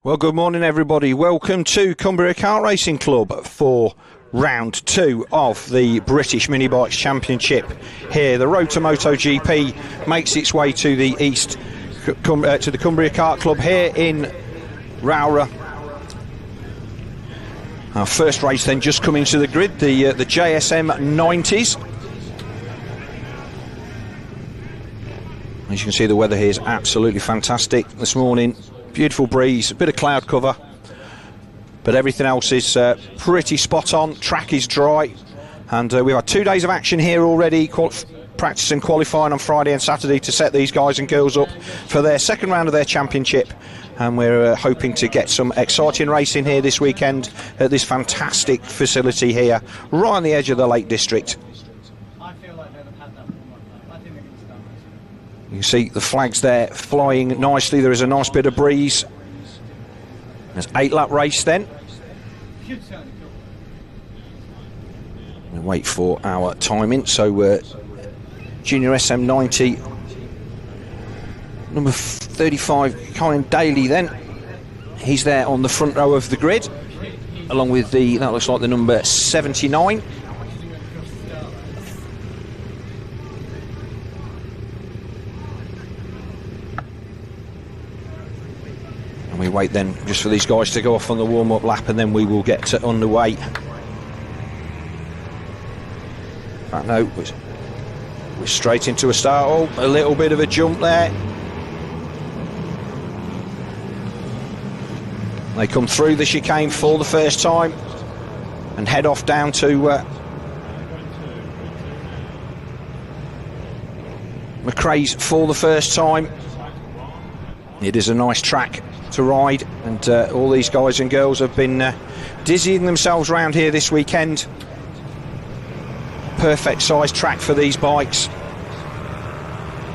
Well, good morning, everybody. Welcome to Cumbria Kart Racing Club for round 2 of the British Minibikes Championship here. The Road to Moto GP makes its way to the east, to the Cumbria Kart Club here in Rowrah. Our first race then just coming to the grid, the JSM 90s. As you can see, the weather here is absolutely fantastic this morning. Beautiful breeze, a bit of cloud cover, but everything else is pretty spot on. Track is dry, and we've had 2 days of action here already, practice and qualifying on Friday and Saturday to set these guys and girls up for their second round of their championship. And we're hoping to get some exciting racing here this weekend at this fantastic facility here, right on the edge of the Lake District. You can see the flags there flying nicely. There is a nice bit of breeze. There's 8-lap race then. We'll wait for our timing. So Junior SM90, number 35, Colin Daly then. He's there on the front row of the grid, along with that looks like the number 79. We wait then just for these guys to go off on the warm-up lap, and then we will get underway. Right, no, we're straight into a start. Oh, a little bit of a jump there. They come through the chicane for the first time and head off down to McRae's for the first time. It is a nice track to ride, and all these guys and girls have been dizzying themselves around here this weekend. Perfect size track for these bikes,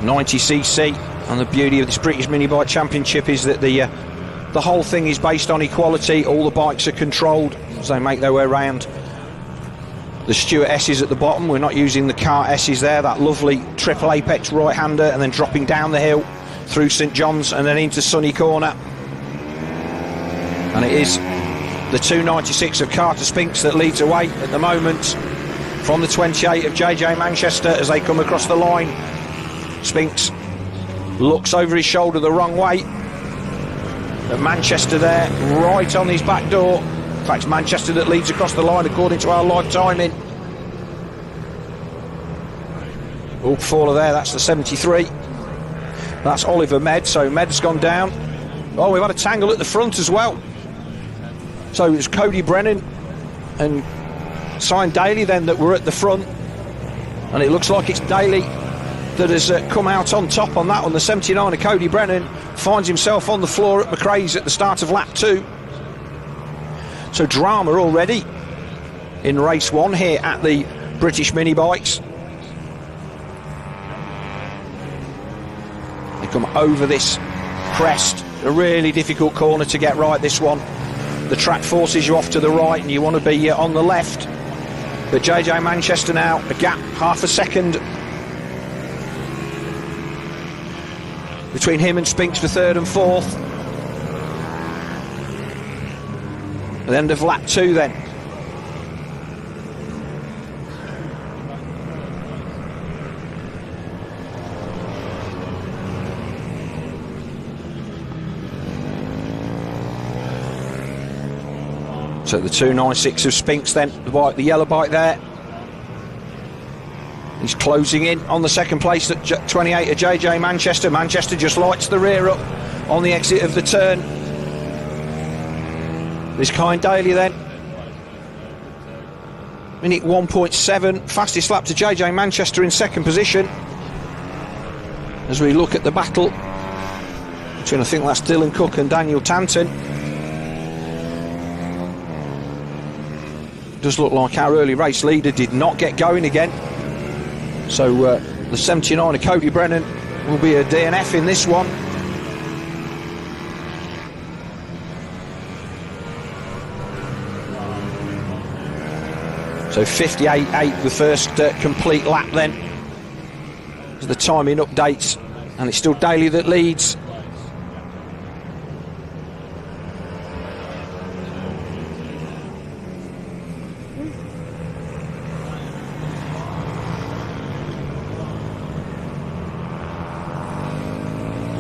90cc, and the beauty of this British Minibike Championship is that the whole thing is based on equality. All the bikes are controlled as they make their way around. The Stewart S's at the bottom, we're not using the Kart S's there, that lovely triple apex right-hander, and then dropping down the hill through St John's and then into Sunny Corner. And it is the 296 of Carter Spinks that leads away at the moment from the 28 of JJ Manchester as they come across the line. Spinks looks over his shoulder the wrong way, but Manchester there right on his back door. In fact, it's Manchester that leads across the line according to our live timing. Oh, faller there, that's the 73. That's Oliver Med, so Med's gone down. Oh, we've had a tangle at the front as well. So it's Cody Brennan and Simon Daly then that were at the front, and it looks like it's Daly that has come out on top on that one. The 79 of Cody Brennan finds himself on the floor at McRae's at the start of lap 2. So drama already in race 1 here at the British Minibikes. They come over this crest, a really difficult corner to get right, this one. The track forces you off to the right and you want to be on the left. But JJ Manchester now, a gap, half a second between him and Spinks for 3rd and 4th. At the end of lap 2 then. So the 296 of Spinks then, the yellow bike there. He's closing in on the second place at 28 of JJ Manchester. Manchester just lights the rear up on the exit of the turn. This Kind Daly then. Minute 1.7, fastest lap to JJ Manchester in second position. As we look at the battle between, I think that's Dylan Cook and Daniel Tanton. Does look like our early race leader did not get going again. So the 79 of Cody Brennan will be a DNF in this one. So 58.8 the first complete lap then. The timing updates, and it's still Daly that leads.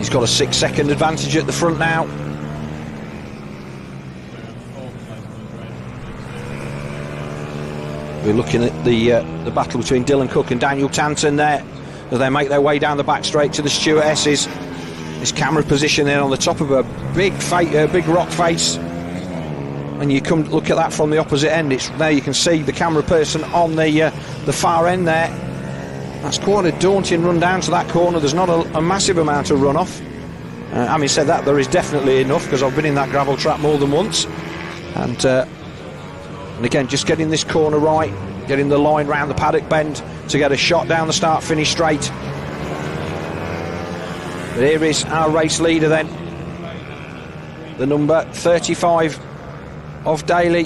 He's got a 6-second advantage at the front now. We're looking at the battle between Dylan Cook and Daniel Tanton there, as they make their way down the back straight to the Stewart S's. This camera position then on the top of a big rock face, and you come look at that from the opposite end. It's there, you can see the camera person on the far end there. That's quite a daunting run down to that corner. There's not a massive amount of runoff. Having said that, there is definitely enough, because I've been in that gravel trap more than once. And again, just getting this corner right, getting the line round the paddock bend to get a shot down the start-finish straight. But here is our race leader then, the number 35 of Daly.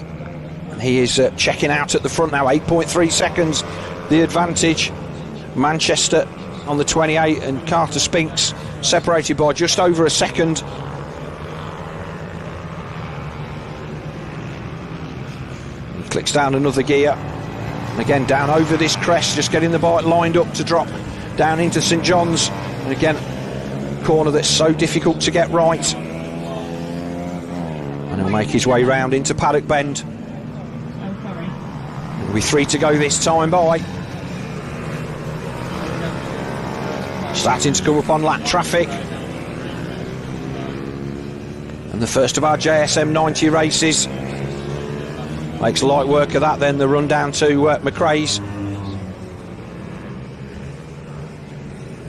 And he is checking out at the front now, 8.3 seconds the advantage. Manchester on the 28 and Carter Spinks separated by just over a second. He clicks down another gear, and again down over this crest, just getting the bike lined up to drop down into St John's. And again, corner that's so difficult to get right, and he'll make his way round into Paddock Bend. There'll be 3 to go this time by. Starting to come up on lap traffic, and the first of our JSM 90 races. Makes light work of that then, the run down to McRae's.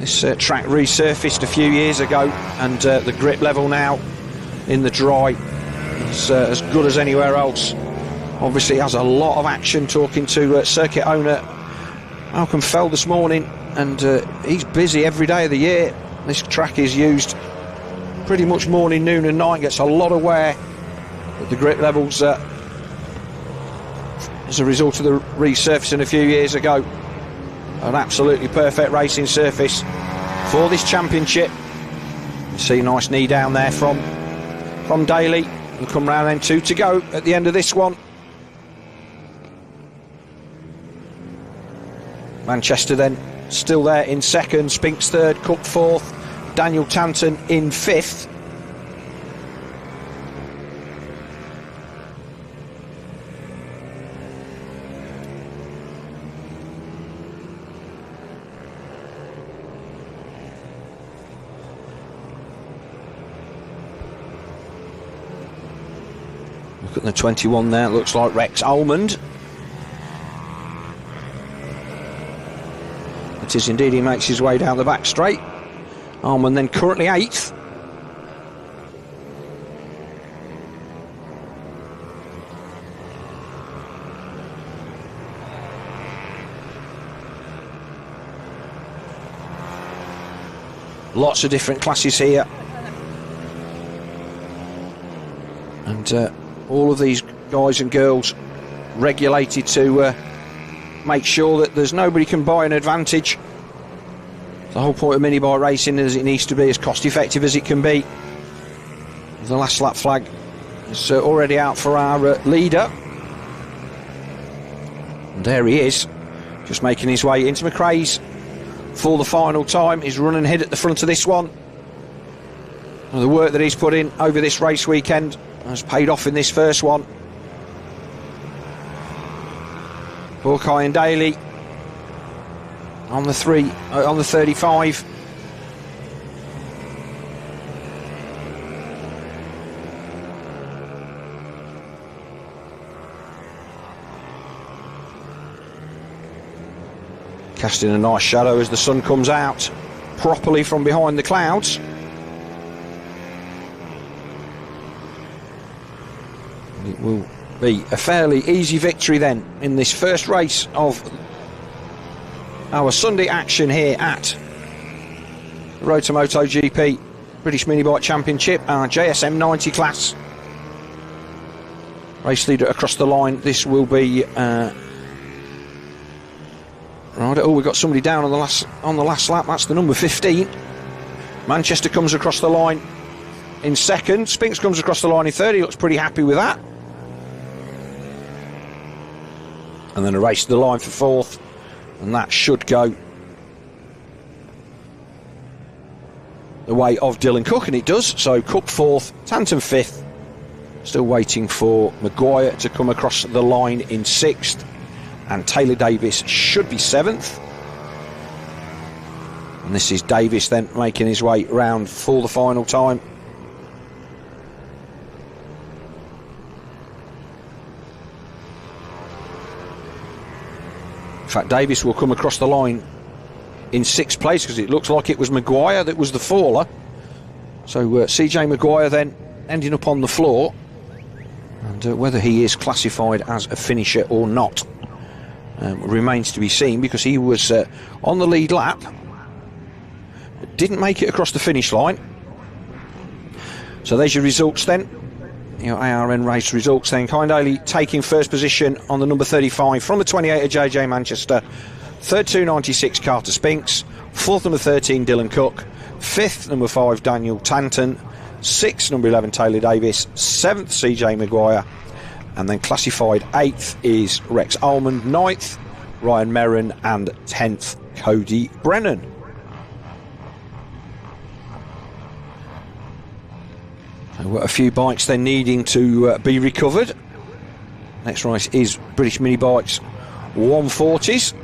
This track resurfaced a few years ago, and the grip level now in the dry is as good as anywhere else. Obviously has a lot of action. Talking to circuit owner Malcolm Fell this morning, and he's busy every day of the year. This track is used pretty much morning, noon and night, gets a lot of wear, but the grip levels as a result of the resurfacing a few years ago, an absolutely perfect racing surface for this championship. You see a nice knee down there from Daly. We'll come round then, 2 to go at the end of this one. Manchester then still there in second, Spinks third, Cook fourth, Daniel Tanton in fifth. Look at the 21 there, looks like Rex Almond. It is indeed, he makes his way down the back straight. Almond then currently 8th. Lots of different classes here. And all of these guys and girls regulated to make sure that there's nobody can buy an advantage. The whole point of minibike racing is it needs to be as cost effective as it can be. The last lap flag is already out for our leader, and there he is, just making his way into McRae's for the final time. He's running ahead at the front of this one, and the work that he's put in over this race weekend has paid off in this first one. Hawkeye and Daly on the 35. Casting a nice shadow as the sun comes out properly from behind the clouds. It will be a fairly easy victory then in this first race of our Sunday action here at the Moto GP British Minibike Championship, our JSM 90 class. Race leader across the line. This will be right. Oh, we've got somebody down on the last lap. That's the number 15. Manchester comes across the line in second. Spinks comes across the line in third. He looks pretty happy with that. And then a race to the line for fourth, and that should go the way of Dylan Cook, and it does. So Cook 4th, Tanton 5th. Still waiting for Maguire to come across the line in 6th, and Taylor Davis should be 7th. And this is Davis then making his way round for the final time. In fact, Davis will come across the line in 6th place, because it looks like it was Maguire that was the faller. So CJ Maguire then ending up on the floor, and whether he is classified as a finisher or not remains to be seen, because he was on the lead lap, didn't make it across the finish line. So there's your results then, your ARN race results then. Kind Daly taking first position on the number 35 from the 28 of JJ Manchester. Third 296 Carter Spinks. Fourth number 13 Dylan Cook. Fifth number 5 Daniel Tanton. Sixth number 11 Taylor Davis. Seventh CJ Maguire. And then classified 8th is Rex Almond. 9th Ryan Merrin, and 10th Cody Brennan. A few bikes then needing to be recovered. Next race is British Minibikes 140s.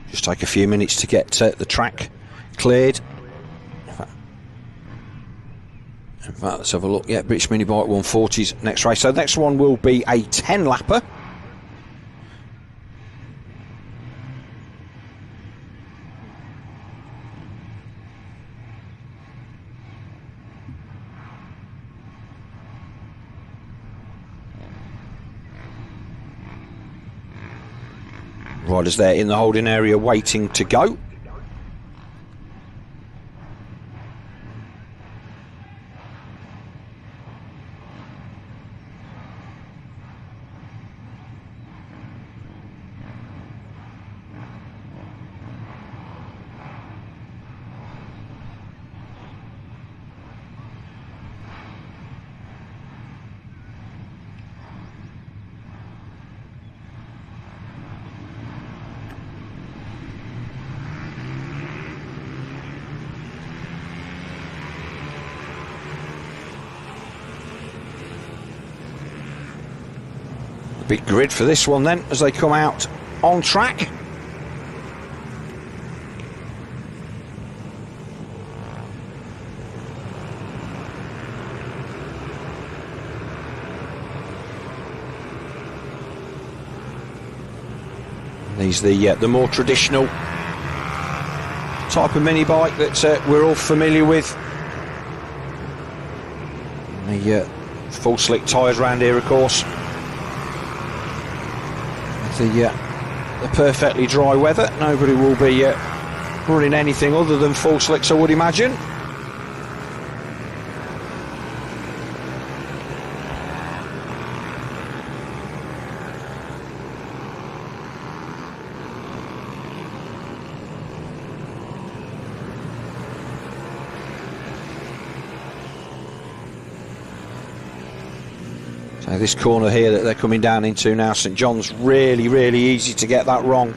Just take a few minutes to get the track cleared. In fact, let's have a look. Yeah, British Minibike 140s next race. So the next one will be a 10-lapper. Riders there in the holding area waiting to go. Big grid for this one then as they come out on track. These are the more traditional type of mini bike that we're all familiar with. The full slick tyres around here, of course. The perfectly dry weather, nobody will be running anything other than full slicks, I would imagine. So this corner here that they're coming down into now, St John's, really easy to get that wrong.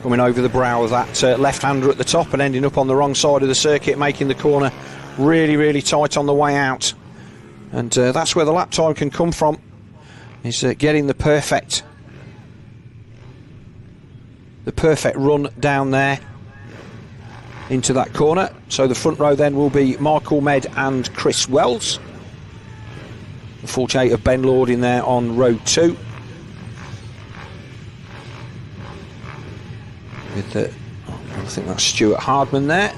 Coming over the brow of that left-hander at the top and ending up on the wrong side of the circuit, making the corner really tight on the way out. And that's where the lap time can come from, is getting the perfect run down there into that corner. So the front row then will be Michael Med and Chris Wells. The 48 of Ben Lord in there on row 2. With I think that's Stuart Hardman there.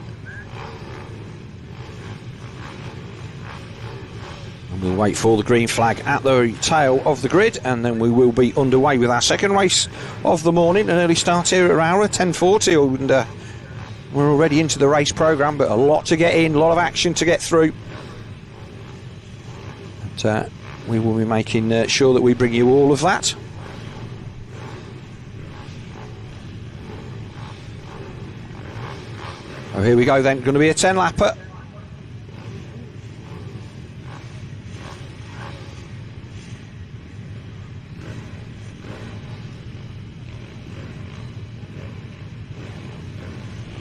And we'll wait for the green flag at the tail of the grid, and then we will be underway with our second race of the morning. An early start here at Rowrah, 10:40, and we're already into the race programme, but a lot to get in, a lot of action to get through. And, we will be making sure that we bring you all of that. So here we go then, going to be a 10-lapper.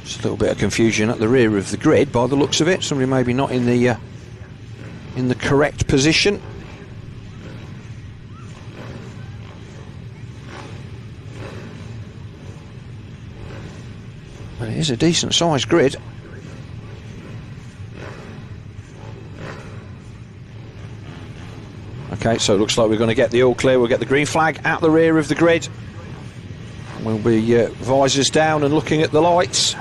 Just a little bit of confusion at the rear of the grid by the looks of it. Somebody maybe not in the correct position. But it is a decent sized grid. Okay, so it looks like we're going to get the all clear. We'll get the green flag at the rear of the grid. We'll be visors down and looking at the lights.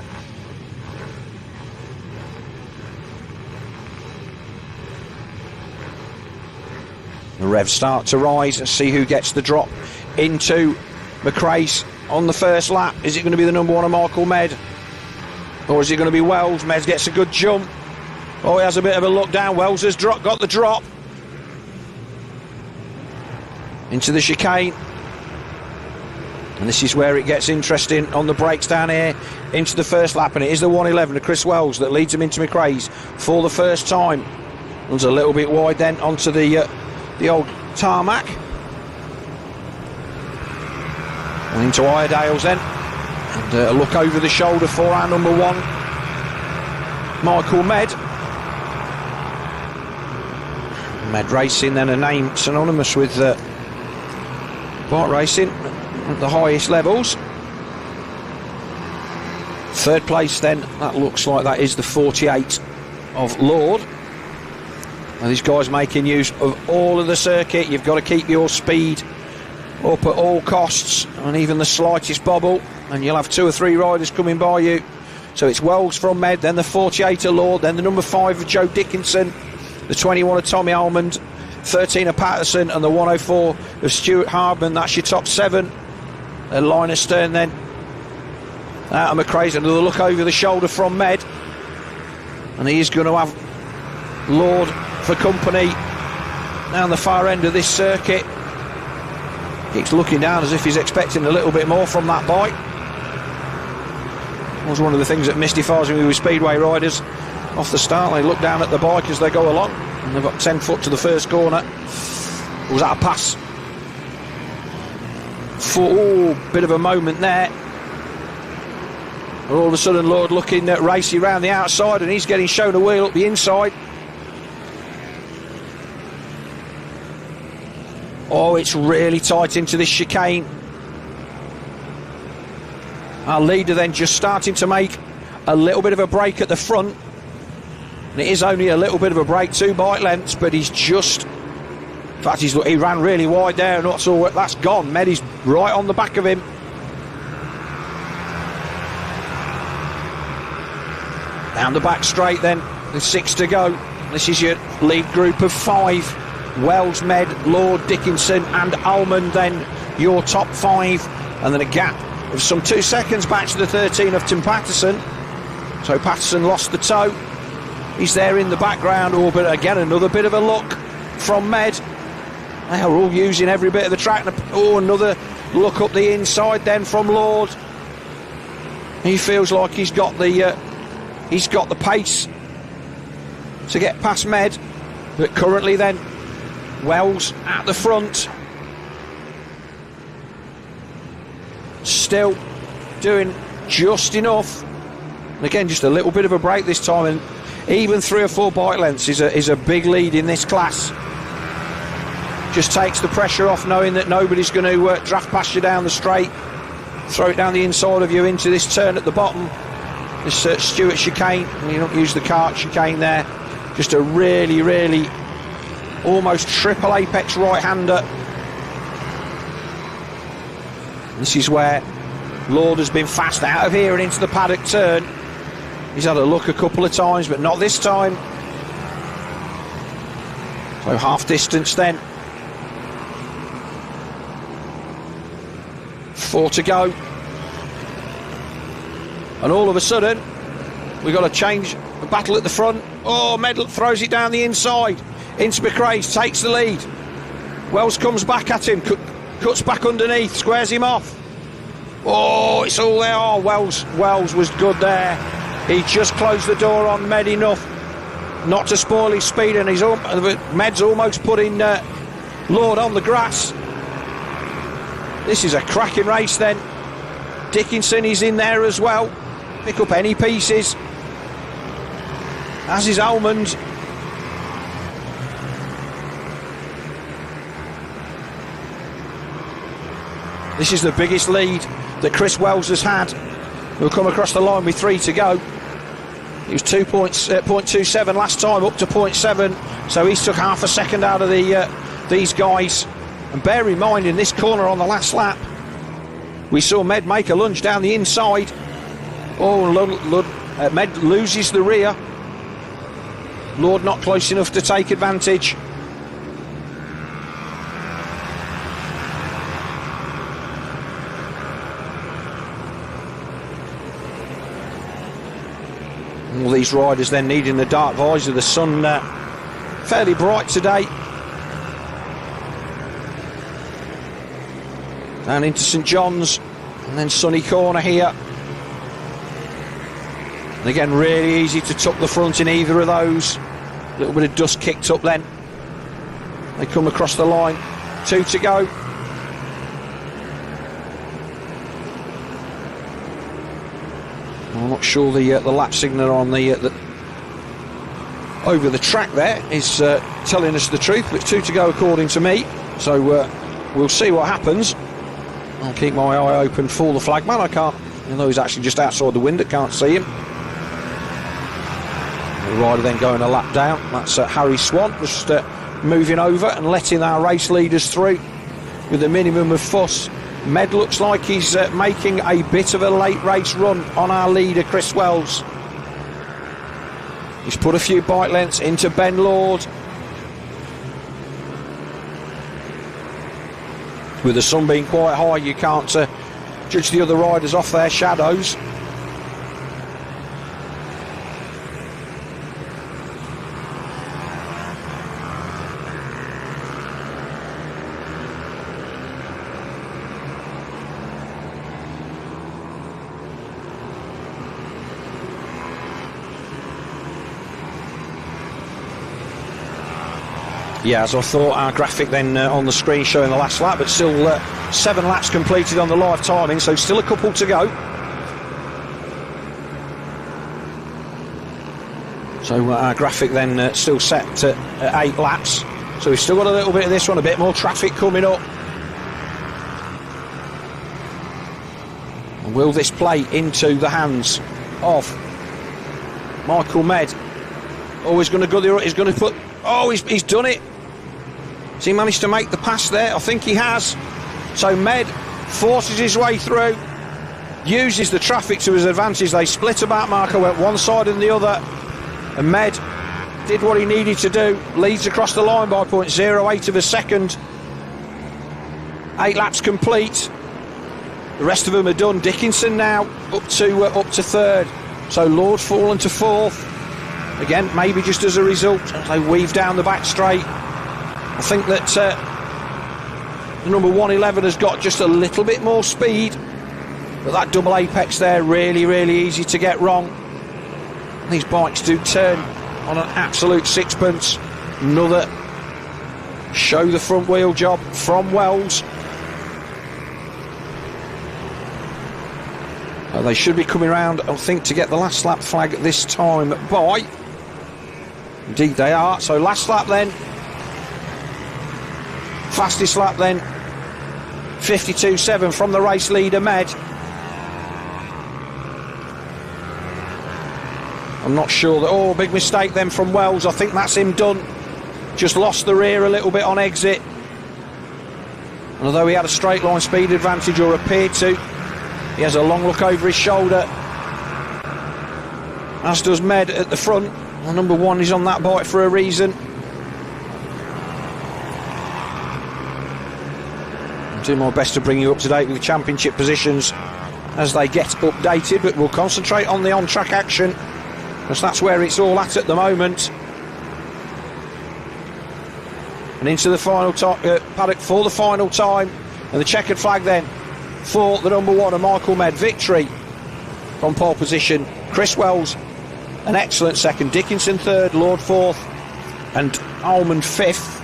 The revs start to rise and see who gets the drop into McRae's on the first lap. Is it going to be the number 1 of Michael Med? Or is it going to be Wells? Med gets a good jump. Oh, he has a bit of a look down. Wells has got the drop. Into the chicane. And this is where it gets interesting on the brakes down here into the first lap. And it is the 111 of Chris Wells that leads him into McRae's for the first time. Runs a little bit wide then onto the old tarmac. And into Iredale's then. And a look over the shoulder for our number 1, Michael Med. Med Racing, then a name synonymous with bike racing at the highest levels. Third place then, that looks like that is the 48 of Lord. And these guys making use of all of the circuit. You've got to keep your speed up at all costs, and even the slightest bobble, and you'll have 2 or 3 riders coming by you. So it's Wells from Med, then the 48 of Lord, then the number 5 of Joe Dickinson, the 21 of Tommy Almond, 13 of Patterson, and the 104 of Stuart Hardman. That's your top 7. A line astern then out of McRae's. Another look over the shoulder from Med, and he is going to have Lord for company down the far end of this circuit. Keeps looking down as if he's expecting a little bit more from that bike. It was one of the things that mystifies me with Speedway riders. Off the start, they look down at the bike as they go along, and they've got 10 foot to the first corner. Was that a pass? Bit of a moment there. All of a sudden, Lord looking at Racy round the outside, and he's getting shown a wheel up the inside. Oh, it's really tight into this chicane. Our leader then just starting to make a little bit of a break at the front. And it is only a little bit of a break, 2 bike lengths, but he's just... In fact, he ran really wide there, and that's gone. Medi's right on the back of him. Down the back straight then, with 6 to go. This is your lead group of 5. Wells, Med, Lord, Dickinson and Almond, then your top 5, and then a gap of some 2 seconds back to the 13 of Tim Patterson. So Patterson lost the toe. He's there in the background. Oh, but again another bit of a look from Med. They are all using every bit of the track. Oh, another look up the inside then from Lord. He feels like he's got the pace to get past Med, but currently then Wells at the front, still doing just enough. And again, just a little bit of a break this time, and even 3 or 4 bike lengths is a big lead in this class. Just takes the pressure off, knowing that nobody's going to draft past you down the straight, throw it down the inside of you into this turn at the bottom, this Stuart chicane. You don't use the cart chicane there. Just a really, really almost triple apex right-hander. This is where Lord has been fast out of here and into the paddock turn. He's had a look a couple of times, but not this time. So half distance then. 4 to go. And all of a sudden, we've got to change the battle at the front. Oh, Med throws it down the inside. Into McRae's, takes the lead. Wells comes back at him, cuts back underneath, squares him off. Oh, it's all there. Oh, Wells was good there. He just closed the door on Med enough not to spoil his speed, and Med's almost putting Lord on the grass. This is a cracking race then. Dickinson is in there as well. Pick up any pieces, as is Almond. This is the biggest lead that Chris Wells has had. We'll come across the line with 3 to go. He was 0.27 last time, up to 0.7, so he's took half a second out of these guys. And bear in mind, in this corner on the last lap, we saw Med make a lunge down the inside. Oh, Med loses the rear. Lord not close enough to take advantage. All these riders then needing the dark visor. The sun fairly bright today. Down into St John's, and then sunny corner here. And again, really easy to tuck the front in either of those. A little bit of dust kicked up then. They come across the line. 2 to go. I'm not sure the lap signaler on the over the track there is telling us the truth, but it's 2 to go according to me. So we'll see what happens. I'll keep my eye open for the flagman. I can't, even though he's actually just outside the window, can't see him. The rider then going a lap down. That's Harry Swan, just moving over and letting our race leaders through with a minimum of fuss. Med looks like he's making a bit of a late race run on our leader, Chris Wells. He's put a few bike lengths into Ben Lord. With the sun being quite high, you can't judge the other riders off their shadows. Yeah, as I thought, our graphic then on the screen showing the last lap, but still 7 laps completed on the live timing, so still a couple to go. So our graphic then still set at 8 laps, so we've still got a little bit of this one, a bit more traffic coming up. And will this play into the hands of Michael Med? Oh, he's going to go there, he's going to put, oh, he's done it. Has he managed to make the pass there? I think he has. So Med forces his way through, uses the traffic to his advantage. They split about. Marco went one side and the other, and Med did what he needed to do. Leads across the line by 0.08 of a second. 8 laps complete. The rest of them are done. Dickinson now up to third. So Lord fallen to fourth. Again, maybe just as a result, as they weave down the back straight. I think that the number 111 has got just a little bit more speed, but that double apex there, really, really easy to get wrong. These bikes do turn on an absolute sixpence. Another show the front wheel job from Wells. They should be coming around, I think, to get the last lap flag this time by. Indeed they are. So last lap then. Fastest lap then. 52.7 from the race leader Med. I'm not sure that. Oh, big mistake then from Wells. I think that's him done. Just lost the rear a little bit on exit. And although he had a straight line speed advantage, or appeared to, he has a long look over his shoulder, as does Med at the front. Well, number 1 is on that bike for a reason. I'll do my best to bring you up to date with the championship positions as they get updated, but we'll concentrate on the on-track action, because that's where it's all at the moment. And into the final paddock for the final time, and the checkered flag then for the number 1 of Michael Med. Victory from pole position. Chris Wells, an excellent second. Dickinson third, Lord fourth, and Almond fifth.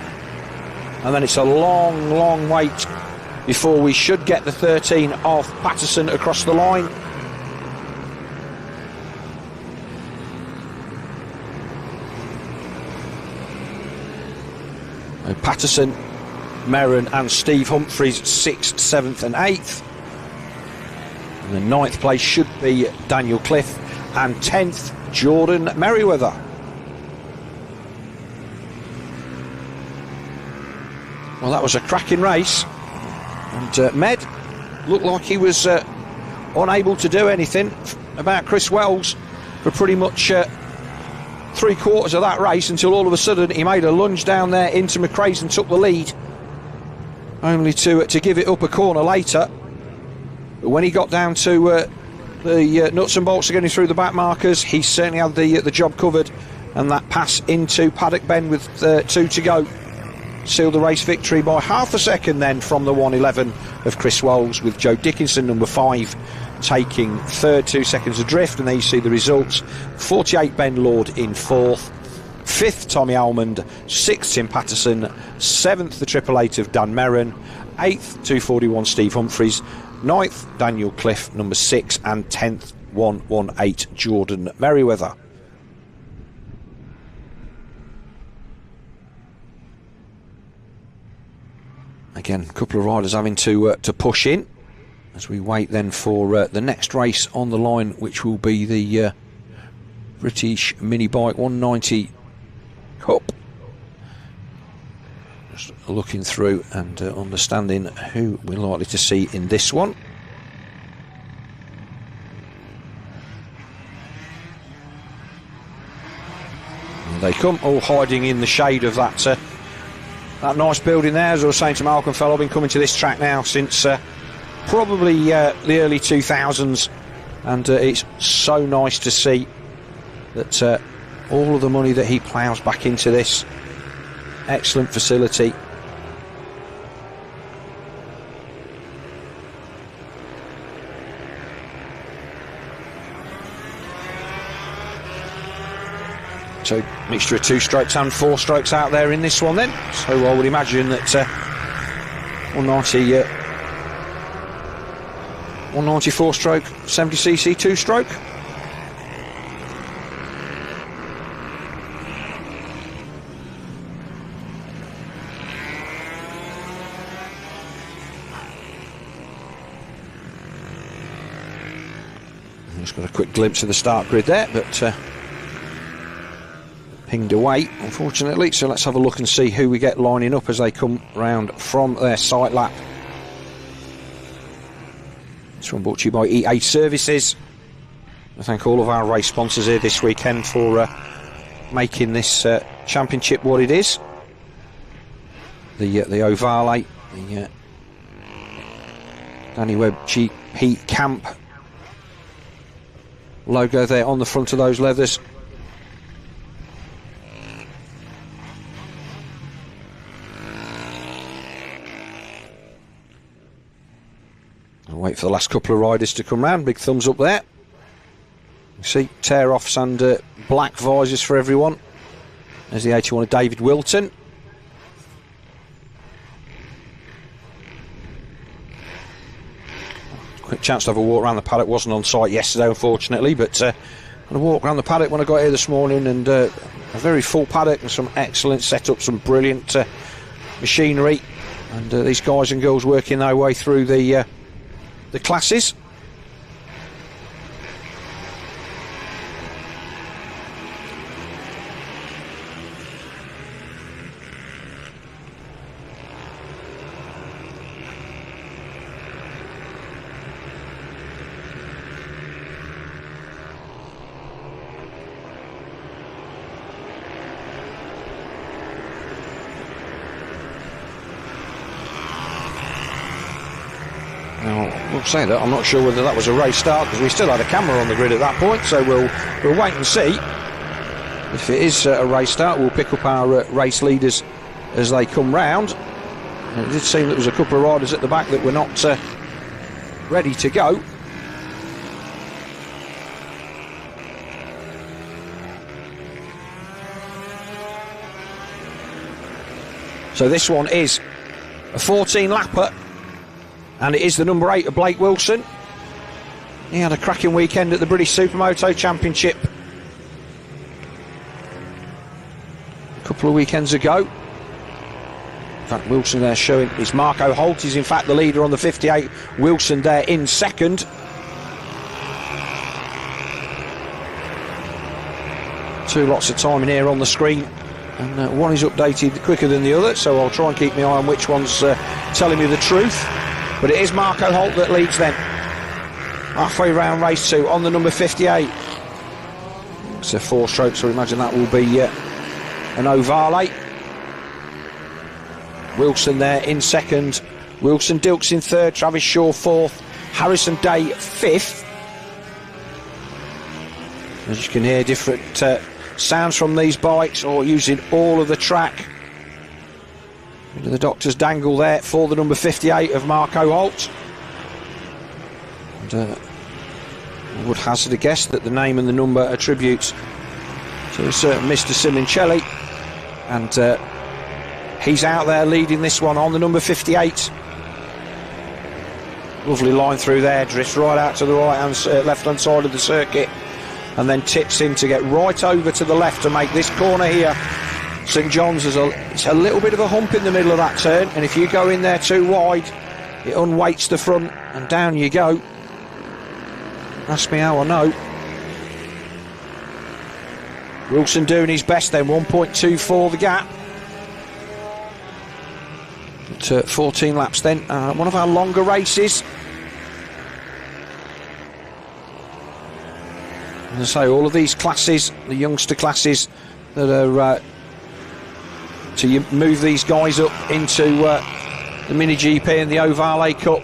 And then it's a long, long wait before we should get the 13 of Patterson across the line. Patterson, Merrin and Steve Humphries 6th, 7th and 8th. And the 9th place should be Daniel Cliff, and 10th Jordan Merriweather. Well, that was a cracking race, and Med looked like he was unable to do anything about Chris Wells for pretty much 3/4 of that race, until all of a sudden he made a lunge down there into McRae's and took the lead, only to give it up a corner later. But when he got down to the nuts and bolts of getting through the back markers, he certainly had the job covered, and that pass into Paddock Bend with 2 to go sealed the race victory by half a second then from the 1:11 of Chris Wells, with Joe Dickinson, number 5, taking third, 2 seconds adrift. And there you see the results: 48 Ben Lord in 4th, 5th Tommy Almond, 6th Tim Patterson, 7th the 888 of Dan Merrin, 8th 241 Steve Humphries, 9th Daniel Cliff, number 6, and 10th 118 Jordan Merriweather. Again, a couple of riders having to push in as we wait then for the next race on the line, which will be the British Minibike 190 Cup. Just looking through and understanding who we're likely to see in this one. And they come, all hiding in the shade of that nice building there. As I was saying to Malcolm Fell, I've been coming to this track now since probably the early 2000s, and it's so nice to see that all of the money that he ploughs back into this excellent facility. So mixture of 2 strokes and 4 strokes out there in this one then. So I would imagine that 194 stroke 70cc 2-stroke. Just got a quick glimpse of the start grid there, but pinged away unfortunately. So let's have a look and see who we get lining up as they come round from their sight lap. This one brought to you by EAS Services. I thank all of our race sponsors here this weekend for making this championship what it is. The Ohvale, the Danny Webb GP Camp logo there on the front of those leathers. I'll wait for the last couple of riders to come round. Big thumbs up there. You see tear-offs and black visors for everyone. There's the 81 of David Wilton. Quick chance to have a walk around the paddock. Wasn't on site yesterday unfortunately, but had a walk around the paddock when I got here this morning, and a very full paddock and some excellent setup, some brilliant machinery, and these guys and girls working their way through the classes. Saying that, I'm not sure whether that was a race start, because we still had a camera on the grid at that point, so we'll wait and see. If it is a race start, we'll pick up our race leaders as they come round. And it did seem there was a couple of riders at the back that were not ready to go. So this one is a 14 lapper, and it is the number 8 of Blake Wilson. He had a cracking weekend at the British Supermoto Championship a couple of weekends ago. In fact, Wilson there showing it's Marco Holt. He's in fact the leader on the 58. Wilson there in second. Two lots of time in here on the screen, and one is updated quicker than the other, so I'll try and keep my eye on which one's telling me the truth. But it is Marco Holt that leads then. Halfway round race 2 on the number 58. It's a 4-stroke, so imagine that will be an Ohvale. Wilson there in second. Wilson Dilks in third. Travis Shaw 4th. Harrison Day 5th. As you can hear, different sounds from these bikes, or using all of the track. Into the doctor's dangle there for the number 58 of Marco Holt. And I would hazard a guess that the name and the number attributes to a certain Mr. Simoncelli, and he's out there leading this one on the number 58. Lovely line through there, drifts right out to the left-hand side of the circuit, and then tips in to get right over to the left to make this corner here. St John's it's a little bit of a hump in the middle of that turn, and if you go in there too wide, it unweights the front and down you go. Ask me how I know. Wilson doing his best then, 1.24 the gap. At 14 laps then, one of our longer races. As I say, all of these classes, the youngster classes that are to move these guys up into the MiniGP and the Ohvale Cup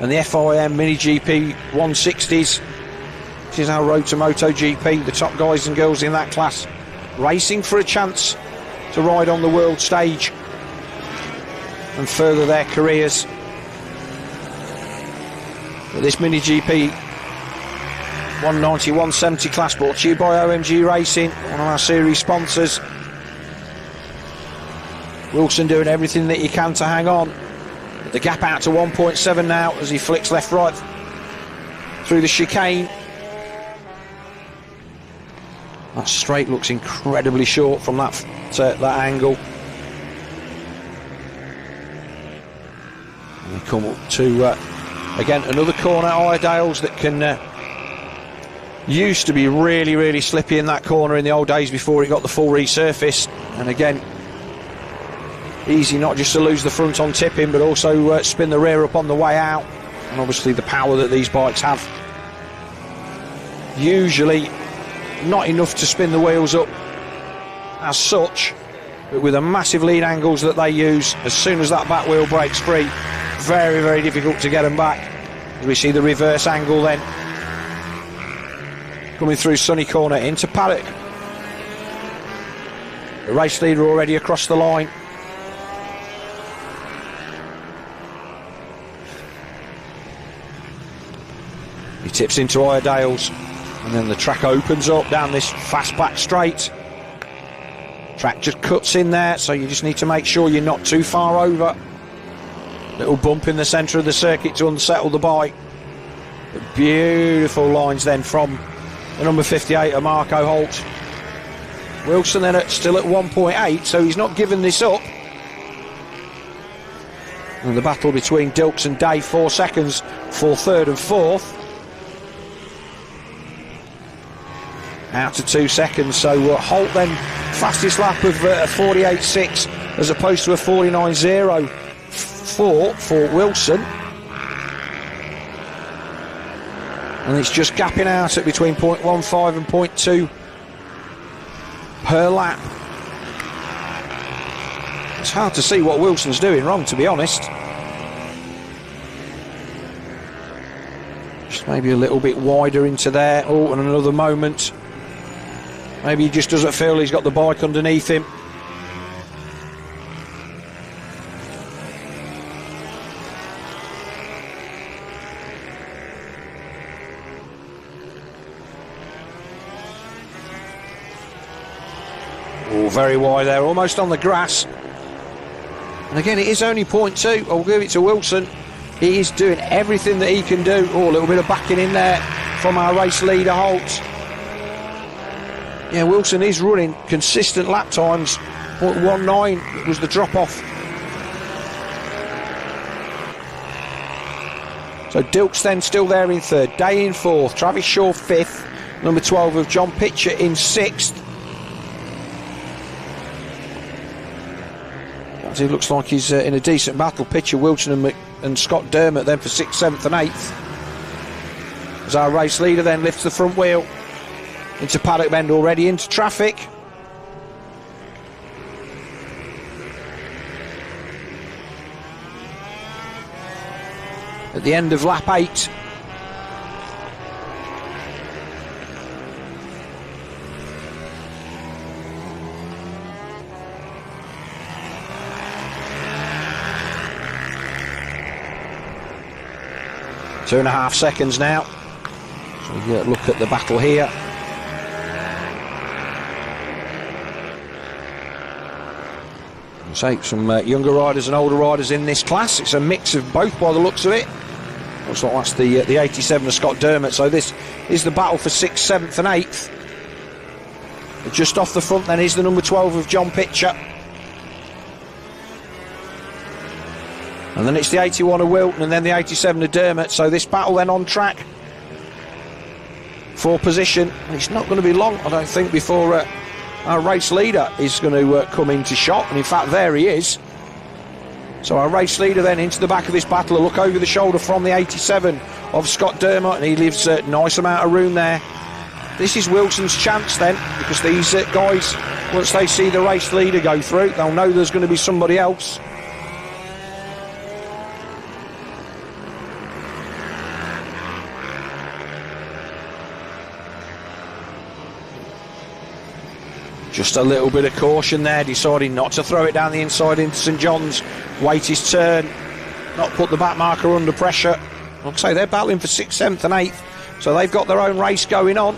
and the FIM MiniGP 160s. This is our road to MotoGP, the top guys and girls in that class racing for a chance to ride on the world stage and further their careers. But this MiniGP 190, 170 class brought to you by OMG Racing, one of our series sponsors. Wilson doing everything that he can to hang on. The gap out to 1.7 now as he flicks left right through the chicane. That straight looks incredibly short from that angle. And we come up to again another corner, Iredale's, that can used to be really, really slippy in that corner in the old days before it got the full resurface. And again, easy not just to lose the front on tipping, but also spin the rear up on the way out. And obviously the power that these bikes have, usually not enough to spin the wheels up as such, but with the massive lead angles that they use, as soon as that back wheel breaks free, very, very difficult to get them back. As we see the reverse angle then coming through Sunny Corner into Paddock. The race leader already across the line. He tips into Iredale's, and then the track opens up down this fast back straight. Track just cuts in there, so you just need to make sure you're not too far over. Little bump in the centre of the circuit to unsettle the bike. But beautiful lines then from the number 58 of Marco Holt. Wilson then still at 1.8, so he's not given this up. And the battle between Dilks and Day, 4 seconds for third and fourth. Out to 2 seconds, so Holt then fastest lap of 48.6 as opposed to a 49.04 for Wilson. And it's just gapping out at between 0.15 and 0.2 per lap. It's hard to see what Wilson's doing wrong, to be honest. Just maybe a little bit wider into there. Oh, and another moment. Maybe he just doesn't feel he's got the bike underneath him. Oh, very wide there, almost on the grass. And again, it is only 0.2. I'll give it to Wilson. He is doing everything that he can do. Oh, a little bit of backing in there from our race leader, Holt. Yeah, Wilson is running consistent lap times. 0.19 was the drop-off. So Dilks then still there in third. Day in fourth. Travis Shaw fifth. Number 12 of John Pitcher in sixth. It looks like he's in a decent battle. Pitcher, Wilson and Scott Dermott then for 6th, 7th and 8th. As our race leader then lifts the front wheel into paddock bend, already into traffic. At the end of lap 8. Two and a half seconds now. So we get a look at the battle here. Say some younger riders and older riders in this class. It's a mix of both by the looks of it. Looks like that's the 87 of Scott Dermott. So this is the battle for 6th, 7th and 8th. But just off the front then is the number 12 of John Pitcher. And then it's the 81 of Wilton and then the 87 of Dermott. So this battle then on track for position. And it's not going to be long, I don't think, before our race leader is going to come into shot. And in fact, there he is. So our race leader then into the back of this battle. A look over the shoulder from the 87 of Scott Dermott. And he leaves a nice amount of room there. This is Wilson's chance then, because these guys, once they see the race leader go through, they'll know there's going to be somebody else. Just a little bit of caution there, deciding not to throw it down the inside into St John's. Wait his turn, not put the back marker under pressure. Like I say, they're battling for 6th, 7th and 8th, so they've got their own race going on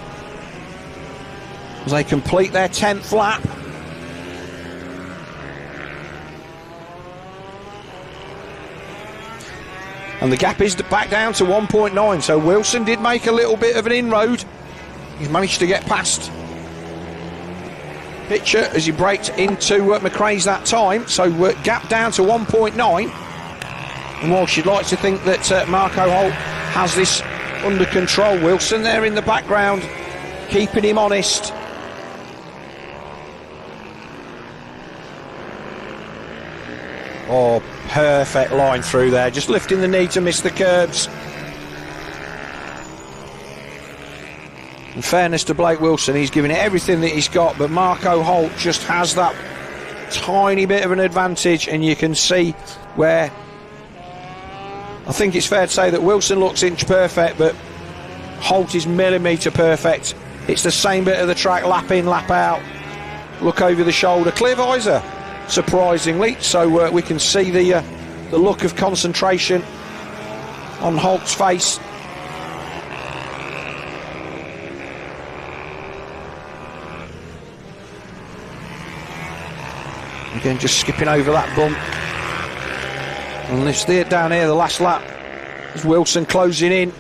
as they complete their 10th lap. And the gap is back down to 1.9, so Wilson did make a little bit of an inroad. He's managed to get past Pitcher as he braked into McRae's that time, so gap down to 1.9. And whilst you'd like to think that Marco Holt has this under control, Wilson there in the background keeping him honest. Oh, perfect line through there, just lifting the knee to miss the curbs. In fairness to Blake Wilson, he's giving it everything that he's got, but Marco Holt just has that tiny bit of an advantage, and you can see where I think it's fair to say that Wilson looks inch perfect, but Holt is millimetre perfect. It's the same bit of the track, lap in, lap out. Look over the shoulder, clear visor, surprisingly, so we can see the look of concentration on Holt's face. Again, just skipping over that bump. And it's there down here, the last lap. Is Wilson closing in.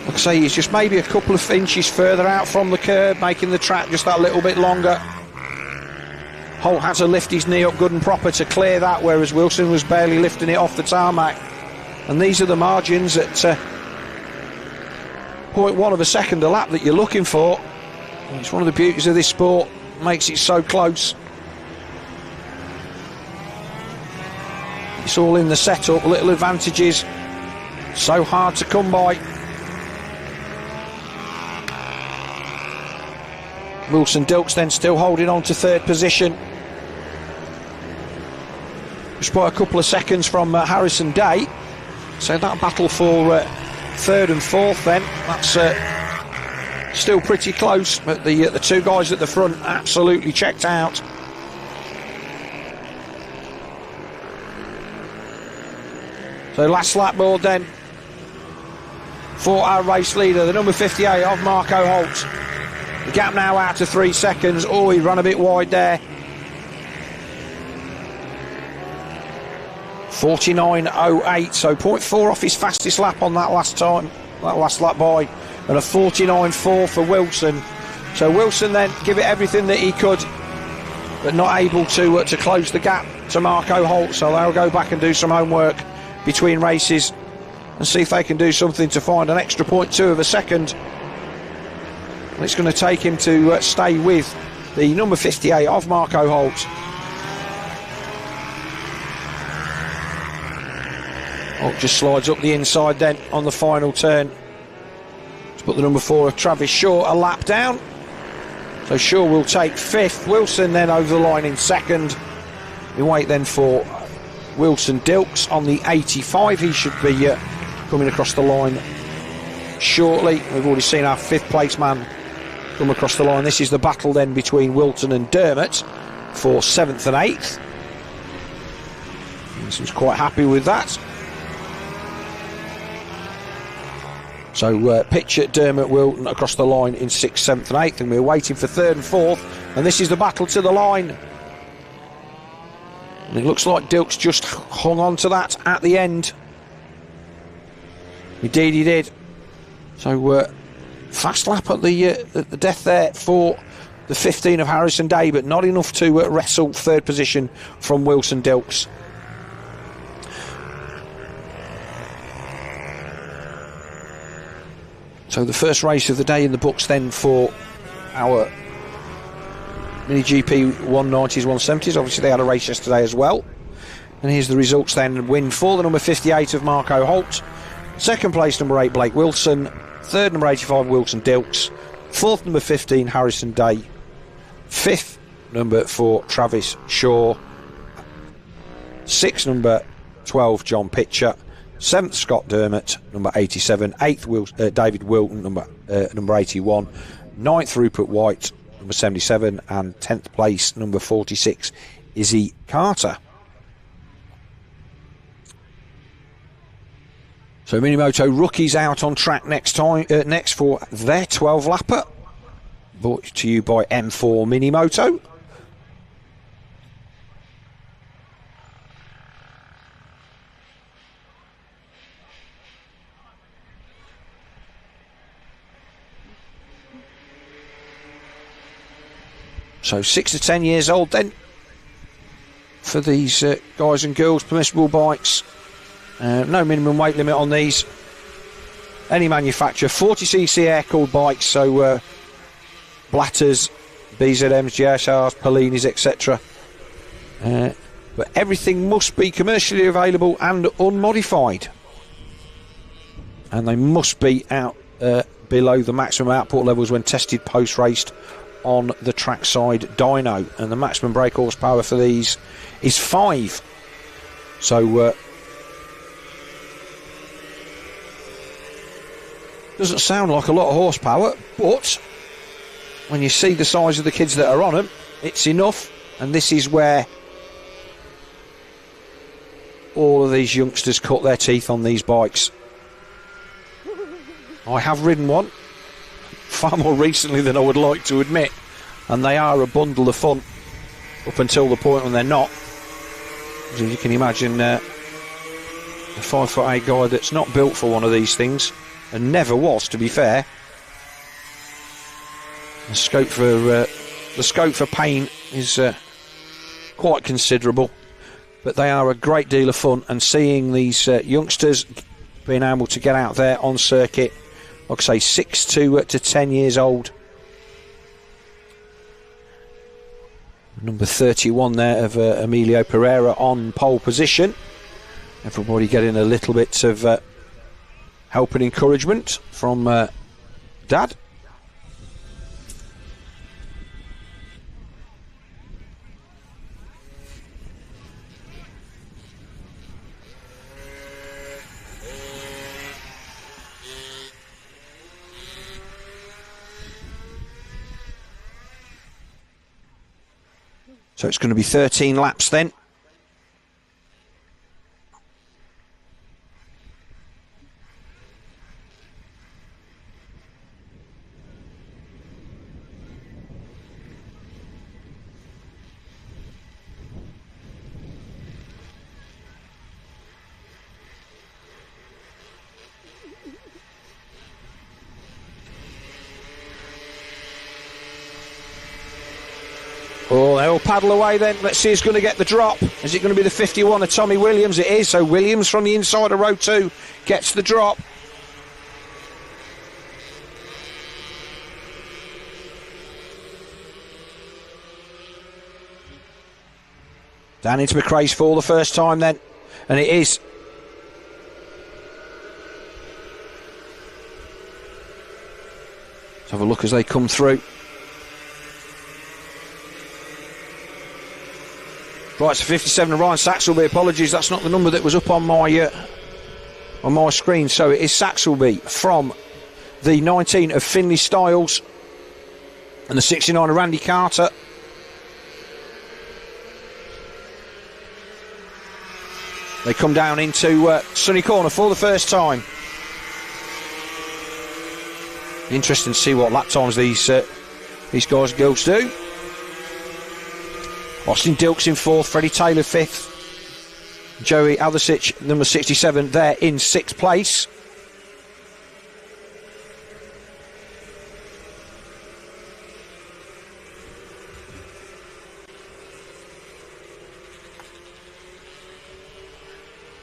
Like I say, he's just maybe a couple of inches further out from the curb, making the track just that little bit longer. Holt had to lift his knee up good and proper to clear that, whereas Wilson was barely lifting it off the tarmac. And these are the margins at 0.1 of a second a lap that you're looking for. And it's one of the beauties of this sport. Makes it so close. It's all in the setup, little advantages, so hard to come by. Wilson Dilks then still holding on to third position, just by a couple of seconds from Harrison Day. So that battle for third and fourth then, that's still pretty close, but the two guys at the front absolutely checked out. So last lap board then for our race leader, the number 58 of Marco Holt. The gap now out to 3 seconds. Oh, he ran a bit wide there. 49.08, so 0.4 off his fastest lap on that last lap by, and a 49.4 for Wilson. So Wilson then give it everything that he could, but not able to close the gap to Marco Holt. So they'll go back and do some homework between races and see if they can do something to find an extra 0.2 of a second. And it's going to take him to stay with the number 58 of Marco Holt. Holt just slides up the inside then on the final turn to put the number 4 of Travis Shaw a lap down. So Shaw will take 5th. Wilson then over the line in 2nd. We wait then for Wilson Dilks on the 85. He should be coming across the line shortly. We've already seen our 5th place man come across the line. This is the battle then between Wilton and Dermot for 7th and 8th. He seems quite happy with that. So pitch at Dermot Wilton across the line in 6th, 7th and 8th, and we're waiting for 3rd and 4th, and this is the battle to the line. And it looks like Dilks just hung on to that at the end. Indeed he did. So fast lap at the death there for the 15 of Harrison Day, but not enough to wrestle 3rd position from Wilson Dilks. So the first race of the day in the books then for our MiniGP 190s, 170s. Obviously they had a race yesterday as well. And here's the results then. Win for the number 58 of Marco Holt. 2nd place number 8 Blake Wilson. 3rd number 85 Wilson Dilks. 4th number 15 Harrison Day. 5th number 4 Travis Shaw. 6th number 12 John Pitcher. 7th Scott Dermott, number 87. 8th David Wilton, number 81. 9th Rupert White, number 77. And 10th place, number 46, Izzy Carter. So Minimoto rookies out on track next for their 12-lapper. Brought to you by M4 MiniMoto. So 6 to 10 years old then for these guys and girls, permissible bikes. No minimum weight limit on these. Any manufacturer, 40cc air-cooled bikes, so Blatters, BZMs, GSRs, Polinis, etc. But everything must be commercially available and unmodified. And they must be out below the maximum output levels when tested post-raced on the trackside dyno, and the maximum brake horsepower for these is 5. So doesn't sound like a lot of horsepower, but when you see the size of the kids that are on them, it's enough. And this is where all of these youngsters cut their teeth on these bikes. I have ridden one far more recently than I would like to admit, and they are a bundle of fun up until the point when they're not. As you can imagine, a 5'8" guy that's not built for one of these things, and never was, to be fair. The scope for pain is quite considerable, but they are a great deal of fun, and seeing these youngsters being able to get out there on circuit, like I say, 6 to 10 years old. Number 31 there of Emilio Pereira on pole position. Everybody getting a little bit of help and encouragement from Dad. So it's going to be 13 laps then. Oh, they'll paddle away then. Let's see who's going to get the drop. Is it going to be the 51 of Tommy Williams? It is. So Williams from the inside of row 2 gets the drop. Down into McRae's for the first time then. And it is. Let's have a look as they come through. Right, so 57 of Ryan Saxelby. Apologies, that's not the number that was up on my screen. So it is Saxelby from the 19 of Finley Styles and the 69 of Randy Carter. They come down into Sunny Corner for the first time. Interesting to see what lap times these guys and girls do. Austin Dilks in 4th, Freddie Taylor 5th, Joey Aldersic, number 67, there in 6th place.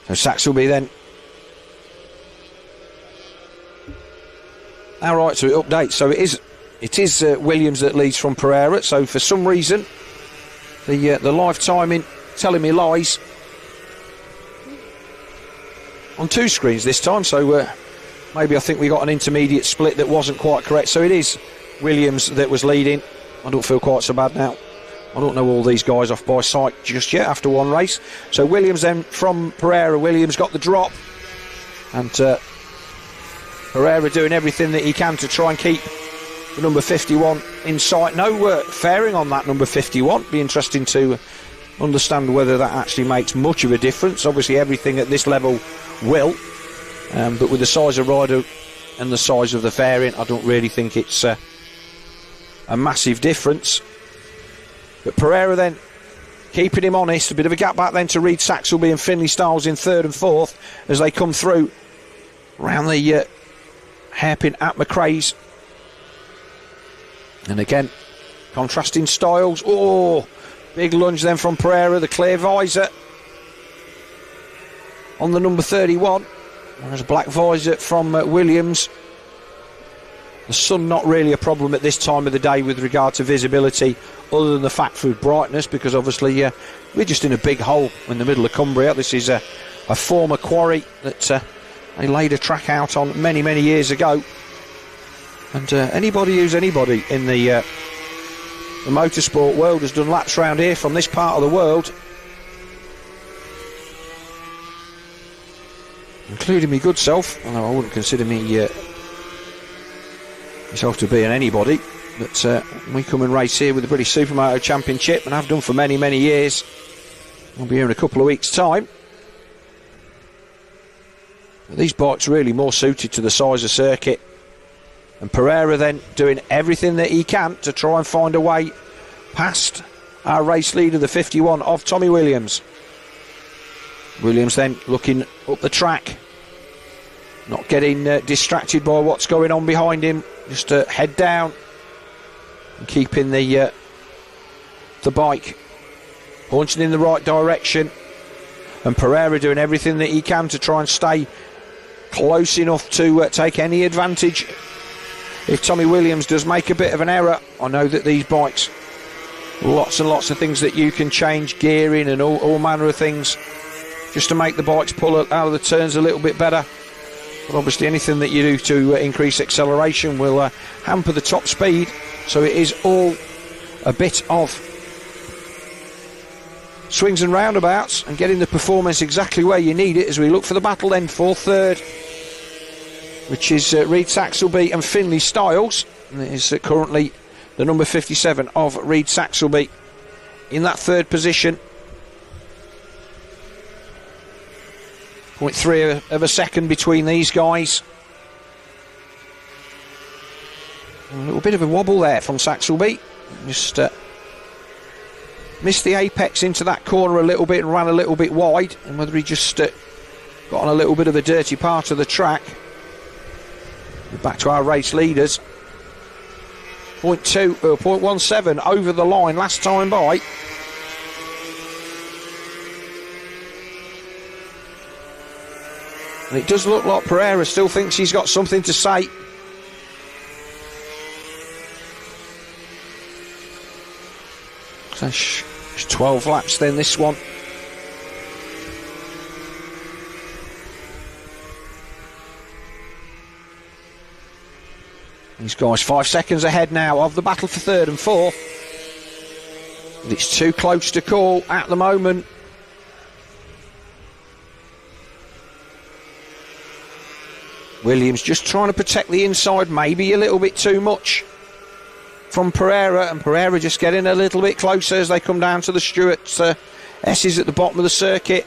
So Saxelby then. All right, so it updates. So it is Williams that leads from Pereira. So for some reason, the live timing telling me lies on 2 screens this time. So maybe I think we got an intermediate split that wasn't quite correct. So it is Williams that was leading. I don't feel quite so bad now. I don't know all these guys off by sight just yet after one race. So Williams then from Pereira. Williams got the drop. And Pereira doing everything that he can to try and keep the number 51 in sight. No fairing on that number 51. Be interesting to understand whether that actually makes much of a difference. Obviously everything at this level will. But with the size of rider and the size of the fairing, I don't really think it's a massive difference. But Pereira then keeping him honest. A bit of a gap back then to Reed Saxelby and Finley Styles in 3rd and 4th as they come through around the hairpin at McRae's. And again, contrasting styles. Oh, big lunge then from Pereira, the clear visor on the number 31. There's a black visor from Williams. The sun not really a problem at this time of the day with regard to visibility, other than the fact for brightness, because obviously we're just in a big hole in the middle of Cumbria. This is a former quarry that they laid a track out on many years ago. And anybody who's anybody in the motorsport world has done laps round here from this part of the world, including me good self, although I wouldn't consider me myself to be an anybody, but we come and race here with the British Supermoto Championship and have done for many years. We'll be here in a couple of weeks' time. But these bikes are really more suited to the size of circuit, and Pereira then doing everything that he can to try and find a way past our race leader, the 51 of Tommy Williams. Williams then looking up the track, not getting distracted by what's going on behind him, just head down and keeping the bike pointing in the right direction. And Pereira doing everything that he can to try and stay close enough to take any advantage. If Tommy Williams does make a bit of an error, I know that these bikes, lots and lots of things that you can change, gearing and all manner of things, just to make the bikes pull out of the turns a little bit better. But obviously anything that you do to increase acceleration will hamper the top speed. So it is all a bit of swings and roundabouts and getting the performance exactly where you need it as we look for the battle then for 3rd, which is Reed Saxelby and Finley Styles. And it is currently the number 57 of Reed Saxelby in that 3rd position. 0.3 of a second between these guys. A little bit of a wobble there from Saxelby. Just missed the apex into that corner a little bit and ran a little bit wide, and whether he just got on a little bit of a dirty part of the track. Back to our race leaders. 0.2 or 0.17 over the line last time by. And it does look like Pereira still thinks he's got something to say. So it's 12 laps then, this one. These guys 5 seconds ahead now of the battle for third and fourth. But it's too close to call at the moment. Williams just trying to protect the inside, maybe a little bit too much from Pereira, and Pereira just getting a little bit closer as they come down to the Stewart's S's at the bottom of the circuit.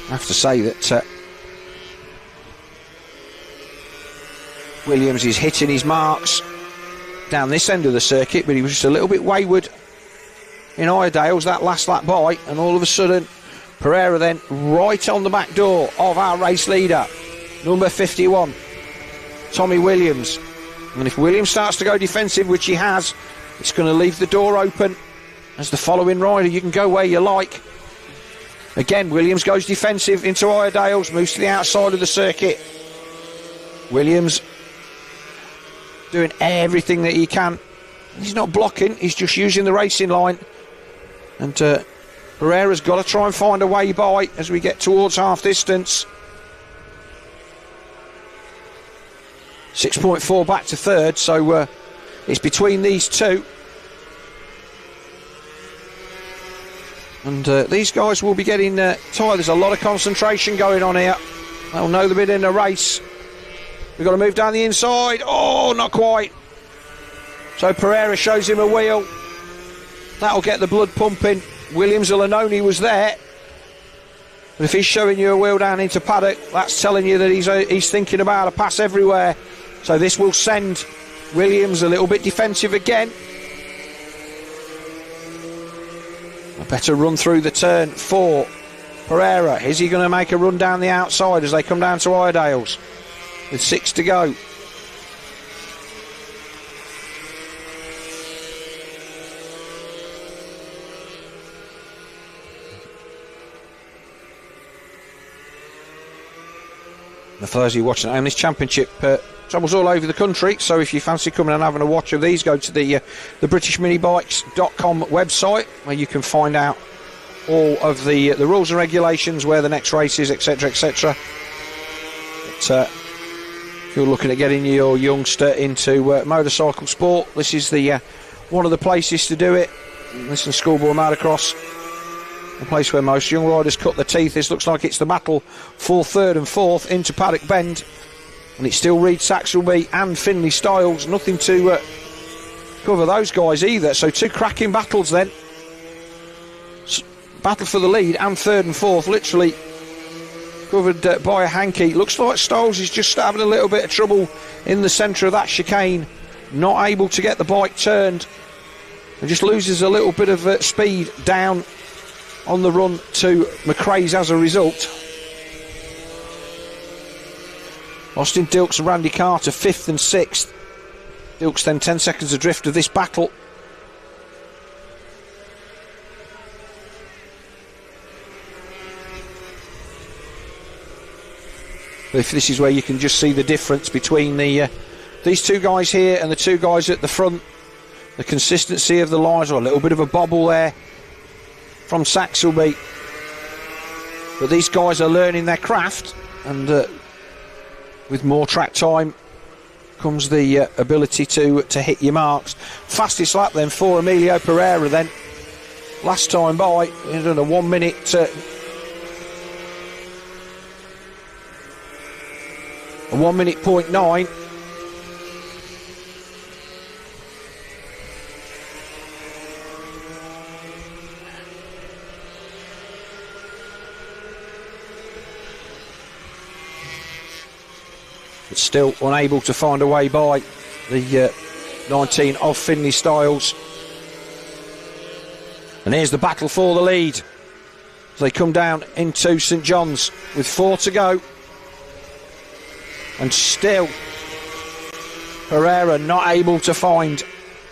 I have to say that Williams is hitting his marks down this end of the circuit, but he was just a little bit wayward in Iredale's that last lap by, and all of a sudden Pereira then right on the back door of our race leader, number 51, Tommy Williams. And if Williams starts to go defensive, which he has, it's going to leave the door open as the following rider. You can go where you like. Again, Williams goes defensive into Iredale's, moves to the outside of the circuit. Williams doing everything that he can. He's not blocking, he's just using the racing line. And Pereira's got to try and find a way by as we get towards half distance. 6.4 back to third, so it's between these two. And these guys will be getting tired. There's a lot of concentration going on here. They'll know they've been in a race. We've got to move down the inside. Oh, not quite. So Pereira shows him a wheel. That'll get the blood pumping. Williams will have known he was there. But if he's showing you a wheel down into paddock, that's telling you that he's thinking about a pass everywhere. So this will send Williams a little bit defensive again. A better run through the turn for Pereira. Is he going to make a run down the outside as they come down to Iredale's with 6 to go? For those of you watching at home, this championship travels all over the country, so if you fancy coming and having a watch of these, go to the BritishMinibikes.com website, where you can find out all of the rules and regulations, where the next race is, etc, etc. If you're looking at getting your youngster into motorcycle sport, this is the one of the places to do it. This is Schoolboy Motocross, a place where most young riders cut their teeth. This looks like it's the battle for third and fourth into Paddock Bend, and it's still Reed Saxelby and Finlay Styles. Nothing to cover those guys either. So two cracking battles then. Battle for the lead and third and fourth, literally covered by a hanky. Looks like Styles is just having a little bit of trouble in the centre of that chicane, not able to get the bike turned, and just loses a little bit of speed down on the run to McRae's as a result. Austin Dilks and Randy Carter 5th and 6th. Dilks then 10 seconds adrift of this battle. If this is where you can just see the difference between these two guys here and the two guys at the front. The consistency of the lines, or a little bit of a bobble there from Saxelby. But these guys are learning their craft, and with more track time comes the ability to hit your marks. Fastest lap then for Emilio Pereira then. Last time by, he done a 1 minute... a 1 minute .9. But still unable to find a way by the 19 of Finley Styles. And here's the battle for the lead as they come down into St John's with 4 to go. And still Pereira not able to find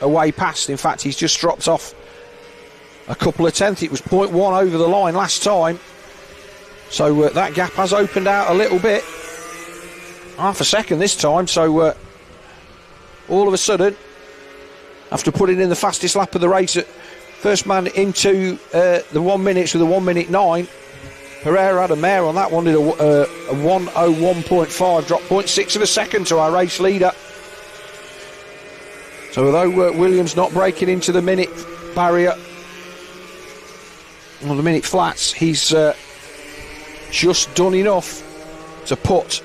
a way past. In fact, he's just dropped off a couple of tenths. It was 0.1 over the line last time. So that gap has opened out a little bit. Half a second this time. So all of a sudden, after putting in the fastest lap of the race, first man into the 1 minute with a 1:09. Pereira had a mare on that one, did a 1:01.5, dropped 0.6 of a second to our race leader. So although Williams not breaking into the minute barrier, on the minute flats, he's just done enough to put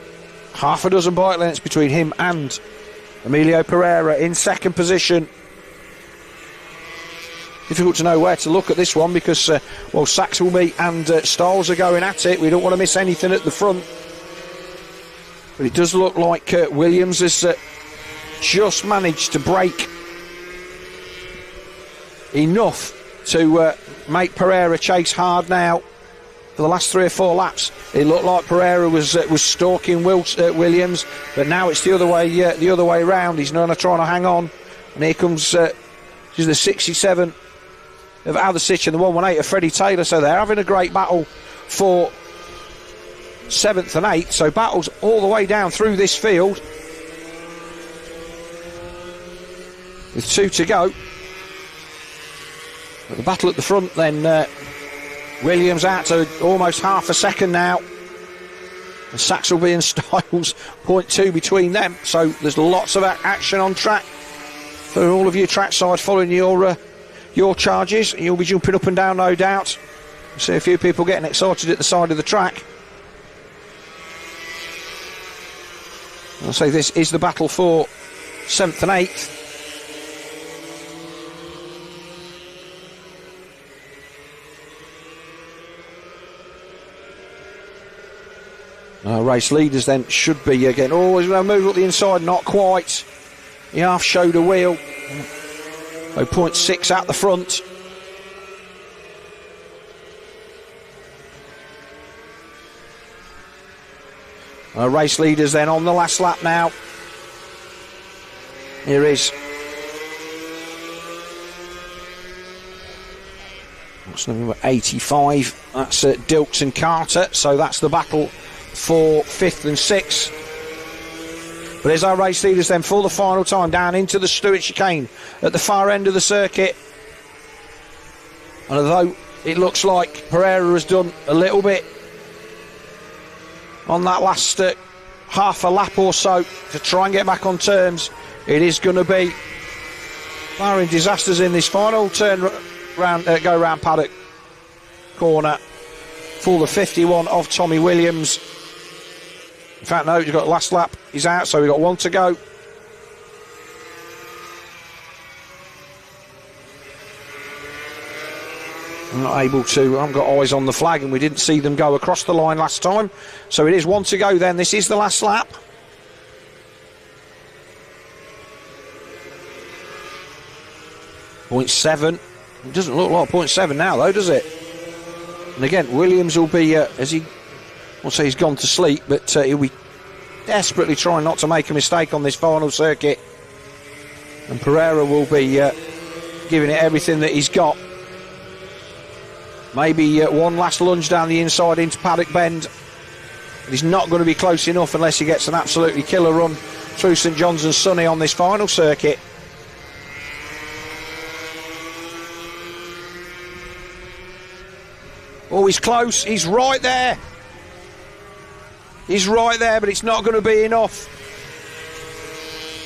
half a dozen bike lengths between him and Emilio Pereira in second position. Difficult to know where to look at this one because, well, Saxelby and Styles are going at it. We don't want to miss anything at the front. But it does look like Williams has just managed to break enough to make Pereira chase hard now for the last 3 or 4 laps. It looked like Pereira was stalking Williams, but now it's the other way round. He's not trying to hang on, and here comes the 67 of Aldersich and the 118 of Freddie Taylor. So they're having a great battle for 7th and 8th. So battles all the way down through this field with 2 to go. But the battle at the front then, Williams out to almost half a second now. And Saxelby and Styles 0.2 between them. So there's lots of action on track for all of you trackside following your charges. You'll be jumping up and down, no doubt. See a few people getting excited at the side of the track. I'll say this is the battle for 7th and 8th. Race leaders then should be again. Oh, he's going to move up the inside, not quite. He half showed a wheel. 0.6 at the front. Race leaders then on the last lap now. Here is what's number 85. That's Dilks and Carter. So that's the battle for 5th and 6th. But there's our race leaders then for the final time down into the Stewart chicane at the far end of the circuit. And although it looks like Pereira has done a little bit on that last half a lap or so to try and get back on terms, it is going to be barring disasters in this final turn round, go round paddock corner for the 51 of Tommy Williams. In fact, no, he's got last lap. He's out, so we've got 1 to go. I'm not able to. I've got eyes on the flag, and we didn't see them go across the line last time. So it is 1 to go then. This is the last lap. .7. It doesn't look like 0.7 now, though, does it? And again, Williams will be, as he... I'll say he's gone to sleep, but he'll be desperately trying not to make a mistake on this final circuit. And Pereira will be giving it everything that he's got. Maybe one last lunge down the inside into Paddock Bend. He's not going to be close enough unless he gets an absolutely killer run through St John's and Sunny on this final circuit. Oh, he's close. He's right there. He's right there, but it's not going to be enough.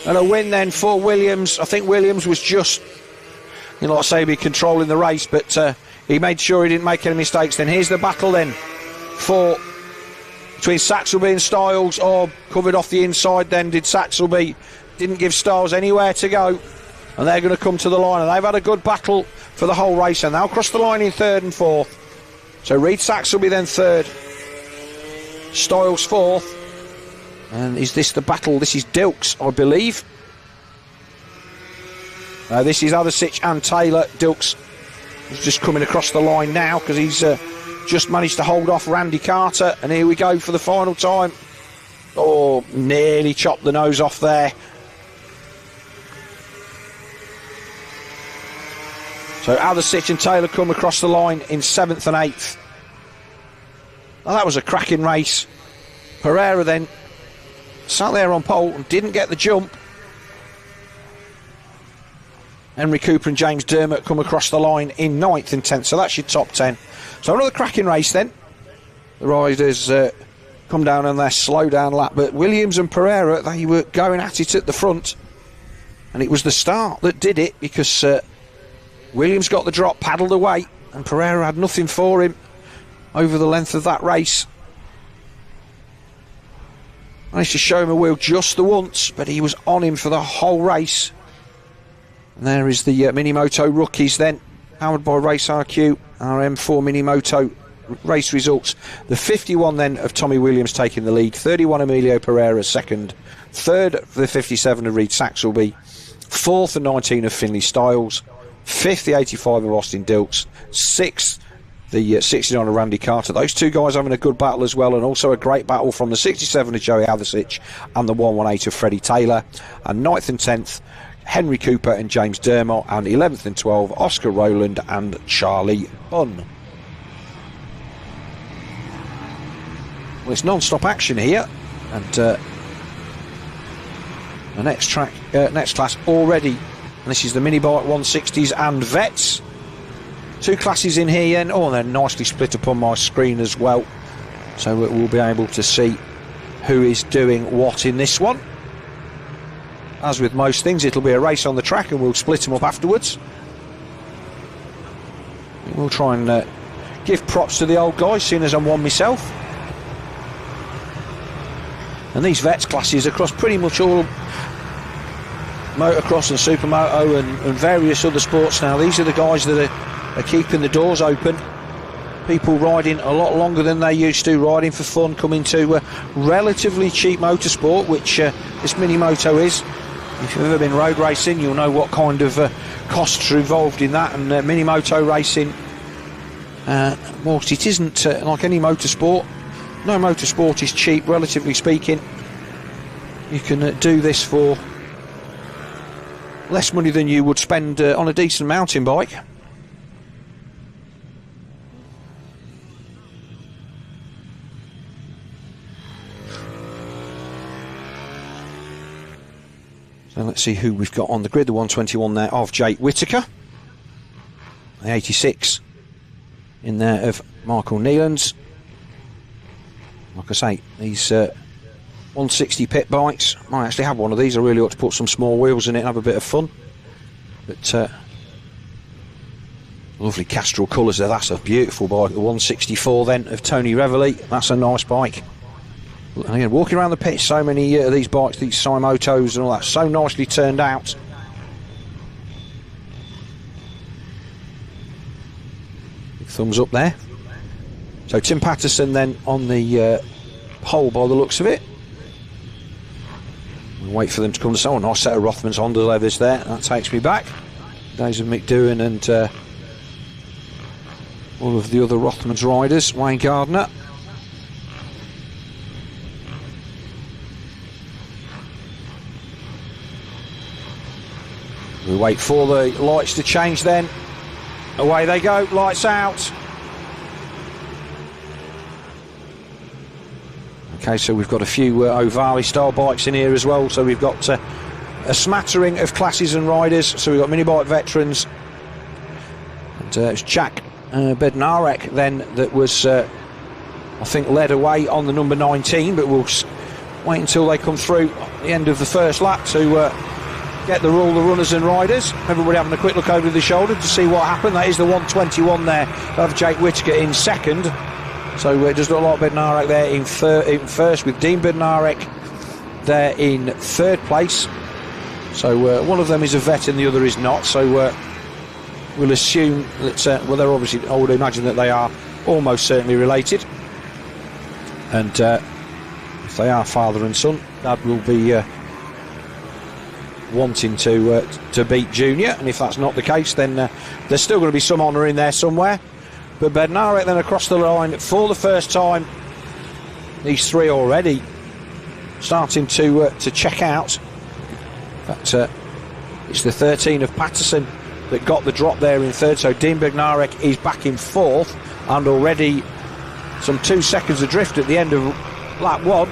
And a win then for Williams. I think Williams was just, like I say, be controlling the race, but he made sure he didn't make any mistakes. Then here's the battle then for between Saxelby and Styles. Oh, covered off the inside then did Saxelby. Didn't give Styles anywhere to go. And they're going to come to the line. And they've had a good battle for the whole race. And they'll cross the line in 3rd and 4th. So Reid Saxelby then 3rd. Styles 4th. And is this the battle? This is Dilks, I believe. This is Adasic and Taylor. Dilks is just coming across the line now because he's just managed to hold off Randy Carter, and here we go for the final time. Oh, nearly chopped the nose off there. So Adasic and Taylor come across the line in 7th and 8th. Well, that was a cracking race. Pereira then sat there on pole and didn't get the jump. Henry Cooper and James Dermott come across the line in 9th and 10th, so that's your top 10. So another cracking race then. The riders come down on their slow down lap, but Williams and Pereira, they were going at it at the front, and it was the start that did it, because Williams got the drop, paddled away, and Pereira had nothing for him over the length of that race. Managed to show him a wheel just the once, but he was on him for the whole race. And there is the Minimoto rookies then, powered by Race RQ, RM4 Minimoto race results. The 51 then of Tommy Williams taking the lead, 31 Emilio Pereira second, third the 57 of Reed Saxelby, fourth and 19 of Finley Styles, fifth the 85 of Austin Dilks, sixth the 69 of Randy Carter. Those two guys having a good battle as well, and also a great battle from the 67 of Joey Adasic and the 118 of Freddie Taylor, and 9th and 10th Henry Cooper and James Dermott, and 11th and 12th Oscar Rowland and Charlie Bunn. Well, it's non-stop action here, and the next class already, and this is the Minibike 160s and Vets. Two classes in here, and they're nicely split up on my screen as well, so we'll be able to see who is doing what in this one. As with most things, it'll be a race on the track, and we'll split them up afterwards. We'll try and give props to the old guys, seeing as I'm one myself. And these Vets classes across pretty much all motocross and supermoto and various other sports now, these are the guys that are keeping the doors open. People riding a lot longer than they used to, riding for fun, coming to relatively cheap motorsport, which this Minimoto is. If you've ever been road racing, you'll know what kind of costs are involved in that, and Minimoto racing, whilst it isn't like any motorsport, no motorsport is cheap, relatively speaking. You can do this for less money than you would spend on a decent mountain bike. So let's see who we've got on the grid. The 121 there of Jake Whittaker. The 86 in there of Michael Neelands. Like I say, these 160 pit bikes, might actually have one of these. I really ought to put some small wheels in it and have a bit of fun. But lovely Castrol colours there. That's a beautiful bike. The 164 then of Tony Reveley. That's a nice bike. And again, walking around the pit, so many of these bikes, these SYMotos and all that, so nicely turned out. Big thumbs up there. So Tim Patterson then on the pole by the looks of it. We'll wait for them to come to someone. Nice set of Rothmans Honda leathers there. That takes me back. Days of Mick Doohan and all of the other Rothmans riders. Wayne Gardner. We wait for the lights to change then. Away they go, lights out. Okay, so we've got a few Ohvale style bikes in here as well. So we've got a smattering of classes and riders. So we've got Minibike veterans. And it's Jack Bednarek then that was, I think, led away on the number 19. But we'll wait until they come through at the end of the first lap to get all the runners and riders. Everybody having a quick look over the shoulder to see what happened. That is the 121 there of Jake Whittaker in second. So it does look like Bednarek there in first, with Dean Bednarek there in third place. So one of them is a vet and the other is not. So we'll assume that, well, they're obviously, I would imagine that they are almost certainly related. And if they are father and son, Dad will be wanting to beat Junior, and if that's not the case, then there's still going to be some honour in there somewhere. But Bednarek then across the line for the first time. These three already starting to check out. But it's the 13 of Patterson that got the drop there in third, so Dean Bednarek is back in fourth, and already some 2 seconds adrift at the end of lap one.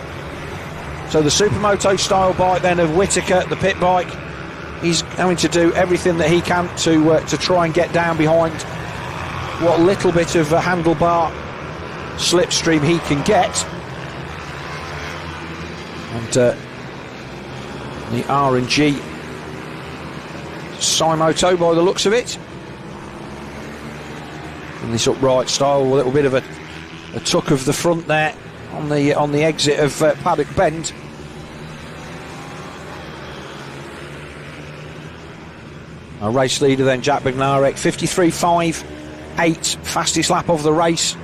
So the Supermoto style bike then of Whittaker, the pit bike, he's having to do everything that he can to try and get down behind what little bit of a handlebar slipstream he can get. And the R&G SYMoto by the looks of it. And this upright style, a little bit of a tuck of the front there on the exit of Paddock Bend. Our race leader then, Jack Bednarek, 53.58, fastest lap of the race.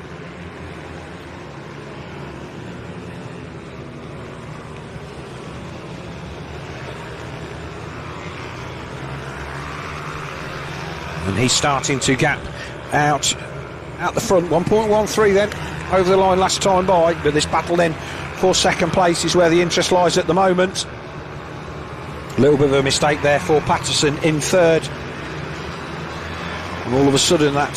And he's starting to gap out the front, 1.13 then over the line last time by, but this battle then for second place is where the interest lies at the moment. A little bit of a mistake there for Patterson in third, and all of a sudden that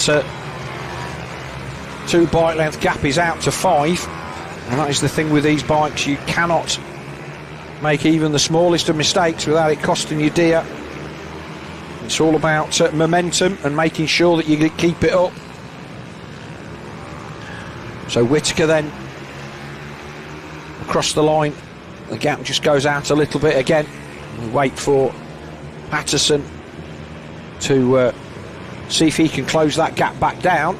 2 bike length gap is out to 5, and that is the thing with these bikes, you cannot make even the smallest of mistakes without it costing you dear. It's all about momentum and making sure that you keep it up. So Whittaker then across the line, the gap just goes out a little bit again. We wait for Patterson to see if he can close that gap back down.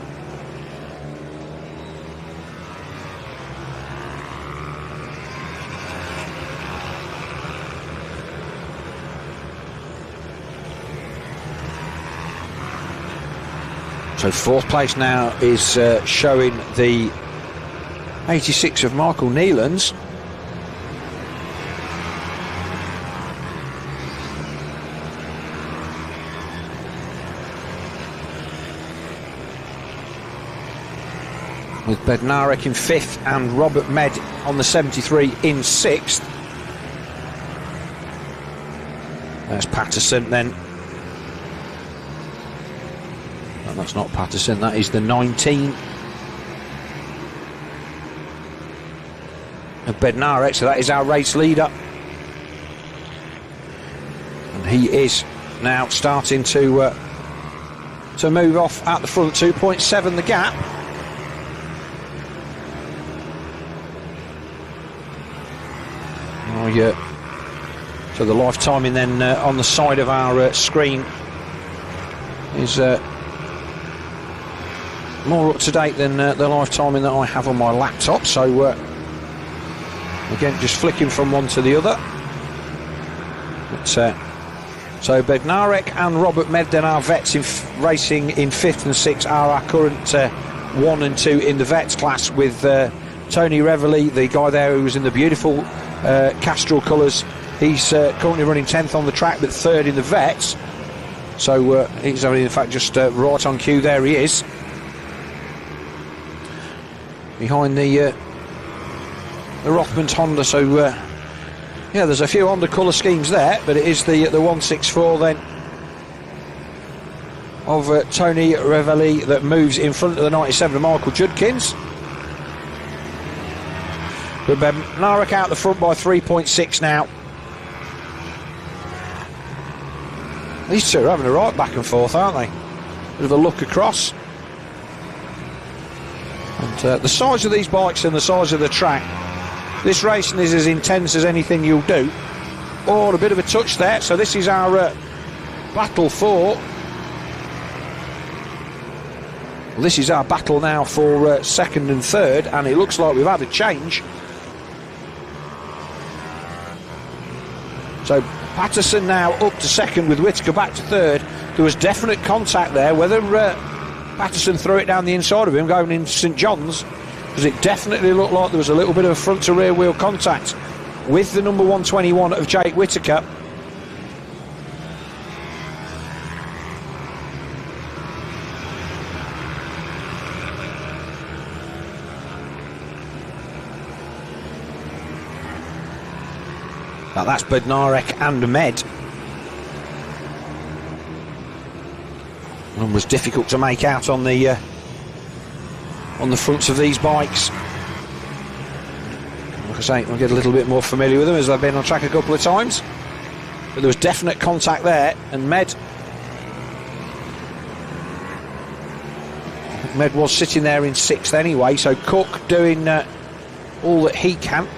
So fourth place now is showing the 86 of Michael Neelands. With Bednarek in fifth and Robert Med on the 73 in sixth. There's Patterson then. No, that's not Patterson, that is the 19 of Bednarek, so that is our race leader. And he is now starting to move off at the front, 2.7 the gap. Oh, yeah. So the life timing then on the side of our screen is more up to date than the live timing that I have on my laptop. So again, just flicking from one to the other. But, so Bednarek and Robert Med, then our vets racing in fifth and sixth, are our current 1 and 2 in the vets class, with Tony Reveley, the guy there who was in the beautiful Castrol colours. He's currently running 10th on the track, but 3rd in the vets. So he's only in fact just right on cue. There he is, behind the Rothmans Honda. So yeah, there's a few Honda colour schemes there, but it is the 164 then of Tony Reveley that moves in front of the 97 of Michael Judkins. But Bednarek out the front by 3.6 now. These two are having a right back and forth, aren't they? Bit of a look across. And the size of these bikes and the size of the track, this racing is as intense as anything you'll do. Oh, a bit of a touch there. So this is our battle for... Well, this is our battle now for second and third, and it looks like we've had a change. So Patterson now up to second, with Whittaker back to third. There was definite contact there. Whether Patterson threw it down the inside of him going into St John's, because it definitely looked like there was a little bit of a front to rear wheel contact with the number 121 of Jake Whittaker. Now that's Bednarek and Med. And was difficult to make out on the fronts of these bikes. Like I say, I'll get a little bit more familiar with them as I've been on track a couple of times. But there was definite contact there, and Med was sitting there in 6th anyway, so Cook doing all that he can.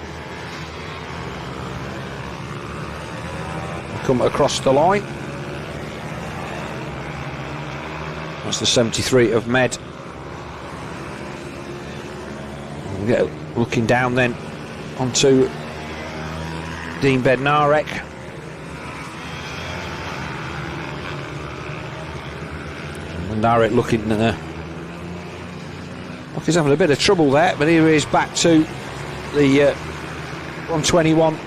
Come across the line. That's the 73 of Med. We'll get looking down then onto Dean Bednarek. Bednarek looking like he's having a bit of trouble there, but here he is back to the 121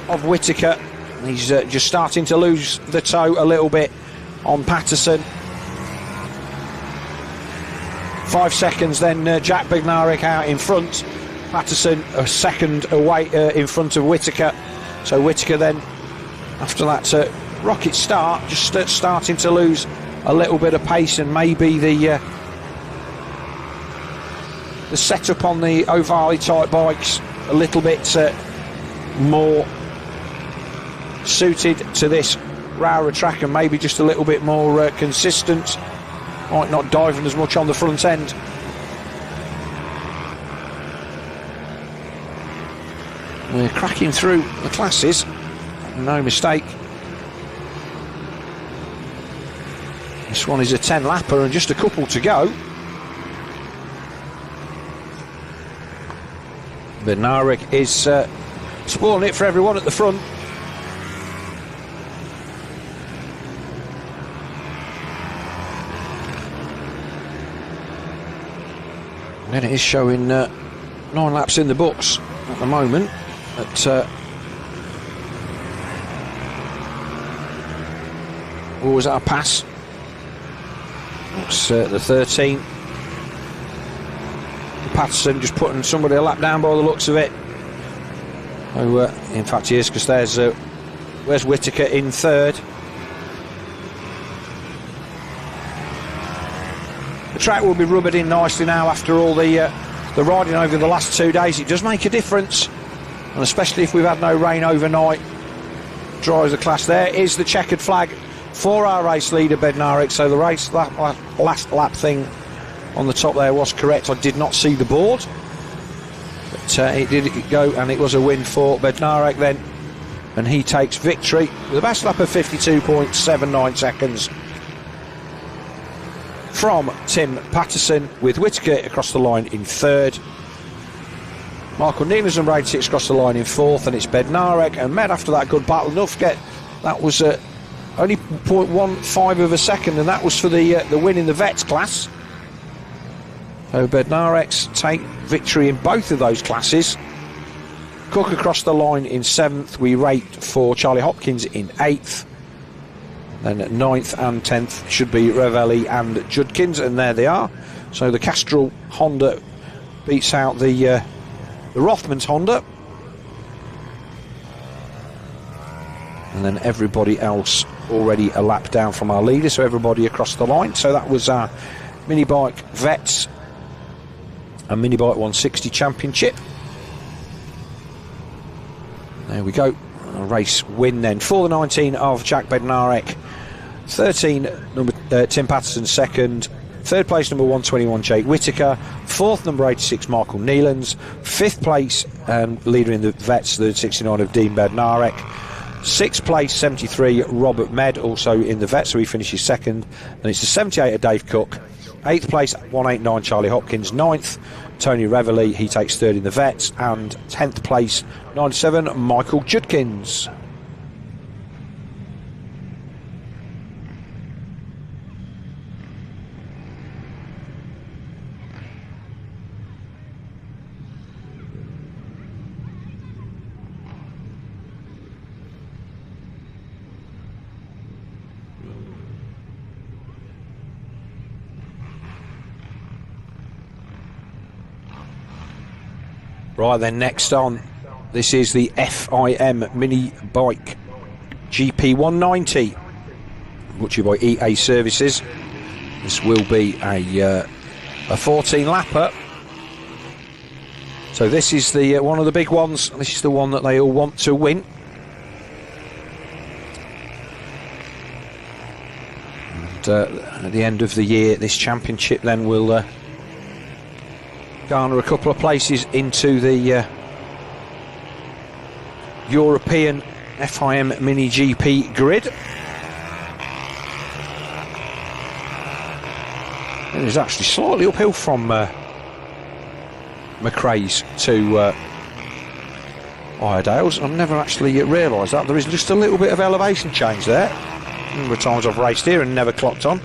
of Whittaker. He's just starting to lose the toe a little bit on Patterson. 5 seconds then Jack Bednarek out in front. Patterson a second away in front of Whittaker. So Whittaker then, after that rocket start, just starting to lose a little bit of pace, and maybe the setup on the Ohvale type bikes a little bit more suited to this Rowrah track, and maybe just a little bit more consistent. Might not diving as much on the front end. We're cracking through the classes, no mistake. This one is a 10 lapper and just a couple to go. Bednarek is spoiling it for everyone at the front. And it is showing 9 laps in the books at the moment. But was that a pass? That's the 13. Patterson just putting somebody a lap down by the looks of it. Oh, in fact he is, because where's Whittaker in 3rd. The track will be rubbered in nicely now after all the riding over the last 2 days. It does make a difference, and especially if we've had no rain overnight. Drives the class. There is the checkered flag for our race leader Bednarek. So the race last lap thing on the top there was correct. I did not see the board, but it did go, and it was a win for Bednarek then, and he takes victory with a best lap of 52.79 seconds from Tim Patterson, with Whittaker across the line in 3rd. Michael Neal's and Braid 6 across the line in 4th, and it's Bednarek and Med after that good battle. Don't forget, that was only 0.15 of a second, and that was for the win in the Vets class. So Bednarek's take victory in both of those classes. Cook across the line in 7th. We rate for Charlie Hopkins in 8th. Then at 9th and 10th should be Revelli and Judkins, and there they are. So the Castrol Honda beats out the Rothmans Honda, and then everybody else already a lap down from our leader, so everybody across the line. So that was our Minibike Vets and Minibike 160 Championship. There we go. A race win then for the 19 of Jack Bednarek. 13 number Tim Patterson 2nd. 3rd place number 121 Jake Whittaker. 4th number 86 Michael Nealans. 5th place leader in the Vets, the 69 of Dean Bednarek. 6th place 73 Robert Med, also in the Vets, so he finishes 2nd. And it's the 78 of Dave Cook. 8th place 189 Charlie Hopkins. 9th Tony Revelli, he takes 3rd in the Vets. And 10th place 97 Michael Judkins. Right then, next on This is the FIM Minibike GP 190, brought to you by EAS Services. This will be a 14-lapper. So this is the one of the big ones. This is the one that they all want to win. And at the end of the year, this championship then will garner a couple of places into the European FIM MiniGP grid. It is actually slightly uphill from McRae's to Iredale's. I've never actually realised that. There is just a little bit of elevation change there. A number of times I've raced here and never clocked on.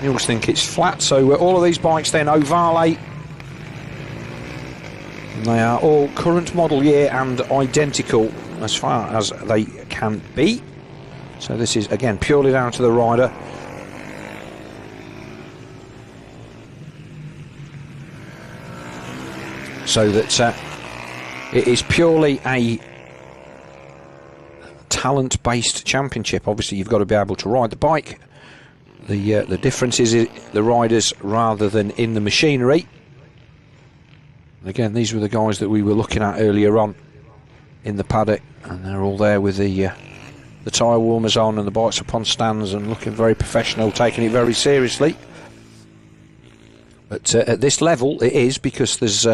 You always think it's flat. So all of these bikes then, Ohvale, they are all current model year and identical as far as they can be. So this is again purely down to the rider. So that it is purely a talent-based championship. Obviously you've got to be able to ride the bike. The difference is the riders rather than in the machinery. Again, these were the guys that we were looking at earlier on in the paddock, and they're all there with the tyre warmers on and the bikes up on stands and looking very professional, taking it very seriously. But at this level it is, because there's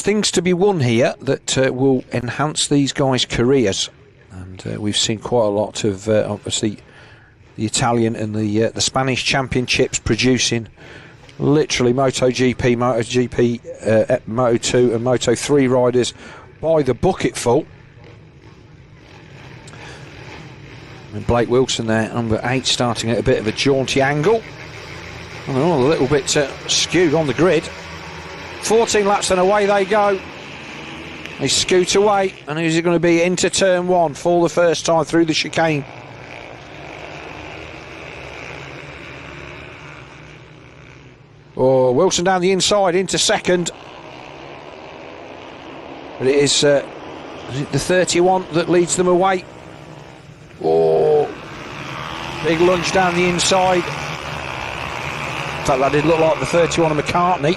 things to be won here that will enhance these guys' careers, and we've seen quite a lot of obviously the Italian and the Spanish championships producing literally MotoGP, Moto2 and Moto3 riders by the bucketful. And Blake Wilson there, number 8, starting at a bit of a jaunty angle. And they're all a little bit skewed on the grid. 14 laps and away they go. They scoot away, and who's it going to be into turn 1 for the first time through the chicane? Oh, Wilson down the inside into second. But it is the 31 that leads them away. Oh, big lunge down the inside. In fact, that did look like the 31 of McCartney.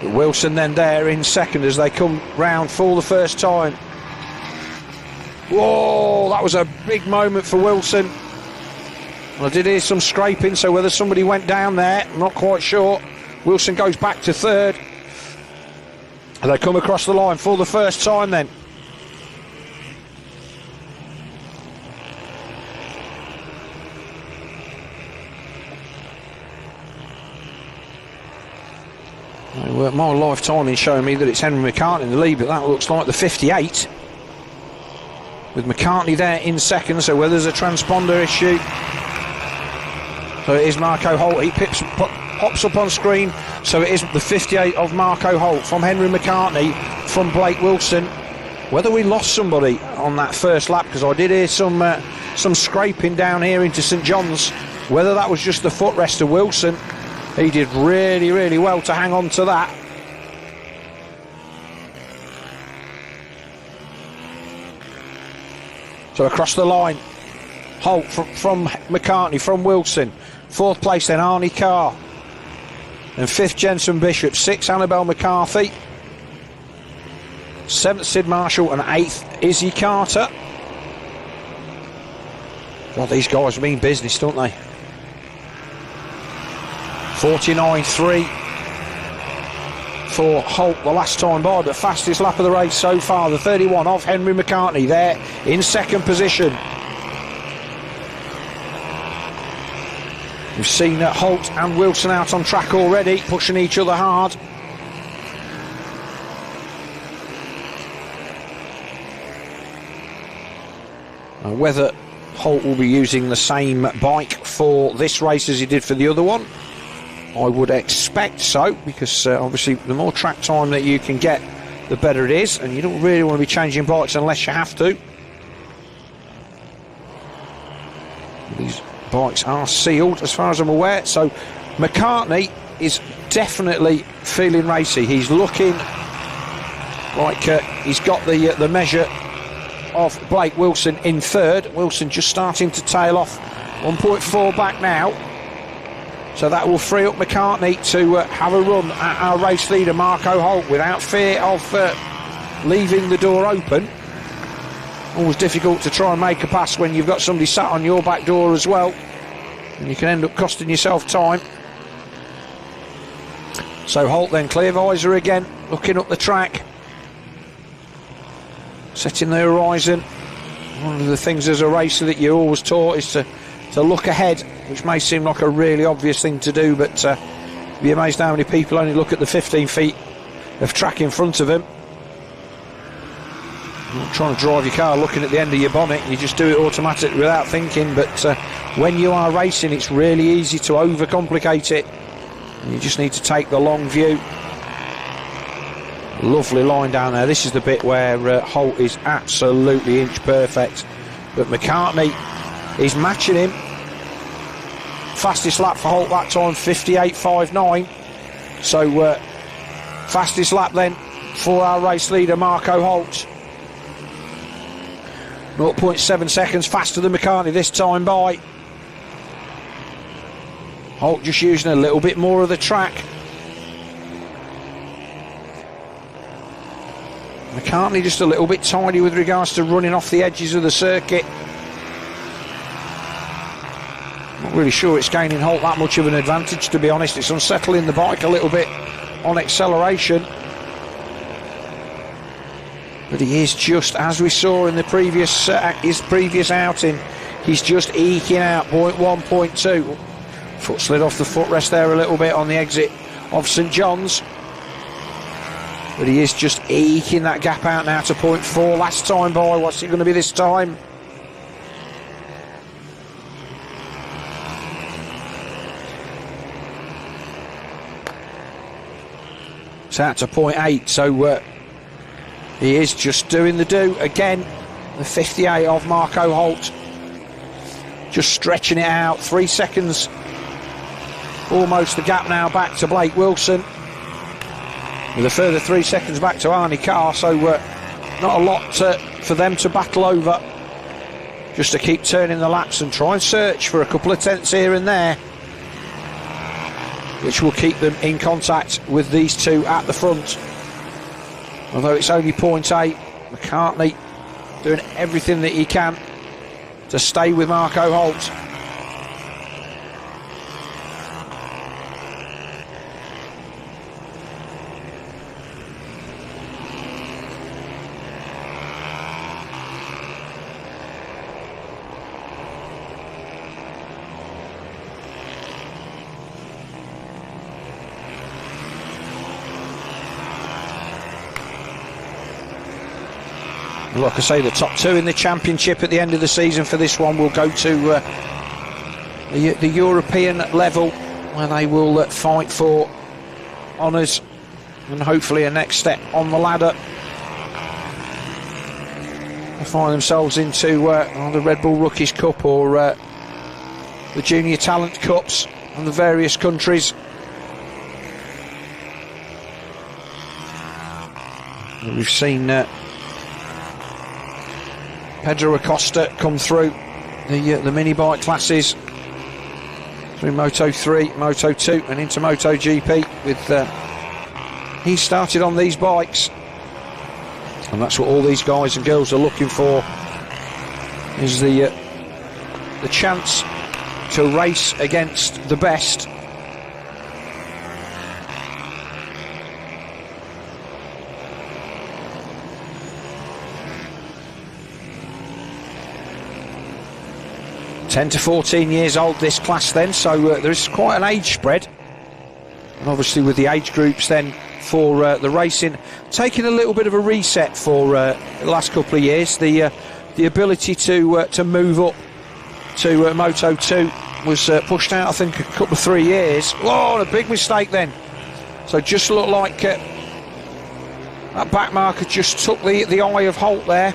But Wilson then there in second as they come round for the first time. Whoa, that was a big moment for Wilson. I did hear some scraping, so whether somebody went down there, I'm not quite sure. Wilson goes back to third. And they come across the line for the first time then. My lifetime is showing me that it's Henry McCartney in the lead, but that looks like the 58. With McCartney there in second, so whether there's a transponder issue. So it is Marco Holt. He pops up on screen. So it is the 58 of Marco Holt from Henry McCartney, from Blake Wilson. Whether we lost somebody on that first lap, because I did hear some scraping down here into St John's. Whether that was just the footrest of Wilson. He did really, really well to hang on to that. So across the line, Holt from McCartney, from Wilson. 4th place then Arnie Carr. And 5th Jensen Bishop. 6th Annabelle McCarthy. 7th Sid Marshall and 8th Izzy Carter. God, these guys mean business, don't they? 49.3 for Holt the last time by, but fastest lap of the race so far, the 31 of Henry McCartney there in second position. We've seen Holt and Wilson out on track already, pushing each other hard. Whether Holt will be using the same bike for this race as he did for the other one, I would expect so, because obviously the more track time that you can get, the better it is, and you don't really want to be changing bikes unless you have to. These bikes are sealed as far as I'm aware, so McCartney is definitely feeling racy. He's looking like he's got the measure of Blake Wilson in third. Wilson just starting to tail off, 1.4 back now. So that will free up McCartney to have a run at our race leader, Marco Holt, without fear of leaving the door open. Always difficult to try and make a pass when you've got somebody sat on your back door as well, and you can end up costing yourself time. So Holt then, clear visor again, looking up the track, setting the horizon. One of the things as a racer that you're always taught is to look ahead, which may seem like a really obvious thing to do, but you'd be amazed how many people only look at the 15 feet of track in front of them. You're not trying to drive your car looking at the end of your bonnet, you just do it automatically without thinking, but when you are racing it's really easy to overcomplicate it. You just need to take the long view. Lovely line down there. This is the bit where Holt is absolutely inch perfect, but McCartney is matching him. Fastest lap for Holt that time, 58.59. So fastest lap then for our race leader Marco Holt. 0.7 seconds faster than McCartney this time by. Holt just using a little bit more of the track. McCartney just a little bit tidy with regards to running off the edges of the circuit. Not really sure it's gaining Holt that much of an advantage, to be honest. It's unsettling the bike a little bit on acceleration. But he is just, as we saw in the previous his previous outing, he's just eking out 0.1, 0.2. Foot slid off the footrest there a little bit on the exit of St John's. But he is just eking that gap out now to 0.4. Last time by, what's it going to be this time? It's out to 0.8, so he is just doing the do again. The 58 of Marco Holt, just stretching it out. 3 seconds, almost the gap now back to Blake Wilson, with a further 3 seconds back to Arnie Carr. So not a lot for them to battle over, just to keep turning the laps and try and search for a couple of tenths here and there, which will keep them in contact with these two at the front. Although it's only 0.8, McCartney doing everything that he can to stay with Marco Holt. Like I say, the top two in the championship at the end of the season for this one will go to the European level, where they will fight for honours and hopefully a next step on the ladder. They find themselves into the Red Bull Rookies Cup or the Junior Talent Cups in the various countries. We've seen Pedro Acosta come through the mini bike classes through Moto 3, Moto 2 and into Moto GP. He started on these bikes, and that's what all these guys and girls are looking for, is the chance to race against the best. To 14 years old this class then, so there's quite an age spread, and obviously with the age groups then for the racing taking a little bit of a reset for the last couple of years. The ability to move up to Moto 2 was pushed out, I think, a couple of 3 years. Whoa, a big mistake then. So just looked like that back marker just took the eye of Holt there.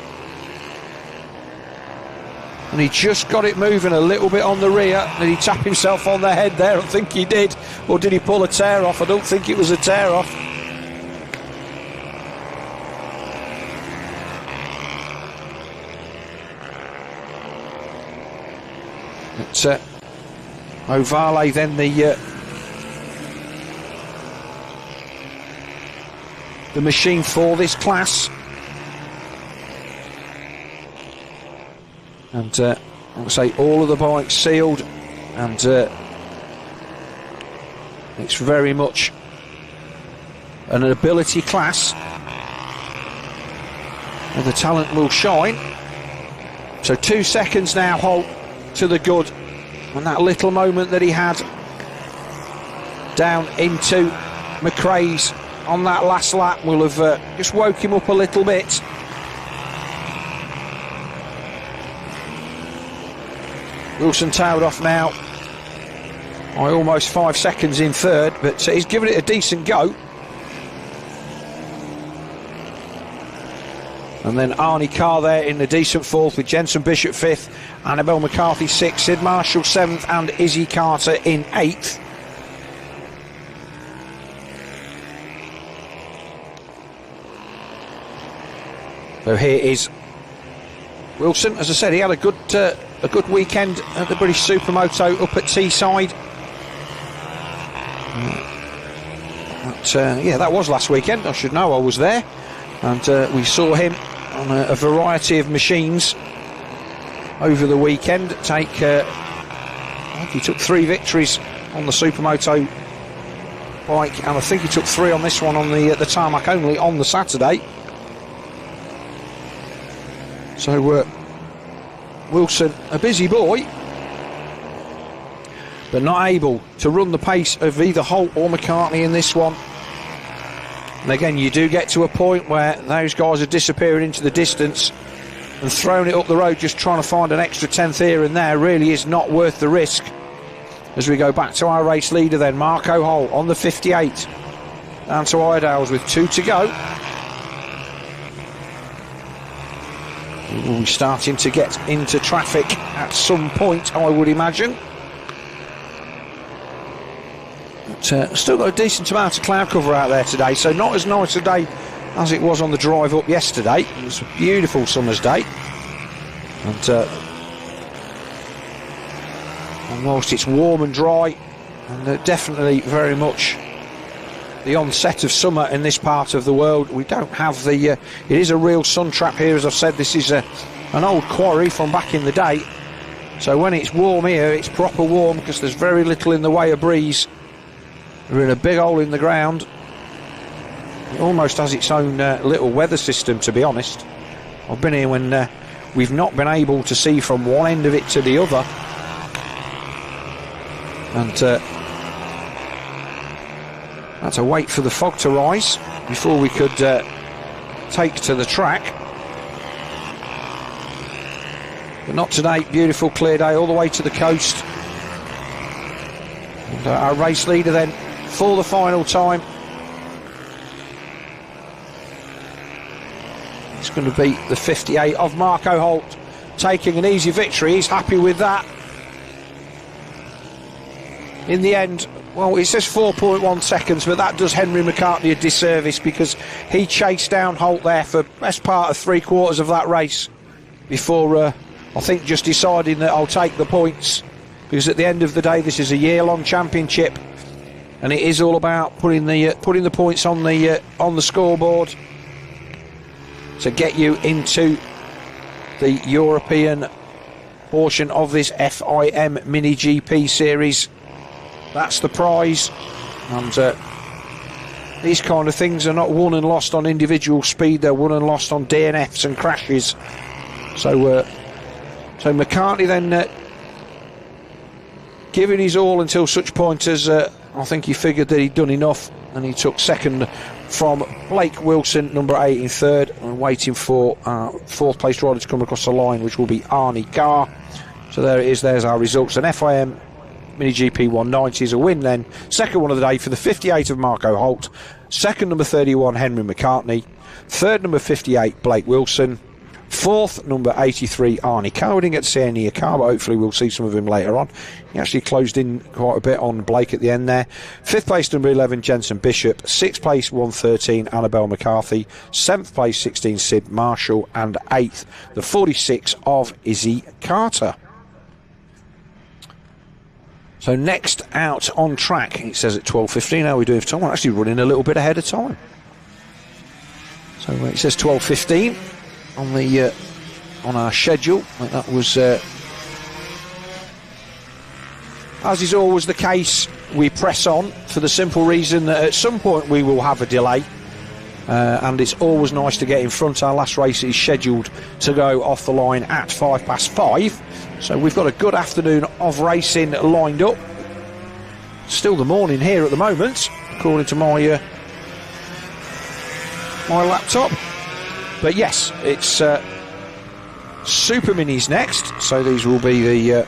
and he just got it moving a little bit on the rear. Did he tap himself on the head there? I think he did. Or did he pull a tear off? I don't think it was a tear off. It's Ohvale then the machine for this class. And I'll say all of the bikes sealed, and it's very much an ability class, and the talent will shine. So 2 seconds now, Holt to the good, and that little moment that he had down into McRae's on that last lap will have just woke him up a little bit. Wilson tailed off now by almost 5 seconds in third, but he's given it a decent go. And then Arnie Carr there in the decent fourth, with Jensen Bishop fifth, Annabelle McCarthy sixth, Sid Marshall seventh, and Izzy Carter in eighth. So here is Wilson. As I said, he had a good weekend at the British Supermoto up at Teesside. Yeah, that was last weekend. I should know, I was there, and we saw him on a variety of machines over the weekend. I think he took 3 victories on the Supermoto bike, and I think he took 3 on this one on the tarmac only on the Saturday. So Wilson, a busy boy, but not able to run the pace of either Holt or McCartney in this one. And again, you do get to a point where those guys are disappearing into the distance, and throwing it up the road just trying to find an extra 10th here and there really is not worth the risk. As we go back to our race leader then, Marco Holt on the 58, down to Iredales with 2 to go. We'll be starting to get into traffic at some point, I would imagine. But still got a decent amount of cloud cover out there today, so not as nice a day as it was on the drive up yesterday. It was a beautiful summer's day. And whilst it's warm and dry, and definitely very much the onset of summer in this part of the world, we don't have the it is a real sun trap here. As I've said, this is an old quarry from back in the day, so when it's warm here, it's proper warm, because there's very little in the way of breeze. We're in a big hole in the ground. It almost has its own little weather system, to be honest. I've been here when we've not been able to see from one end of it to the other, and had to wait for the fog to rise before we could take to the track. But not today. Beautiful clear day all the way to the coast. And our race leader then for the final time, it's going to be the 58 of Marco Holt, taking an easy victory. He's happy with that. In the end, well, it says 4.1 seconds, but that does Henry McCartney a disservice, because he chased down Holt there for best part of 3/4 of that race before I think just deciding that I'll take the points, because at the end of the day this is a year-long championship, and it is all about putting the points on the scoreboard to get you into the European portion of this FIM MiniGP series. That's the prize, and these kind of things are not won and lost on individual speed, they're won and lost on DNFs and crashes. So McCartney then giving his all until such point as I think he figured that he'd done enough, and he took second from Blake Wilson, number 8 in third, and waiting for fourth place rider to come across the line, which will be Arnie Carr. So there it is, there's our results. An FIM MiniGP 190 is a win then. Second one of the day for the 58 of Marco Holt. Second, number 31, Henry McCartney. Third, number 58, Blake Wilson. 4th, number 83, Arnie Coe. We didn't get to see any car, but hopefully we'll see some of him later on. He actually closed in quite a bit on Blake at the end there. 5th place, number 11, Jensen Bishop. 6th place, 113, Annabelle McCarthy. 7th place, 16, Sid Marshall. And 8th, the 46 of Izzy Carter. So next out on track, it says at 12:15. How are we doing for time? We're actually running a little bit ahead of time. So it says 12:15 on the on our schedule. That was, as is always the case, we press on for the simple reason that at some point we will have a delay, and it's always nice to get in front. Our last race is scheduled to go off the line at 5:05. So we've got a good afternoon of racing lined up. Still the morning here at the moment, according to my my laptop. But yes, it's Superminis next. So these will be the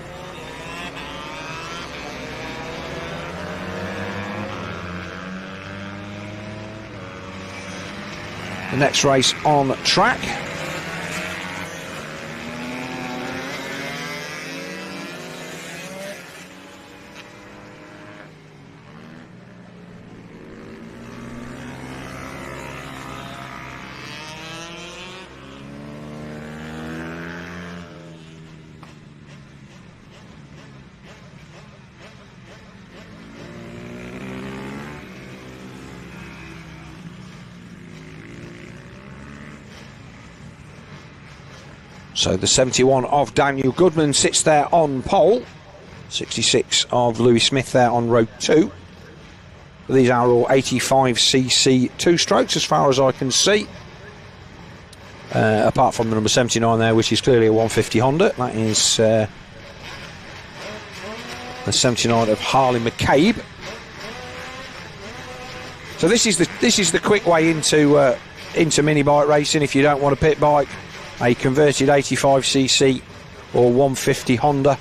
next race on track. So the 71 of Daniel Goodman sits there on pole. 66 of Louis Smith there on row 2. These are all 85cc two-strokes as far as I can see. Apart from the number 79 there, which is clearly a 150 Honda. That is the 79 of Harley McCabe. So this is the quick way into mini bike racing if you don't want a pit bike. A converted 85cc or 150 Honda.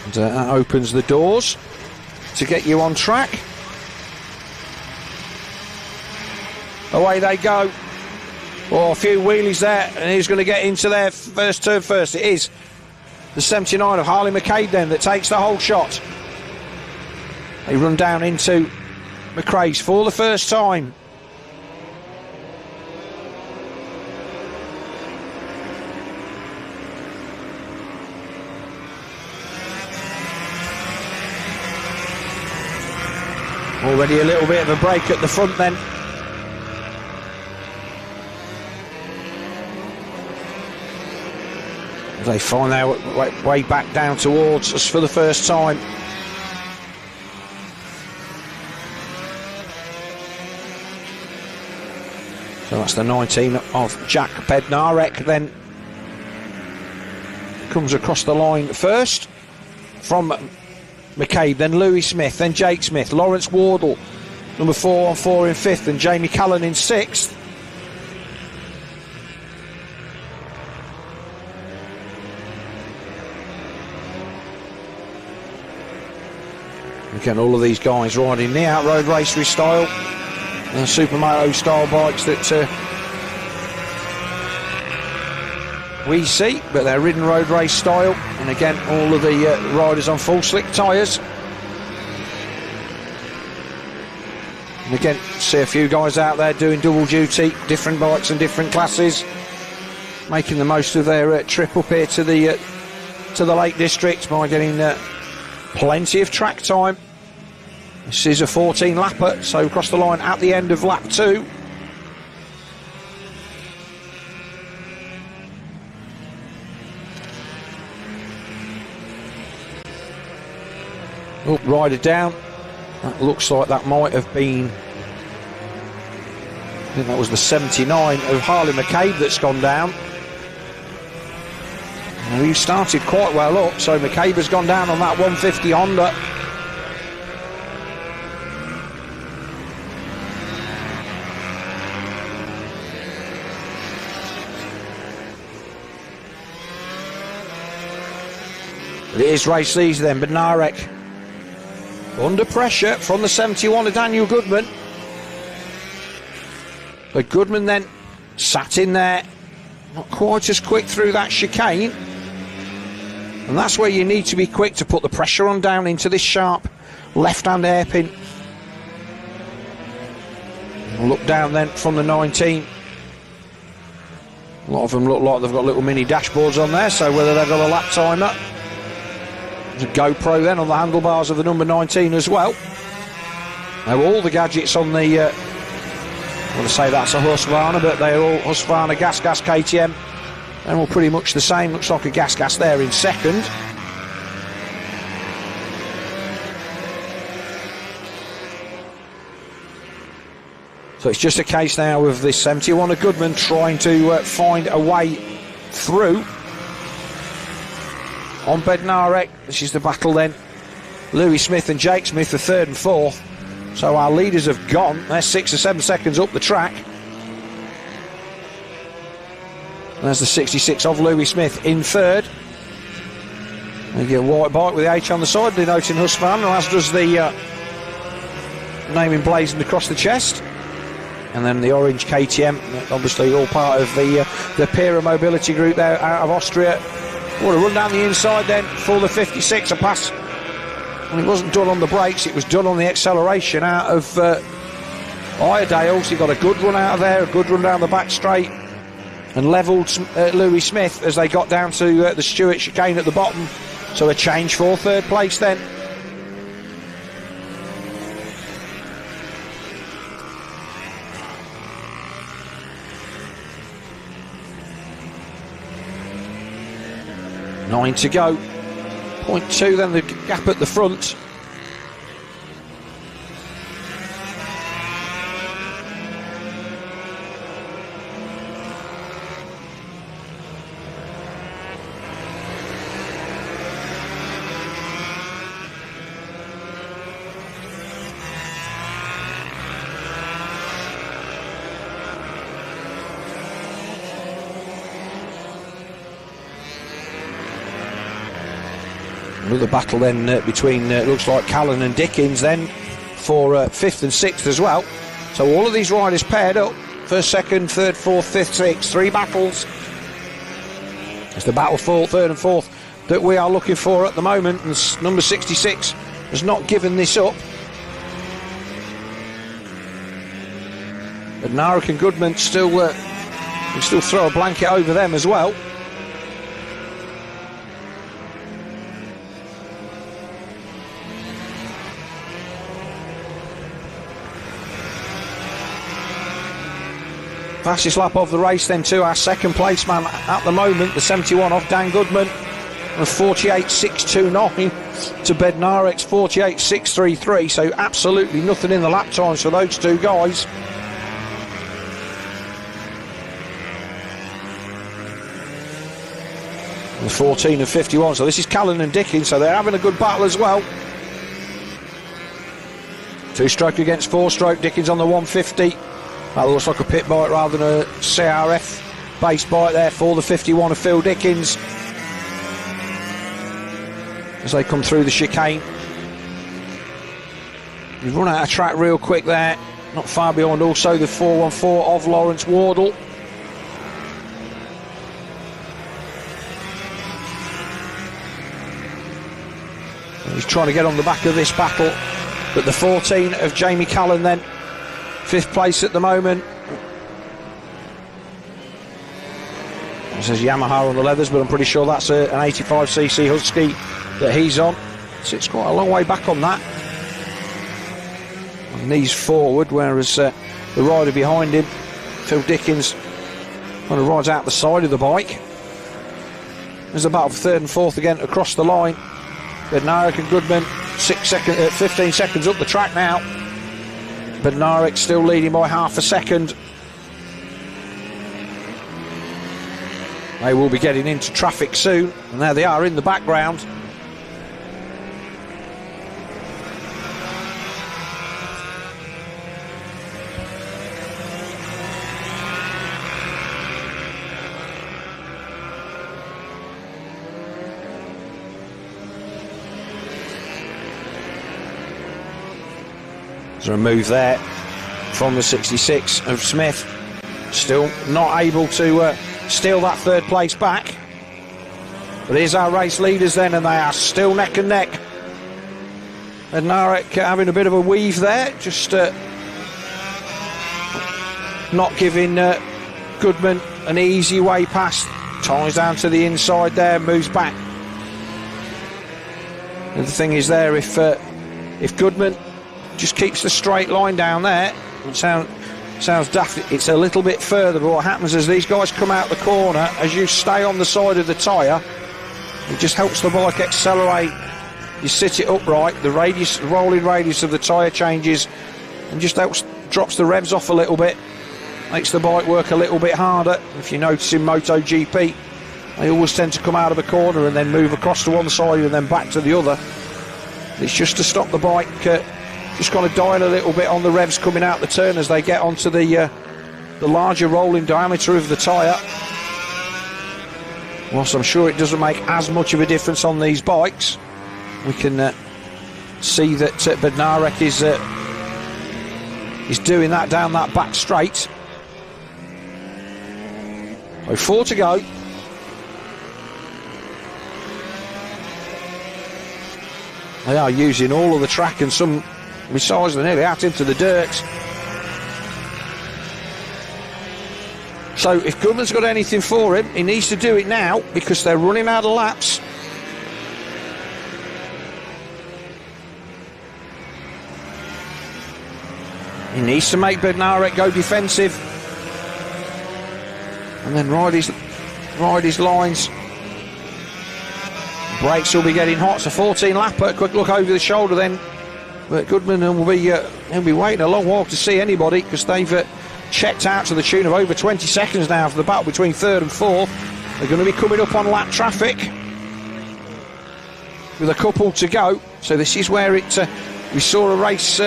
And that opens the doors to get you on track. Away they go. Oh, a few wheelies there, and he's going to get into their first turn first. It is the 79 of Harley McCabe then that takes the whole shot. They run down into McRae's for the first time. Already a little bit of a break at the front then. They find their way back down towards us for the first time. So that's the 19 of Jack Bednarek then comes across the line first from McCabe, then Louis Smith, then Jake Smith, Lawrence Wardle, number 4 on 4 in 5th, and Jamie Callan in 6th. Again, all of these guys riding the out-road racery style, Supermoto style bikes that we see, but they're ridden road race style. And again, all of the riders on full slick tyres. And again, see a few guys out there doing double duty, different bikes and different classes, making the most of their trip up here to the Lake District by getting plenty of track time. This is a 14 lapper, so across the line at the end of lap 2. Oh, rider down. That looks like that might have been, I think that was the 79 of Harley McCabe that's gone down. And he started quite well up, so McCabe has gone down on that 150 Honda. It is race leads then, Bednarek under pressure from the 71 of Daniel Goodman. But Goodman then sat in there, not quite as quick through that chicane. And that's where you need to be quick to put the pressure on down into this sharp left-hand hairpin. Look down then from the 19. A lot of them look like they've got little mini dashboards on there, so whether they've got a lap timer. There's a GoPro then on the handlebars of the number 19 as well. Now all the gadgets on the, I want to say that's a Husqvarna, but they're all Husqvarna gas KTM. They're all pretty much the same. Looks like a gas there in second. So it's just a case now of this 71 of Goodman trying to find a way through. On Bednarek, this is the battle then. Louis Smith and Jake Smith are third and fourth. So our leaders have gone. They're 6 or 7 seconds up the track. There's the 66 of Louis Smith in third. And you get a white bike with the H on the side, denoting Husqvarna, as does the name emblazoned across the chest. And then the orange KTM, obviously all part of the Pira Mobility Group there out of Austria. What a run down the inside then for the 56, a pass. And it wasn't done on the brakes, it was done on the acceleration out of Iredale. So he got a good run out of there, a good run down the back straight, and levelled Louis Smith as they got down to the Stewart chicane at the bottom. So a change for third place then. Nine to go. 0.2 then the gap at the front. Another battle then between, looks like Callan and Dickens then for 5th and 6th as well. So all of these riders paired up. First, second, third, fourth, fifth, sixth. 3 battles. It's the battle for third and fourth that we are looking for at the moment. And number 66 has not given this up. But Narek and Goodman still can still throw a blanket over them as well. Fastest lap of the race then to our second place man at the moment, the 71 of Dan Goodman, and 48.629 to Bednarek's 48.633. So absolutely nothing in the lap times for those two guys. And 14 and 51. So this is Callan and Dickens. So they're having a good battle as well. 2-stroke against 4-stroke. Dickens on the 150. That looks like a pit bike rather than a CRF base bike there for the 51 of Phil Dickens as they come through the chicane. You've run out of track real quick there, not far behind also the 414 of Lawrence Wardle. He's trying to get on the back of this battle, but the 14 of Jamie Callan then 5th place at the moment. It says Yamaha on the leathers, but I'm pretty sure that's an 85cc Husky that he's on. So it's quite a long way back on that. And knees forward, whereas the rider behind him, Phil Dickens, kind of rides out the side of the bike. There's a battle for 3rd and 4th again across the line. Bednarek and Goodman 15 seconds up the track now. Bednarek still leading by half a second. They will be getting into traffic soon, and there they are in the background. There's a move there from the 66 of Smith. Still not able to steal that third place back. But here's our race leaders then, and they are still neck and neck. Bednarek having a bit of a weave there, just not giving Goodman an easy way past. Ties down to the inside there, moves back. And the thing is there, if Goodman just keeps the straight line down there, it sounds daft, it's a little bit further, but what happens is these guys come out the corner, as you stay on the side of the tyre, it just helps the bike accelerate. You sit it upright, the radius, the rolling radius of the tyre changes, and just drops the revs off a little bit, makes the bike work a little bit harder. If you notice in Moto GP, they always tend to come out of a corner and then move across to one side and then back to the other. It's just to stop the bike, just kind of dial a little bit on the revs coming out the turn as they get onto the larger rolling diameter of the tyre. Whilst I'm sure it doesn't make as much of a difference on these bikes, we can see that Bednarek is doing that down that back straight. So 4 to go. They are using all of the track, and some besides, they're nearly out into the dirt. So if Goodman's got anything for him, he needs to do it now, because they're running out of laps. He needs to make Bednarek go defensive and then ride his lines. Brakes will be getting hot. It's a 14 lapper. Quick look over the shoulder then, but Goodman will be waiting a long while to see anybody, because they've checked out to the tune of over 20 seconds now for the battle between third and fourth. They're going to be coming up on lap traffic with a couple to go. So this is where we saw a race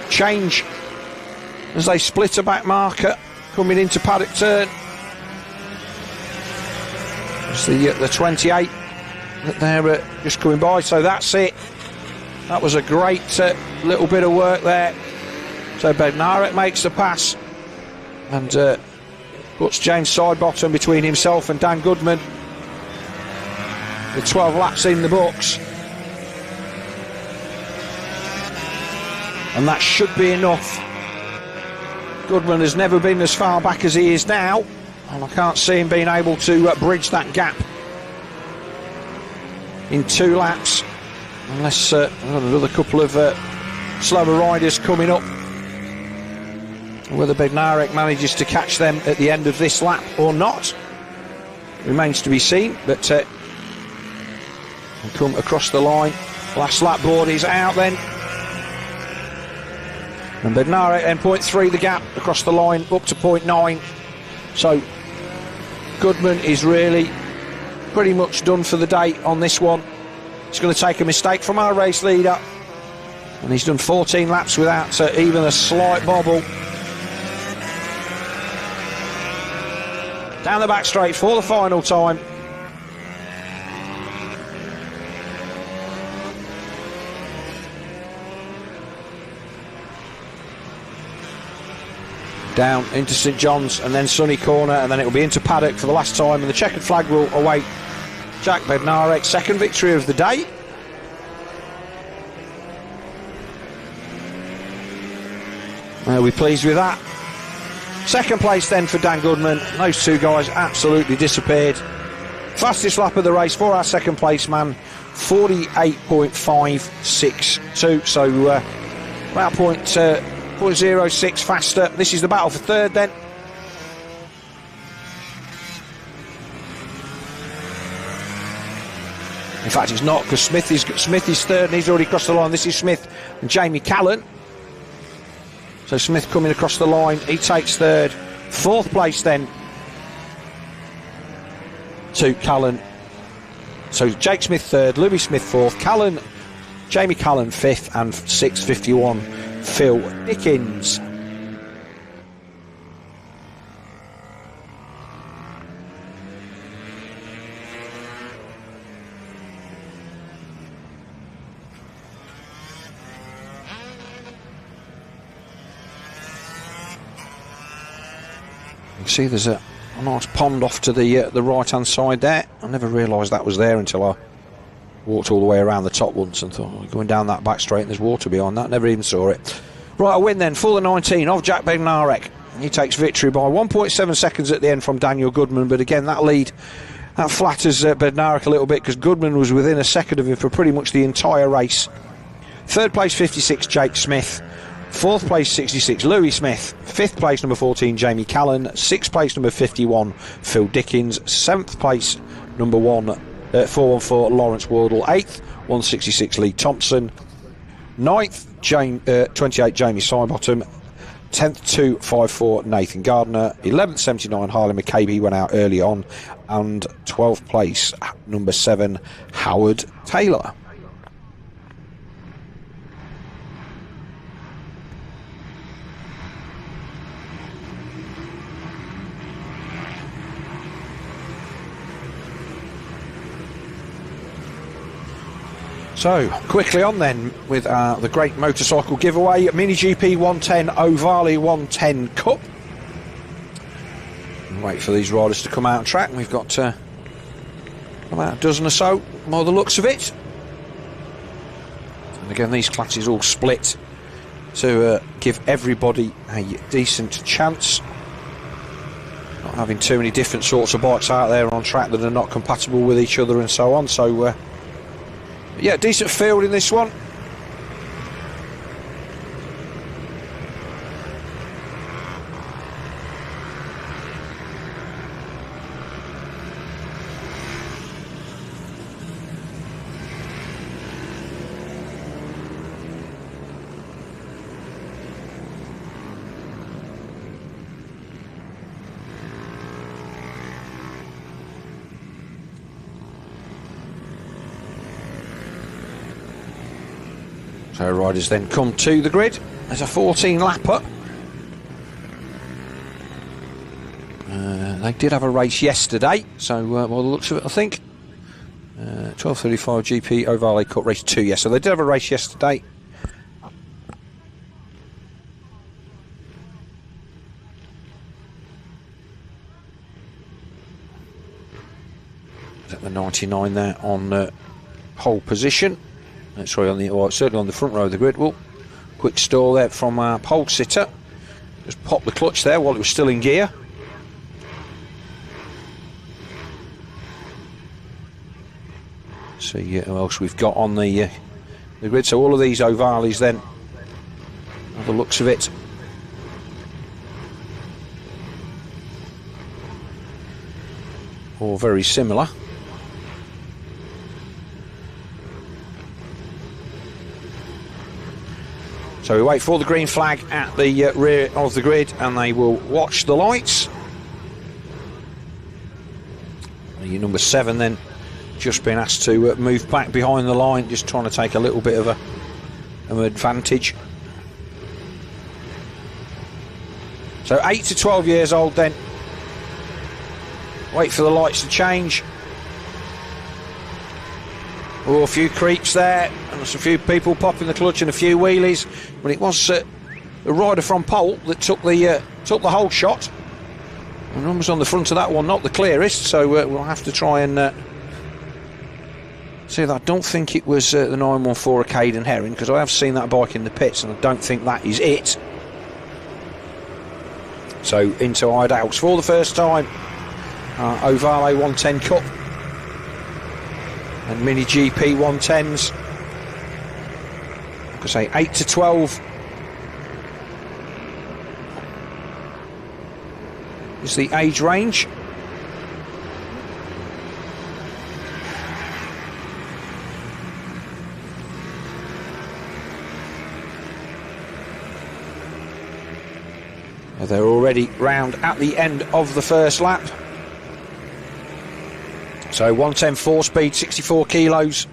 change as they split a back marker coming into paddock turn. It's the 28 that they're just coming by. So that's it. That was a great little bit of work there. So Bednarek makes the pass and puts James Sidebottom between himself and Dan Goodman. The 12 laps in the books, and that should be enough. Goodman has never been as far back as he is now, and I can't see him being able to bridge that gap in 2 laps, unless another couple of slower riders coming up. Whether Bednarek manages to catch them at the end of this lap or not remains to be seen, but come across the line. Last lap board is out then, and Bednarek then 0.3 the gap across the line up to 0.9. So Goodman is really pretty much done for the day on this one. He's going to take a mistake from our race leader, and he's done 14 laps without even a slight bobble. Down the back straight for the final time. Down into St John's and then Sunny Corner, and then it will be into paddock for the last time, and the checkered flag will await Jack Bednarek's second victory of the day. We're pleased with that. Second place then for Dan Goodman. Those two guys absolutely disappeared. Fastest lap of the race for our second place man, 48.562. So about 0.06 faster. This is the battle for third then. In fact, it's not, because Smith is third and he's already crossed the line. This is Smith and Jamie Callan. So Smith coming across the line, he takes third. Fourth place then to Callan. So Jake Smith third, Louis Smith fourth, Jamie Callan fifth, and 6.51 Phil Dickens. See, there's a nice pond off to the right hand side there. I never realised that was there until I walked all the way around the top once and thought, oh, going down that back straight and there's water behind that. Never even saw it. Right, a win then for the 19 of Jack Bednarek. He takes victory by 1.7 seconds at the end from Daniel Goodman, but again that lead, that flatters Bednarek a little bit, because Goodman was within a second of him for pretty much the entire race. Third place 56 Jake Smith, fourth place 66 Louis Smith, fifth place number 14 Jamie Callan, sixth place number 51 Phil Dickens, seventh place number 414 Lawrence Wardle, 8th 166 Lee Thompson, 9th 28 Jamie Sidebottom, 10th 254 Nathan Gardner, 11th 79 Harley McCabe, he went out early on, and 12th place number 7 Howard Taylor. So, quickly on then with the great motorcycle giveaway, MiniGP 110 Ohvale 110 Cup. Wait for these riders to come out on track, and we've got about a dozen or so, by the looks of it. And again, these classes all split to give everybody a decent chance. Not having too many different sorts of bikes out there on track that are not compatible with each other and so on, so yeah, decent field in this one. So riders then come to the grid. There's a 14 lapper. They did have a race yesterday, so by the looks of it, I think 12:35 GP Ohvale Cup race 2. Yes, so they did have a race yesterday. Is that the 99 there on pole position? Sorry, certainly on the front row of the grid. Well, quick stall there from our pole sitter. Just popped the clutch there while it was still in gear. See who else we've got on the grid. So all of these Ohvales then, by the looks of it, all very similar. So we wait for the green flag at the rear of the grid, and they will watch the lights. Your number 7 then just been asked to move back behind the line, just trying to take a little bit of an advantage. So 8 to 12 years old then. Wait for the lights to change. Oh, a few creeps there, and there's a few people popping the clutch and a few wheelies, but it was the rider from pole that took the whole shot. The numbers on the front of that one not the clearest, so we'll have to try and see that. I don't think it was the 914 Caden Herring, because I have seen that bike in the pits, and I don't think that is it. So into Idahouse for the first time, Ohvale 110 Cup. And MiniGP 110s, like I say, 8 to 12 is the age range. They're already round at the end of the first lap. So 110 4-speed, 64 kilos,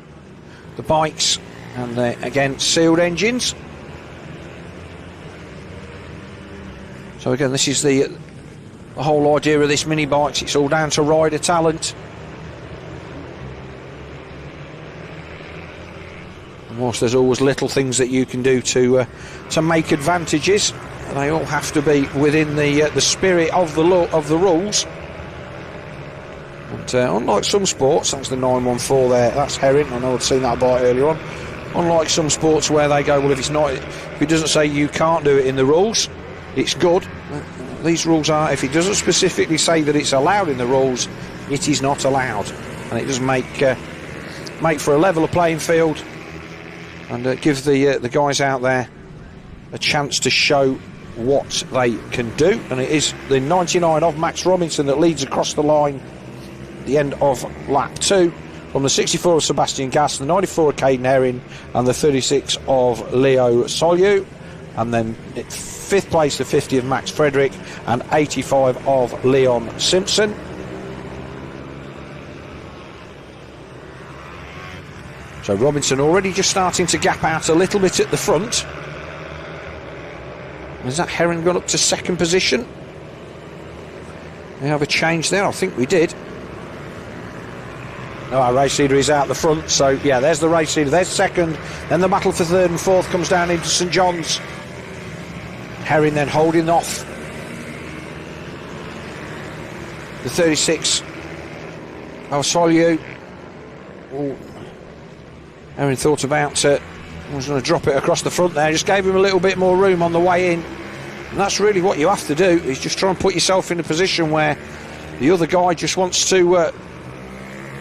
the bikes, and again sealed engines. So again, this is the whole idea of this mini bikes. It's all down to rider talent. And whilst there's always little things that you can do to make advantages, they all have to be within the spirit of the rules. And unlike some sports, that's the 914 there, that's Herring, I know I'd seen that bike earlier on. Unlike some sports where they go, well, if it doesn't say you can't do it in the rules, it's good. These rules are, if it doesn't specifically say that it's allowed in the rules, it is not allowed, and it does make for a leveler playing field, and give the guys out there a chance to show what they can do. And it is the 99 of Max Robinson that leads across the line at the end of lap 2, from the 64 of Sebastian Gass, the 94 of Caden Herring, and the 36 of Leo Solyu, and then 5th place, the 50 of Max Frederick, and 85 of Leon Simpson. So Robinson already just starting to gap out a little bit at the front. Has that Herring gone up to 2nd position? We have a change there, I think we did. No, our race leader is out the front, so yeah, there's the race leader, there's 2nd, then the battle for 3rd and 4th comes down into St John's. Herring then holding off the 36 of Solyu. Herring thought about was going to drop it across the front there, just gave him a little bit more room on the way in, and that's really what you have to do, is just try and put yourself in a position where the other guy just wants to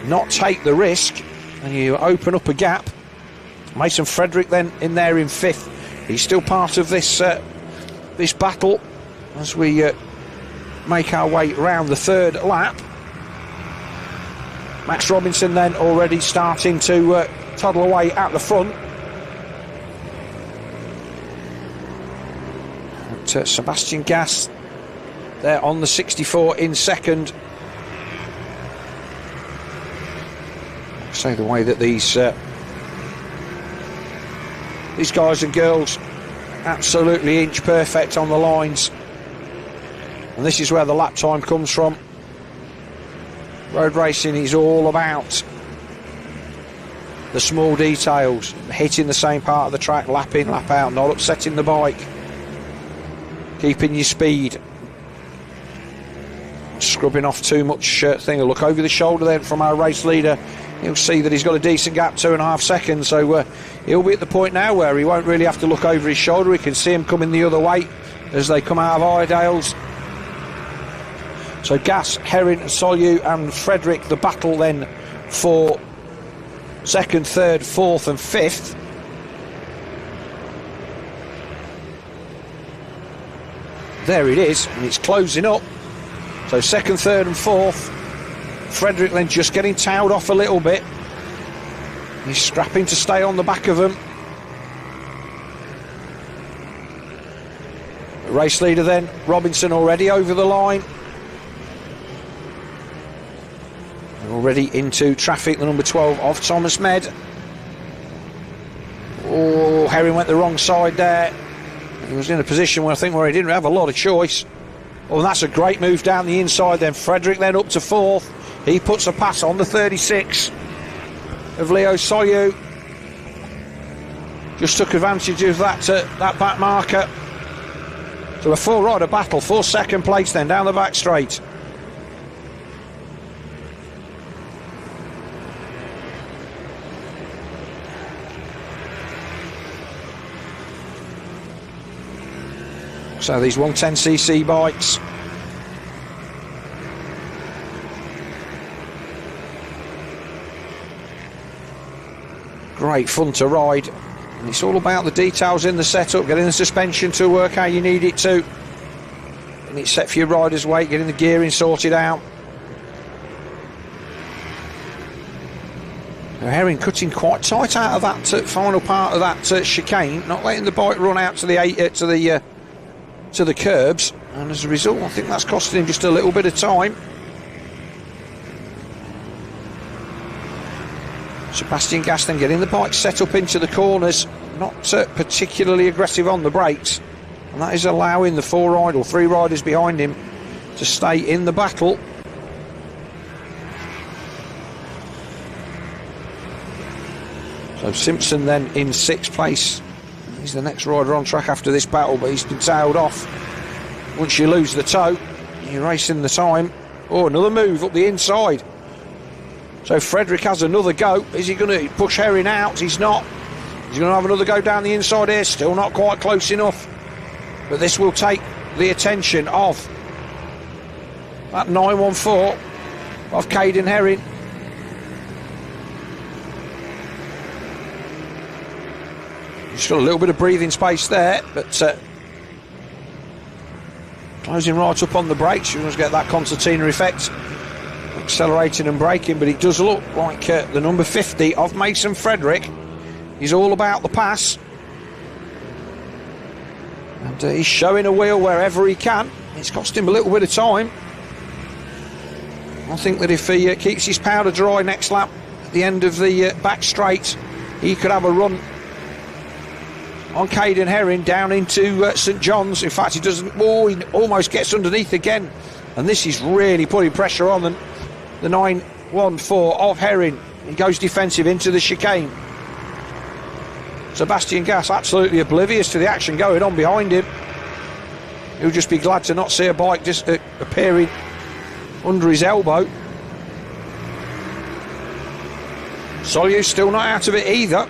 not take the risk, and you open up a gap. Mason Frederick then in there in 5th. He's still part of this this battle as we make our way around the 3rd lap. Max Robinson then already starting to toddle away at the front. And, Sebastian Gass there on the 64 in 2nd. Say the way that these guys and girls absolutely inch perfect on the lines, and this is where the lap time comes from. Road racing is all about the small details, hitting the same part of the track, lap in, lap out, not upsetting the bike, keeping your speed, scrubbing off too much thing. A look over the shoulder then from our race leader, you'll see that he's got a decent gap, 2.5 seconds, so he'll be at the point now where he won't really have to look over his shoulder. He can see him coming the other way as they come out of Iredale's. So Gass, Herring, Solyu and Frederick, the battle then for 2nd, 3rd, 4th and 5th. There it is, and it's closing up. So 2nd, 3rd and 4th. Frederick then just getting towed off a little bit. He's scrapping to stay on the back of them. The race leader then, Robinson, already over the line. Already into traffic, the number 12 of Thomas Med. Oh, Herring went the wrong side there. He was in a position where he didn't have a lot of choice. Oh, and that's a great move down the inside then. Frederick then up to 4th. He puts a pass on the 36 of Leo Solyu. Just took advantage of that back marker. So a 4-rider battle for 2nd place then down the back straight. So these 110cc bikes, great fun to ride, and it's all about the details in the setup, getting the suspension to work how you need it to, and it's set for your rider's weight, getting the gearing sorted out. Herring cutting quite tight out of that final part of that chicane, not letting the bike run out to the curbs, and as a result I think that's costing him just a little bit of time. Sebastian Gass then getting the bike set up into the corners, not particularly aggressive on the brakes, and that is allowing the 3 riders behind him to stay in the battle. So Simpson then in 6th place. He's the next rider on track after this battle, but he's been tailed off. Once you lose the toe, you're racing the time. Oh, another move up the inside. So Frederick has another go. Is he going to push Herring out? He's not. He's going to have another go down the inside here. Still not quite close enough. But this will take the attention of that 914 of Caden Herring. Just got a little bit of breathing space there, but closing right up on the brakes. You must get that concertina effect, accelerating and braking, but it does look like the number 50 of Mason Frederick is all about the pass. And he's showing a wheel wherever he can. It's cost him a little bit of time. I think that if he keeps his powder dry next lap at the end of the back straight, he could have a run on Caden Herring down into St John's. In fact, he doesn't. Oh, he almost gets underneath again, and this is really putting pressure on the 914 of Herring. He goes defensive into the chicane. Sebastian Gass absolutely oblivious to the action going on behind him. He'll just be glad to not see a bike just appearing under his elbow. Solyu's still not out of it either.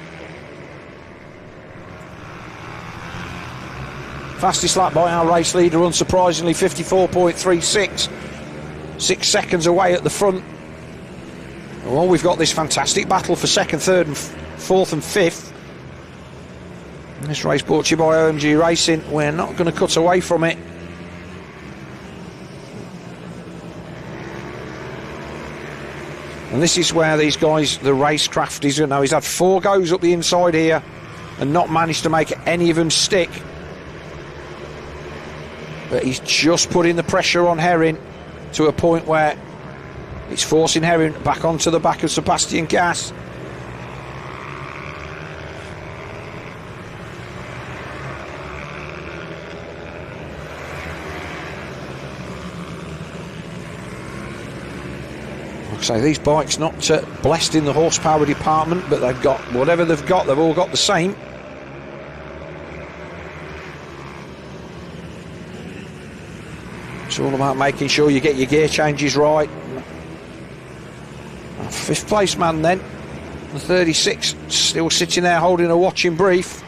Fastest lap by our race leader, unsurprisingly, 54.36. 6 seconds away at the front. Well, we've got this fantastic battle for second, third and fourth and fifth. This race brought to you by OMG Racing. We're not going to cut away from it. And this is where these guys, the racecraft, he's had 4 goes up the inside here and not managed to make any of them stick. But he's just putting the pressure on Herring to a point where it's forcing Herring back onto the back of Sebastian Gass. Like I say, these bikes not blessed in the horsepower department, but they've got whatever they've all got the same. It's all about making sure you get your gear changes right. 5th place man then, the 36, still sitting there holding a watching brief,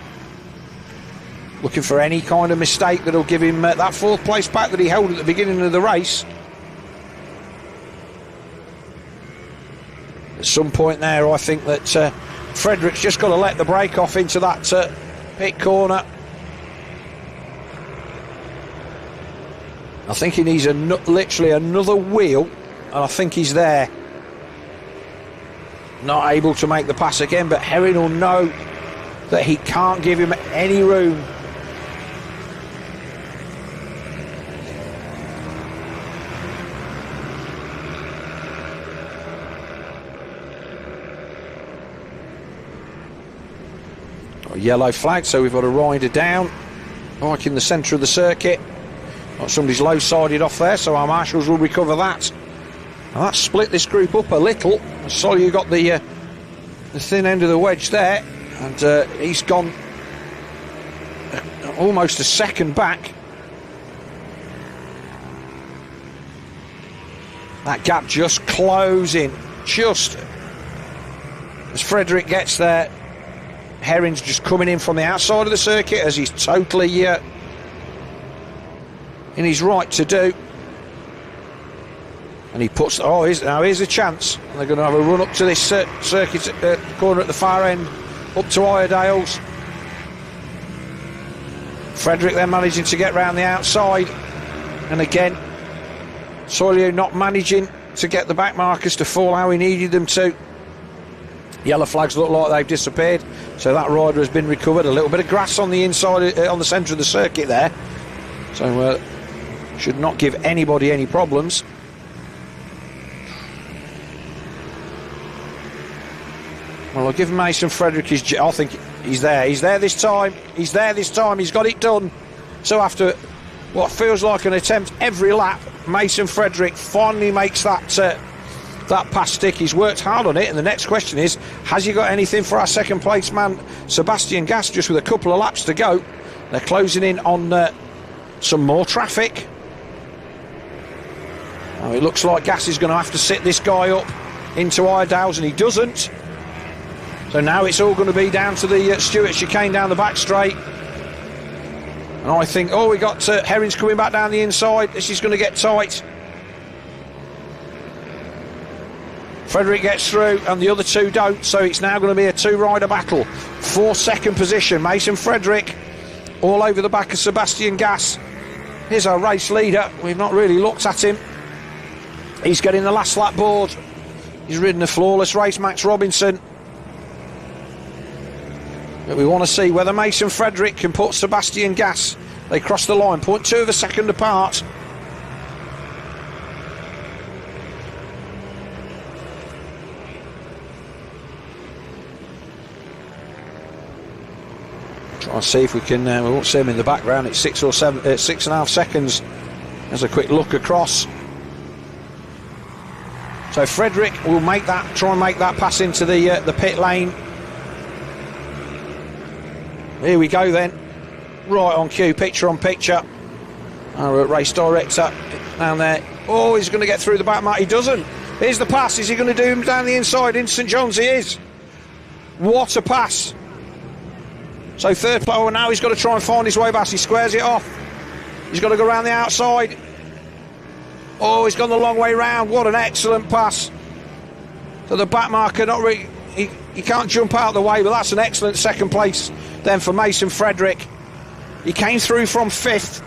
looking for any kind of mistake that'll give him that 4th place back that he held at the beginning of the race. At some point there, I think that Frederick's just got to let the brake off into that pit corner. I think he needs literally another wheel, and I think he's there. Not able to make the pass again, but Herring will know that he can't give him any room. Got a yellow flag, so we've got a rider down, like in the centre of the circuit. Somebody's low-sided off there, so our marshals will recover that. And that split this group up a little. Solyu got the thin end of the wedge there, and he's gone almost a second back. That gap just closing, just as Frederick gets there. Herring's just coming in from the outside of the circuit, as he's totally in his right to do, and he puts. Now here's a chance. They're going to have a run up to this circuit corner at the far end, up to Iredale's. Frederick then managing to get round the outside, and again Solyu not managing to get the back markers to fall how he needed them to. Yellow flags look like they've disappeared, so that rider has been recovered. A little bit of grass on the inside, on the centre of the circuit there, so should not give anybody any problems. Well, I'll give Mason Frederick his. I think he's there. He's there this time. He's there this time. He's got it done. So after what feels like an attempt every lap, Mason Frederick finally makes that that pass stick. He's worked hard on it, and the next question is, has he got anything for our second place man, Sebastian Gas, just with a couple of laps to go? They're closing in on some more traffic. Oh, it looks like Gas is going to have to sit this guy up into Iredales, and he doesn't. So now it's all going to be down to the Stewart chicane down the back straight. And I think, oh, we got Herring's coming back down the inside. This is going to get tight. Frederick gets through and the other two don't, so it's now going to be a two-rider battle for second position. Mason Frederick all over the back of Sebastian Gas. Here's our race leader. We've not really looked at him. He's getting the last lap board. He's ridden a flawless race, Max Robinson. But we want to see whether Mason Frederick can put Sebastian Gas. They cross the line, 0.2 of a second apart. Try and see if we can. We won't see him in the background. It's 6.5 seconds. There's a quick look across. So Frederick will try and make that pass into the pit lane. Here we go then, right on cue, picture on picture. Our race director down there. Oh, he's going to get through the back mat. He doesn't. Here's the pass. Is he going to do him down the inside in St John's? He is. What a pass. So third player, oh, now he's got to try and find his way back. He squares it off. He's got to go around the outside. Oh, he's gone the long way round. What an excellent pass. So the back marker, not really, he can't jump out of the way, but that's an excellent second place then for Mason Frederick. He came through from fifth,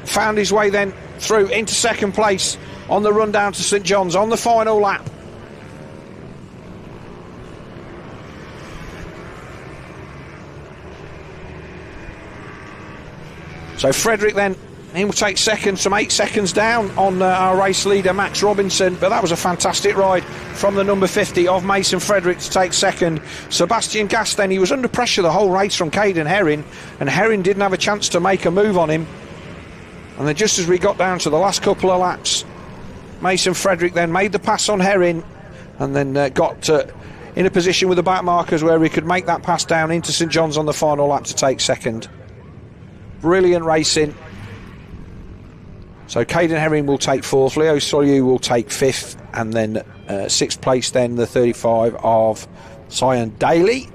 found his way then through into second place on the run down to St John's on the final lap. So Frederick then, he will take second, some 8 seconds down on our race leader Max Robinson, but that was a fantastic ride from the number 50 of Mason Frederick to take second. Sebastian Gas then, he was under pressure the whole race from Caden Herring, and Herring didn't have a chance to make a move on him. And then just as we got down to the last couple of laps, Mason Frederick then made the pass on Herring, and then got in a position with the back markers where he could make that pass down into St John's on the final lap to take second. Brilliant racing. So Caden Herring will take fourth, Leo Solyu will take fifth, and then sixth place then the 35 of Cyan Daly.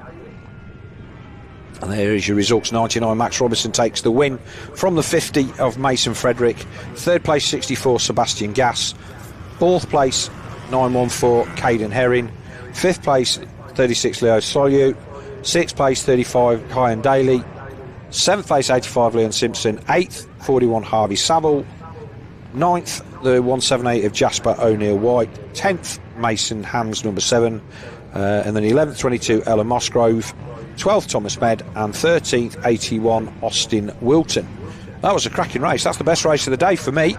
And there is your results. 99 Max Robinson takes the win from the 50 of Mason Frederick. Third place 64 Sebastian Gas. Fourth place 914 Caden Herring. Fifth place 36 Leo Solyu. Sixth place 35 Cyan Daly. Seventh place 85 Leon Simpson. Eighth 41 Harvey Saville. 9th, the 178 of Jasper O'Neill White. 10th, Mason Hams, number 7. And then 11th, 22, Ella Musgrove. 12th, Thomas Med. And 13th, 81, Austin Wilton. That was a cracking race. That's the best race of the day for me.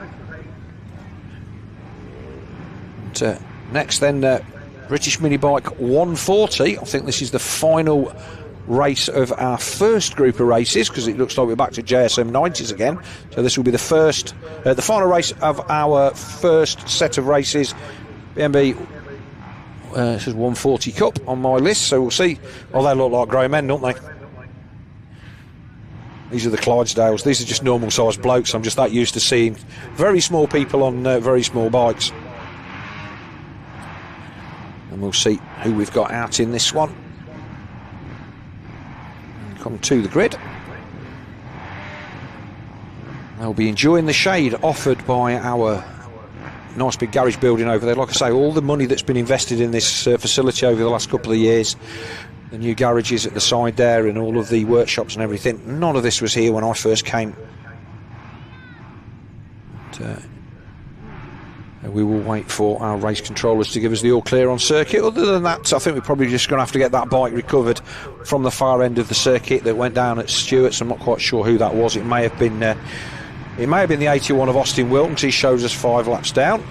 And, next, then, British Minibike 140. I think this is the final race of our first group of races, because it looks like we're back to JSM 90s again. So this will be the final race of our first set of races. BMB says 140 Cup on my list, so we'll see. Well, they look like grey men, don't they? These are the Clydesdales. These are just normal sized blokes. I'm just that used to seeing very small people on very small bikes. And we'll see who we've got out in this one. Come to the grid. They'll be enjoying the shade offered by our nice big garage building over there. Like I say, all the money that's been invested in this facility over the last couple of years, the new garages at the side there and all of the workshops and everything, none of this was here when I first came. We will wait for our race controllers to give us the all clear on circuit. Other than that, I think we're probably just going to have to get that bike recovered from the far end of the circuit that went down at Stewart's. I'm not quite sure who that was. It may have been the 81 of Austin Wilton. He shows us 5 laps down.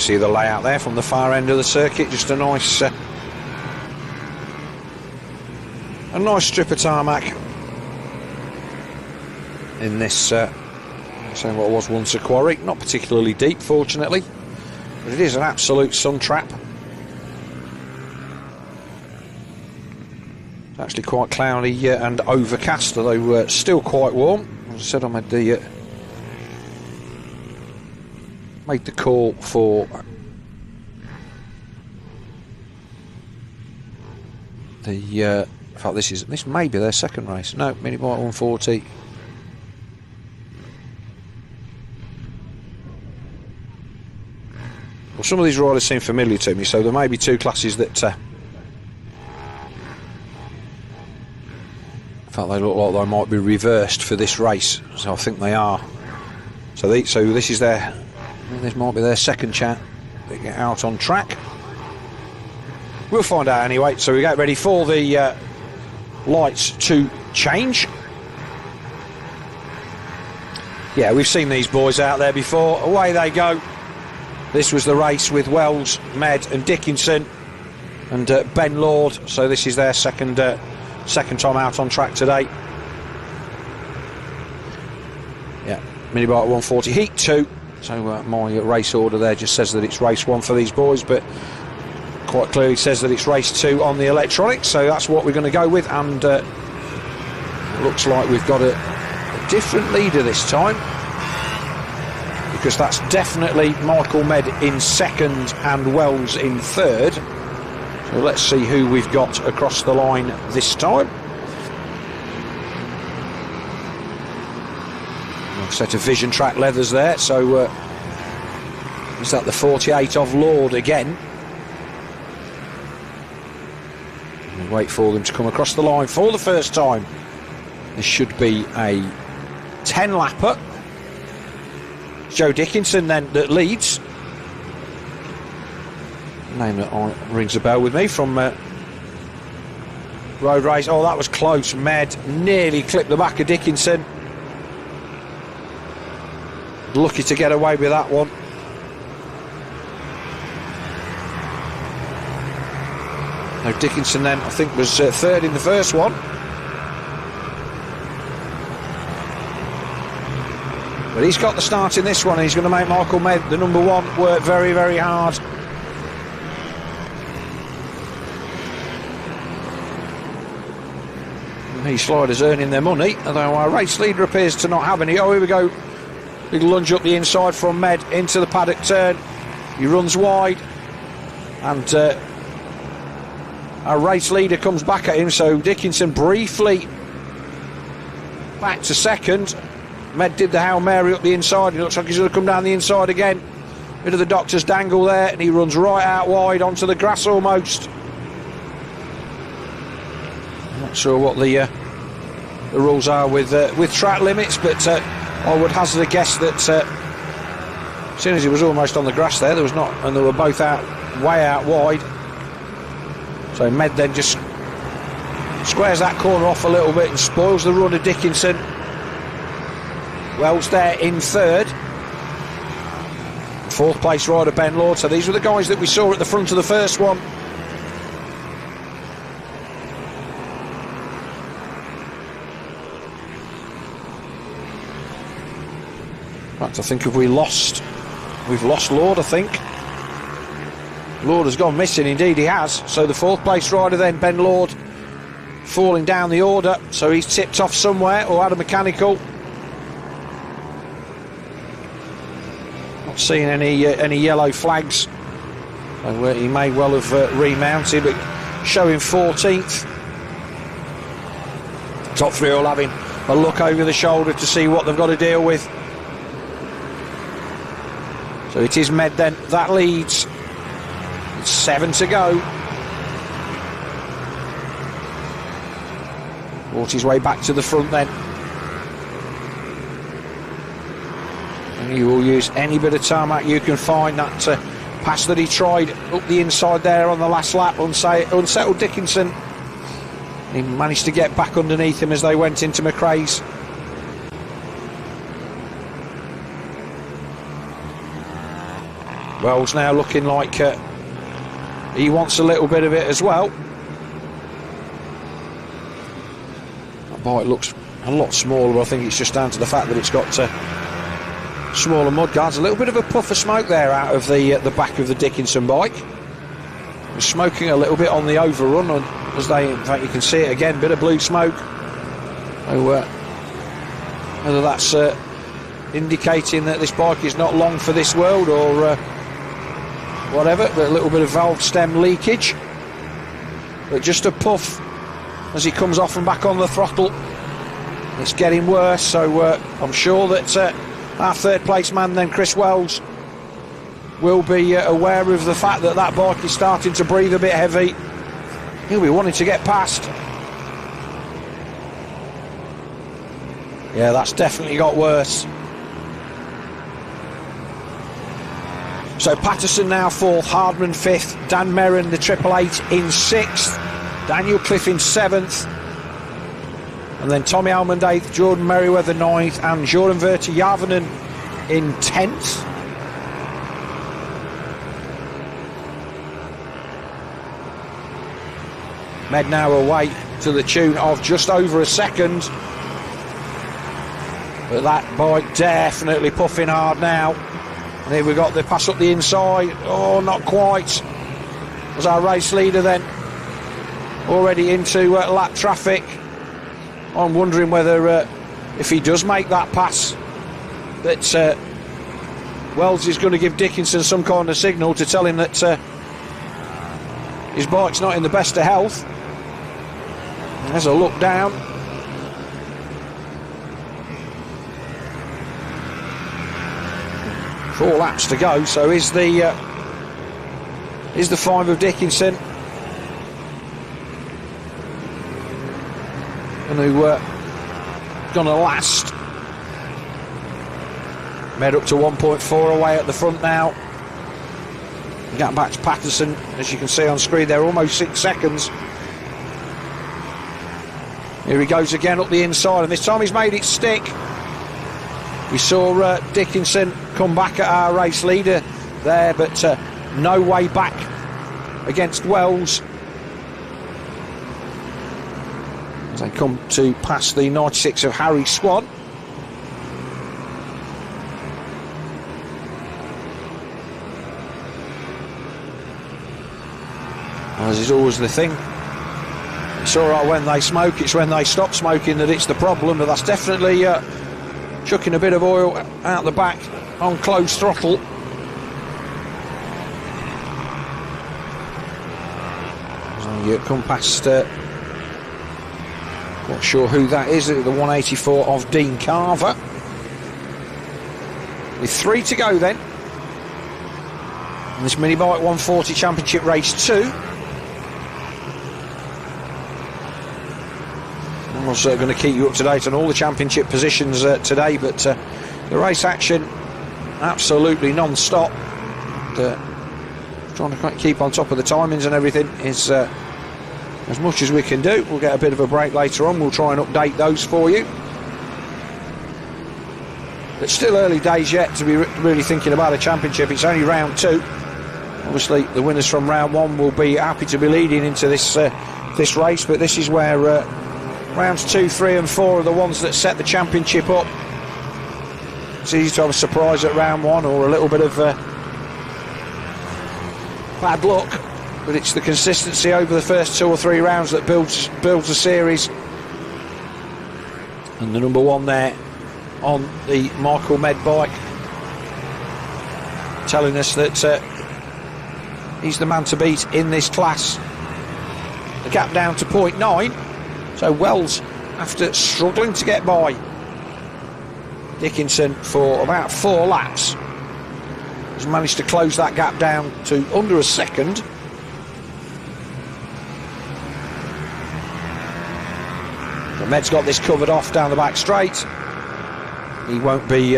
see the layout there from the far end of the circuit. Just a nice strip of tarmac in this saying what was once a quarry. Not particularly deep, fortunately, but it is an absolute sun trap. It's actually quite cloudy and overcast, although still quite warm. As I said, I made the call for the in fact this may be their second race. No, Minibike 140. Well, some of these riders seem familiar to me, so there may be two classes that in fact they look like they might be reversed for this race, so I think they are. So this is this might be their second chance to get out on track. We'll find out anyway. So we get ready for the lights to change. Yeah, we've seen these boys out there before. Away they go. This was the race with Wells, Med and Dickinson and Ben Lord. So this is their second time out on track today. Yeah, Minibike 140 Heat 2. So my race order there just says that it's race 1 for these boys, but quite clearly says that it's race 2 on the electronics, so that's what we're going to go with. And looks like we've got a different leader this time, because that's definitely Michael Med in second and Wells in third. So let's see who we've got across the line this time. Set of Vision Track leathers there, so is that the 48 of Lord again? We'll wait for them to come across the line for the first time. This should be a 10-lapper. Joe Dickinson then that leads. Name that rings a bell with me from road race. Oh, that was close. Med nearly clipped the back of Dickinson. Lucky to get away with that one. No, Dickinson then I think was third in the first one. But he's got the start in this one, and he's going to make Michael Med, the number 1, work very, very hard. And these sliders earning their money, although our race leader appears to not have any. Oh, here we go. Big lunge up the inside from Med into the paddock turn. He runs wide, and our race leader comes back at him, so Dickinson briefly back to second. Med did the Hail Mary up the inside. He looks like he's going to come down the inside again. Bit of the doctor's dangle there, and he runs right out wide onto the grass almost. I'm not sure what the rules are with track limits, but I would hazard a guess that as soon as he was almost on the grass there was not, and they were both way out wide. So Med then just squares that corner off a little bit and spoils the run of Dickinson. Wells there in third. Fourth place rider Ben Lord. So these were the guys that we saw at the front of the first one. In fact, I think we've lost Lord, I think. Lord has gone missing, indeed he has. So the fourth place rider then, Ben Lord, falling down the order. So he's tipped off somewhere or had a mechanical. Not seeing any yellow flags. So he may well have remounted, but showing 14th. Top three all having a look over the shoulder to see what they've got to deal with. So it is Med then that leads. 7 to go. Brought his way back to the front then. And he will use any bit of tarmac you can find. That pass that he tried up the inside there on the last lap unsettled Dickinson. He managed to get back underneath him as they went into McRae's. Wells now looking like he wants a little bit of it as well. That bike looks a lot smaller, but I think it's just down to the fact that it's got smaller mudguards. A little bit of a puff of smoke there out of the back of the Dickinson bike. It's smoking a little bit on the overrun, as in fact you can see it again, bit of blue smoke. So whether that's indicating that this bike is not long for this world or whatever, but a little bit of valve stem leakage, but just a puff as he comes off and back on the throttle. It's getting worse, so I'm sure that our third place man then, Chris Wells, will be aware of the fact that that bike is starting to breathe a bit heavy. He'll be wanting to get past. Yeah, that's definitely got worse. So Patterson now 4th, Hardman 5th, Dan Merrin, the 888 in 6th, Daniel Cliff in 7th, and then Tommy Almond 8th, Jordan Merriweather 9th, and Jordan Verti Järvinen in 10th. Med now away to the tune of just over a second, but that bike definitely puffing hard now. And here we've got the pass up the inside. Oh, not quite. Was our race leader then already into lap traffic? I'm wondering whether if he does make that pass, that Wells is going to give Dickinson some kind of signal to tell him that his bike's not in the best of health. There's a look down. Four laps to go, so is the 5 of Dickinson, and who gonna last. Made up to 1.4 away at the front now. Get back to Patterson, as you can see on screen, they're almost 6 seconds. Here he goes again up the inside, and this time he's made it stick. We saw Dickinson come back at our race leader there, but no way back against Wells. As they come to pass the 96 of Harry Swan. As is always the thing, it's alright when they smoke, it's when they stop smoking that it's the problem, but that's definitely chucking a bit of oil out the back on closed throttle. So you come past, not sure who that is, the 184 of Dean Carver. With 3 to go then. And this Minibike 140 Championship Race 2. I'm also going to keep you up to date on all the championship positions today, but the race action absolutely non-stop. Trying to keep on top of the timings and everything is as much as we can do. We'll get a bit of a break later on, we'll try and update those for you. It's still early days yet to be really thinking about a championship. It's only round 2. Obviously the winners from round 1 will be happy to be leading into this race, but this is where rounds 2, 3 and 4 are the ones that set the championship up. It's easy to have a surprise at round 1 or a little bit of bad luck, but it's the consistency over the first 2 or 3 rounds that builds a series. And the number 1 there on the Michael Med bike, telling us that he's the man to beat in this class. The gap down to 0.9. So Wells, after struggling to get by Dickinson for about 4 laps, has managed to close that gap down to under a second. The Med's got this covered off down the back straight. He won't be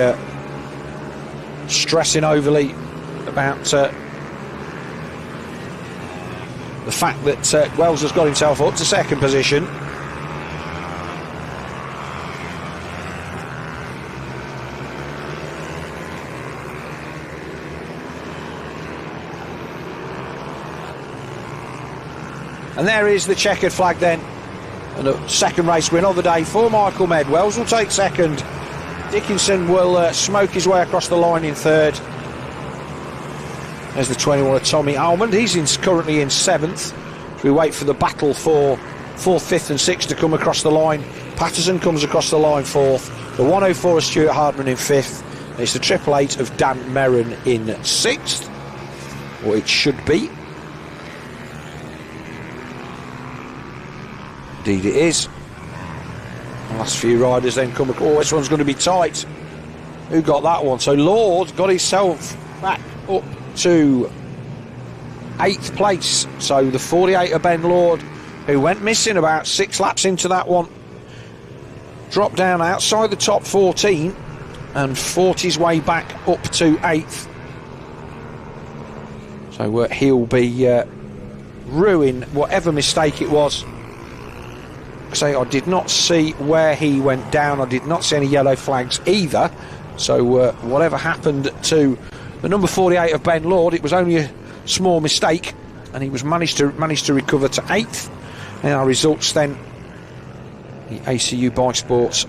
stressing overly about the fact that Wells has got himself up to second position. And there is the checkered flag then. And a second race win of the day for Michael Med. Wells will take second. Dickinson will smoke his way across the line in third. There's the 21 of Tommy Almond. He's currently in seventh. We wait for the battle for fourth, fifth and sixth to come across the line. Patterson comes across the line fourth. The 104 of Stuart Hardman in fifth. And it's the 888 of Dan Merrin in sixth. Or it should be. Indeed it is. The last few riders then come across. Oh, this one's going to be tight. Who got that one? So Lord got himself back up to 8th place. So the 48 of Ben Lord, who went missing about 6 laps into that one, dropped down outside the top 14 and fought his way back up to 8th. So he'll be ruining whatever mistake it was. I did not see where he went down. I did not see any yellow flags either. So whatever happened to the number 48 of Ben Lord, it was only a small mistake, and he was managed to recover to 8th. And our results then: the ACU Bike Sports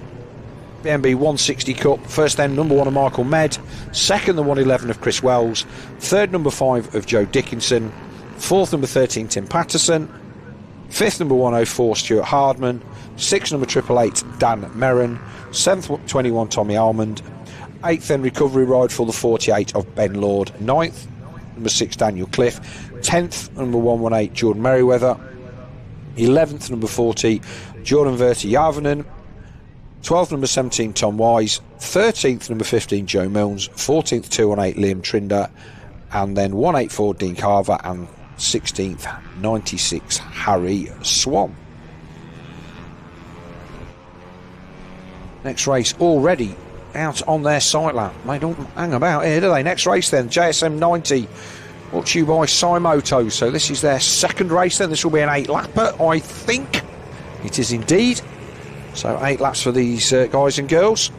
BMB 160 Cup. First then, number 1 of Michael Med. Second, the 111 of Chris Wells. Third, number 5 of Joe Dickinson. Fourth, number 13 Tim Patterson. Fifth, number 104 Stuart Hardman. Sixth, number 888 Dan Merrin. Seventh, 21 Tommy Almond. Eighth, then recovery ride for the 48 of Ben Lord. Ninth, number 6 Daniel Cliff. 10th, number 118 Jordan Merriweather. 11th, number 40 Jordan Verti Yarvanen. 12th, number 17 Tom Wise. 13th, number 15 Joe Milnes. 14th, 218 Liam Trinder. And then 184 Dean Carver. And 16th, 96 Harry Swan. Next race already out on their sight lap. They don't hang about here, do they? Next race then, JSM 90, brought to you by SYMoto. So this is their second race then. This will be an 8-lapper, I think. It is indeed. So 8 laps for these guys and girls.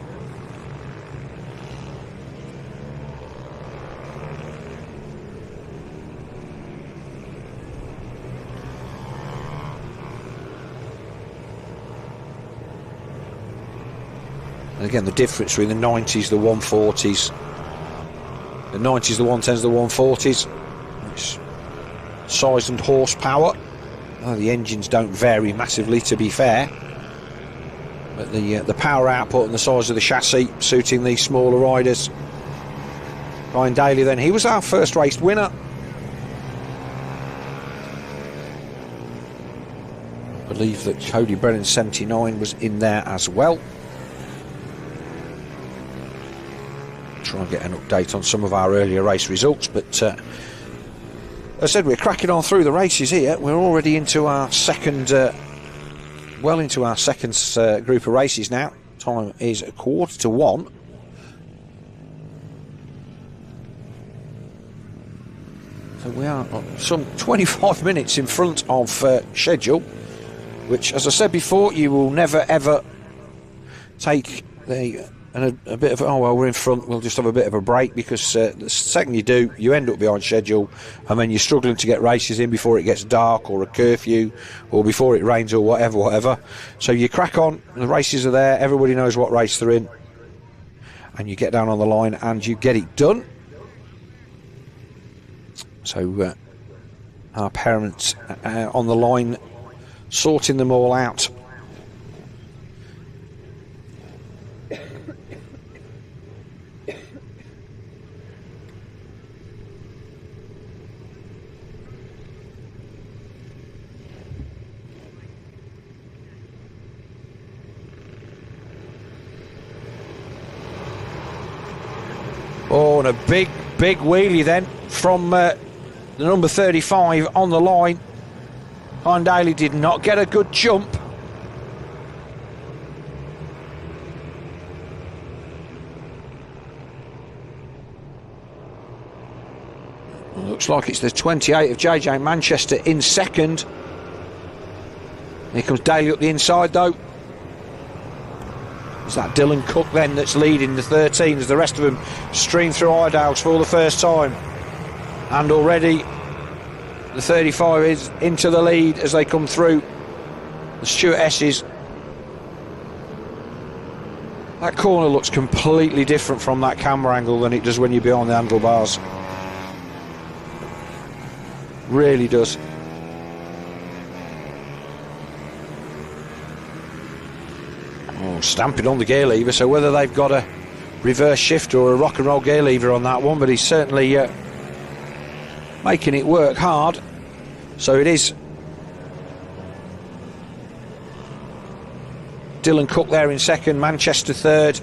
And again, the difference between the 90s, the 140s, the 90s, the 110s, the 140s, it's size and horsepower. Oh, the engines don't vary massively, to be fair, but the power output and the size of the chassis suiting these smaller riders. Ryan Daly then, he was our first race winner. I believe that Cody Brennan 79 was in there as well. Try and get an update on some of our earlier race results, but as I said, we're cracking on through the races here. We're already into our second, well into our second group of races now. Time is 1:45. So we are some 25 minutes in front of schedule, which, as I said before, you will never ever take a bit of, oh well, we're in front, we'll just have a bit of a break, because the second you do, you end up behind schedule, and then you're struggling to get races in before it gets dark, or a curfew, or before it rains, or whatever. So you crack on, the races are there, everybody knows what race they're in, and you get down on the line and you get it done. So our parents on the line, sorting them all out. Oh, and a big wheelie then from the number 35 on the line. Ryan Daly did not get a good jump. Looks like it's the 28 of JJ Manchester in second. Here comes Daly up the inside though. It's that Dylan Cook then that's leading the 13 as the rest of them stream through Iredales for the first time. And already The 35 is into the lead as they come through. The Stuart S's. That corner looks completely different from that camera angle than it does when you're behind the handlebars. Really does. Oh, stamping on the gear lever, so whether they've got a reverse shift or a rock and roll gear lever on that one, but he's certainly making it work hard. So it is Dylan Cook there in second, Manchester third,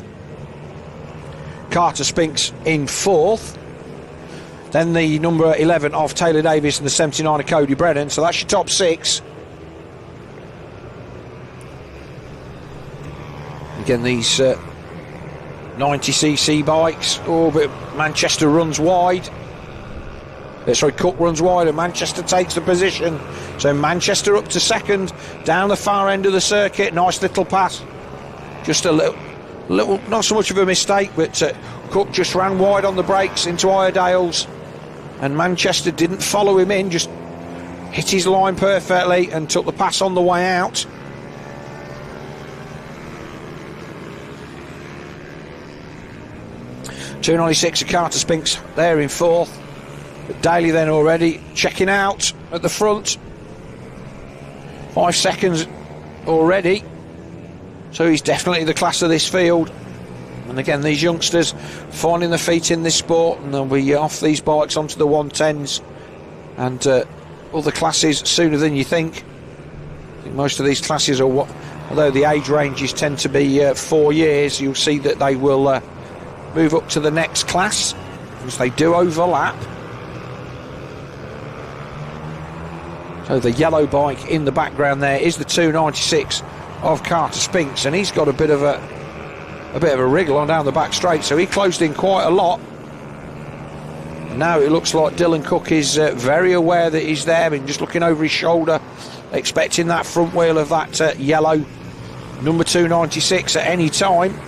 Carter Spinks in fourth, then the number 11 of Taylor Davis and the 79 of Cody Brennan. So that's your top six. Again, these 90cc bikes. Oh, but Manchester runs wide. Sorry, Cook runs wide and Manchester takes the position. So Manchester up to second, down the far end of the circuit. Nice little pass. Just a little, not so much of a mistake, but Cook just ran wide on the brakes into Iredale's. And Manchester didn't follow him in, just hit his line perfectly and took the pass on the way out. .296 of Carter Spinks there in fourth. But Daly then already checking out at the front. 5 seconds already. So he's definitely the class of this field. And again, these youngsters finding their feet in this sport, and they'll be off these bikes onto the 110s and other classes sooner than you think. I think most of these classes are, although the age ranges tend to be 4 years, you'll see that they will move up to the next class, because they do overlap. So the yellow bike in the background there is the 296 of Carter Spinks, and he's got a bit of a wriggle on down the back straight, so he closed in quite a lot. And now it looks like Dylan Cook is very aware that he's there, and just looking over his shoulder, expecting that front wheel of that yellow number 296 at any time.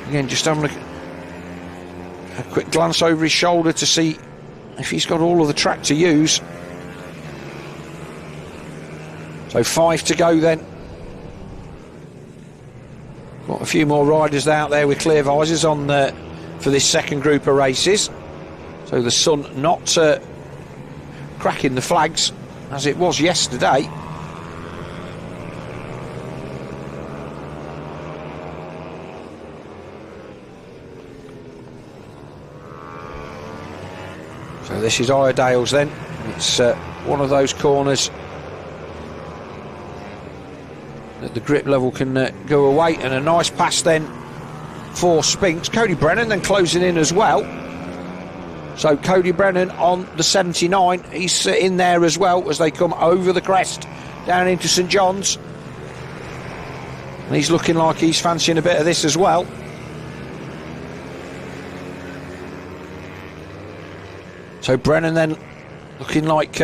Again, just having a quick glance over his shoulder to see if he's got all of the track to use. So 5 to go then. Got a few more riders out there with clear visors on for this second group of races. So the sun not cracking the flags as it was yesterday. So this is Iredale's then. It's one of those corners that the grip level can go away, and a nice pass then for Spinks. Cody Brennan then closing in as well. So Cody Brennan on the 79, he's in there as well as they come over the crest down into St John's, and he's looking like he's fancying a bit of this as well. So Brennan then looking like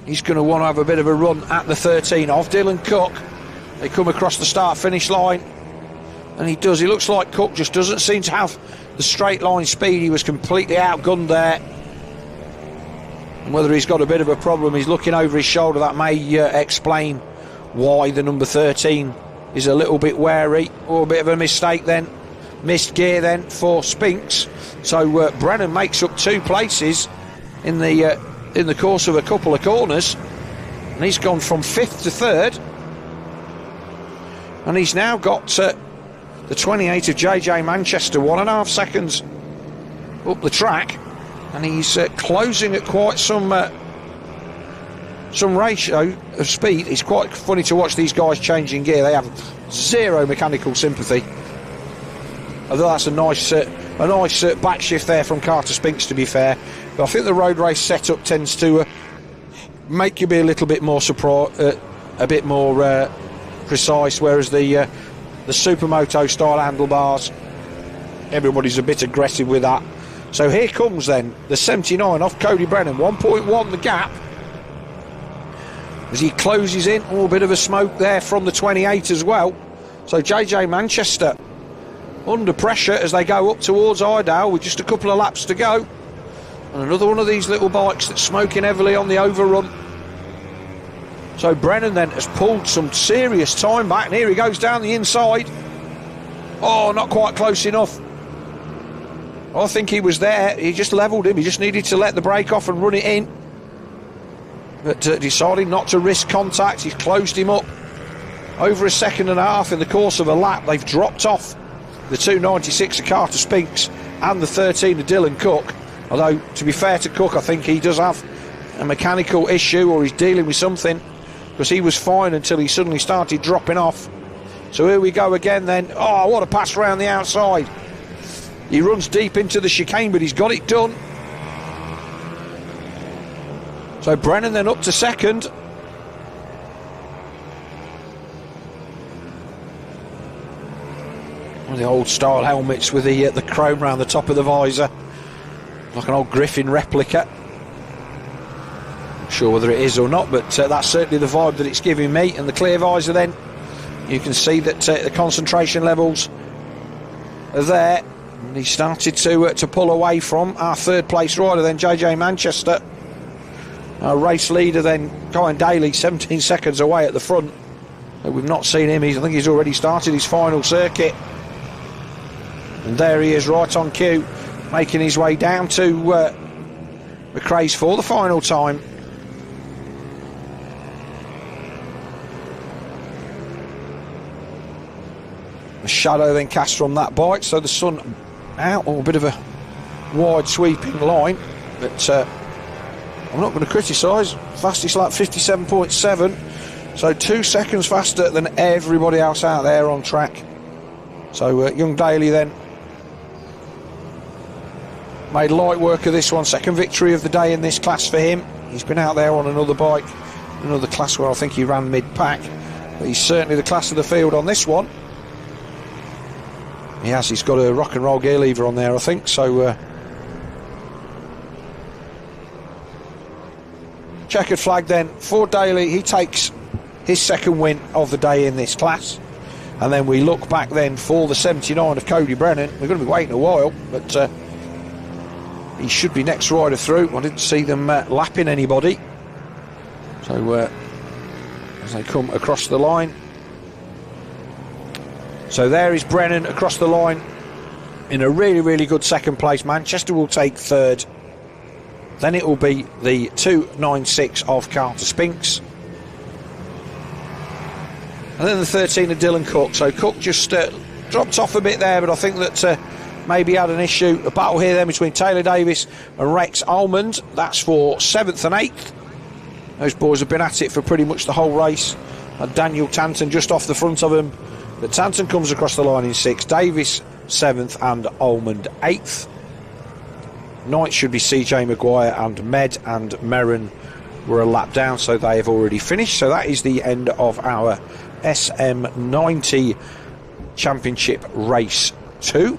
he's going to want to have a bit of a run at the 13 of Dylan Cook. They come across the start-finish line, and he does. He looks like Cook just doesn't seem to have the straight line speed. He was completely outgunned there. And whether he's got a bit of a problem, he's looking over his shoulder. That may explain why the number 13 is a little bit wary, or a bit of a mistake then. Missed gear then for Spinks. So Brennan makes up 2 places in the course of a couple of corners, and he's gone from 5th to 3rd, and he's now got the 28 of JJ Manchester 1.5 seconds up the track, and he's closing at quite some ratio of speed. It's quite funny to watch these guys changing gear. They have zero mechanical sympathy, although that's a nice back shift there from Carter Spinks, to be fair. But I think the road race setup tends to make you be a little bit more precise, whereas the Supermoto style handlebars, everybody's a bit aggressive with that. So here comes then the 79 off Cody Brennan, 1.1 the gap as he closes in. Oh, a bit of a smoke there from the 28 as well. So JJ Manchester under pressure as they go up towards Iredale with just a couple of laps to go. And another one of these little bikes that's smoking heavily on the overrun. So Brennan then has pulled some serious time back, and here he goes down the inside. Oh, not quite close enough. I think he was there. He just levelled him. He just needed to let the brake off and run it in. But deciding not to risk contact, he's closed him up. Over a second and a half in the course of a lap, they've dropped off the 296 of Carter Spinks and the 13 of Dylan Cook. Although, to be fair to Cook, I think he does have a mechanical issue, or he's dealing with something, because he was fine until he suddenly started dropping off. So here we go again then. Oh, what a pass around the outside. He runs deep into the chicane, but he's got it done. So Brennan then up to second. One of the old style helmets with the chrome around the top of the visor, like an old Griffin replica. Not sure whether it is or not, but that's certainly the vibe that it's giving me. And the clear visor then, you can see that the concentration levels are there. And he started to pull away from our third place rider then, JJ Manchester. Our race leader then, Colin Daly, 17 seconds away at the front. But we've not seen him. I think he's already started his final circuit. And there he is, right on cue, making his way down to McRae's for the final time. The shadow then cast from that bike, so the sun out, or a bit of a wide sweeping line, but I'm not going to criticise. Fastest lap 57.7, so 2 seconds faster than everybody else out there on track. So young Daly then made light work of this one. Second victory of the day in this class for him. He's been out there on another bike, another class where I think he ran mid-pack, but he's certainly the class of the field on this one. He's got a rock and roll gear lever on there, I think, so checkered flag then for Daly. He takes his second win of the day in this class. And then we look back then for the 79 of Cody Brennan. We're going to be waiting a while, but he should be next rider through. I didn't see them lapping anybody. So as they come across the line. So there is Brennan across the line in a really, really good second place. Manchester will take third. Then it will be the 296 of Carter Spinks. And then the 13 of Dylan Cook. So Cook just dropped off a bit there, but I think that maybe had an issue. A battle here then between Taylor Davis and Rex Almond. That's for 7th and 8th. Those boys have been at it for pretty much the whole race. And Daniel Tanton just off the front of him. But Tanton comes across the line in 6th. Davis 7th and Almond 8th. 9th should be CJ Maguire, and Med and Merrin were a lap down, so they have already finished. So that is the end of our SM90 Championship Race 2.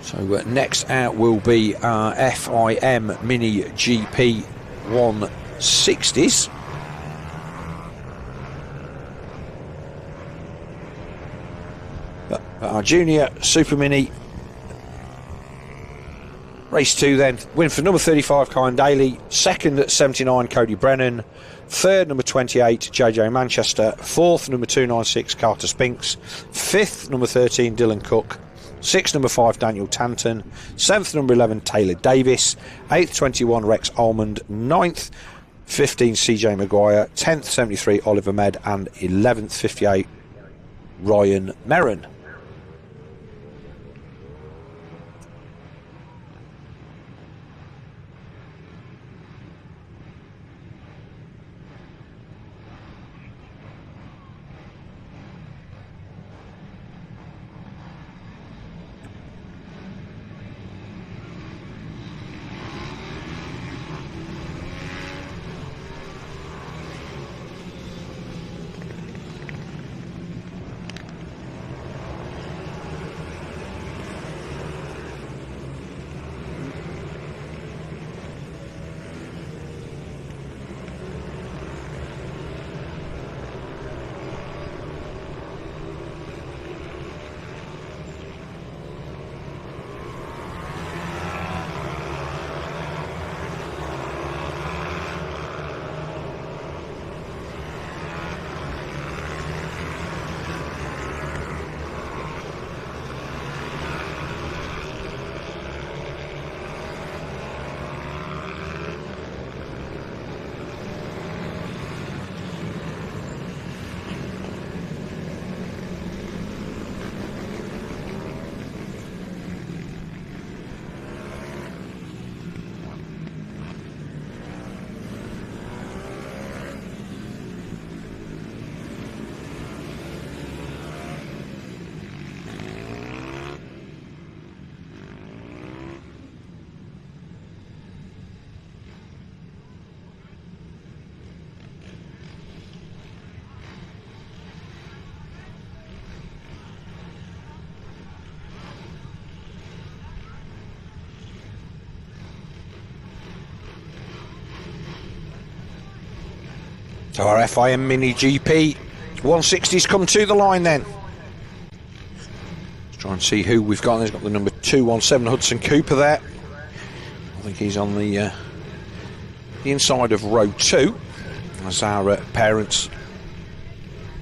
So next out will be our FIM MiniGP 160s. But our junior Super Mini Race 2 then, win for number 35 Colin Daly, second at 79 Cody Brennan, third number 28 JJ Manchester, fourth number 296 Carter Spinks, fifth number 13 Dylan Cook, sixth number 5 Daniel Tanton, seventh number 11 Taylor Davis, 8th 21 Rex Almond, 9th 15 CJ Maguire, 10th 73 Oliver Med, and 11th 58 Ryan Merrin. So our FIM MiniGP 160s come to the line then. Let's try and see who we've got. There's got the number 217 Hudson Cooper there. I think he's on the inside of row 2 as our parents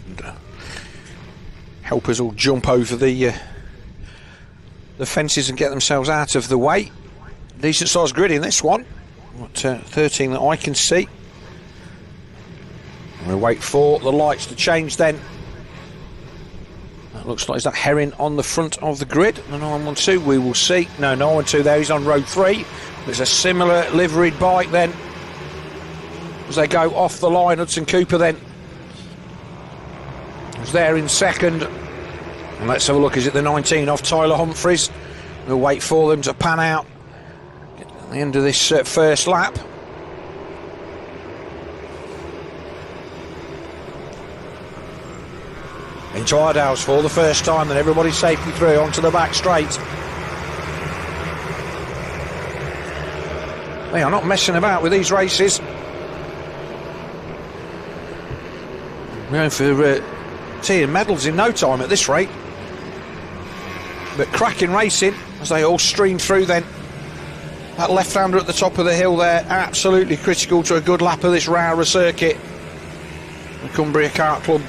and helpers all jump over the fences and get themselves out of the way. Decent sized grid in this one. What, 13 that I can see. We'll wait for the lights to change then. That looks like, is that Herring on the front of the grid? The 912, we will see. No, 912 there, he's on row 3. There's a similar liveried bike then. As they go off the line, Hudson Cooper then is there in second. And let's have a look, is it the 19 off Tyler Humphries? We'll wait for them to pan out at the end of this first lap. Into Ohvale for the first time, then everybody's safely through onto the back straight. They are not messing about with these races. We're going for tea and medals in no time at this rate. But cracking racing as they all stream through then. That left-hander at the top of the hill there, absolutely critical to a good lap of this Rowrah circuit. The Cumbria Kart Club,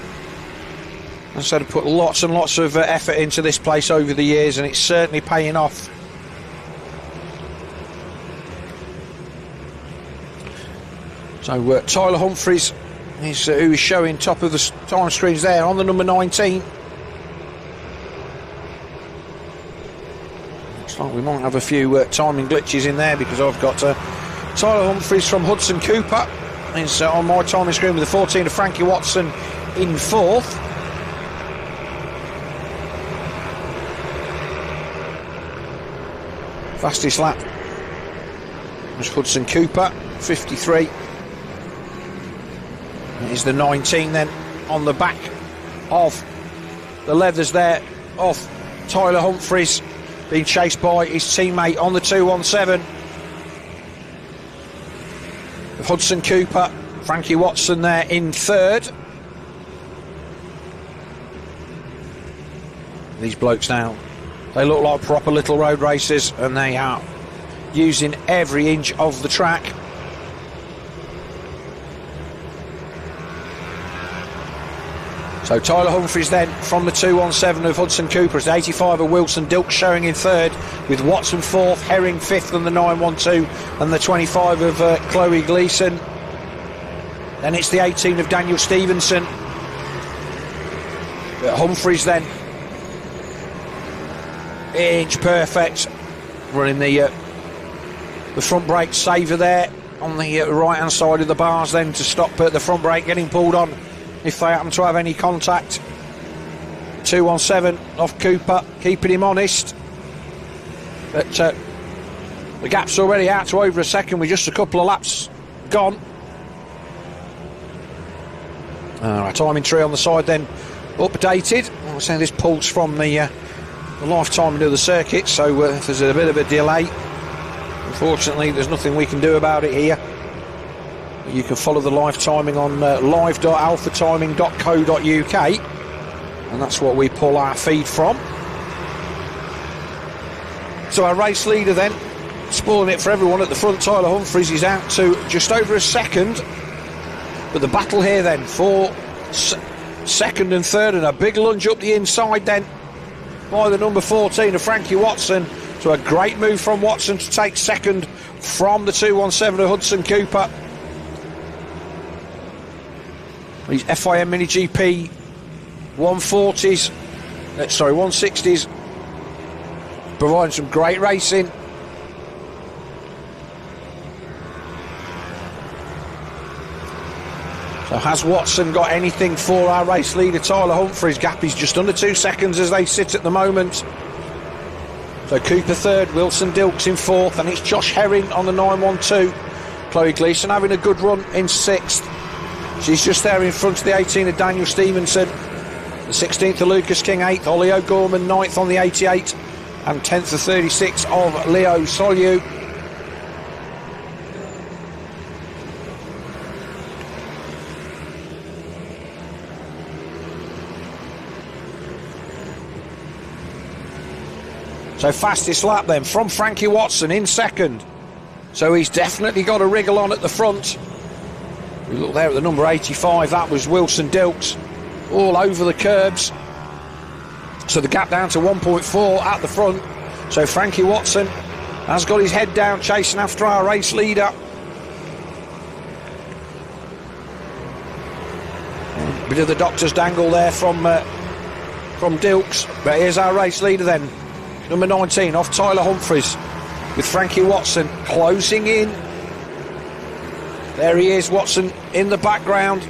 as I said, have put lots and lots of effort into this place over the years, and it's certainly paying off. So Tyler Humphries is who is showing top of the time screens there on the number 19. Looks like we might have a few timing glitches in there, because I've got Tyler Humphries from Hudson Cooper is on my timing screen with the 14 of Frankie Watson in 4th. Fastest lap was Hudson Cooper, 53. It is the 19 then on the back of the leathers there of Tyler Humphries, being chased by his teammate on the 217 of Hudson Cooper. Frankie Watson there in 3rd. These blokes now, they look like proper little road racers, and they are using every inch of the track. So Tyler Humphries then from the 217 of Hudson Cooper. It's the 85 of Wilson Dilk showing in 3rd, with Watson 4th, Herring 5th and the 912, and the 25 of Chloe Gleeson. Then it's the 18 of Daniel Stevenson. But Humphries then inch perfect, running the front brake saver there on the right hand side of the bars then to stop the front brake getting pulled on if they happen to have any contact. 217 off Cooper, keeping him honest, but the gap's already out to over a second with just a couple of laps gone. Our timing tree on the side then updated. I'm saying this pulls from the lifetime of the circuit, so if there's a bit of a delay, unfortunately there's nothing we can do about it here. You can follow the live timing on live.alphatiming.co.uk, and that's what we pull our feed from. So our race leader then, spoiling it for everyone at the front, Tyler Humphries, is out to just over a second. But the battle here then for second and third, and a big lunge up the inside then by the number 14 of Frankie Watson. So a great move from Watson to take second from the 217 of Hudson Cooper. These FIM MiniGP 160s providing some great racing. So has Watson got anything for our race leader Tyler Humphries? Gap is just under 2 seconds as they sit at the moment. So Cooper 3rd, Wilson Dilks in 4th, and it's Josh Herring on the 912. Chloe Gleeson having a good run in 6th. She's just there in front of the 18 of Daniel Stevenson, the 16th of Lucas King 8th, Ollie O'Gorman 9th on the 88, and 10th of 36 of Leo Solu. So fastest lap then from Frankie Watson in second. So he's definitely got a wriggle on at the front. We look there at the number 85, that was Wilson Dilks, all over the curbs. So the gap down to 1.4 at the front. So Frankie Watson has got his head down, chasing after our race leader. A bit of the doctor's dangle there from Dilks. But here's our race leader then, number 19, off Tyler Humphries, with Frankie Watson closing in. There he is, Watson in the background.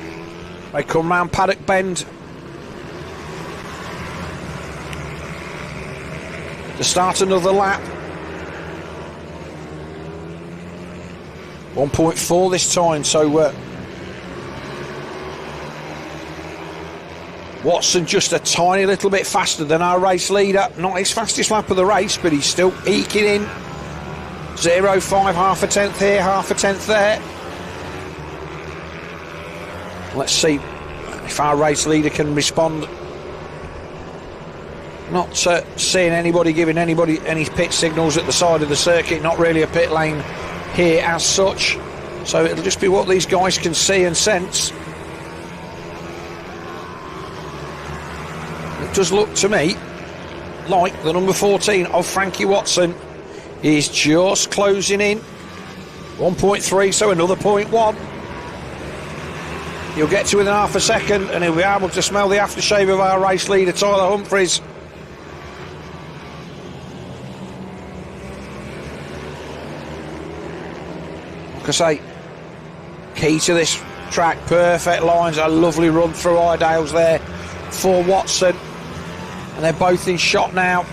They come round Paddock Bend to start another lap. 1.4 this time, so Watson just a tiny little bit faster than our race leader. Not his fastest lap of the race, but he's still eking in. 0.5, half a tenth here, half a tenth there. Let's see if our race leader can respond. Not seeing anybody giving anybody any pit signals at the side of the circuit. Not really a pit lane here as such. So it'll just be what these guys can see and sense. It does look to me like the number 14 of Frankie Watson is just closing in. 1.3, so another 0.1. He'll get to within half a second and he'll be able to smell the aftershave of our race leader, Tyler Humphries. Like I say, key to this track, perfect lines, a lovely run through Iredales there for Watson. And they're both in shot now.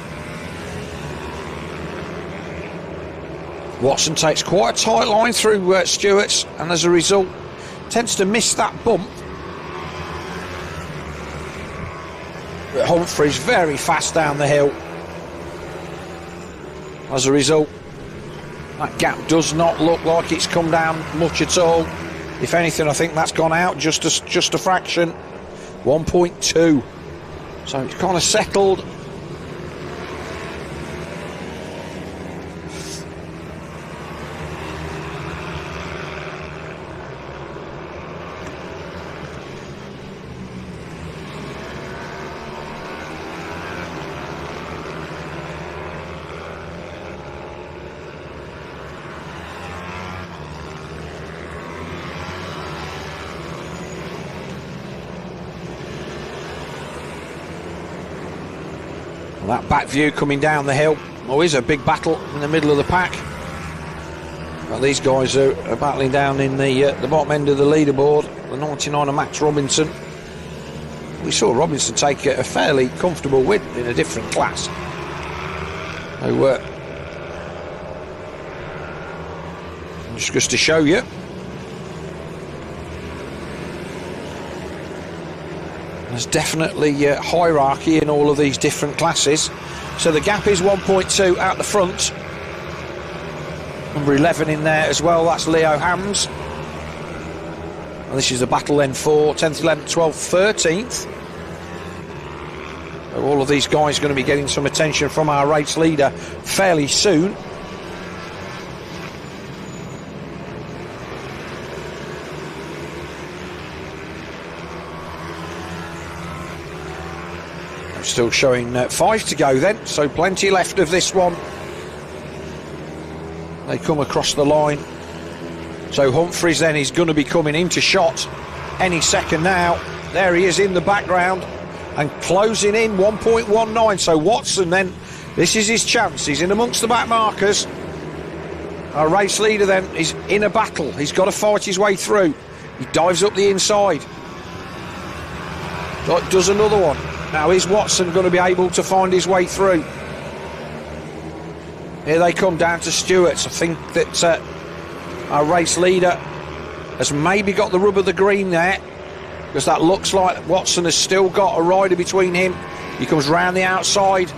Watson takes quite a tight line through Stewart's, and as a result tends to miss that bump. But Humphries very fast down the hill. As a result, that gap does not look like it's come down much at all. If anything, I think that's gone out just a fraction. 1.2. So it's kind of settled. That back view coming down the hill, always a big battle in the middle of the pack. Well, these guys are battling down in the bottom end of the leaderboard. The 99 of Max Robinson. We saw Robinson take a fairly comfortable win in a different class. So, just to show you. There's definitely hierarchy in all of these different classes. So the gap is 1.2 out the front. Number 11 in there as well, that's Leo Hams. And this is a battle then for 10th, 11th, 12th, 13th. So all of these guys are going to be getting some attention from our race leader fairly soon. Still showing 5 to go then, so plenty left of this one. They come across the line. So Humphries then is going to be coming into shot any second now. There he is in the background and closing in 1.19. So Watson then, this is his chance. He's in amongst the back markers. Our race leader then is in a battle. He's got to fight his way through. He dives up the inside. Does another one. Now is Watson going to be able to find his way through? Here they come down to Stewart's. I think that our race leader has maybe got the rub of the green there, because that looks like Watson has still got a rider between him. He comes round the outside.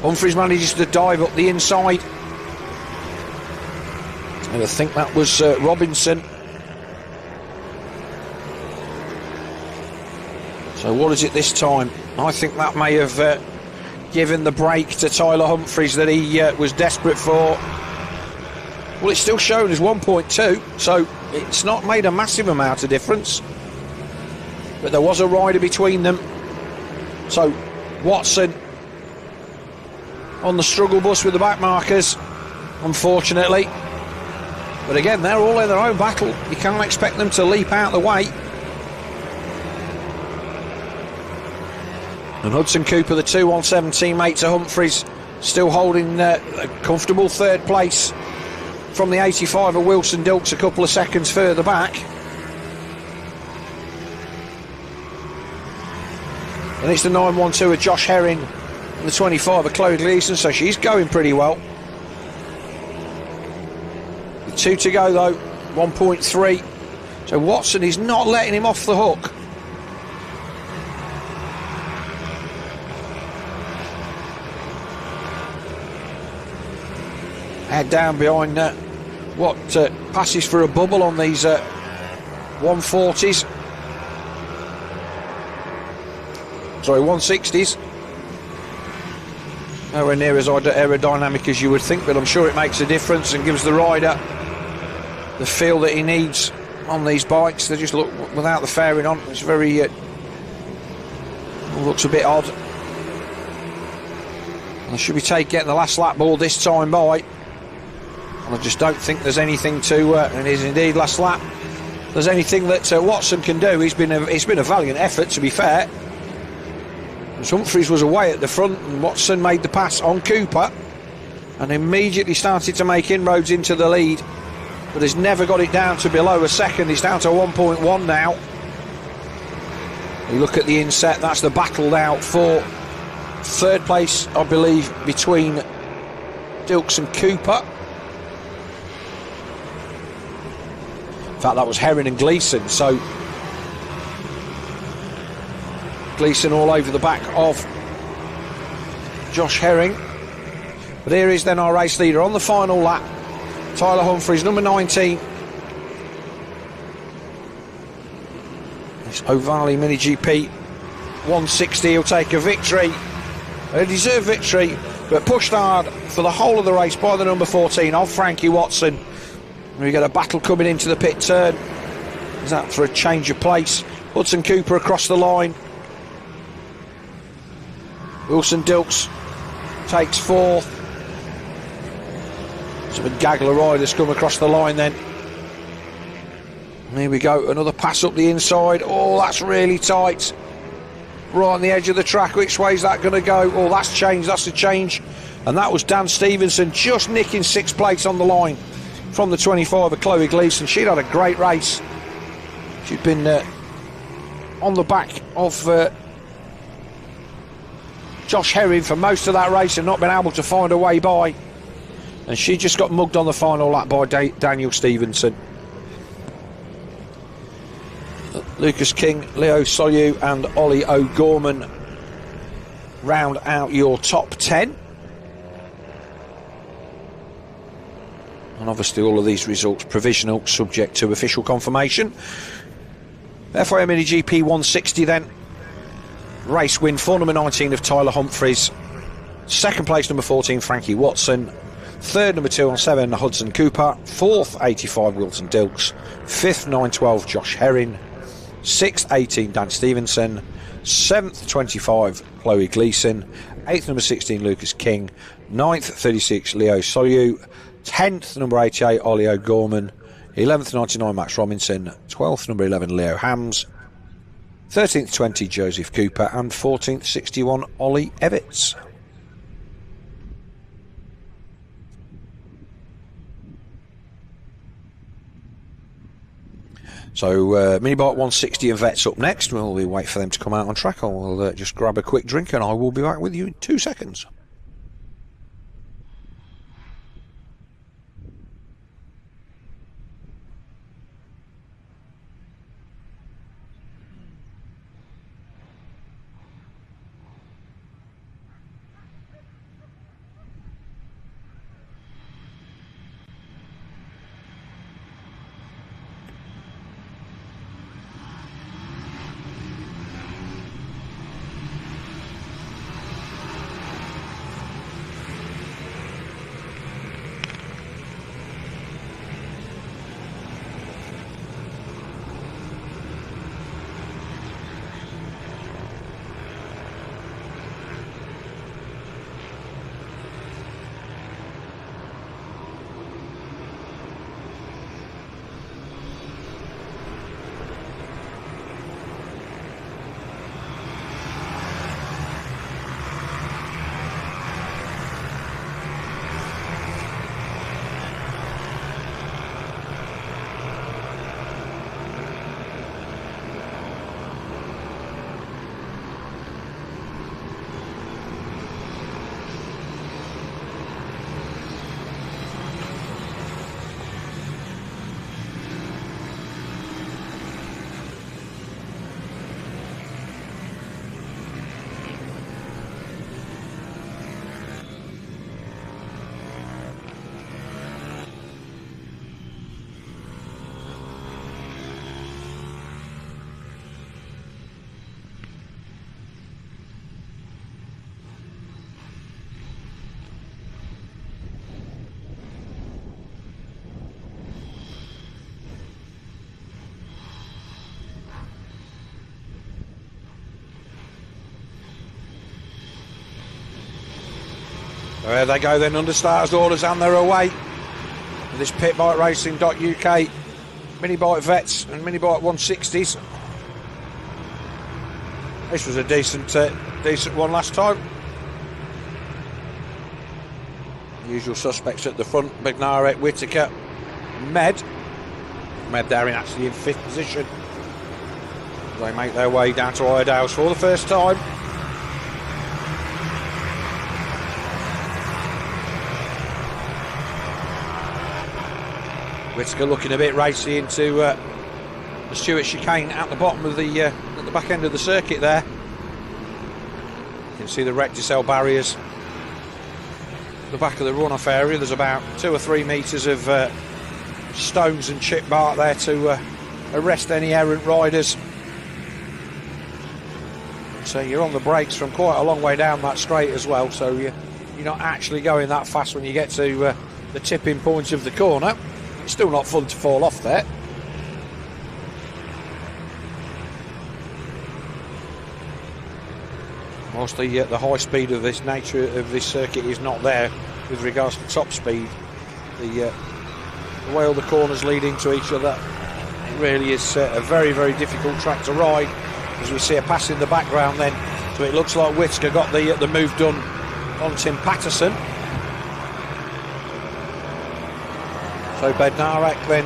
Humphries manages to dive up the inside. And I think that was Robinson. So what is it this time? I think that may have given the break to Tyler Humphries that he was desperate for. Well, it's still shown as 1.2, so it's not made a massive amount of difference. But there was a rider between them. So Watson on the struggle bus with the back markers, unfortunately. But again, they're all in their own battle. You can't expect them to leap out the way. And Hudson Cooper, the 217 teammate to Humphries, still holding a comfortable third place from the 85 of Wilson Dilks a couple of seconds further back. And it's the 912 of Josh Herring and the 25 of Chloe Gleeson, so she's going pretty well. With 2 to go though, 1.3. So Watson is not letting him off the hook. Head down behind what passes for a bubble on these 140s. Sorry, 160s. Nowhere near as aerodynamic as you would think, but I'm sure it makes a difference and gives the rider the feel that he needs on these bikes. They just look, without the fairing on, it's very looks a bit odd. They should be getting the last lap ball this time by. And I just don't think there's anything to, and it is indeed last lap, there's anything that Watson can do. It's been a valiant effort, to be fair. Humphries was away at the front, and Watson made the pass on Cooper and immediately started to make inroads into the lead, but has never got it down to below a second. He's down to 1.1 now. You look at the inset, that's the battle now for third place, I believe, between Dilks and Cooper. In fact, that was Herring and Gleeson, so Gleeson all over the back of Josh Herring. But here is then our race leader on the final lap, Tyler Humphries, number 19. This Ohvale MiniGP 160, he'll take a victory, a deserved victory, but pushed hard for the whole of the race by the number 14 of Frankie Watson. We get a battle coming into the pit turn. Is that for a change of place? Hudson Cooper across the line. Wilson Dilks takes fourth. Some gaggle of riders come across the line then. And here we go, another pass up the inside. Oh, that's really tight. Right on the edge of the track. Which way is that going to go? Oh, that's changed. That's a change. And that was Dan Stevenson just nicking 6th place on the line from the 25 of Chloe Gleeson. She'd had a great race. She'd been on the back of Josh Herring for most of that race and not been able to find a way by. And she just got mugged on the final lap by Daniel Stevenson. Lucas King, Leo Soyu and Ollie O'Gorman round out your top 10. And obviously all of these results provisional, subject to official confirmation. FIM MiniGP 160 then. Race win for number 19 of Tyler Humphries. Second place number 14 Frankie Watson. Third number 217 Hudson Cooper. Fourth 85 Wilson Dilks. Fifth 912 Josh Herring. Sixth 18 Dan Stevenson. Seventh 25 Chloe Gleeson. Eighth number 16 Lucas King. Ninth 36 Leo Soyu. 10th number 88 Ollie O'Gorman. 11th 99 Max Robinson. 12th number 11 Leo Hams. 13th 20 Joseph Cooper. And 14th 61 Ollie Evitts. So Minibike 160 and Vets up next. We'll wait for them to come out on track. I'll just grab a quick drink and I will be back with you in 2 seconds. There they go then, under starters orders, and they're away. This Pitbike Racing.UK Minibike Vets and Minibike 160s. This was a decent one last time. Usual suspects at the front: Bednarek, Whittaker, Med there actually in 5th position. They make their way down to Ohvale for the first time. Whittaker looking a bit racy into the Stewart chicane at the bottom of the at the back end of the circuit there. You can see the Recticel barriers at the back of the runoff area. There's about 2 or 3 metres of stones and chip bark there to arrest any errant riders. So you're on the brakes from quite a long way down that straight as well, so you're not actually going that fast when you get to the tipping point of the corner. It's still not fun to fall off there. Whilst the high speed of this nature of this circuit is not there with regards to top speed, the way all the corners lead into each other, it really is a very, very difficult track to ride. As we see a pass in the background then, so it looks like Whittaker got the move done on Tim Patterson. So Bednarek then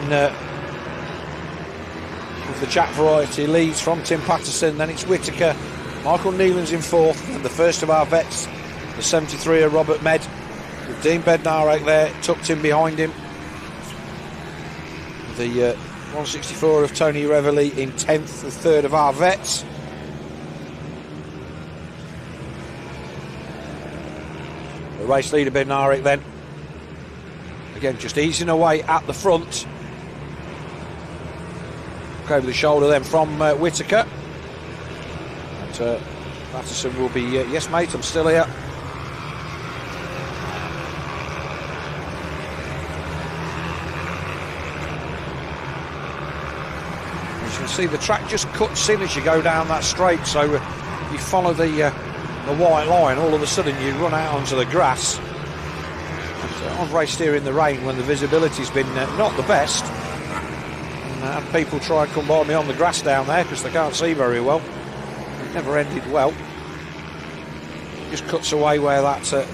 with the Jack variety leads from Tim Patterson. Then it's Whittaker, Michael Nealon's in 4th, and the first of our vets, the 73er Robert Med, with Dean Bednarek there tucked in behind him. The 164 of Tony Reveley in 10th, the 3rd of our vets. The race leader Bednarek then, again just easing away at the front. Look over the shoulder then from Whittaker. And Patterson will be, yes mate, I'm still here. See, the track just cuts in as you go down that straight, so you follow the white line, all of a sudden you run out onto the grass. I've raced here in the rain when the visibility's been not the best, and people try and come by me on the grass down there because they can't see very well. It never ended well. It just cuts away where that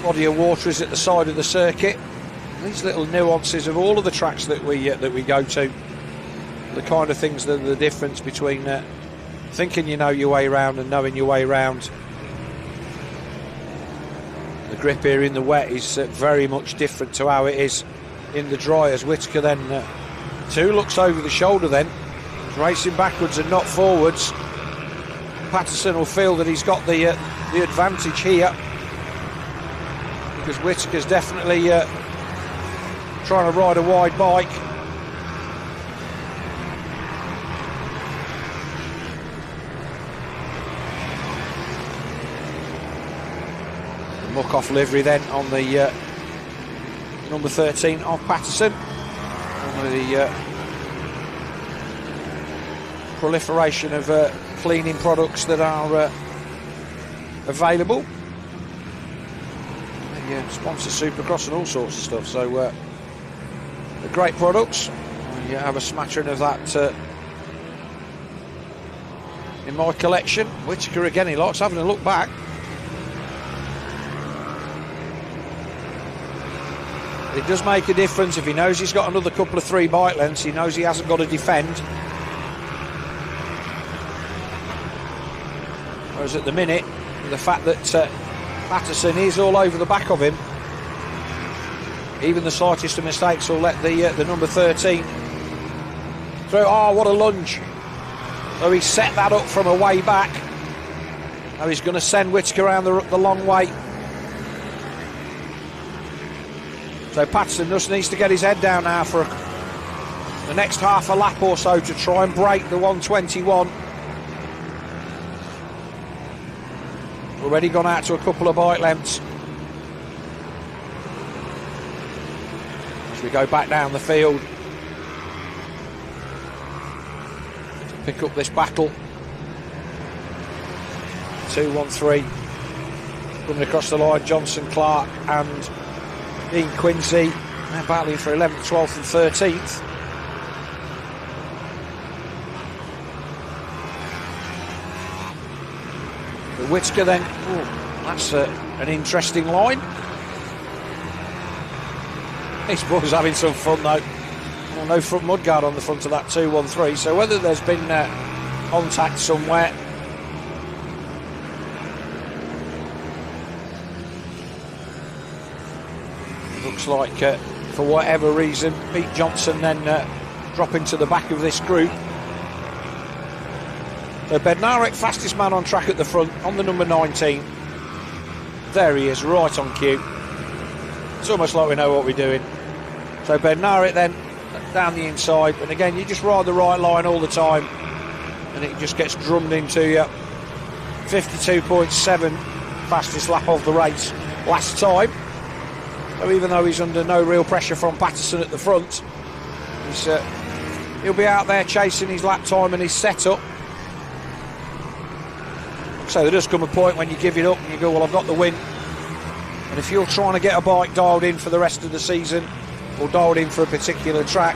body of water is at the side of the circuit. These little nuances of all of the tracks that we go to, the kind of things that are the difference between thinking you know your way around and knowing your way around. The grip here in the wet is very much different to how it is in the dry, as Whittaker then too looks over the shoulder then, racing backwards and not forwards. Patterson will feel that he's got the advantage here, because Whittaker's definitely trying to ride a wide bike. Muck-off livery then on the number 13 of Patterson. One of the proliferation of cleaning products that are available. They sponsor Supercross and all sorts of stuff, so they're great products. You have a smattering of that in my collection. Whittaker again, he likes having a look back. It does make a difference if he knows he's got another couple of 3 bike lengths. He knows he hasn't got to defend. Whereas at the minute, the fact that Patterson is all over the back of him, even the slightest of mistakes will let the number 13 through. Oh, what a lunge! So he set that up from a way back. Now he's going to send Whittaker around the long way. So Patterson just needs to get his head down now for the next half a lap or so to try and break the 121. Already gone out to a couple of bike lengths. As we go back down the field to pick up this battle. 2-1-3. Coming across the line, Johnson, Clark and Dean Quincy. They're battling for 11th, 12th and 13th. But Whitaker then, that's an interesting line. These boys having some fun though. Well, no front mudguard on the front of that 213, so whether there's been contact somewhere. Looks like, for whatever reason, Pete Johnson then dropping to the back of this group. So Bednarek, fastest man on track at the front, on the number 19. There he is, right on cue. It's almost like we know what we're doing. So Bednarek then down the inside, and again, you just ride the right line all the time, and it just gets drummed into you. 52.7, fastest lap of the race last time. So even though he's under no real pressure from Patterson at the front, he'll be out there chasing his lap time and his setup. So there does come a point when you give it up and you go, well, I've got the win. And if you're trying to get a bike dialed in for the rest of the season, or dialed in for a particular track,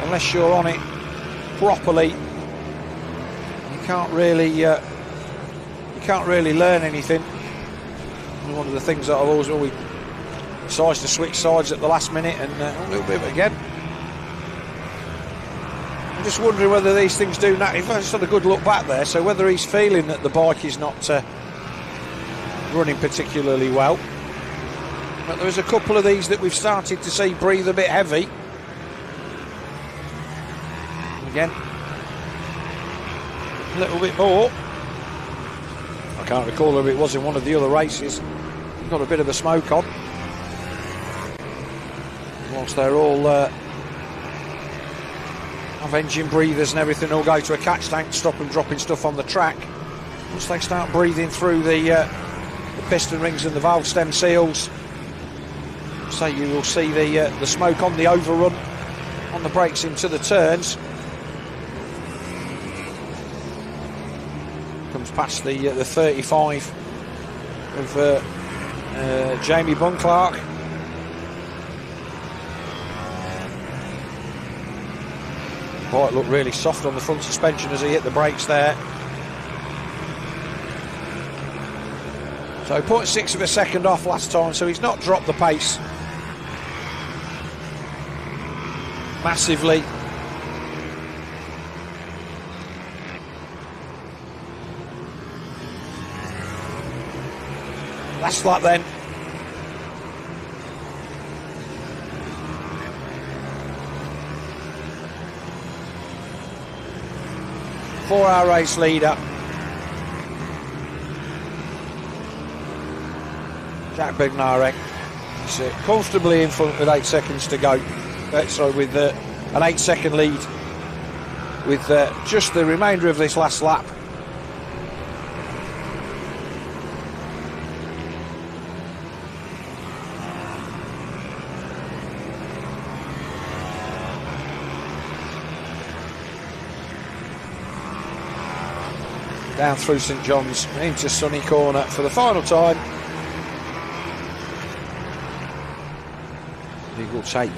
unless you're on it properly, you can't really learn anything. And one of the things that I've always decides to switch sides at the last minute, and a little bit of it again. I'm just wondering whether these things do that. He's had a good look back there, so whether he's feeling that the bike is not running particularly well. But there's a couple of these that we've started to see breathe a bit heavy. Again, a little bit more. I can't recall if it was in one of the other races. Got a bit of a smoke on. Whilst they're all have engine breathers and everything, all go to a catch tank, stop them dropping stuff on the track. Once they start breathing through the piston rings and the valve stem seals, so you will see the smoke on the overrun, on the brakes into the turns. Comes past the 35 of Jamie Bunclark. Bike looked really soft on the front suspension as he hit the brakes there. So 0.6 of a second off last time, so he's not dropped the pace massively. Last lap then. Four-hour race leader. Jack Bednarek is comfortably in front with 8 seconds to go. Sorry, with an 8-second lead with just the remainder of this last lap. Down through St John's into Sunny Corner for the final time. He will take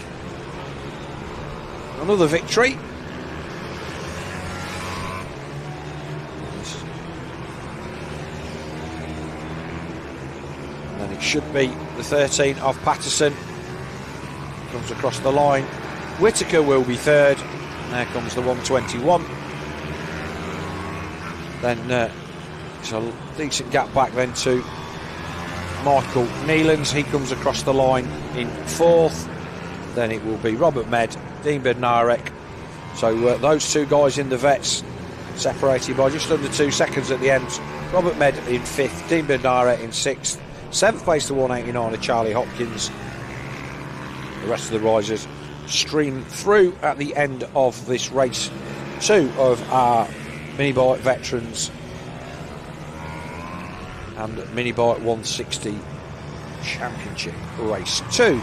another victory. And then it should be the 13 of Patterson. Comes across the line. Whitaker will be third. And there comes the 121. Then it's a decent gap back then to Michael Nealons. He comes across the line in fourth. Then it will be Robert Med, Dean Bednarek. So those two guys in the vets separated by just under 2 seconds at the end. Robert Med in fifth, Dean Bednarek in sixth. Seventh place to 189 of Charlie Hopkins. The rest of the risers stream through at the end of this race 2 of our Minibike Veterans and Minibike 160 Championship Race 2.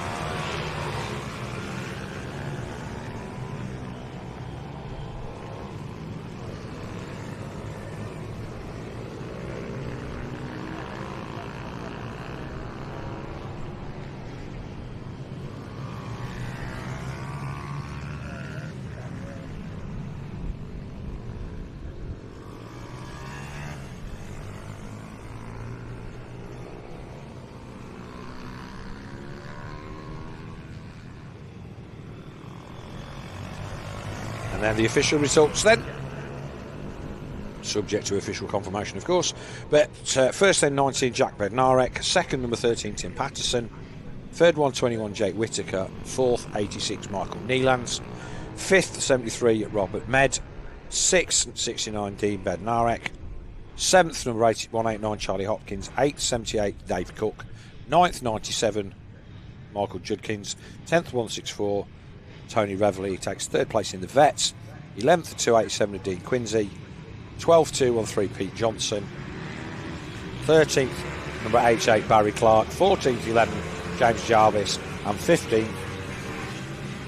And then the official results then, subject to official confirmation of course, but first then 19 Jack Bednarek, second number 13 Tim Patterson, third 121 Jake Whittaker, fourth 86 Michael Neelands, fifth 73 Robert Med, sixth 69 Dean Bednarek, seventh number 189 Charlie Hopkins, eighth 78 Dave Cook, ninth 97 Michael Judkins, 10th 164 Tony Reveley takes third place in the Vets, 11th 287 Dean Quincy, 12th 213 Pete Johnson, 13th number 88 Barry Clark, 14th 11 James Jarvis, and 15th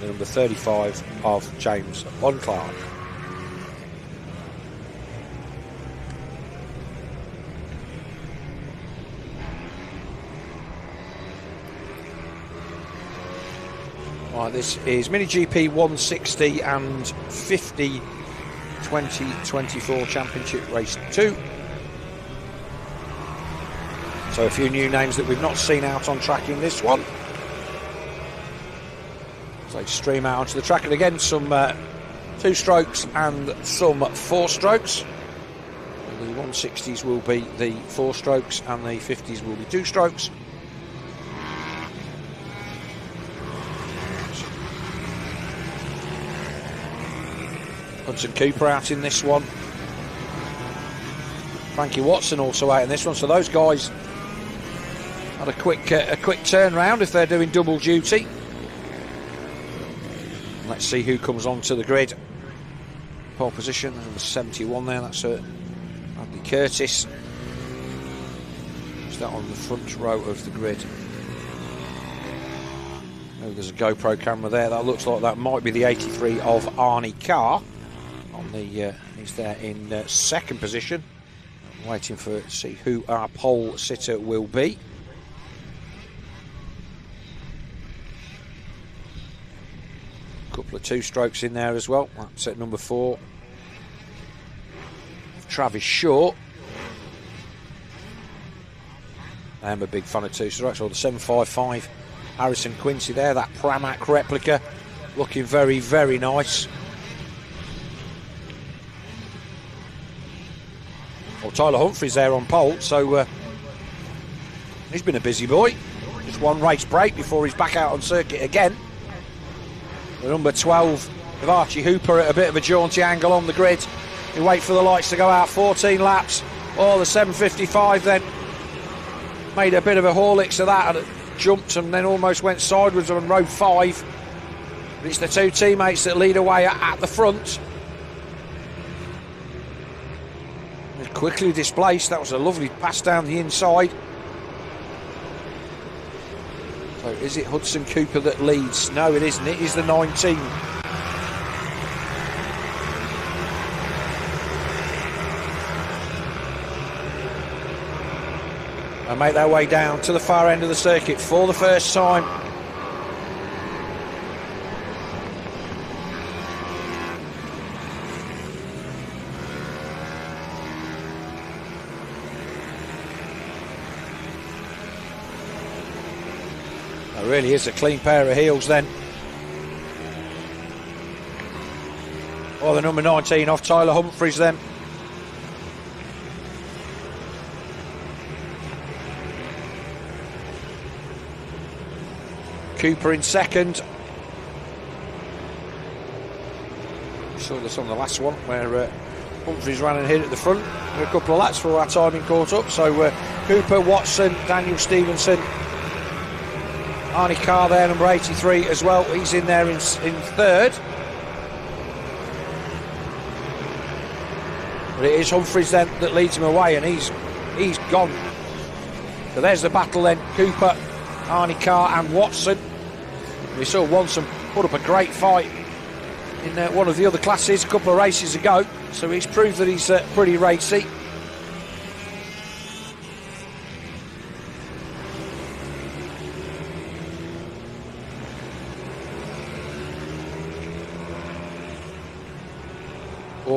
the number 35 of James Clark. Right, this is MiniGP 160 and 50 2024 Championship Race 2. So a few new names that we've not seen out on track in this one. So stream out onto the track, and again some 2 strokes and some 4 strokes. The 160s will be the 4 strokes and the 50s will be 2 strokes. Hudson Cooper out in this one. Frankie Watson also out in this one. So those guys had a quick turnaround if they're doing double duty. Let's see who comes onto the grid. Pole position, number 71 there. That's Andy Curtis. Is that on the front row of the grid? Oh, there's a GoPro camera there. That looks like that might be the 83 of Arnie Carr. He's there in second position, waiting to see who our pole sitter will be. A couple of 2 strokes in there as well. That's at number 4, Travis Shaw. I am a big fan of 2 strokes. Or the 755 Harrison Quincy there, that Pramac replica, looking very, very nice. Well, Tyler Humphries there on pole, so he's been a busy boy. Just 1 race break before he's back out on circuit again. The number 12 of Archie Hooper at a bit of a jaunty angle on the grid. You wait for the lights to go out, 14 laps. Oh, the 755 then made a bit of a Horlicks to that, and it jumped and then almost went sideways on row 5. But it's the 2 teammates that lead away at the front. Quickly displaced. That was a lovely pass down the inside. So is it Hudson Cooper that leads? No, it isn't. It is the 19. They make their way down to the far end of the circuit for the first time. Really is a clean pair of heels then. Oh, the number 19 off Tyler Humphries then. Cooper in second. We saw this on the last one where Humphries ran and hit at the front. A couple of laps for our timing caught up. So Cooper, Watson, Daniel Stevenson, Arnie Carr there, number 83 as well. He's in there in third. But it is Humphries then that leads him away, and he's gone. So there's the battle then. Cooper, Arnie Carr and Watson. We saw Watson put up a great fight in one of the other classes a couple of races ago. So he's proved that he's pretty racy.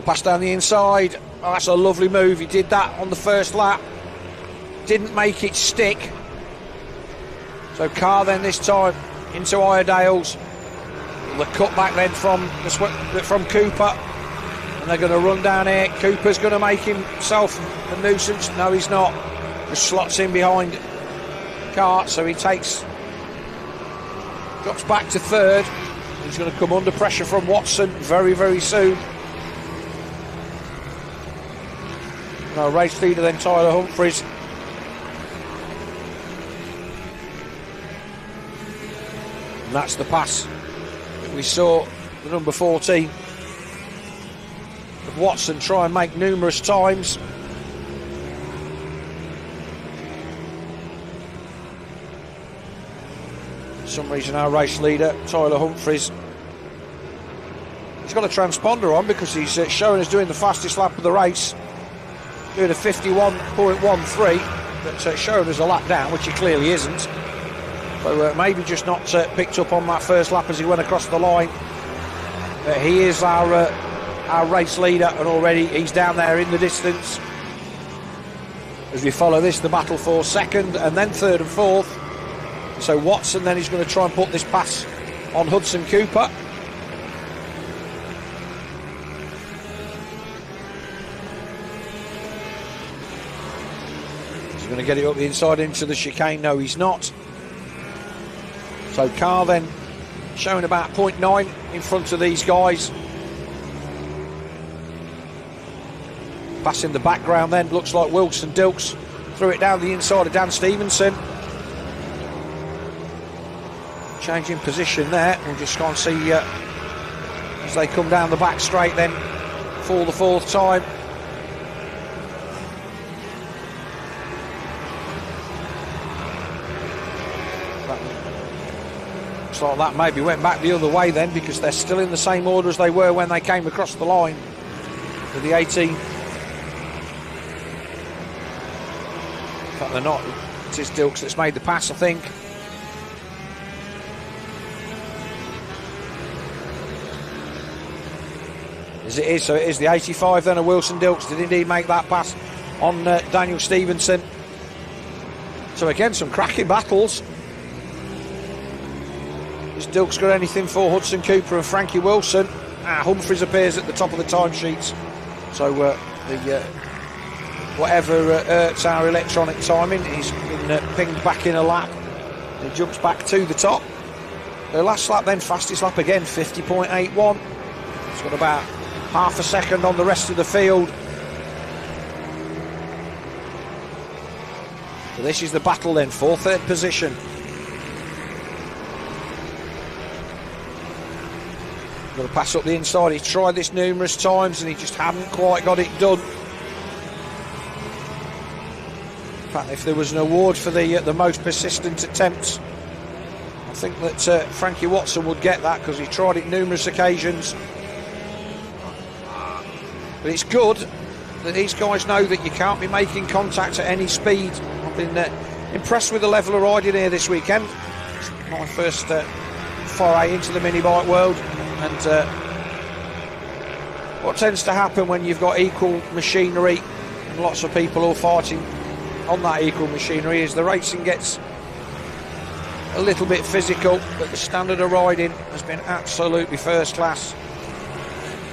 Pass down the inside. Oh, that's a lovely move. He did that on the first lap. Didn't make it stick. So Carr then this time into Iredale's. The cutback then from Cooper, and they're going to run down here. Cooper's going to make himself a nuisance. No, he's not. Just slots in behind Cart, so he drops back to third. He's going to come under pressure from Watson very, very soon. No, race leader then Tyler Humphries. And that's the pass that we saw the number 14 of Watson try and make numerous times. For some reason our race leader Tyler Humphries, he's got a transponder on because he's showing us doing the fastest lap of the race, doing a 51.13, that's showing us a lap down, which he clearly isn't. So maybe just not picked up on that first lap as he went across the line. He is our race leader, and already he's down there in the distance. As we follow this, the battle for second and then third and fourth. So Watson then is going to try and put this pass on Hudson Cooper. He's going to get it up the inside into the chicane. No, he's not. So Carr then showing about 0.9 in front of these guys. Pass in the background then, looks like Wilson Dilks threw it down the inside of Dan Stevenson. Changing position there, we'll just go and see as they come down the back straight then for the fourth time. Looks like that maybe went back the other way then, because they're still in the same order as they were when they came across the line with the 18. In fact, they're not. It is Dilks that's made the pass, I think. As it is, so it is the 85 then of Wilson Dilks did indeed make that pass on Daniel Stevenson. So again, some cracking battles. Has Dilks got anything for Hudson Cooper and Frankie Wilson? Humphries appears at the top of the timesheets. So whatever hurts our electronic timing, he's been pinged back in a lap. He jumps back to the top. The last lap then, fastest lap again, 50.81. He's got about half a second on the rest of the field. So this is the battle then for third position. Got to pass up the inside. He's tried this numerous times and he just hadn't quite got it done. In fact, if there was an award for the most persistent attempts, I think that Frankie Watson would get that, because he tried it numerous occasions. But it's good that these guys know that you can't be making contact at any speed. I've been impressed with the level of riding here this weekend. It's my first foray into the mini bike world, and what tends to happen when you've got equal machinery and lots of people all fighting on that equal machinery is the racing gets a little bit physical, but the standard of riding has been absolutely first class.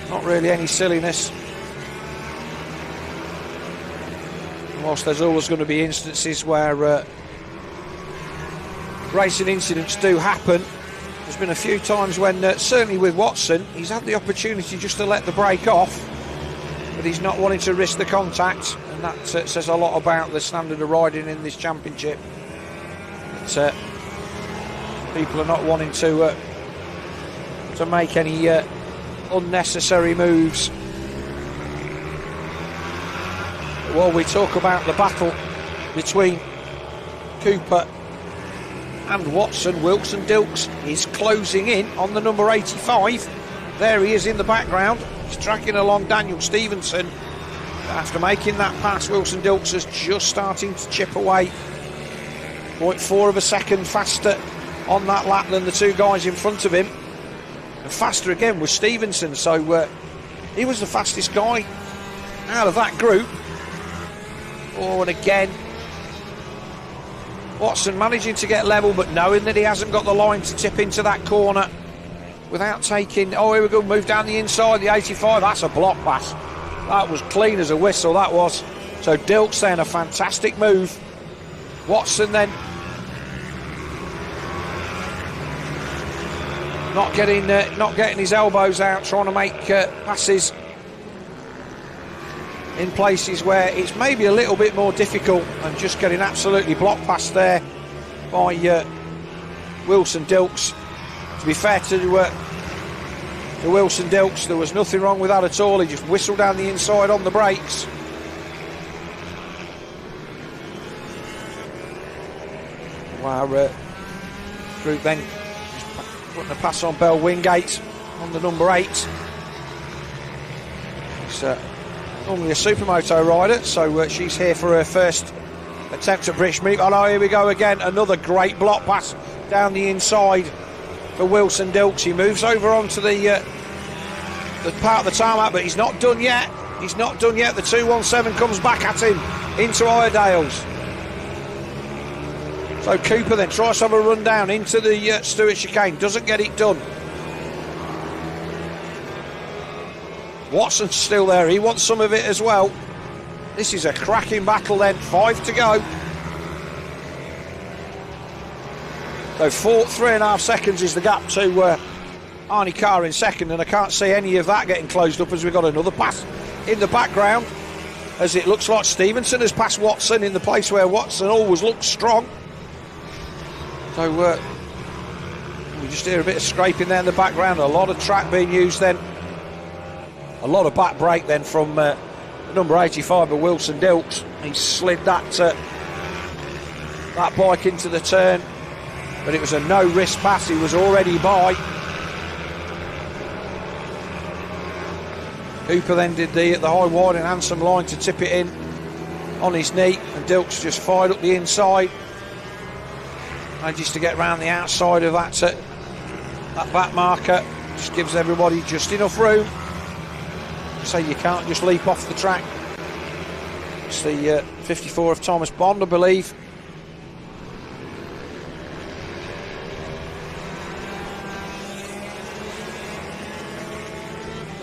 Not really any silliness. Whilst there's always going to be instances where racing incidents do happen, there's been a few times when, certainly with Watson, he's had the opportunity just to let the brake off, but he's not wanting to risk the contact, and that says a lot about the standard of riding in this championship. But, people are not wanting to make any unnecessary moves. While we talk about the battle between Cooper and Watson, Wilson Dilks is closing in on the number 85. There he is in the background. He's tracking along Daniel Stevenson. After making that pass, Wilson Dilks is just starting to chip away. 0.4 of a second faster on that lap than the two guys in front of him. And faster again was Stevenson. So he was the fastest guy out of that group. Oh, and again, Watson managing to get level, but knowing that he hasn't got the line to tip into that corner. without taking... Oh, here we go, move down the inside, the 85. That's a block pass. That was clean as a whistle, that was. So Dilks then, a fantastic move. Watson then not getting his elbows out, trying to make passes in places where it's maybe a little bit more difficult, and just getting absolutely blocked past there by Wilson Dilks. To be fair to Wilson Dilks, there was nothing wrong with that at all. He just whistled down the inside on the brakes. Our group then putting a pass on Belle Wingate on the number 8. She's normally a Supermoto rider, so she's here for her first attempt at British Mini. Oh no, here we go again, another great block pass down the inside for Wilson Dilks. He moves over onto the part of the tarmac, but he's not done yet. He's not done yet. The 217 comes back at him into Iredale's. So Cooper then tries to have a run down into the Stewart chicane, doesn't get it done. Watson's still there, he wants some of it as well. This is a cracking battle then, 5 to go. So 3.5 seconds is the gap to Arnie Carr in second, and I can't see any of that getting closed up as we've got another pass in the background, as it looks like Stevenson has passed Watson in the place where Watson always looks strong. So we just hear a bit of scraping there in the background, a lot of track being used then, a lot of back brake then from number 85 of Wilson Dilks. He slid that bike into the turn, but it was a no risk pass, he was already by. Cooper then did the high wide and handsome line to tip it in on his knee, and Dilks just fired up the inside. Manages to get around the outside of that back marker. Just gives everybody just enough room, so you can't just leap off the track. It's the 54 of Thomas Bond, I believe.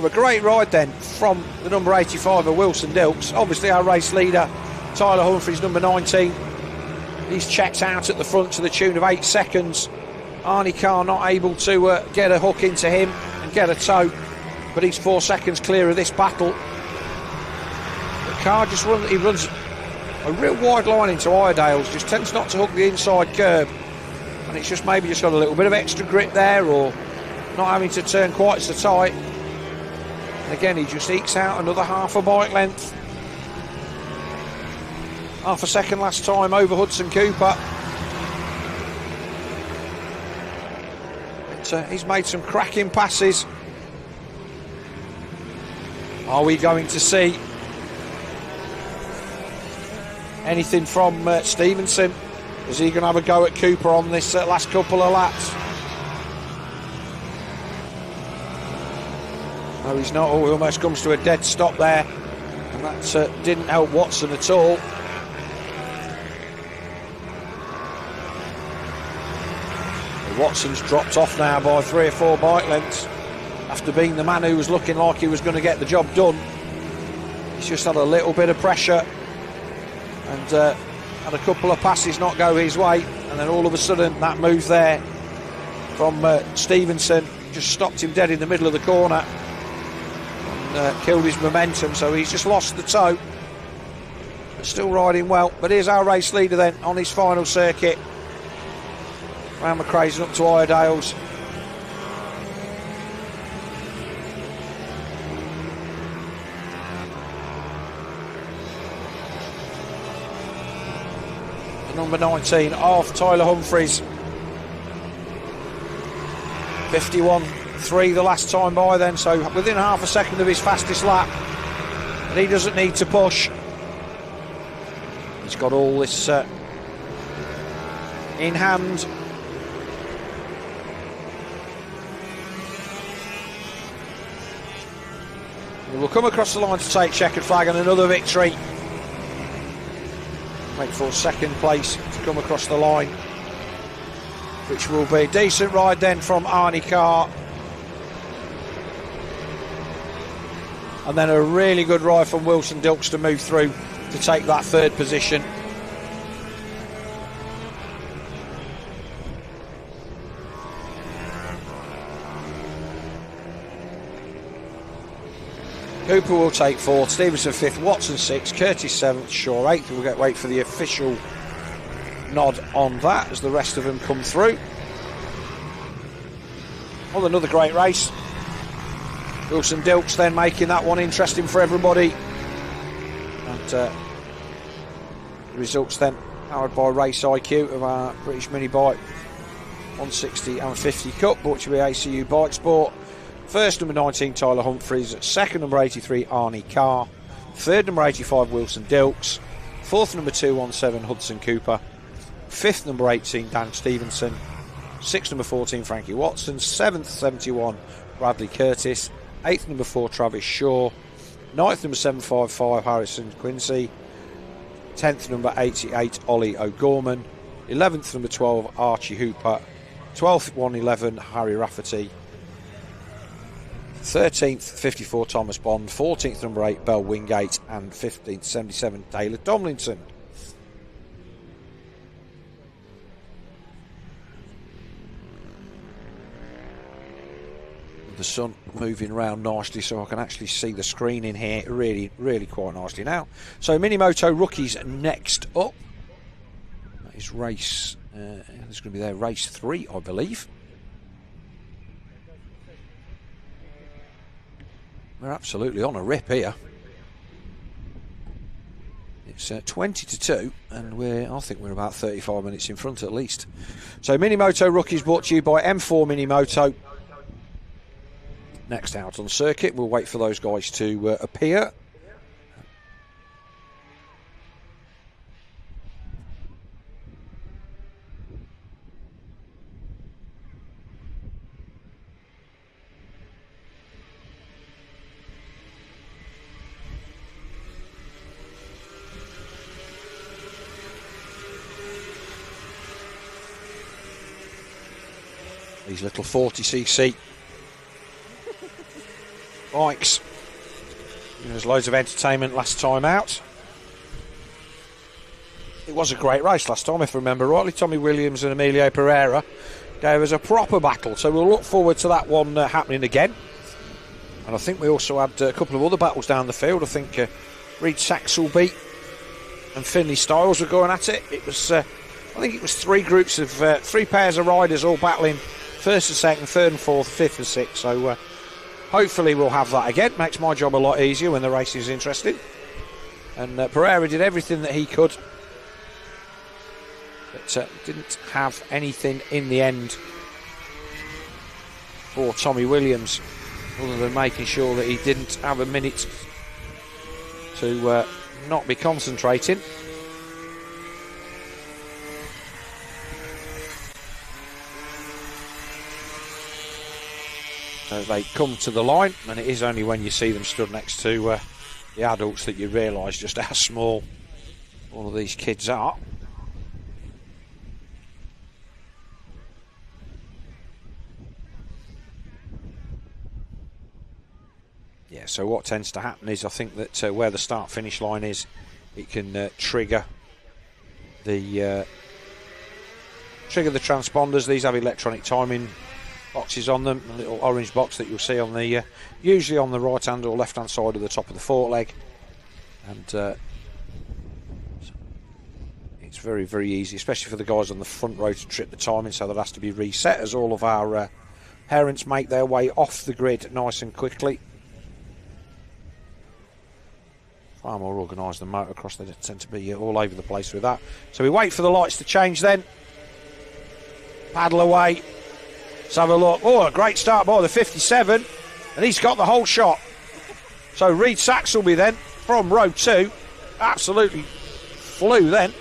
A great ride then from the number 85 of Wilson Dilks. Obviously our race leader Tyler Humphries, number 19. He's checked out at the front to the tune of 8 seconds. Arnie Carr not able to get a hook into him and get a tow, but he's 4 seconds clear of this battle. The Carr just runs a real wide line into Iredale's, just tends not to hook the inside curb, and it's just maybe just got a little bit of extra grip there, or not having to turn quite so tight. And again, he just ekes out another half a bike length. Half a second last time over Hudson Cooper. But, he's made some cracking passes. Are we going to see anything from Stevenson? Is he going to have a go at Cooper on this last couple of laps? No, he's not. Oh, he almost comes to a dead stop there, and that didn't help Watson at all. Watson's dropped off now by 3 or 4 bike lengths after being the man who was looking like he was going to get the job done. He's just had a little bit of pressure and had a couple of passes not go his way, and then all of a sudden that move there from Stevenson just stopped him dead in the middle of the corner and killed his momentum, so he's just lost the toe, but still riding well. But here's our race leader then on his final circuit, round McRae's and up to Iredale's. The number 19 off Tyler Humphries. 51.3 the last time by then, so within half a second of his fastest lap. And he doesn't need to push. He's got all this in hand. He will come across the line to take checkered flag and another victory. Wait for second place to come across the line, which will be a decent ride then from Arnie Carr. and then a really good ride from Wilson Dilks to move through to take that third position. Cooper will take fourth, Stevenson fifth, Watson sixth, Curtis seventh, Shaw eighth. We'll wait for the official nod on that as the rest of them come through. Well, another great race. Wilson Dilks then making that one interesting for everybody. And the results then powered by Race IQ of our British Minibike 160 and 50 Cup, brought to you by ACU Bike Sport. First, number 19, Tyler Humphreys. Second, number 83, Arnie Carr. Third, number 85, Wilson Dilks. Fourth, number 217, Hudson Cooper. Fifth, number 18, Dan Stevenson. Sixth, number 14, Frankie Watson. Seventh, 71, Bradley Curtis. Eighth, number 4, Travis Shaw. Ninth, number 755, Harrison Quincy. 10th, number 88, Ollie O'Gorman. 11th, number 12, Archie Hooper. 12th, 111, Harry Rafferty. 13th, 54, Thomas Bond. 14th, number 8, Bell Wingate. And 15th, 77, Taylor Tomlinson. The sun moving around nicely so I can actually see the screen in here really quite nicely now. So MINIMOTO rookies next up. That is race, there's going to be their race 3, I believe. We're absolutely on a rip here. It's 20 to 2 and I think we're about 35 minutes in front at least. So MINIMOTO rookies brought to you by M4 MiniMoto. Next out on circuit, we'll wait for those guys to appear. These little 40cc bikes. There's loads of entertainment last time out. It was a great race last time, if I remember rightly. Tommy Williams and Emilio Pereira gave us a proper battle, so we'll look forward to that one happening again. And I think we also had a couple of other battles down the field. I think Reed Saxelby and Finley Styles were going at it. It was, I think it was 3 groups of 3 pairs of riders all battling first and second, third and fourth, fifth and sixth. So hopefully we'll have that again. Makes my job a lot easier when the race is interesting. And Pereira did everything that he could, but didn't have anything in the end for Tommy Williams, other than making sure that he didn't have a minute to not be concentrating. So they come to the line, and it is only when you see them stood next to the adults that you realise just how small all of these kids are. Yeah, so what tends to happen is I think that where the start-finish line is, it can trigger the transponders. These have electronic timing boxes on them, a little orange box that you'll see on the usually on the right hand or left hand side of the top of the foreleg, and it's very easy, especially for the guys on the front row, to trip the timing, so that has to be reset as all of our parents make their way off the grid nice and quickly. Far more organised than motocross. They tend to be all over the place with that. So we wait for the lights to change then, paddle away. Let's have a look. Oh, a great start by the 57, and he's got the whole shot. So Reed Saxelby then from row 2 absolutely flew then.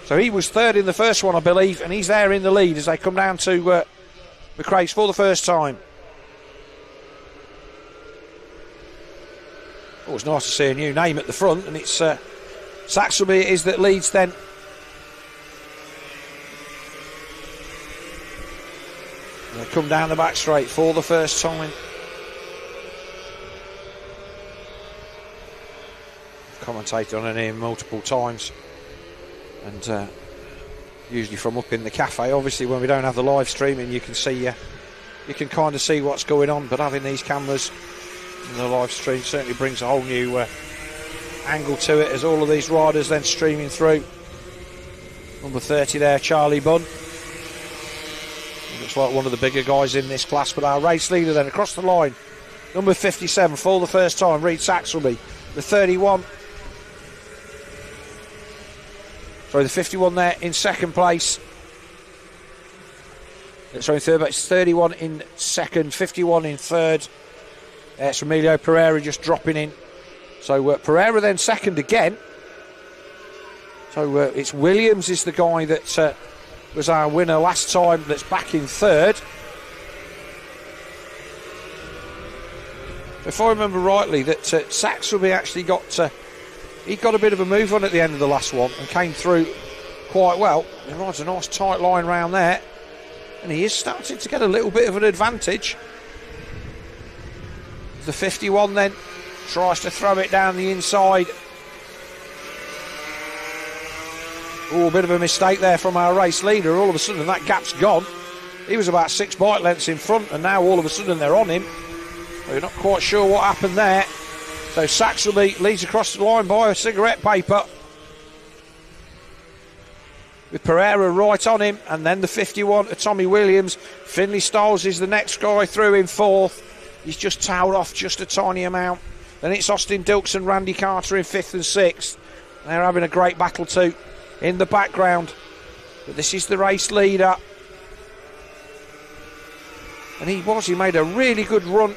So he was third in the first one, I believe, and he's there in the lead as they come down to McRae's for the first time. Oh, it's nice to see a new name at the front, and it's Saxelby it is that leads then. They come down the back straight for the first time. commentated on it here multiple times, and usually from up in the cafe. Obviously when we don't have the live streaming, you can see you can kind of see what's going on, but having these cameras in the live stream certainly brings a whole new angle to it, as all of these riders then streaming through. Number 30 there, Charlie Bunn. Looks like one of the bigger guys in this class, but our race leader then across the line, number 57 for the first time, Reed Saxelby. The 31, sorry, the 51 there in second place. Sorry, third, but it's 31 in second, 51 in third. It's Emilio Pereira just dropping in. So Pereira then second again. So it's Williams is the guy that was our winner last time, that's back in third. If I remember rightly, that Saxelby actually got he got a bit of a move on at the end of the last one and came through quite well. He rides a nice tight line round there, and he is starting to get a little bit of an advantage. The 51 then tries to throw it down the inside. Oh, a bit of a mistake there from our race leader. All of a sudden that gap's gone. He was about 6 bike lengths in front, and now all of a sudden they're on him. We're not quite sure what happened there. So Saxelby leads across the line by a cigarette paper, with Pereira right on him, and then the 51 to Tommy Williams. Finlay Stiles is the next guy through in fourth. He's just towed off just a tiny amount. Then it's Austin Dilks and Randy Carter in fifth and sixth. They're having a great battle too in the background. But this is the race leader. And he made a really good run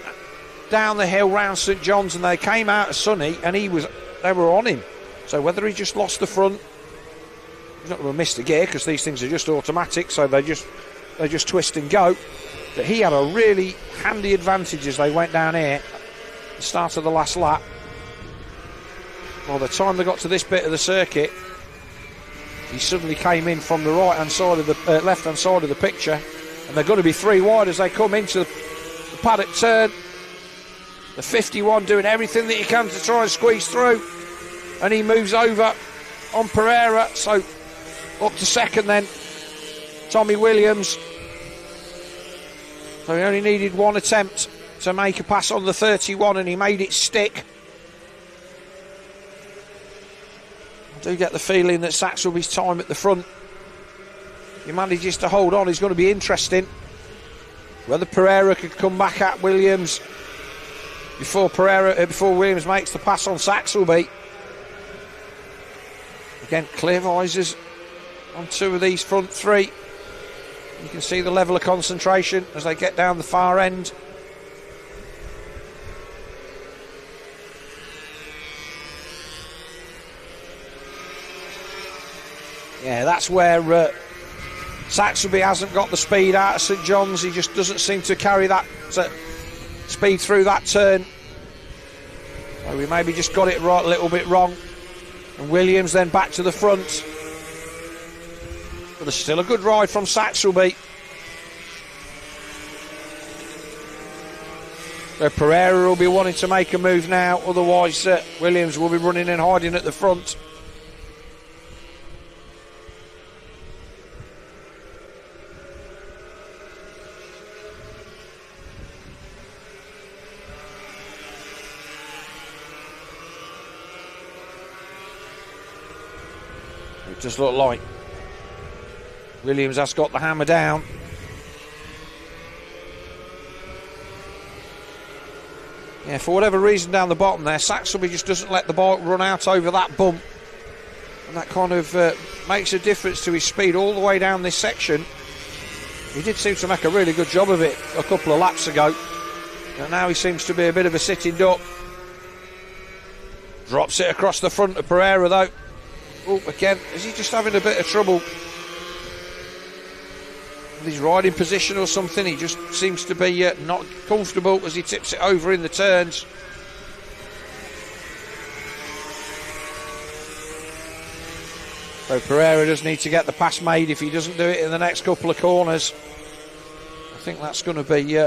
down the hill round St John's, and they came out of Sunny and they were on him. So whether he just lost the front, he's not going to miss the gear because these things are just automatic, so they just twist and go. But he had a really handy advantage as they went down here at the start of the last lap. By the time they got to this bit of the circuit, he suddenly came in from the right-hand side of the left-hand side of the picture, and they're going to be 3 wide as they come into the paddock turn. The 51 doing everything that he can to try and squeeze through, and he moves over on Pereira. So up to second then, Tommy Williams. So he only needed one attempt to make a pass on the 31, and he made it stick. I do get the feeling that Saxelby's time at the front, he manages to hold on, is going to be interesting. Whether Pereira could come back at Williams before Williams makes the pass on Saxelby. Again, clear visors on 2 of these front 3. You can see the level of concentration as they get down the far end. Yeah, that's where Saxelby hasn't got the speed out of St John's. He just doesn't seem to carry that speed through that turn. So we maybe just got it right a little bit wrong. And Williams then back to the front. But there's still a good ride from Saxelby. So Pereira will be wanting to make a move now, otherwise Williams will be running and hiding at the front. It does look like Williams has got the hammer down. Yeah, for whatever reason down the bottom there, Saxelby just doesn't let the bike run out over that bump. And that kind of makes a difference to his speed all the way down this section. He did seem to make a really good job of it a couple of laps ago. And now he seems to be a bit of a sitting duck. Drops it across the front of Pereira though. Oh, again, is he just having a bit of trouble with his riding position or something? He just seems to be not comfortable as he tips it over in the turns. So Pereira does need to get the pass made if he doesn't do it in the next couple of corners. I think that's going to be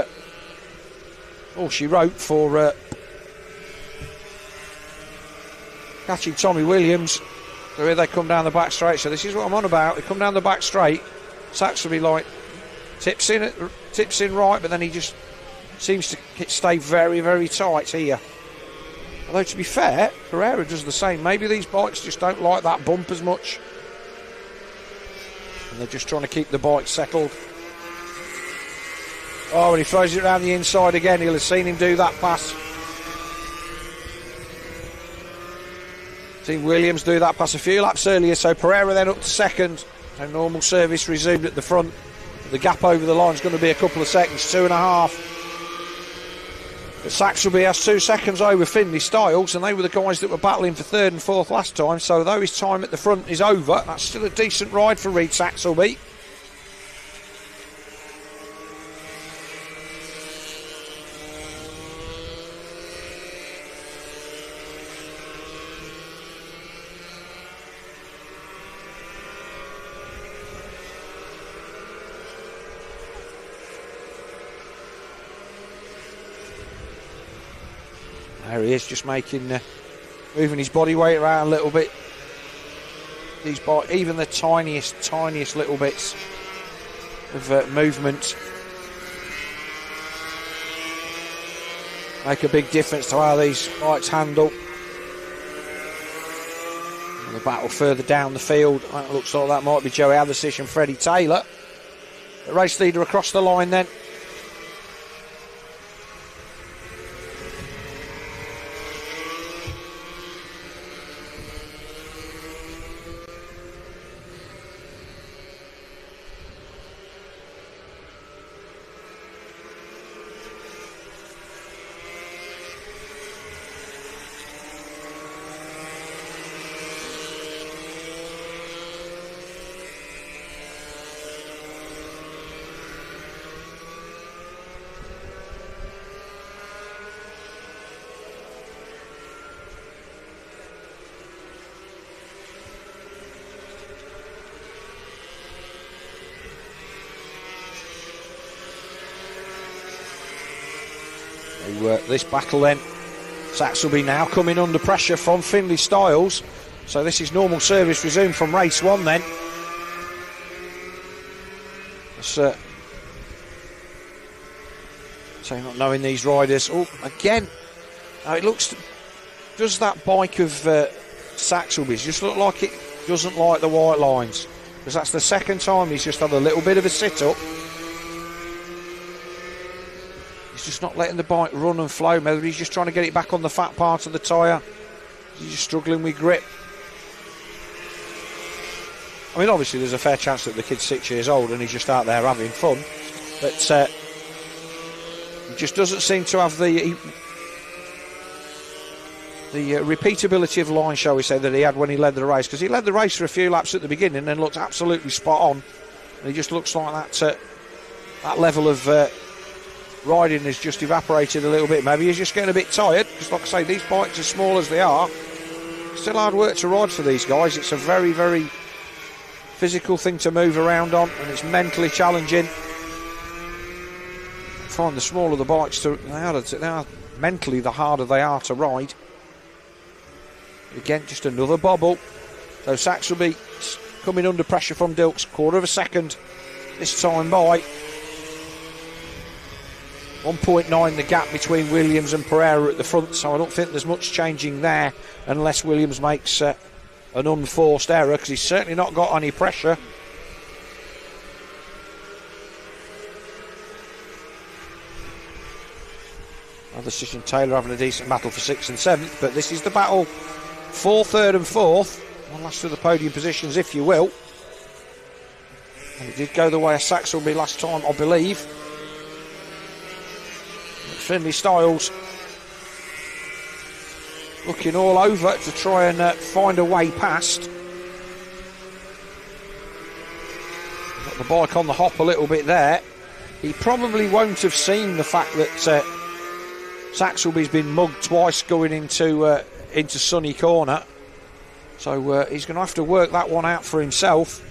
all she wrote for catching Tommy Williams. So here they come down the back straight. So this is what I'm on about. They come down the back straight. Saxelby like tips in right, but then he just seems to stay very, very tight here. Although to be fair, Rowrah does the same. Maybe these bikes just don't like that bump as much, and they're just trying to keep the bike settled. Oh, and he throws it around the inside again. He'll have seen him do that pass. Seen Williams do that pass a few laps earlier, so Pereira then up to second. So normal service resumed at the front. The gap over the line is going to be a couple of seconds, 2.5. But Saxelby has 2 seconds over Finley Styles, and they were the guys that were battling for 3rd and 4th last time. So though his time at the front is over, that's still a decent ride for Reid Saxelby. There he is, just moving his body weight around a little bit. These bikes, even the tiniest little bits of movement make a big difference to how these bikes handle. And the battle further down the field, that looks like that might be Joey Athisish and Freddie Taylor. The race leader across the line then. This battle then, Saxelby now coming under pressure from Finley Styles. So this is normal service resumed from race 1 then. So not knowing these riders. Oh, again, now it looks, does that bike of Saxelby's just look like it doesn't like the white lines? Because that's the second time he's just had a little bit of a sit-up. He's just not letting the bike run and flow. Maybe he's just trying to get it back on the fat part of the tyre. He's just struggling with grip. I mean, obviously there's a fair chance that the kid's 6 years old and he's just out there having fun. But he just doesn't seem to have the repeatability of line, shall we say, that he had when he led the race. Because he led the race for a few laps at the beginning and looked absolutely spot on. And he just looks like that level of riding has just evaporated a little bit. Maybe he's just getting a bit tired, because like I say, these bikes, as small as they are, still hard work to ride for these guys. It's a very, very physical thing to move around on, and it's mentally challenging. I find the smaller the bikes, they are mentally, the harder they are to ride. Again, just another bobble. So Saxelby coming under pressure from Dilks, 1/4 second this time by. 1.9 the gap between Williams and Pereira at the front, so I don't think there's much changing there unless Williams makes an unforced error, because he's certainly not got any pressure. Athisish and Taylor having a decent battle for 6th and 7th, but this is the battle for 3rd and 4th. One last of the podium positions, if you will. And it did go the way of Saxelby last time, I believe. Finley Styles looking all over to try and find a way past. Got the bike on the hop a little bit there. He probably won't have seen the fact that Saxelby's been mugged twice going into Sunny Corner. So he's going to have to work that one out for himself.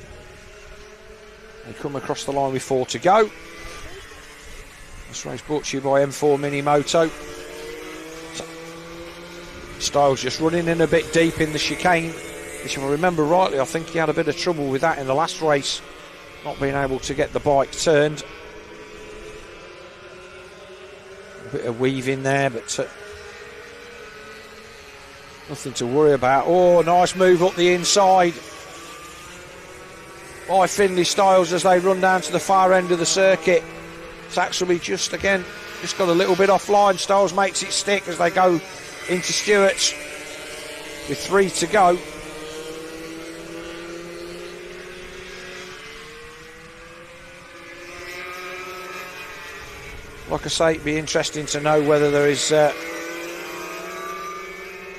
They come across the line with 4 to go. This race brought to you by M4 MiniMoto. Styles just running in a bit deep in the chicane, which if I remember rightly, I think he had a bit of trouble with that in the last race, not being able to get the bike turned. A bit of weave in there, but nothing to worry about. Oh, nice move up the inside by Finlay Styles as they run down to the far end of the circuit. Saxelby just got a little bit offline. Styles makes it stick as they go into Stewart's with 3 to go. Like I say, it'd be interesting to know whether there is a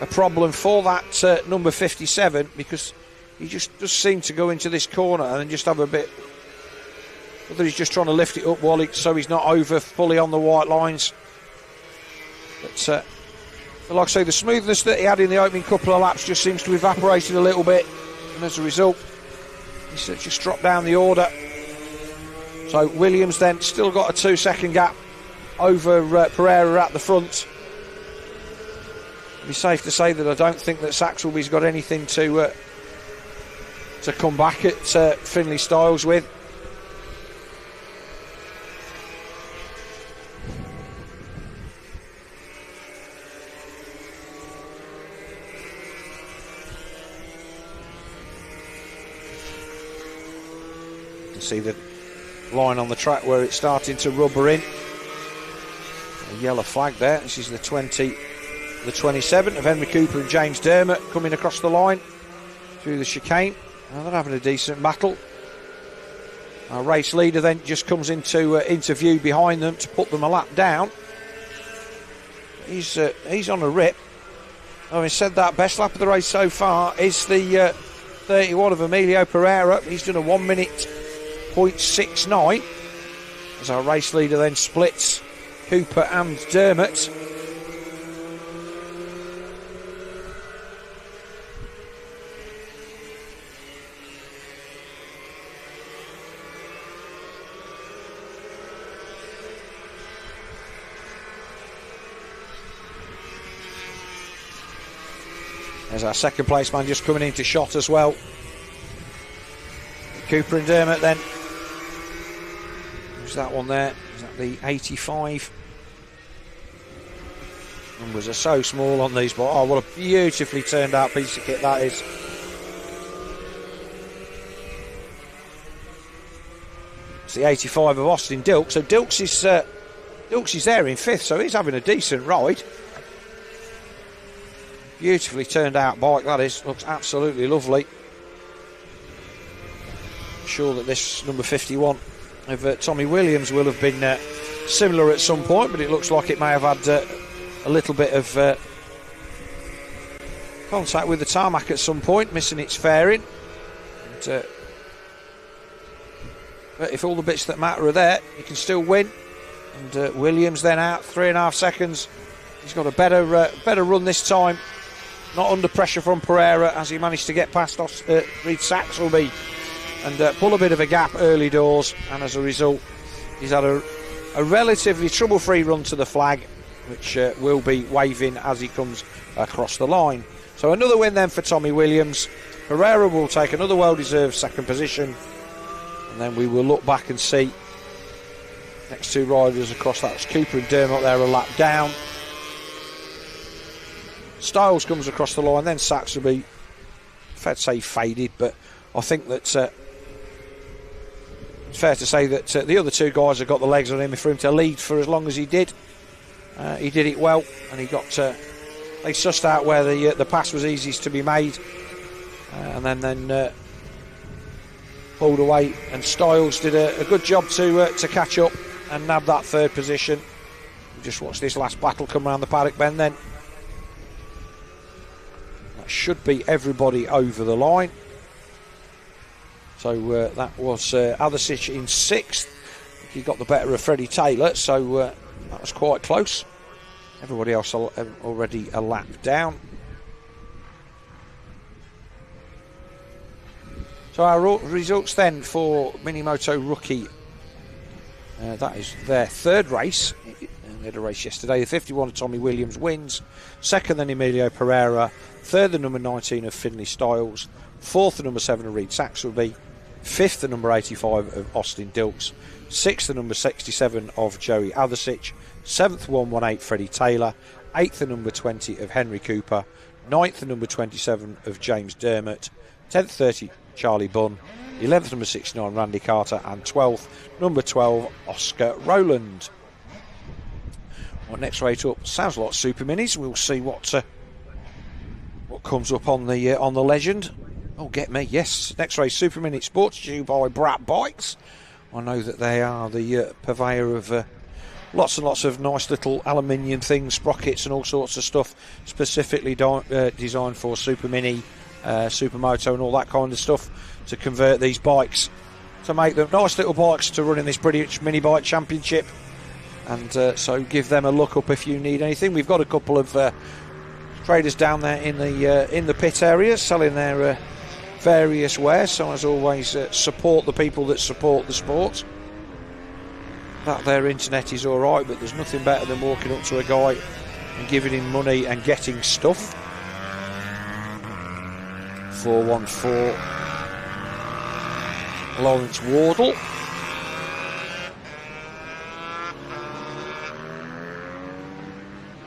problem for that number 57, because he just does seem to go into this corner and then just have a bit, whether he's just trying to lift it up so he's not over fully on the white lines. But like I say, the smoothness that he had in the opening couple of laps just seems to have evaporated a little bit, and as a result he's just dropped down the order. So Williams then still got a 2-second gap over Pereira at the front. It'd be safe to say that I don't think that Saxelby's got anything to come back at Finlay Styles with. You can see the line on the track where it's starting to rubber in. A yellow flag there. This is the 27 of Henry Cooper and James Dermott coming across the line through the chicane. Well, they're having a decent battle. Our race leader then just comes into view behind them to put them a lap down. He's on a rip. Having said that, best lap of the race so far is the 31 of Emilio Pereira. He's done a 1 minute 0.69 as our race leader then splits Cooper and Dermott. There's our second place man just coming into shot as well. Cooper and Dermott then. Who's that one there? Is that the 85? Numbers are so small on these, but oh, what a beautifully turned out piece of kit that is. It's the 85 of Austin Dilks. So Dilks is there in 5th, so he's having a decent ride. Beautifully turned out bike that is, looks absolutely lovely. I'm sure that this number 51 of Tommy Williams will have been similar at some point, but it looks like it may have had a little bit of contact with the tarmac at some point, missing its fairing. And, but if all the bits that matter are there, you can still win. And Williams then out 3.5 seconds. He's got a better run this time. Not under pressure from Pereira as he managed to get past Reid Saxelby and pull a bit of a gap early doors, and as a result he's had a relatively trouble-free run to the flag, which will be waving as he comes across the line. So another win then for Tommy Williams. Pereira will take another well-deserved second position, and then we will look back and see next two riders across. That's Cooper and Dermott there a lap down. Styles comes across the line, then Saxelby. Fair to say faded, but I think that it's fair to say that the other two guys have got the legs on him for him to lead for as long as he did. He did it well, and he got. They sussed out where the pass was easiest to be made, and then pulled away. And Styles did a good job to catch up and nab that third position. Just watch this last battle come around the paddock bend then. Should be everybody over the line. So that was Adasic in 6th. He got the better of Freddie Taylor, so that was quite close. Everybody else already a lap down. So our results then for Minimoto Rookie, that is their third race. We had a race yesterday. The 51 of Tommy Williams wins. Second, then Emilio Pereira. Third, the number 19 of Finlay Styles. Fourth, the number 7 of Reed Saxelby. Fifth, the number 85 of Austin Dilks. Sixth, the number 67 of Joey Athisic. Seventh, 118 Freddie Taylor. Eighth, the number 20 of Henry Cooper. Ninth, the number 27 of James Dermott. 10th, 30 Charlie Bunn. 11th, number 69 Randy Carter. And 12th, number 12 Oscar Rowland. Well, next rate up sounds like Superminis. We'll see what comes up on the legend. Oh, get me, yes. Next race, Supermini Sports, due by Brap Bikes. I know that they are the purveyor of lots and lots of nice little aluminium things, sprockets and all sorts of stuff, specifically designed for Supermini, SYMoto and all that kind of stuff, to convert these bikes, to make them nice little bikes to run in this British Minibike Championship. And so give them a look up if you need anything. We've got a couple of traders down there in the pit area selling their various wares, so as always support the people that support the sport. That their internet is alright, but there's nothing better than walking up to a guy and giving him money and getting stuff. 414 Lawrence Wardle.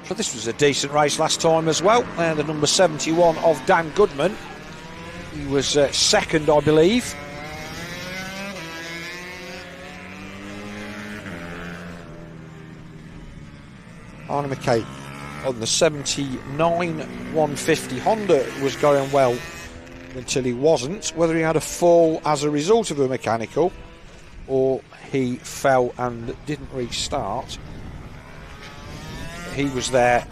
So this was a decent race last time as well. The number 71 of Dan Goodman. He was second, I believe. Arnie McKay on the 79 150 Honda was going well until he wasn't. Whether he had a fall as a result of a mechanical or he fell and didn't restart, he was there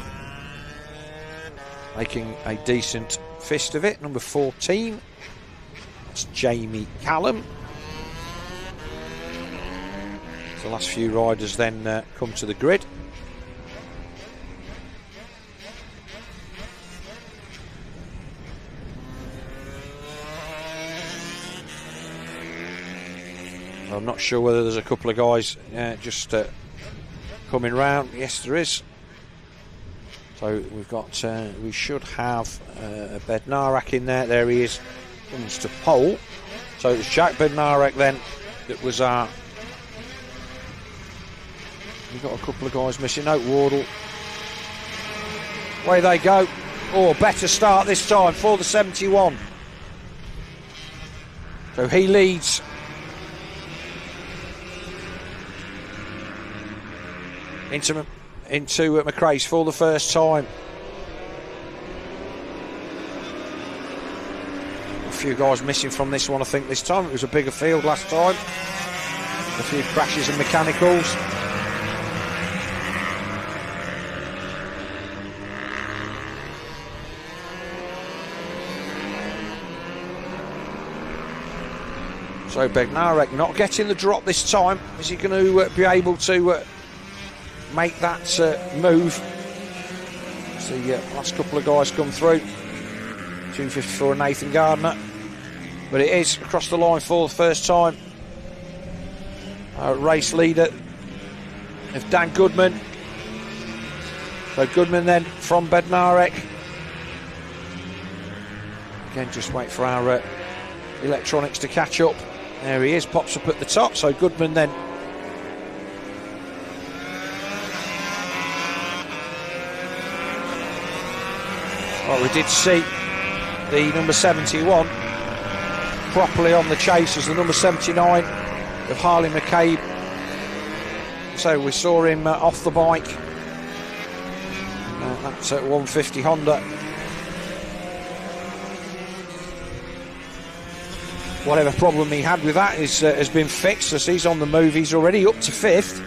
making a decent fist of it. Number 14, that's Jamie Callum. The last few riders then come to the grid. I'm not sure whether there's a couple of guys just coming round. Yes, there is. So we've got, we should have Bednarek in there. There he is. Comes to pole. So it was Jack Bednarek then that was our. We've got a couple of guys missing. No, Wardle. Away they go. Oh, better start this time for the 71. So he leads. Into McRae's for the first time. A few guys missing from this one, I think, this time. It was a bigger field last time. A few crashes and mechanicals. So Bednarek not getting the drop this time. Is he going to be able to make that move? See, last couple of guys come through. 254 Nathan Gardner, but it is across the line for the first time. Race leader of Dan Goodman. So Goodman then from Bednarek. Again, just wait for our electronics to catch up. There he is, pops up at the top. So Goodman then. Well, we did see the number 71 properly on the chase as the number 79 of Harley McCabe. So we saw him off the bike. That's at 150 Honda. Whatever problem he had with that has been fixed, as he's on the move. He's already up to 5th.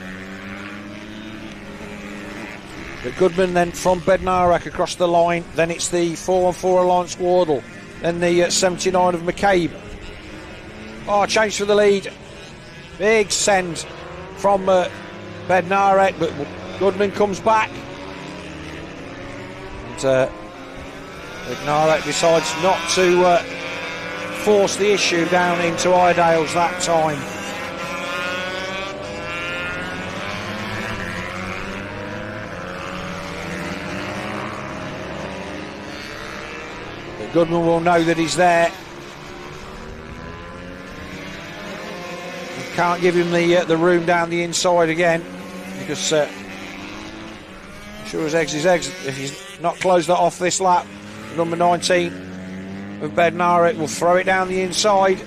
But Goodman then from Bednarek across the line. Then it's the 414 Alliance Wardle. Then the 79 of McCabe. Oh, change for the lead. Big send from Bednarek, but Goodman comes back. And Bednarek decides not to force the issue down into Iredale's that time. But Goodman will know that he's there. You can't give him the room down the inside again, because sure as eggs is eggs, if he's not closed that off this lap, number 19 of Bednarek will throw it down the inside.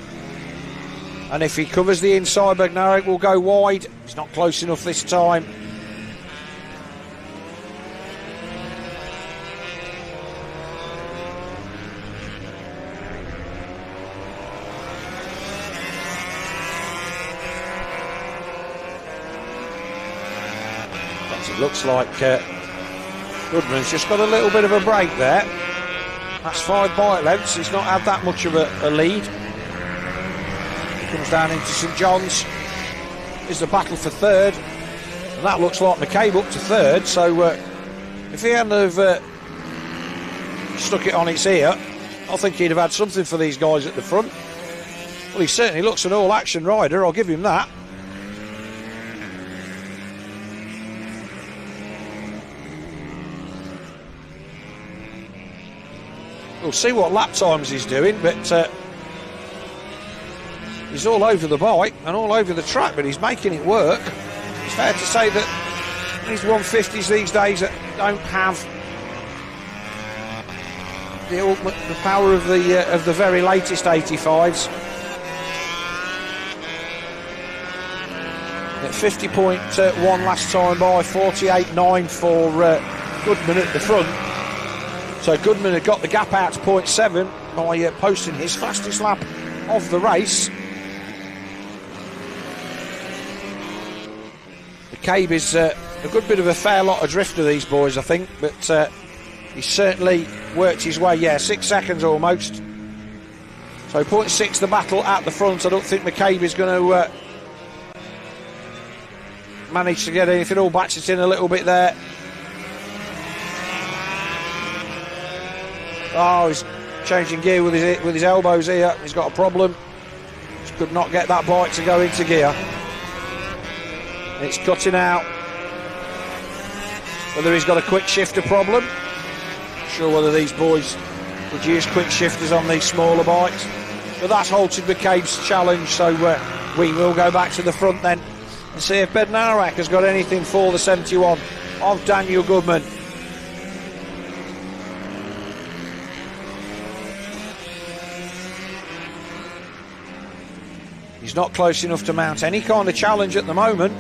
And if he covers the inside, Bednarek will go wide. He's not close enough this time. It looks like Goodman's just got a little bit of a break there. That's 5 bike lengths. He's not had that much of a lead. He comes down into St John's. Is the battle for third, and that looks like McCabe up to third. So if he hadn't have stuck it on its ear, I think he'd have had something for these guys at the front. Well, he certainly looks an all-action rider, I'll give him that. We'll see what lap times he's doing, but he's all over the bike and all over the track, but he's making it work. It's fair to say that these 150s these days that don't have the power of the very latest 85s. At 50.1 last time by, 48.9 for Goodman at the front. So Goodman had got the gap out to 0.7 by posting his fastest lap of the race. McCabe is a good bit of a fair lot adrift of these boys, I think, but he's certainly worked his way, 6 seconds almost. So 0.6 the battle at the front. I don't think McCabe is going to manage to get anything. All backs it in a little bit there. Oh, he's changing gear with his elbows here. He's got a problem. Just could not get that bike to go into gear. It's cutting out. Whether he's got a quick shifter problem. Not sure whether these boys would use quick shifters on these smaller bikes. But that's halted McCabe's challenge, so we will go back to the front then and see if Bednarek has got anything for the 71 of Daniel Goodman. He's not close enough to mount any kind of challenge at the moment.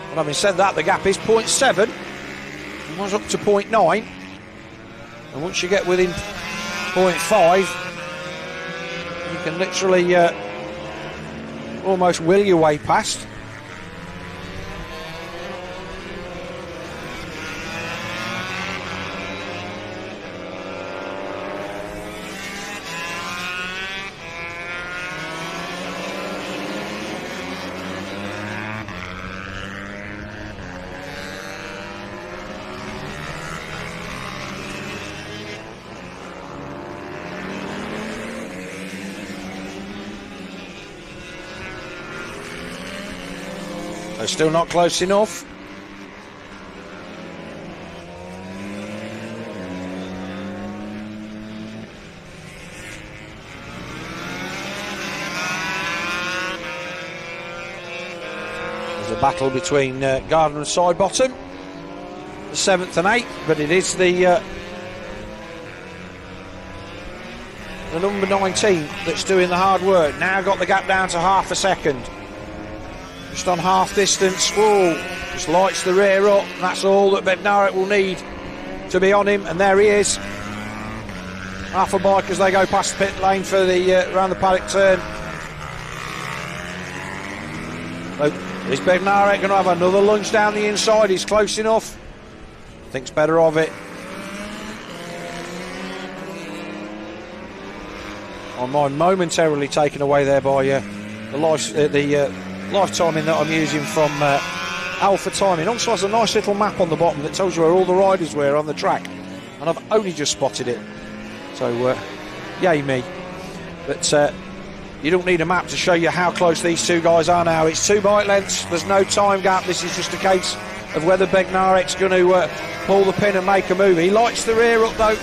But having said that, the gap is 0.7. He was up to 0.9. And once you get within 0.5, you can literally almost will your way past. They're still not close enough. There's a battle between Gardner and Sidebottom, the 7th and 8th, but it is the number 19 that's doing the hard work. Now got the gap down to half a second. Just on half distance. Whoa, just lights the rear up. That's all that Bednarek will need to be on him, and there he is. Half a bike as they go past the pit lane for the around the paddock turn. So is Bednarek going to have another lunge down the inside? He's close enough. Thinks better of it. My mind momentarily taken away there by the lifetiming that I'm using from Alpha Timing. Also has a nice little map on the bottom that tells you where all the riders were on the track, and I've only just spotted it, so yay me. But you don't need a map to show you how close these two guys are now. It's 2 bike lengths, there's no time gap. This is just a case of whether Bednarek's going to pull the pin and make a move. He lights the rear up though,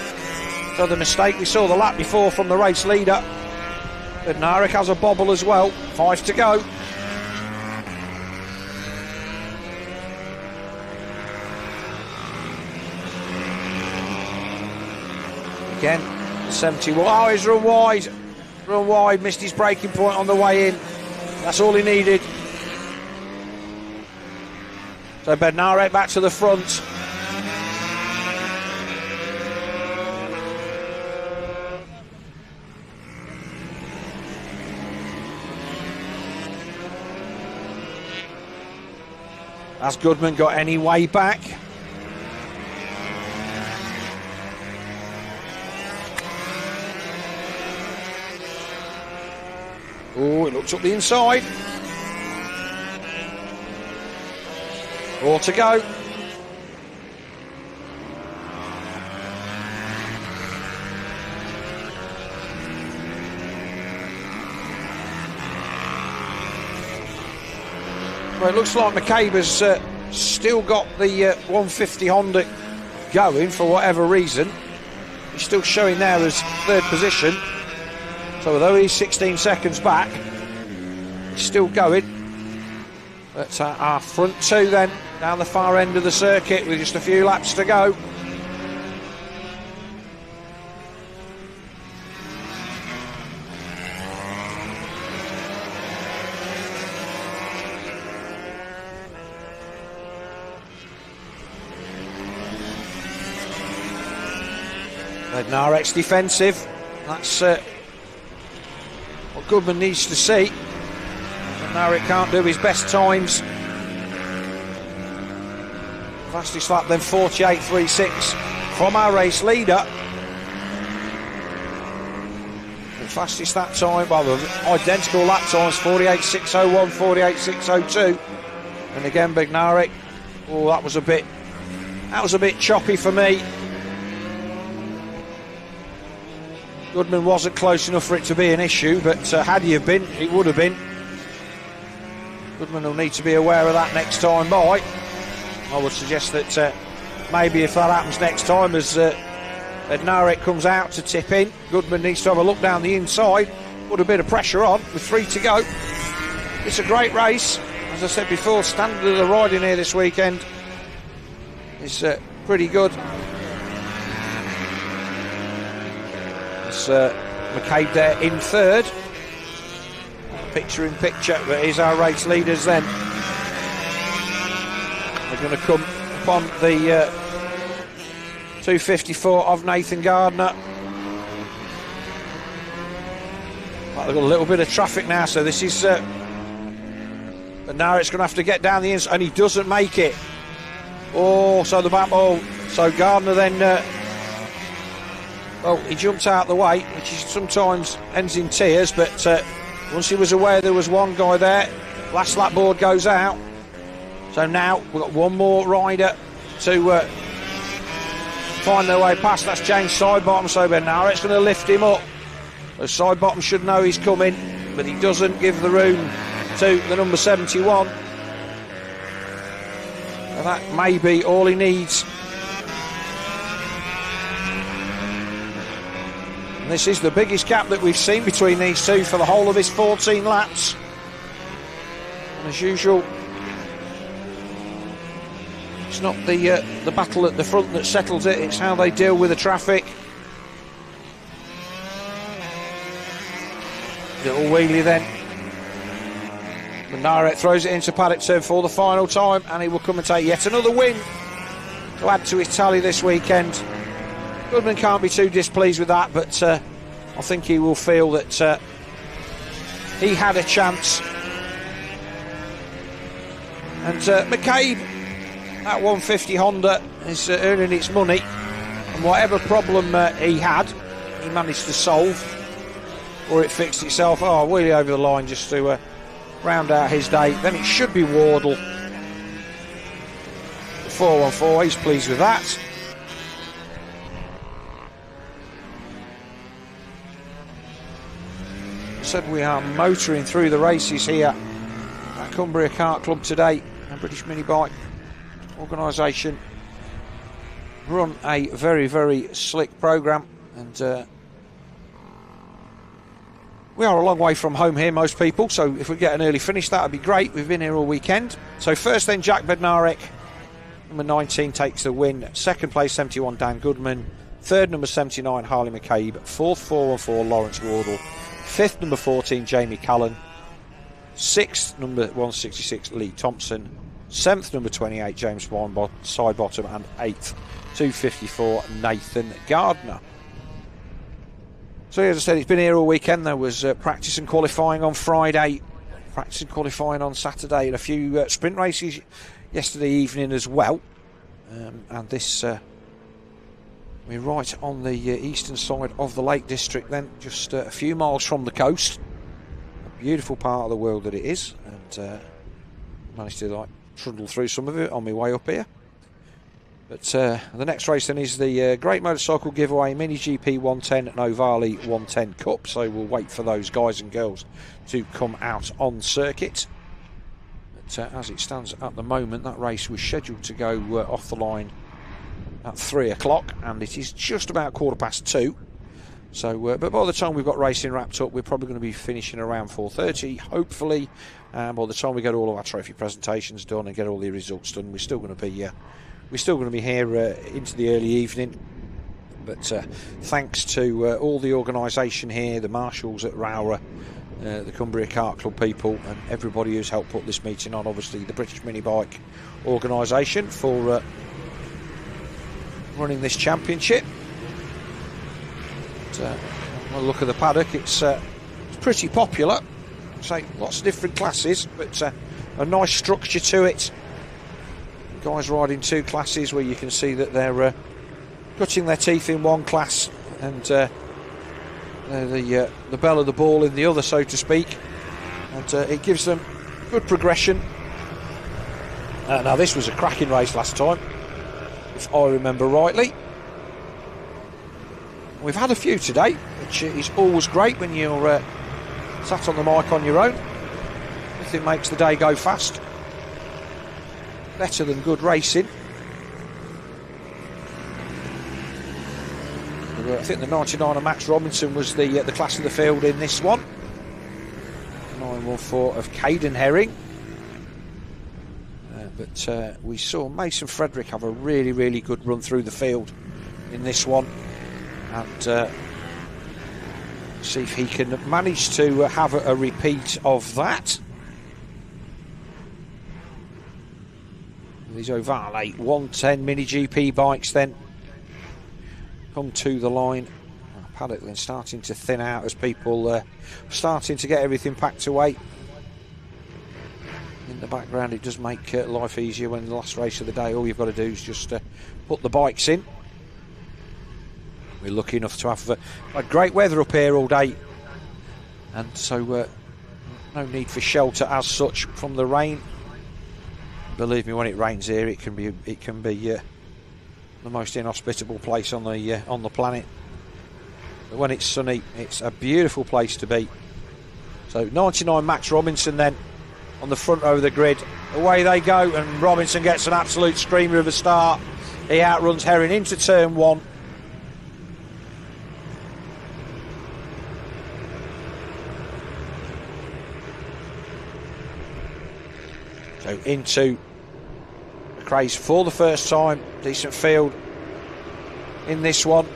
So the mistake we saw the lap before from the race leader. Bednarek has a bobble as well. 5 to go. Again, 71. Oh, he's run wide. Run wide, missed his braking point on the way in. That's all he needed. So Bednarek back to the front. Has Goodman got any way back? Oh, it looks up the inside. 4 to go. Well, it looks like McCabe has still got the 150 Honda going for whatever reason. He's still showing there as third position. So although he's 16 seconds back, he's still going. But our front two then, down the far end of the circuit with just a few laps to go. Bednarek's defensive. That's what Goodman needs to see. Bednarek can't do his best times. Fastest lap then 48.36 from our race leader. The fastest that time, well, the identical lap times 48.601, 48.602. And again, Bednarek. Oh, that was a bit choppy for me. Goodman wasn't close enough for it to be an issue, but had he have been, it would have been. Goodman will need to be aware of that next time by. I would suggest that maybe if that happens next time, as Bednarek comes out to tip in, Goodman needs to have a look down the inside, put a bit of pressure on with 3 to go. It's a great race. As I said before, standard of the riding here this weekend is pretty good. It's McCabe there in third. Picture in picture, but here's our race leaders then. They're going to come upon the 254 of Nathan Gardner. Well, they've got a little bit of traffic now, so this is but now it's going to have to get down the inside, and he doesn't make it. Oh, so the back ball. So Gardner then well, he jumped out the way, which is sometimes ends in tears, but once he was aware there was one guy there, last lap board goes out. So now we've got one more rider to find their way past. That's James Sidebottom. So Bednarek's going to lift him up. So Sidebottom should know he's coming, but he doesn't give the room to the number 71. And that may be all he needs. And this is the biggest gap that we've seen between these two for the whole of his 14 laps. And as usual, it's not the battle at the front that settles it, it's how they deal with the traffic. Little wheelie then. Bednarek throws it into paddock turn for the final time, and he will come and take yet another win to add to his tally this weekend. Goodman can't be too displeased with that, but I think he will feel that he had a chance. And McCabe, that 150 Honda is earning its money, and whatever problem he had, he managed to solve, or it fixed itself. Oh, wheelie over the line just to round out his day. Then it should be Wardle. The 414, he's pleased with that. Said we are motoring through the races here at Cumbria Kart Club today. The British Minibike organisation run a very, very slick programme, And we are a long way from home here, most people, so if we get an early finish, that would be great. We've been here all weekend. So first then, Jack Bednarek, number 19, takes the win. Second place, 71, Dan Goodman. Third, number 79, Harley McCabe. Fourth, 414, Lawrence Wardle. Fifth, number 14, Jamie Callan. Sixth, number 166, Lee Thompson. Seventh, number 28, James Sidebottom. And eighth, 254, Nathan Gardner. So as I said, it's been here all weekend. There was practice and qualifying on Friday, practice and qualifying on Saturday, and a few sprint races yesterday evening as well. And this, we're right on the eastern side of the Lake District then, just a few miles from the coast. A beautiful part of the world that it is, and managed to trundle through some of it on my way up here. But the next race then is the Great Motorcycle Giveaway MiniGP 110 and Ohvale 110 Cup. So we'll wait for those guys and girls to come out on circuit. But as it stands at the moment, that race was scheduled to go off the line at 3 o'clock, and it is just about 2:15. So, but by the time we've got racing wrapped up, we're probably going to be finishing around 4:30, hopefully. By the time we get all of our trophy presentations done and get all the results done, we're still going to be here into the early evening. But thanks to all the organisation here, the marshals at Rowrah, the Cumbria Kart Club people, and everybody who's helped put this meeting on. Obviously, the British Minibike organisation for running this championship. But, look at the paddock. It's pretty popular. Say lots of different classes, but a nice structure to it. Guys riding two classes where you can see that they're cutting their teeth in one class, and the bell of the ball in the other, so to speak, and it gives them good progression. Now this was a cracking race last time, if I remember rightly. We've had a few today, which is always great when you're sat on the mic on your own. Nothing makes the day go fast. Better than good racing. I think the 99 of Max Robinson was the class of the field in this one. 914 of Caden Herring. But we saw Mason Frederick have a really, really good run through the field in this one. And see if he can manage to have a repeat of that. These Ohvale 110 MiniGP bikes then come to the line. Paddock then starting to thin out as people starting to get everything packed away. In the background, it does make life easier when the last race of the day, all you've got to do is just put the bikes in. We're lucky enough to have had great weather up here all day, and so no need for shelter as such from the rain. Believe me, when it rains here, it can be the most inhospitable place on the planet. But when it's sunny, it's a beautiful place to be. So 99 Max Robinson then on the front row of the grid. Away they go, and Robinson gets an absolute screamer of a start. He outruns Herring into turn one. So into Craze for the first time. Decent field in this one.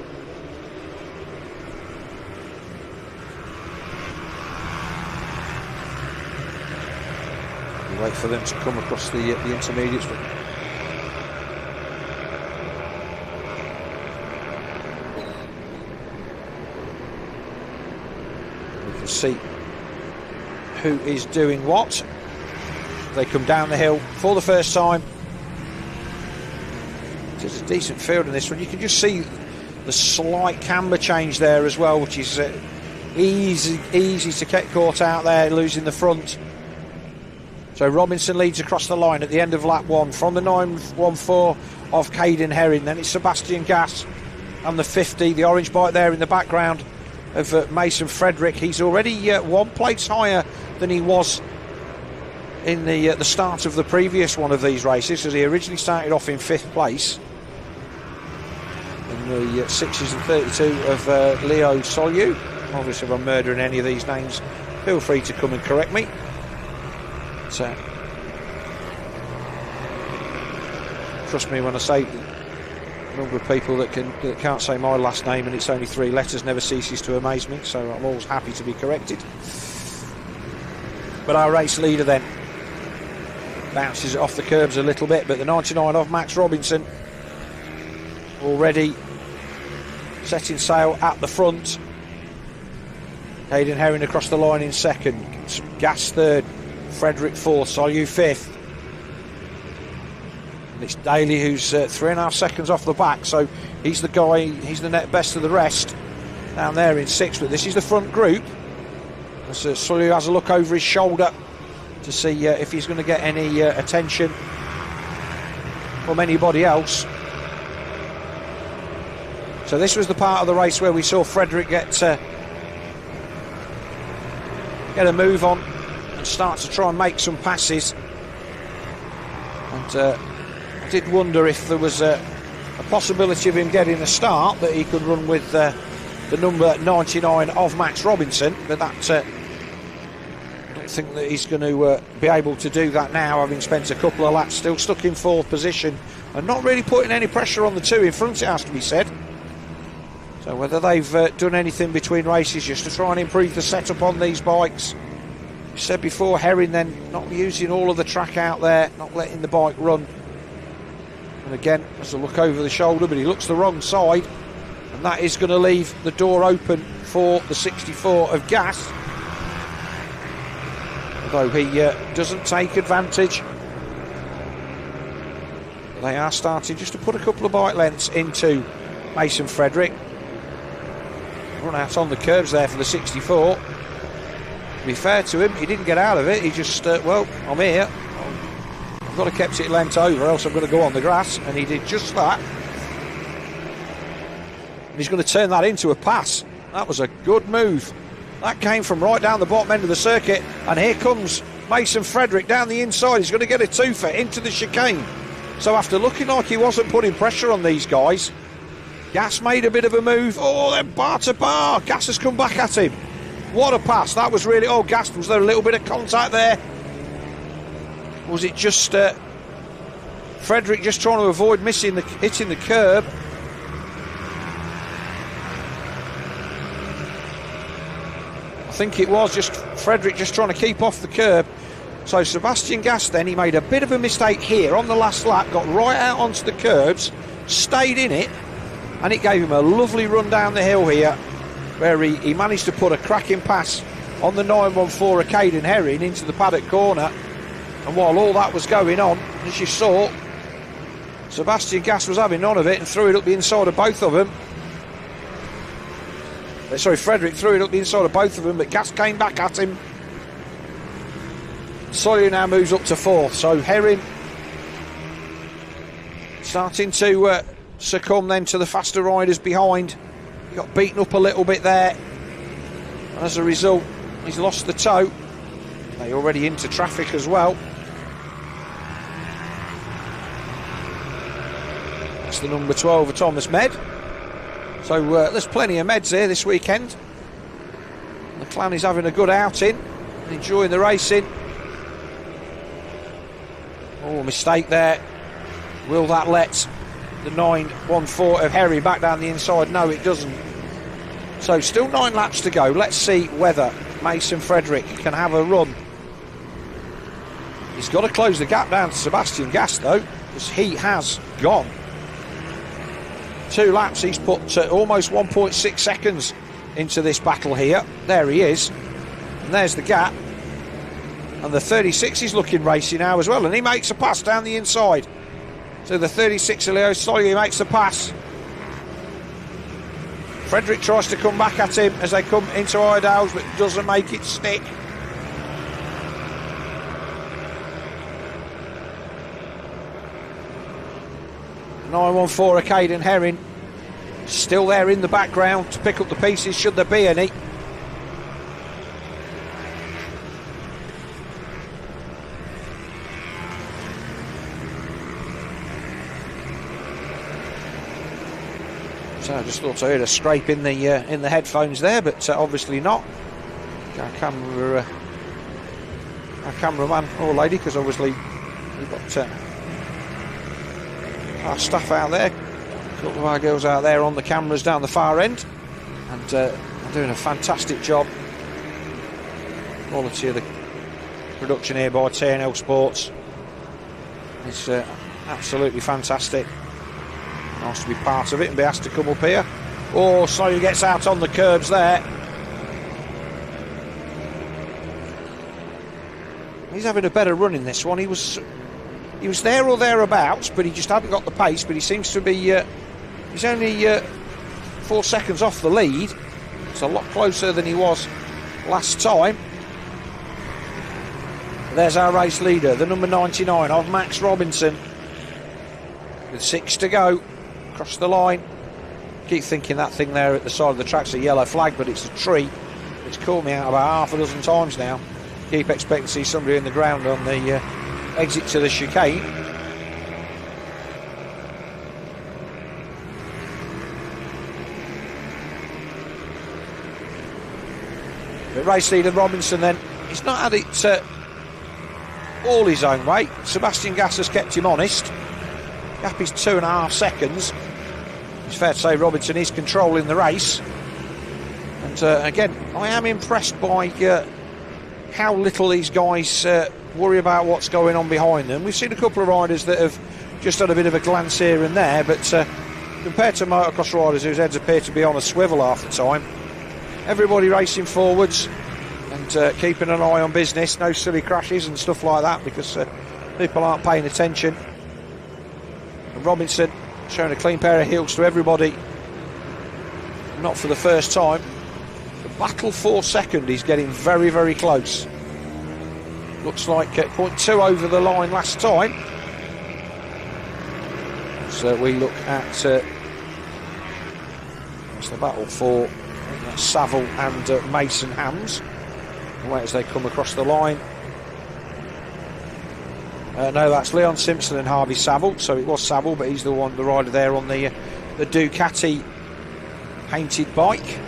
We wait for them to come across the intermediates. We can see who is doing what. They come down the hill for the first time. It's a decent field in this one. You can just see the slight camber change there as well, which is easy to get caught out there, losing the front. So Robinson leads across the line at the end of lap one from the 914 of Caden Herring. Then it's Sebastian Gass and the 50, the orange bike there in the background of Mason Frederick. He's already 1 place higher than he was in the start of the previous one of these races, as he originally started off in 5th place. and the 6s and 32 of Leo Solu. Obviously, if I'm murdering any of these names, feel free to come and correct me. So, trust me when I say the number of people that can't say my last name and it's only 3 letters never ceases to amaze me, so I'm always happy to be corrected. But our race leader then bounces it off the curbs a little bit, but the 99 of Max Robinson already setting sail at the front. Hayden Herring across the line in second, Gas third, Frederick fourth, Solu fifth. And it's Daly who's 3.5 seconds off the back, so he's the guy, he's the net best of the rest down there in sixth. But this is the front group. As Solu has a look over his shoulder to see if he's going to get any attention from anybody else. So this was the part of the race where we saw Frederick get a move on and start to try and make some passes. And I did wonder if there was a possibility of him getting a start that he could run with the number 99 of Max Robinson, but that I don't think that he's going to be able to do that now, having spent a couple of laps still stuck in fourth position and not really putting any pressure on the two in front, it has to be said. So whether they've done anything between races just to try and improve the setup on these bikes. You said before, Herring then not using all of the track out there, not letting the bike run. And again, there's a look over the shoulder, but he looks the wrong side, and that is going to leave the door open for the 64 of Gas. Although he doesn't take advantage. They are starting just to put a couple of bike lengths into Mason Frederick. Run out on the curves there for the 64. To be fair to him, he didn't get out of it. He just, well, I'm here. I've got to keep it lent over, else I'm going to go on the grass. And he did just that. And he's going to turn that into a pass. That was a good move. That came from right down the bottom end of the circuit. And here comes Mason Frederick down the inside. He's going to get a twofer into the chicane. So after looking like he wasn't putting pressure on these guys, Gas made a bit of a move. Oh, then bar to bar. Gas has come back at him. What a pass. That was really... Oh, Gas, was there a little bit of contact there? Was it just Frederick just trying to avoid hitting the curb? I think it was just Frederick just trying to keep off the curb. So Sebastian Gas then, he made a bit of a mistake here on the last lap, got right out onto the curbs, stayed in it, and it gave him a lovely run down the hill here, where he managed to put a cracking pass on the 914 of Hayden Herring into the paddock corner. And while all that was going on, as you saw, Sebastian Gas was having none of it and threw it up the inside of both of them. Sorry, Frederick threw it up the inside of both of them, but Gas came back at him. Solu now moves up to fourth, so Herring starting to succumb then to the faster riders behind. He got beaten up a little bit there, and as a result he's lost the toe. They're already into traffic as well. That's the number 12 of Thomas Med. So there's plenty of Meds here this weekend. The clan is having a good outing and enjoying the racing. Oh, mistake there. Will that let the 914 of Herring back down the inside? No, it doesn't. So still 9 laps to go. Let's see whether Mason Frederick can have a run. He's got to close the gap down to Sebastian Gas though, because he has gone. 2 laps, he's put almost 1.6 seconds into this battle here. There he is, and there's the gap. And the 36 is looking racy now as well, and he makes a pass down the inside. So the 36 of Leo Solu makes the pass. Frederick tries to come back at him as they come into Iredales, but doesn't make it stick. The 914 of Hayden Herring still there in the background to pick up the pieces should there be any. So I just thought I heard a scrape in the headphones there, but obviously not. Our cameraman or lady, because obviously we've got our staff out there, a couple of our girls out there on the cameras down the far end, and they're doing a fantastic job. Quality of the production here by TNL Sports is absolutely fantastic. Nice to be part of it and be asked to come up here. Oh, so he gets out on the curbs there. He's having a better run in this one. He was there or thereabouts, but he just hadn't got the pace. But he seems to be. He's only 4 seconds off the lead. It's a lot closer than he was last time. There's our race leader, the number 99 of Max Robinson, with 6 to go. Across the line. Keep thinking that thing there at the side of the track's a yellow flag, but it's a tree. It's caught me out about half a dozen times now. Keep expecting to see somebody in the ground on the exit to the chicane. The race leader Robinson then, he's not had it all his own way. Sebastian Gass has kept him honest. Gap is 2.5 seconds. It's fair to say Robinson is controlling the race. And again, I am impressed by how little these guys worry about what's going on behind them. We've seen a couple of riders that have just had a bit of a glance here and there, but compared to motocross riders whose heads appear to be on a swivel half the time, everybody racing forwards and keeping an eye on business, no silly crashes and stuff like that, because people aren't paying attention. And Robinson showing a clean pair of heels to everybody, not for the first time. The battle for second is getting very, very close. Looks like 0.2 over the line last time. So we look at it's the battle for Saville and Mason Hams. Wait as they come across the line. No, that's Leon Simpson and Harvey Saville. So it was Saville, but he's the rider there on the Ducati painted bike.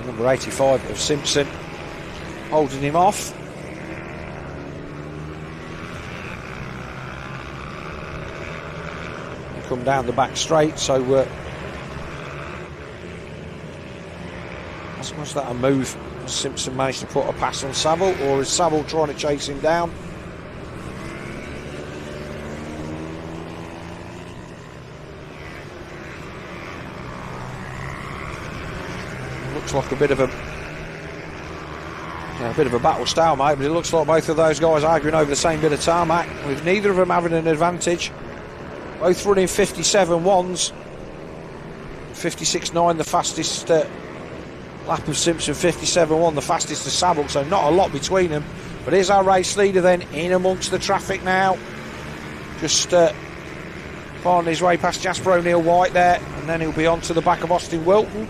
Number 85 of Simpson holding him off. They come down the back straight, so was that a move? Has Simpson managed to put a pass on Saville, or is Saville trying to chase him down? Looks like a bit of a battle stalemate, but it looks like both of those guys arguing over the same bit of tarmac, with neither of them having an advantage. Both running 57.1s. 56.9 the fastest lap of Simpson, 57.1 the fastest to Saville, so not a lot between them. But here's our race leader then, in amongst the traffic now, just finding his way past Jasper O'Neill-White there, and then he'll be on to the back of Austin Wilton.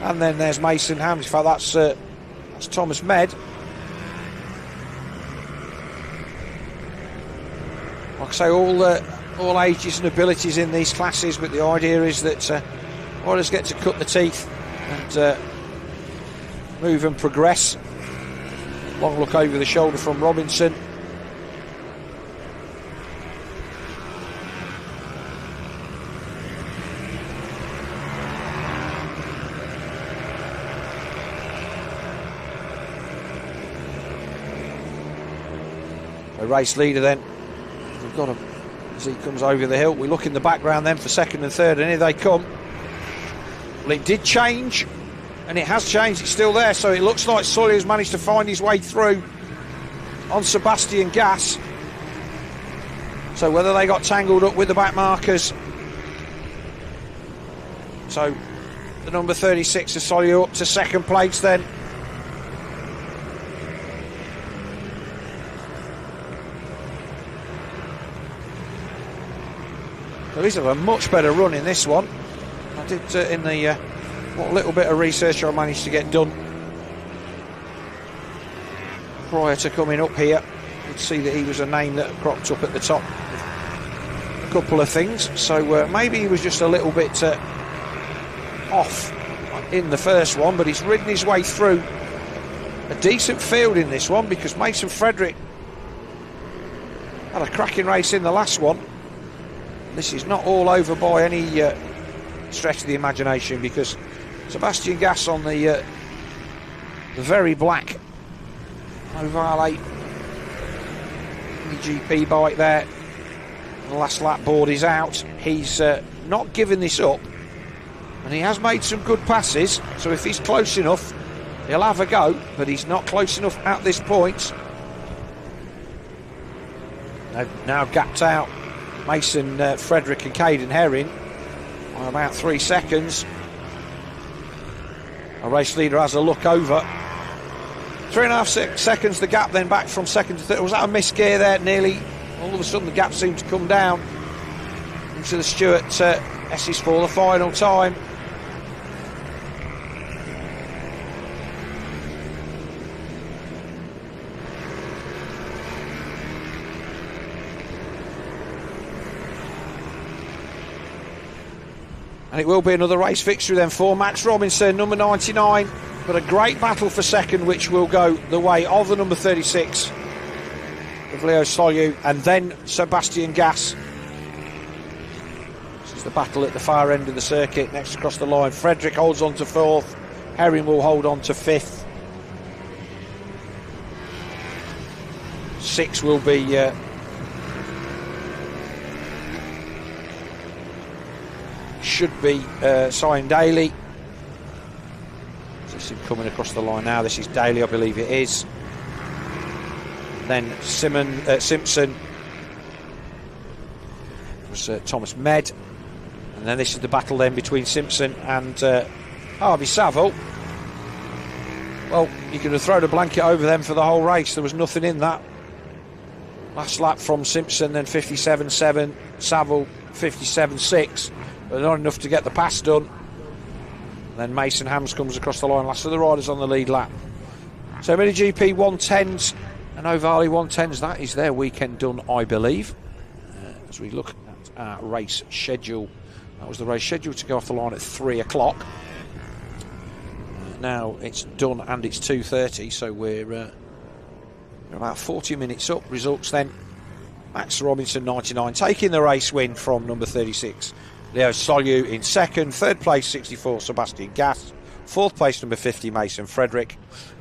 And then there's Mason Hams. In fact, that's Thomas Med. Like I say, all ages and abilities in these classes, but the idea is that riders get to cut the teeth and move and progress. Long look over the shoulder from Robinson. A race leader then. We've got him as he comes over the hill. We look in the background then for second and third, and here they come. Well, it did change, and it has changed. It's still there, so it looks like Sawyer's managed to find his way through on Sebastian Gass. So whether they got tangled up with the back markers. So the number 36 of Sawyer up to second place then. So these have a much better run in this one. I did in the what little bit of research I managed to get done. prior to coming up here. You'd see that he was a name that cropped up at the top. A couple of things, so maybe he was just a little bit off in the first one, but he's ridden his way through a decent field in this one, because Mason Frederick had a cracking race in the last one. This is not all over by any stretch of the imagination, because Sebastian Gass on the very black Ohvale MGP bike there. The last lap board is out. He's not given this up, and he has made some good passes, so if he's close enough he'll have a go, but he's not close enough at this point. They've now gapped out Mason Frederick and Caden Herring by about 3 seconds. A race leader has a look over. 3.5 seconds the gap then back from second to third. Was that a misgear there? Nearly all of a sudden the gap seemed to come down into the Stewart S's for the final time. And it will be another race fixture then for Max Robinson, number 99. But a great battle for second, which will go the way of the number 36 of Leo Solyu, and then Sebastian Gass. This is the battle at the far end of the circuit, next across the line. Frederick holds on to fourth. Herring will hold on to fifth. Six will be should be Cyan Daly. This is coming across the line now. This is Daly, I believe it is. Then Simpson was Thomas Med, and then this is the battle then between Simpson and Harvey Saville. Well, you could have thrown a blanket over them for the whole race. There was nothing in that. Last lap from Simpson, then 57.7, Saville 57.6, but not enough to get the pass done. And then Mason Hams comes across the line, last of the riders on the lead lap. So MiniGP 110s and Ohvale 110s, that is their weekend done, I believe. As we look at our race schedule, that was the race scheduled to go off the line at 3 o'clock. Now it's done and it's 2:30, so we're about 40 minutes up. Results then: Max Robinson 99 taking the race win from number 36 Leo Solyu in second. Third place 64 Sebastian Gass. Fourth place number 50 Mason Frederick.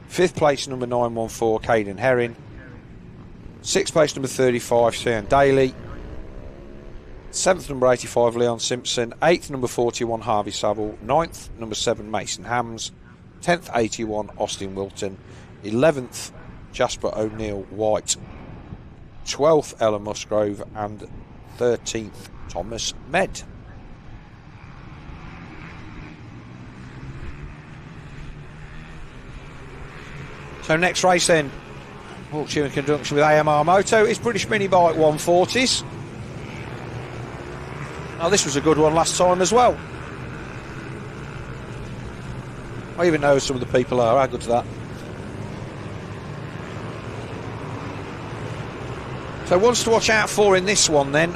Fifth place number 914 Caden Herring. Sixth place number 35 Cyan Daly. Seventh number 85 Leon Simpson. Eighth number 41 Harvey Saville. Ninth number 7 Mason Hams. 10th 81 Austin Wilton. 11th Jasper O'Neill White. 12th Ella Musgrove, and 13th Thomas Med. So next race then, auction in conjunction with AMRMoto, is British Minibike 140s. Now this was a good one last time as well. I even know some of the people are. How good's that? So ones to watch out for in this one then,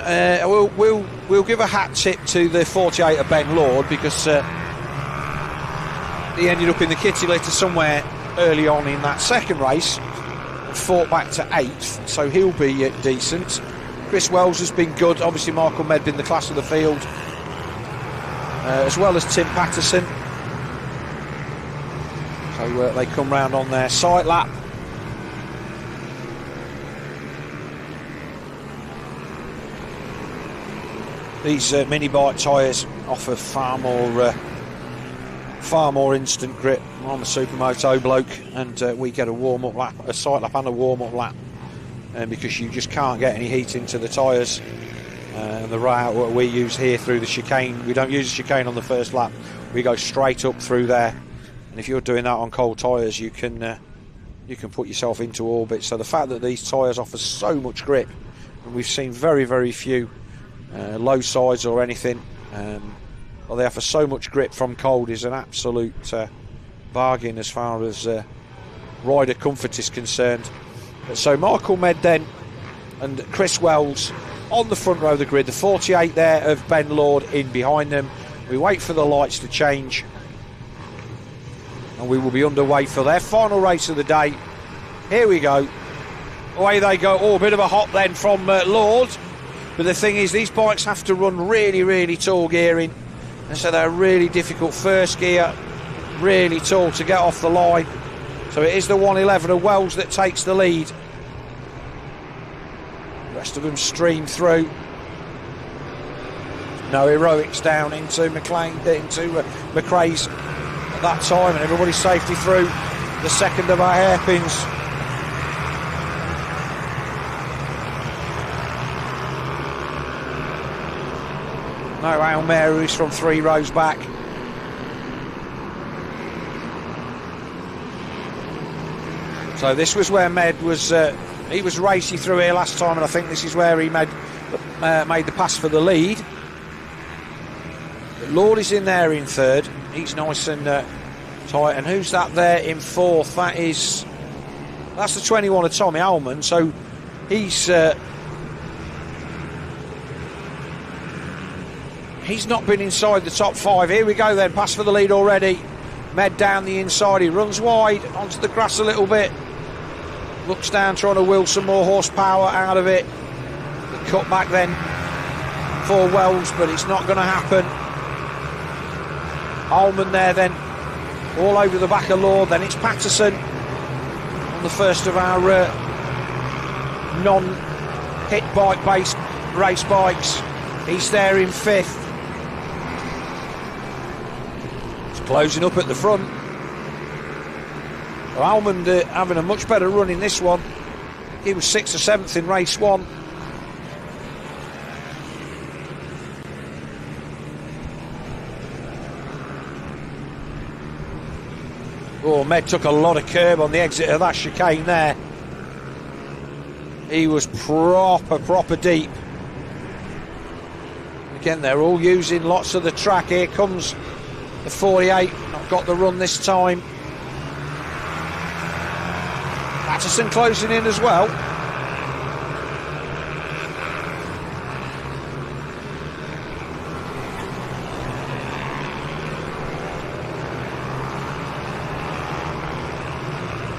we'll give a hat tip to the 48 of Ben Lord, because he ended up in the kitty litter somewhere early on in that second race and fought back to 8th, so he'll be decent. Chris Wells has been good, obviously Michael Med been the class of the field, as well as Tim Patterson. So they come round on their sight lap. These Minibike tyres offer far more instant grip. I'm a Supermoto bloke, and we get a warm-up lap, a sight lap and a warm-up lap, because you just can't get any heat into the tyres. And the route what we use here through the chicane, we don't use the chicane on the first lap. We go straight up through there, and if you're doing that on cold tyres, you can put yourself into orbit. So the fact that these tyres offer so much grip, and we've seen very, very few low sides or anything, well, they offer so much grip from cold, is an absolute bargain as far as rider comfort is concerned. So Michael Med then and Chris Wells on the front row of the grid, the 48 there of Ben Lord in behind them. We wait for the lights to change and we will be underway for their final race of the day. Here we go. Away they go. Oh, a bit of a hop then from Lord. But the thing is, these bikes have to run really, really tall gearing. And so they're really difficult. First gear, really tall to get off the line. So it is the 111 of Wells that takes the lead. The rest of them stream through. No heroics down into McRae's at that time, and everybody's safely through the second of our hairpins. No Hail Marys from 3 rows back. So this was where Med was, he was racing through here last time, and I think this is where he made the pass for the lead. But Lord is in there in third. He's nice and tight. And who's that there in fourth? That's the 21 of Tommy Allman. So he's not been inside the top 5. Here we go then, pass for the lead already. Med down the inside, he runs wide onto the grass a little bit. Looks down, trying to will some more horsepower out of it. The cut back then for Wells, but it's not going to happen. Allman there then, all over the back of Lord. Then it's Patterson on the first of our non-hit bike based race bikes. He's there in 5th. Closing up at the front. Well, Allman having a much better run in this one. He was 6th or 7th in race 1. Oh, Med took a lot of curb on the exit of that chicane there. He was proper deep. Again, they're all using lots of the track. Here comes the 48, not got the run this time. Patterson closing in as well.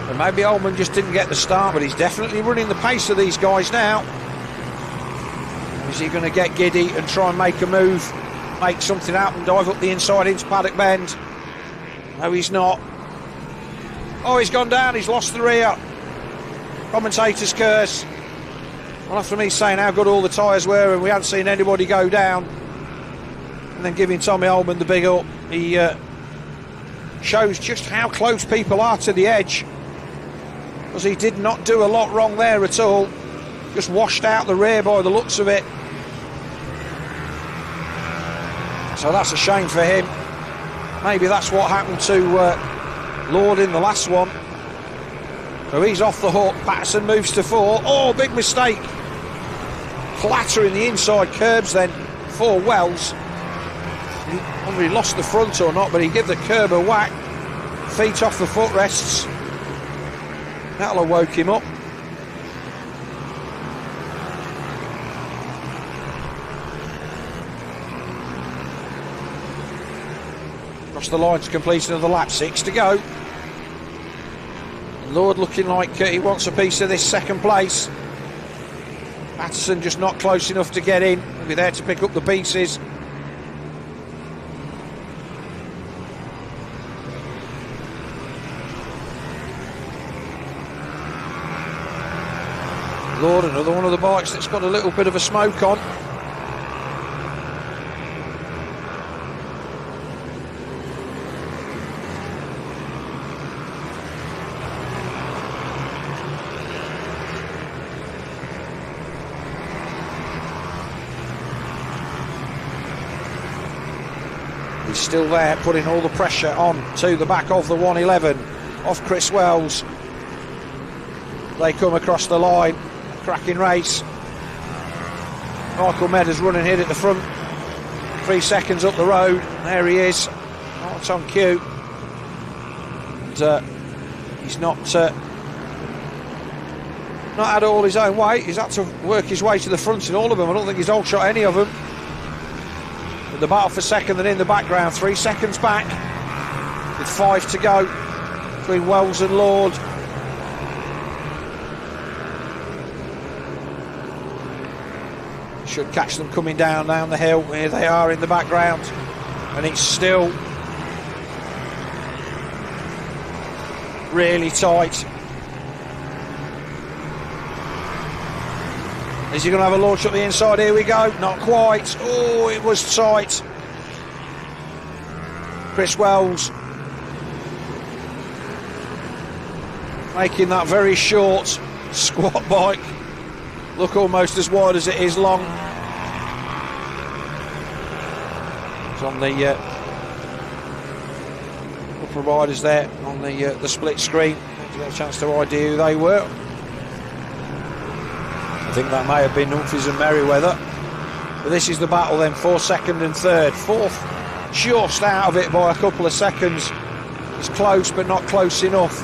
And maybe Allman just didn't get the start, but he's definitely running the pace of these guys now. Is he going to get giddy and try and make a move? Make something happen, dive up the inside into Paddock Bend? No, he's not. Oh, he's gone down, he's lost the rear. Commentator's curse. Well, after me saying how good all the tyres were and we hadn't seen anybody go down, and then giving Tommy Allman the big up, he shows just how close people are to the edge, because he did not do a lot wrong there at all. Just washed out the rear by the looks of it. So that's a shame for him. Maybe that's what happened to Lord in the last one. So he's off the hook. Patterson moves to 4. Oh, big mistake. Clattering the inside curbs then for Wells. He whether he lost the front or not, but he gave the curb a whack. Feet off the footrests. That'll have woke him up. Across the line to completion of the lap, 6 to go. Lord looking like he wants a piece of this second place. Patterson just not close enough to get in. He'll be there to pick up the pieces. Lord, another one of the bikes that's got a little bit of a smoke on. He's still there, putting all the pressure on to the back of the 111, off Chris Wells. They come across the line, cracking race. Michael Meadows running here at the front, 3 seconds up the road. There he is, oh, it's on cue. And He's not had all his own way. He's had to work his way to the front in all of them. I don't think he's all shot any of them. But the battle for second and in the background, 3 seconds back with 5 to go between Wells and Lord. Should catch them coming down the hill. Here they are in the background, and it's still really tight. Is he going to have a launch up the inside? Here we go. Not quite. Oh, it was tight. Chris Wells making that very short squat bike look almost as wide as it is long. It's on the upper riders there on the split screen. Didn't get a chance to idea who they were. I think that may have been Humphries and Merriweather. But this is the battle then for second and third. Fourth just out of it by a couple of seconds. It's close but not close enough.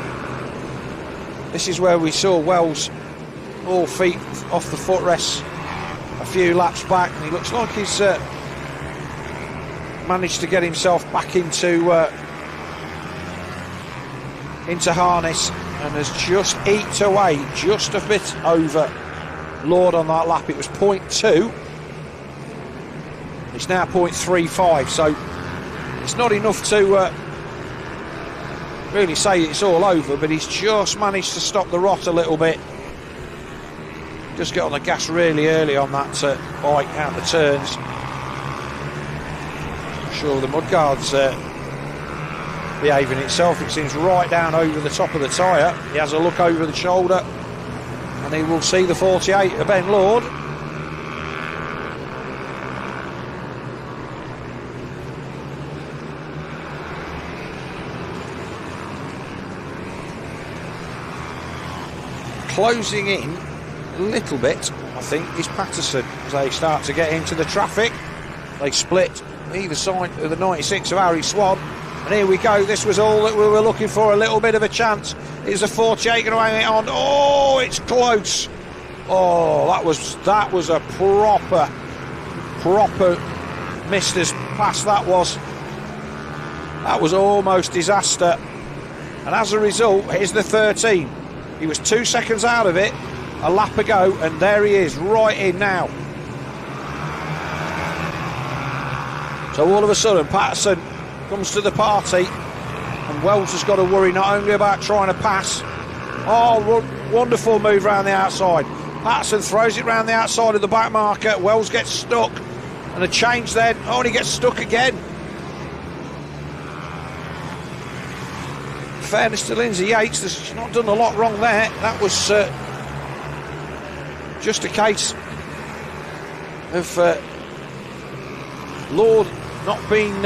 This is where we saw Wells all feet off the footrests a few laps back, and he looks like he's managed to get himself back into harness, and has just eked away just a bit over Lord on that lap. It was 0.2. It's now 0.35, so it's not enough to really say it's all over, but he's just managed to stop the rot a little bit. Just get on the gas really early on that bike out the turns. I'm sure the mudguard's behaving itself. It seems right down over the top of the tyre. He has a look over the shoulder, and he will see the 48 of Ben Lord. Closing in a little bit, I think, is Patterson as they start to get into the traffic. They split either side of the 96 of Harry Swan, and here we go. This was all that we were looking for, a little bit of a chance. Is the 48 going to hang it on? Oh, it's close. Oh, that was a proper mister's pass. That was almost disaster, and as a result, here's the 13. He was 2 seconds out of it a lap ago, and there he is, right in now. So all of a sudden, Patterson comes to the party, and Wells has got to worry not only about trying to pass. Oh, wonderful move around the outside. Patterson throws it round the outside of the back marker. Wells gets stuck, and a change then. Oh, and he gets stuck again. In fairness to Lindsay Yates, she's not done a lot wrong there. That was just a case of Lord not being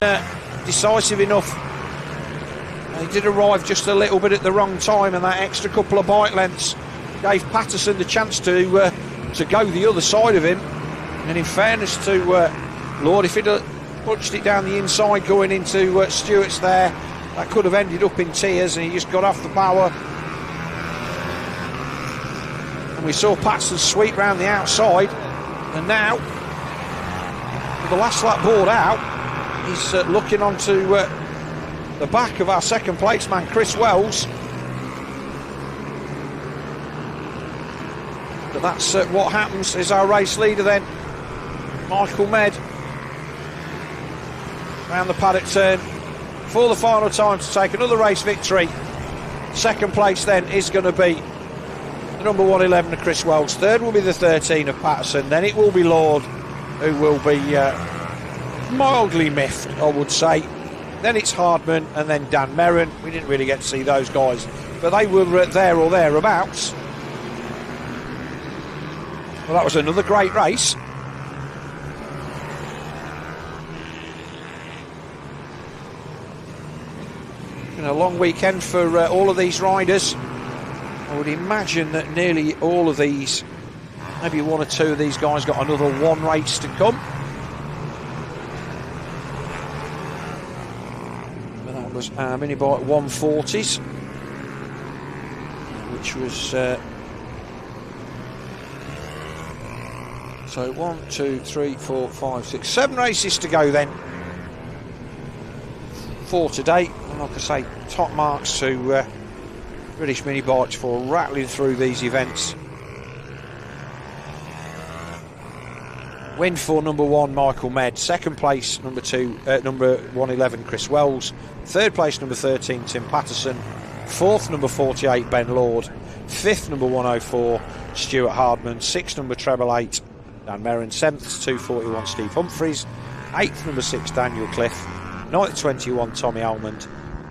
decisive enough. He did arrive just a little bit at the wrong time, and that extra couple of bike lengths gave Patterson the chance to go the other side of him. And in fairness to Lord, if he'd punched it down the inside going into Stewart's there, that could have ended up in tears, and he just got off the power. And we saw Patterson sweep round the outside, and now with the last lap board out, he's looking onto the back of our second place man, Chris Wells. But that's what happens. Is our race leader then, Michael Med, round the paddock turn for the final time to take another race victory. Second place then is going to be the number 111 of Chris Wells. Third will be the 13 of Patterson. Then it will be Lord, who will be mildly miffed, I would say. Then it's Hardman, and then Dan Merrin. We didn't really get to see those guys, but they were there or thereabouts. Well, that was another great race. Been a long weekend for all of these riders. I would imagine that nearly all of these, maybe one or two of these guys, got another one race to come. But that was our Minibike 140s. which was so 1, 2, 3, 4, 5, 6, 7 races to go then for today. And like I say, top marks to British mini bikes for rattling through these events. Win for number 1 Michael Med, second place number 111 Chris Wells, third place number 13 Tim Patterson, fourth number 48 Ben Lord, fifth number 104 Stuart Hardman, sixth number treble 8 Dan Merrin, seventh 241 Steve Humphreys, eighth number 6 Daniel Cliff, ninth 21 Tommy Almond,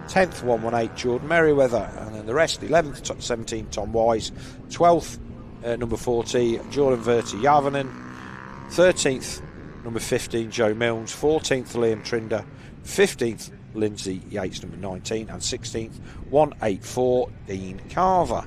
10th 118 Jordan Merriweather, and then the rest 11th 17 Tom Wise, 12th number 40 Jordan Verti Yavanen, 13th number 15 Joe Milnes, 14th Liam Trinder, 15th Lindsay Yates number 19, and 16th 184 Dean Carver.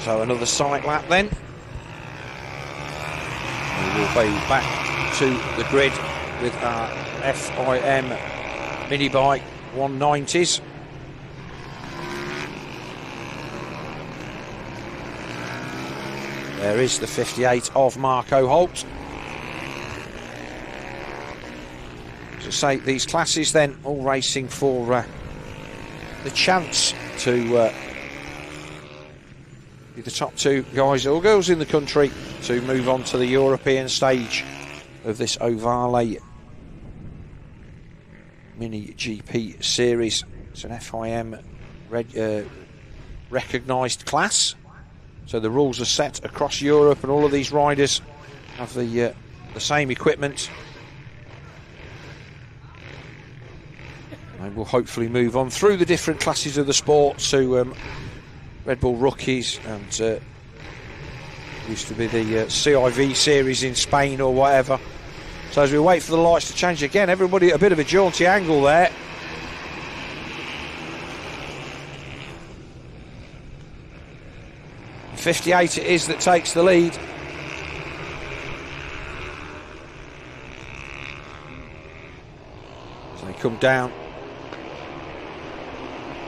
So another sight lap then. We will be back to the grid with our FIM Minibike 190s. There is the 58 of Marco Holt. To say these classes then all racing for the chance to be the top 2 guys or girls in the country to move on to the European stage of this Ohvale Mini GP series. It's an FIM recognised class, so the rules are set across Europe, and all of these riders have the same equipment. And we'll hopefully move on through the different classes of the sport to Red Bull Rookies, and used to be the CIV series in Spain or whatever. So as we wait for the lights to change again, everybody at a bit of a jaunty angle there. .58 it is that takes the lead. So they come down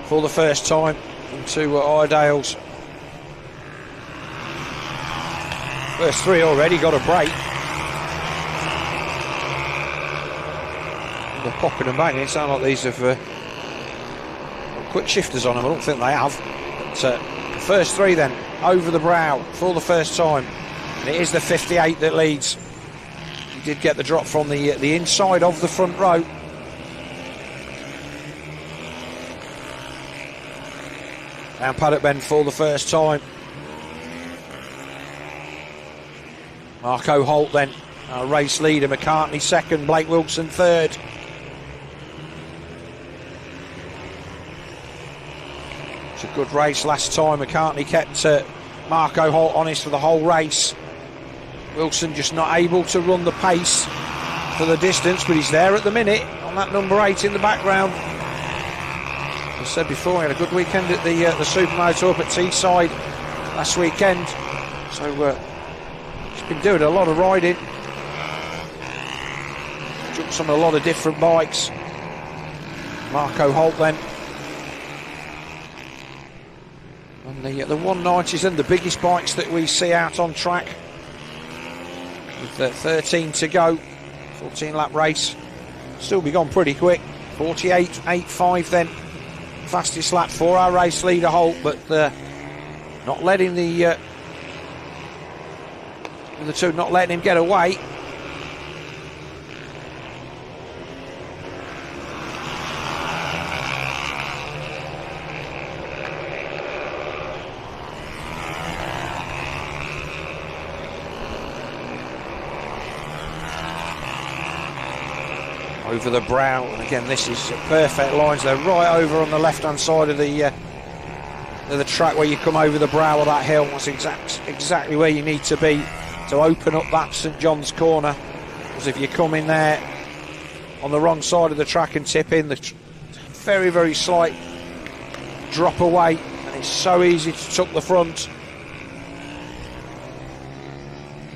for the first time into Iredale's. First 3 already, got a break. They're popping and banging. It sounds like these have quick shifters on them. I don't think they have. But the first 3 then, over the brow for the first time. And it is the 58 that leads. He did get the drop from the inside of the front row. Down paddock bend for the first time. Marco Holt then, our race leader. McCartney second, Blake Wilson third. It's a good race last time. McCartney kept Marco Holt honest for the whole race. Wilson just not able to run the pace for the distance, but he's there at the minute on that number 8 in the background. As I said before, he had a good weekend at the Supermoto up at Teesside last weekend. So he's been doing a lot of riding. Jumps on a lot of different bikes. Marco Holt then. And the 190s and the biggest bikes that we see out on track. With 13 to go, 14 lap race. Still be gone pretty quick. 48.85 then fastest lap for our race leader Holt, but not letting the two not letting him get away. Over the brow, and again this is perfect lines. They're right over on the left hand side of the track where you come over the brow of that hill. That's exactly where you need to be to open up that St John's corner, because if you come in there on the wrong side of the track and tip in, the very, very slight drop away, and it's so easy to tuck the front.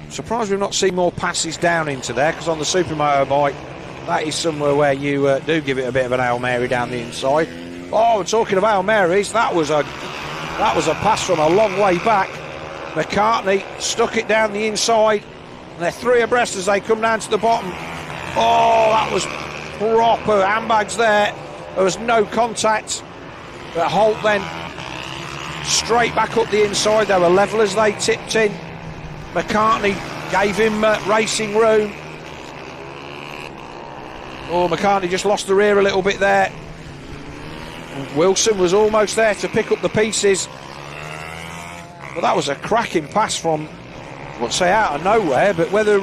Surprised we've not seen more passes down into there, because on the Supermoto bike that is somewhere where you do give it a bit of an Hail Mary down the inside. Oh, talking of Hail Marys, that was a pass from a long way back. McCartney stuck it down the inside, and they're three abreast as they come down to the bottom. Oh, that was proper handbags there. There was no contact, but Holt then straight back up the inside. They were level as they tipped in. McCartney gave him racing room. Oh, McCartney just lost the rear a little bit there. And Wilson was almost there to pick up the pieces. But that was a cracking pass from, I wouldn't say out of nowhere, but whether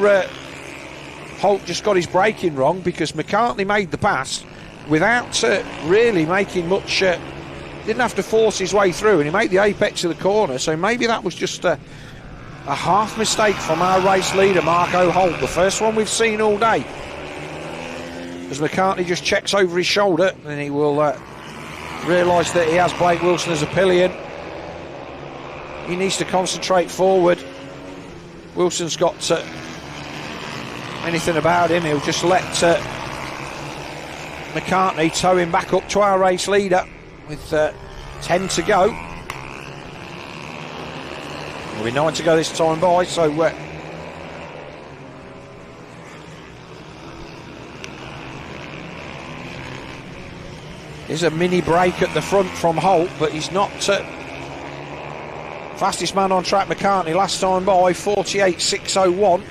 Holt just got his braking wrong, because McCartney made the pass without really making much, didn't have to force his way through, and he made the apex of the corner, so maybe that was just a half mistake from our race leader, Marco Holt, the first one we've seen all day. As McCartney just checks over his shoulder, and he will realise that he has Blake Wilson as a pillion. He needs to concentrate forward. Wilson's got anything about him, he'll just let McCartney tow him back up to our race leader with 10 to go. There'll be 9 to go this time by, so there's a mini break at the front from Holt, but he's not fastest man on track. McCartney last time by 48.601,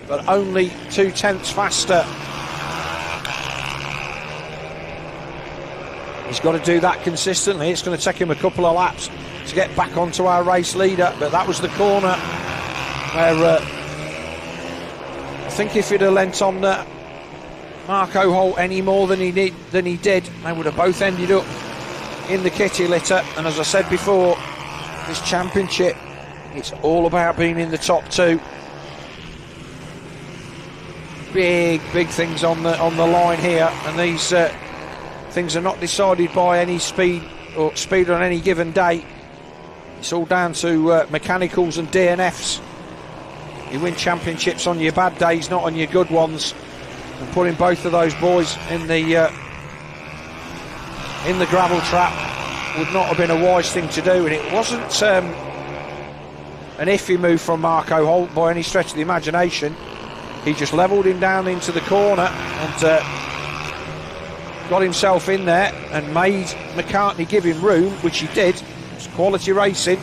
but only 0.2 faster. He's got to do that consistently. It's going to take him a couple of laps to get back onto our race leader, but that was the corner where I think if he'd have lent on Marco Holt any more than he did, they would have both ended up in the kitty litter. And as I said before, this championship, it's all about being in the top two. Big things on the line here, and these things are not decided by any speed on any given day. It's all down to mechanicals and DNFs. You win championships on your bad days, not on your good ones. And putting both of those boys in the gravel trap would not have been a wise thing to do, and it wasn't an iffy move from Marco Holt by any stretch of the imagination. He just levelled him down into the corner and got himself in there and made McCartney give him room, which he did. It's quality racing.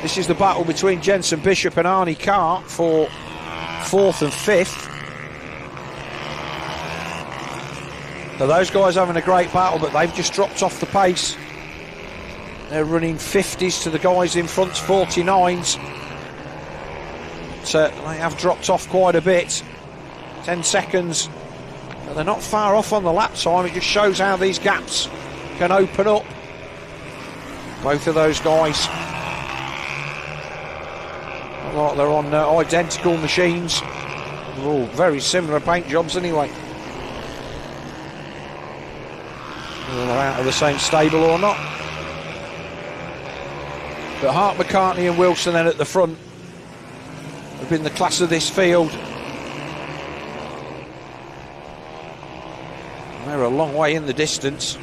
This is the battle between Jensen Bishop and Arnie Carr for 4th and 5th. So those guys having a great battle, but they've just dropped off the pace. They're running 50s to the guys in front's 49s. So they have dropped off quite a bit. 10 seconds. But they're not far off on the lap time. It just shows how these gaps can open up. Both of those guys, like they're on identical machines. They're all very similar paint jobs anyway. Whether they're out of the same stable or not. But Hart, McCartney and Wilson then at the front have been the class of this field. And they're a long way in the distance.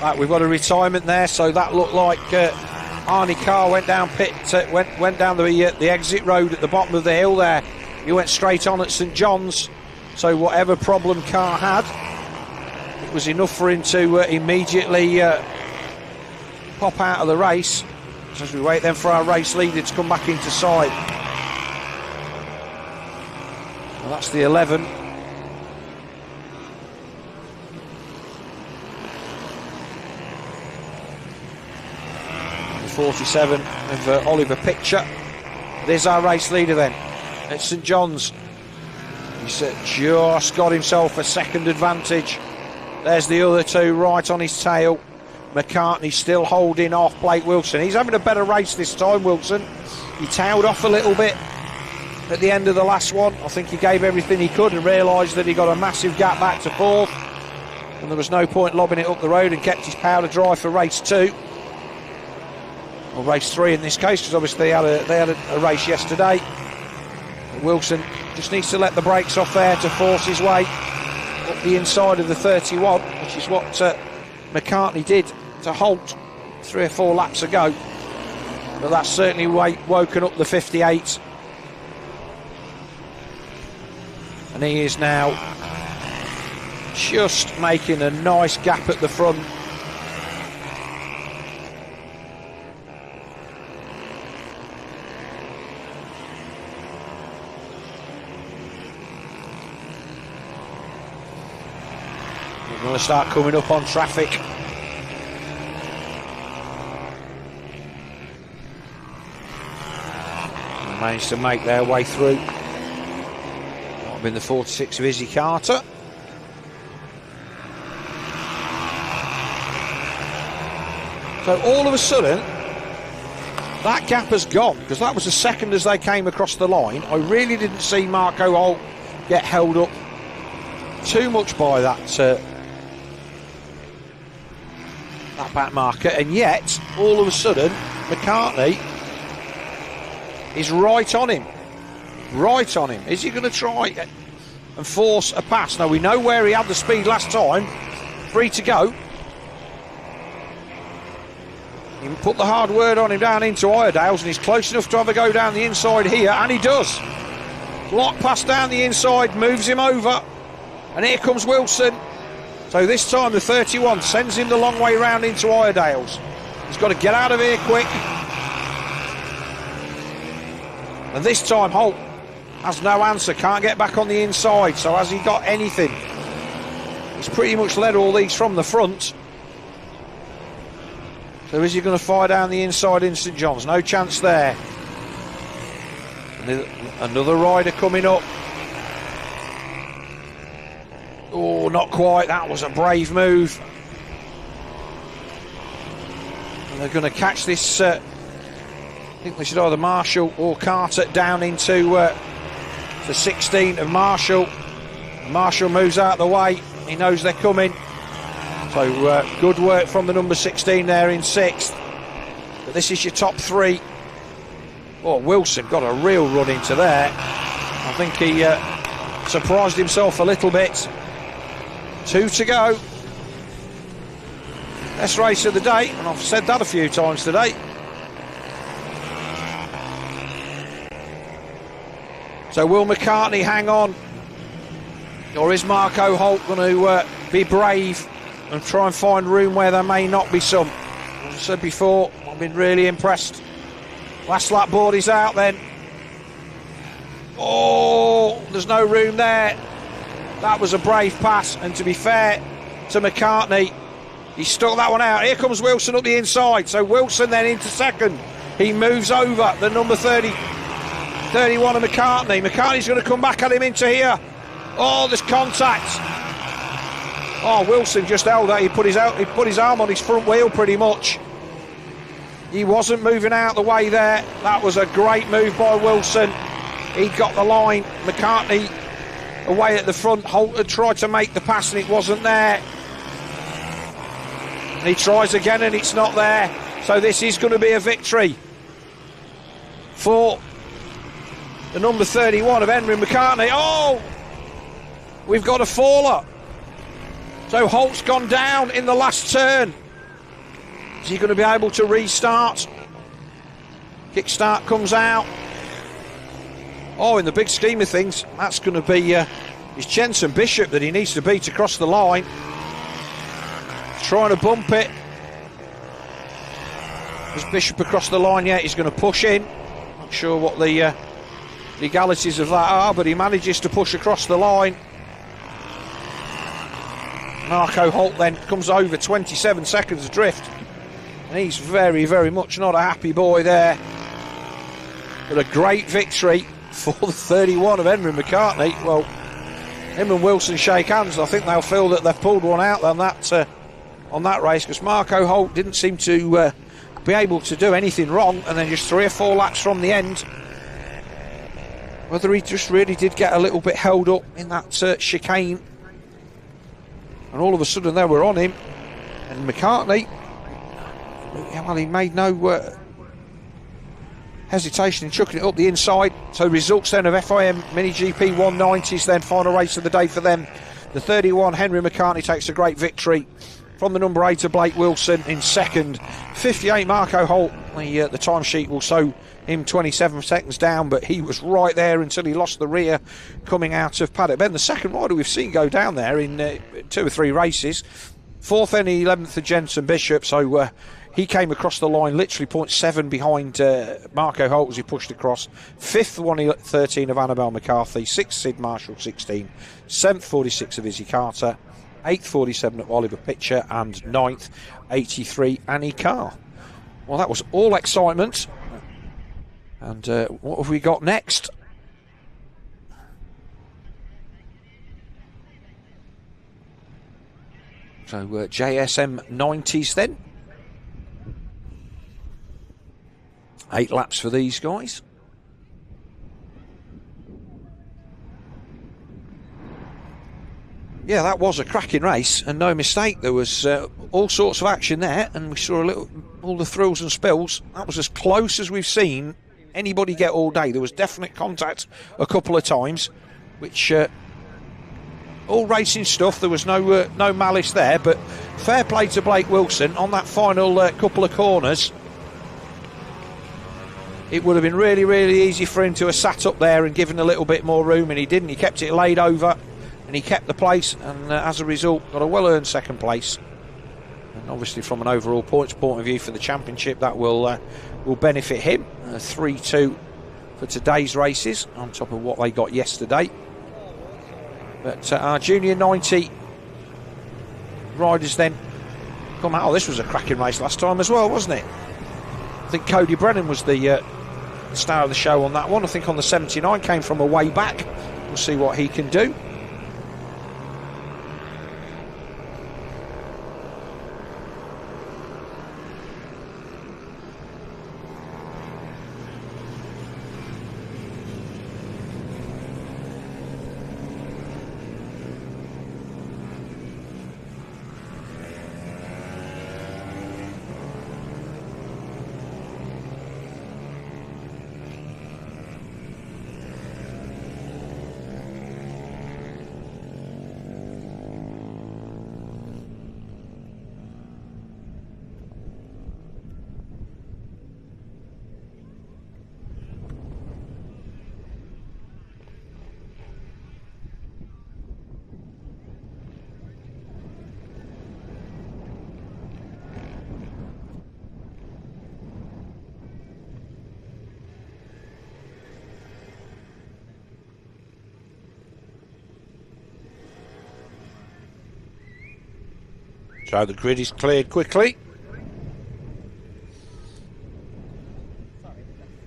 Right, we've got a retirement there, so that looked like Arnie Carr went down went down the exit road at the bottom of the hill there. He went straight on at St John's, so whatever problem Carr had, was enough for him to immediately pop out of the race. So as we wait then for our race leader to come back into sight. Well, that's the 11. The 47 of Oliver Pitcher. There's our race leader then at St John's. He's just got himself a second advantage. There's the other two right on his tail. McCartney still holding off Blake Wilson. He's having a better race this time, Wilson. He tailed off a little bit at the end of the last one. I think he gave everything he could and realised that he got a massive gap back to fourth. And there was no point lobbing it up the road, and kept his powder dry for race 2. Or race 3 in this case, because obviously they had a race yesterday. But Wilson just needs to let the brakes off there to force his way up the inside of the 31, which is what McCartney did to Holt 3 or 4 laps ago. But that's certainly woken up the 58. And he is now just making a nice gap at the front. We're going to start coming up on traffic. They managed to make their way through. Might have been the 46 of Izzy Carter. So all of a sudden, that gap has gone, because that was the second as they came across the line. I really didn't see Marco Holt get held up too much by that back marker, and yet all of a sudden McCartney is right on him. Is he going to try and force a pass? Now we know where he had the speed last time. Free to go. He put the hard word on him down into Iredale's, and he's close enough to have a go down the inside here, and he does. Block pass down the inside, moves him over, and here comes Wilson. So this time the 31 sends him the long way round into Iredale's. He's got to get out of here quick. And this time Holt has no answer, can't get back on the inside. So has he got anything? He's pretty much led all these from the front. So is he going to fire down the inside in St John's? No chance there. Another rider coming up. Oh, not quite. That was a brave move. And they're going to catch this. I think they should either Marshall or Carter down into the 16 of Marshall. Marshall moves out of the way. He knows they're coming. So good work from the number 16 there in 6th. But this is your top 3. Oh, Wilson got a real run into there. I think he surprised himself a little bit. 2 to go. Best race of the day, and I've said that a few times today. So will McCartney hang on? Or is Marco Holt going to be brave and try and find room where there may not be some? As I said before, I've been really impressed. Last lap board is out then. Oh, there's no room there. That was a brave pass, and to be fair to McCartney, he stuck that one out. Here comes Wilson up the inside. So Wilson then into second. He moves over the number 31 of McCartney. McCartney's going to come back at him into here. Oh, there's contact. Oh, Wilson just held that. He put his arm on his front wheel pretty much. He wasn't moving out the way there. That was a great move by Wilson. He got the line. McCartney away at the front. Holt had tried to make the pass and it wasn't there. And he tries again and it's not there. So this is going to be a victory for the number 31 of Henry McCartney. Oh, we've got a faller. So Holt's gone down in the last turn. Is he going to be able to restart? Kickstart comes out. Oh, in the big scheme of things, that's going to be his Jensen Bishop that he needs to beat across the line. trying to bump it. Is Bishop across the line yet? He's going to push in. Not sure what the legalities of that are, but he manages to push across the line. Marco Holt then comes over 27 seconds adrift. And he's very, very much not a happy boy there. But a great victory for the 31 of Henry McCartney. Well, him and Wilson shake hands. I think they'll feel that they've pulled one out on that race, because Marco Holt didn't seem to be able to do anything wrong, and then just 3 or 4 laps from the end, whether he just really did get a little bit held up in that chicane, and all of a sudden they were on him, and McCartney, well, he made no hesitation in chucking it up the inside. So results then of FIM MiniGP 190s, then final race of the day for them. The 31 Henry McCartney takes a great victory from the number 8 of Blake Wilson in second. 58 Marco Holt, the timesheet will show him 27 seconds down, but he was right there until he lost the rear coming out of Paddock Bend. The second rider we've seen go down there in 2 or 3 races. 4th and 11th of Jensen Bishop, so he came across the line literally 0.7 behind Marco Holt as he pushed across. 5th 113 of Annabelle McCarthy, 6th Sid Marshall 16, 7th 46 of Izzy Carter, 8th 47 of Oliver Pitcher, and 9th 83 Annie Carr. Well, that was all excitement. And what have we got next? So JSM 90s then. 8 laps for these guys. Yeah, that was a cracking race, and no mistake. There was all sorts of action there, and we saw all the thrills and spills. That was as close as we've seen anybody get all day. There was definite contact a couple of times, which all racing stuff. There was no malice there, but fair play to Blake Wilson on that final couple of corners. It would have been really, really easy for him to have sat up there and given a little bit more room, and he didn't. He kept it laid over, and he kept the place, and as a result got a well-earned second place. And obviously from an overall points point of view for the championship, that will benefit him. 3-2 for today's races on top of what they got yesterday. But our Junior 90 riders then come out. Oh, this was a cracking race last time as well, wasn't it? I think Cody Brennan was the star of the show on that one. I think on the 79, came from a way back. We'll see what he can do. So the grid is cleared quickly.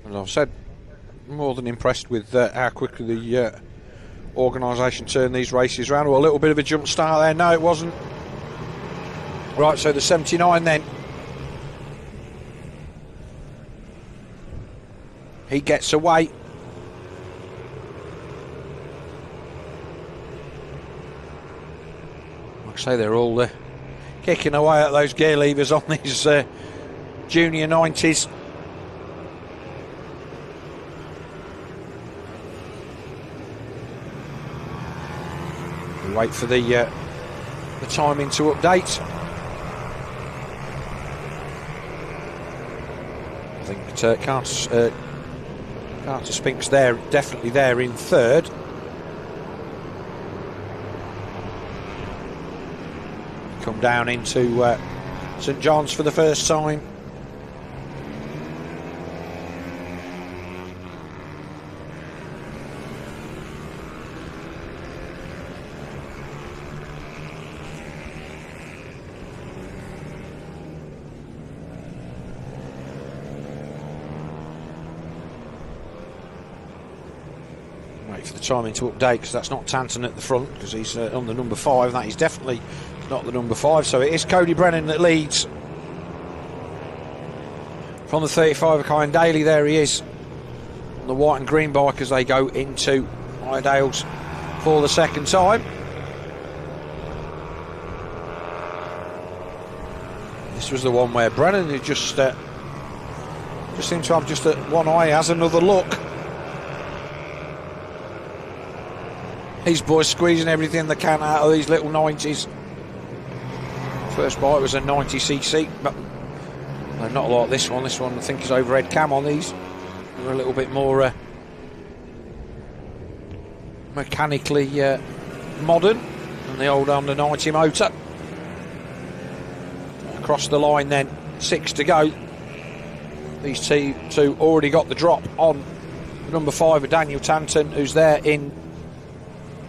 And I've said, more than impressed with how quickly the organisation turned these races around. Well, a little bit of a jump start there. No, it wasn't. Right, so the 79 then. He gets away. Like I say, they're all kicking away at those gear levers on these Junior 90s. We wait for the timing to update. I think Carter Spink's there, definitely there in third. come down into St John's for the first time. Wait for the timing to update, because that's not Tanton at the front, because he's on the number 5. That is definitely not the number 5, so it is Cody Brennan that leads from the 35 of Kyan Daly. There he is on the white and green bike as they go into Iredales for the second time. This was the one where Brennan had just seemed to have just one eye, has another look. These boys squeezing everything they can out of these little 90s. First bike was a 90cc, but no, not like this one. This one I think is overhead cam on these. They're a little bit more mechanically modern than the old under 90 motor. Across the line then, 6 to go. These two already got the drop on the number 5 of Daniel Tanton, who's there in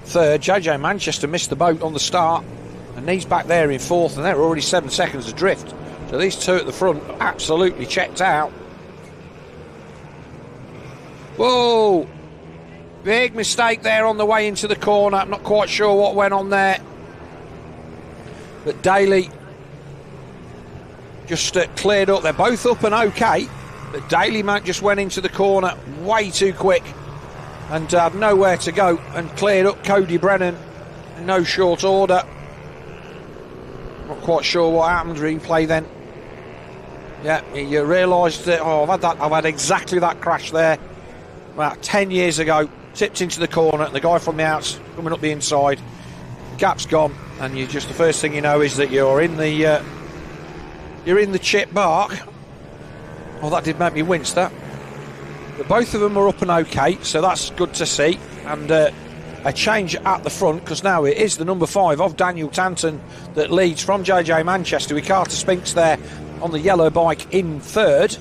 third. JJ Manchester missed the boat on the start, and he's back there in fourth, and they're already 7 seconds adrift. So these two at the front are absolutely checked out. Whoa! Big mistake there on the way into the corner. I'm not quite sure what went on there, but Daly just cleared up. They're both up and okay, but Daly just went into the corner way too quick and had nowhere to go, and cleared up Cody Brennan in no short order. Not quite sure what happened. Replay then. Yeah, you realised that, I've had exactly that crash there about 10 years ago. Tipped into the corner, and the guy from the outs coming up the inside. Gap's gone, and the first thing you know is that you're in the chip bark. Oh, that did make me wince, that. But both of them are up and okay, so that's good to see. And a change at the front, because now it is the number 5 of Daniel Tanton that leads from JJ Manchester, with Carter Spinks there on the yellow bike in third.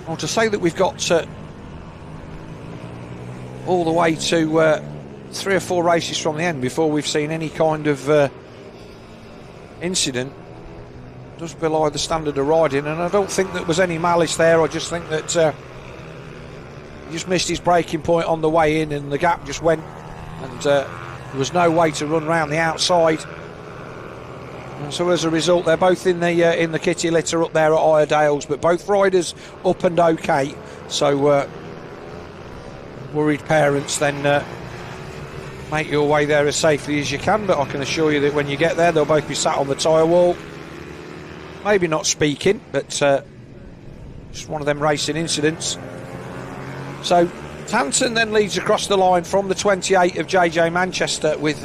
Well, to say that we've got all the way to 3 or 4 races from the end before we've seen any kind of incident does belie the standard of riding, and I don't think there was any malice there. I just think that he just missed his braking point on the way in, and the gap just went, and there was no way to run round the outside. And so as a result, they're both in the kitty litter up there at Iredales, but both riders up and okay. So worried parents, then make your way there as safely as you can, but I can assure you that when you get there, they'll both be sat on the tyre wall, maybe not speaking, but just one of them racing incidents. So Tanton then leads across the line from the 28 of JJ Manchester, with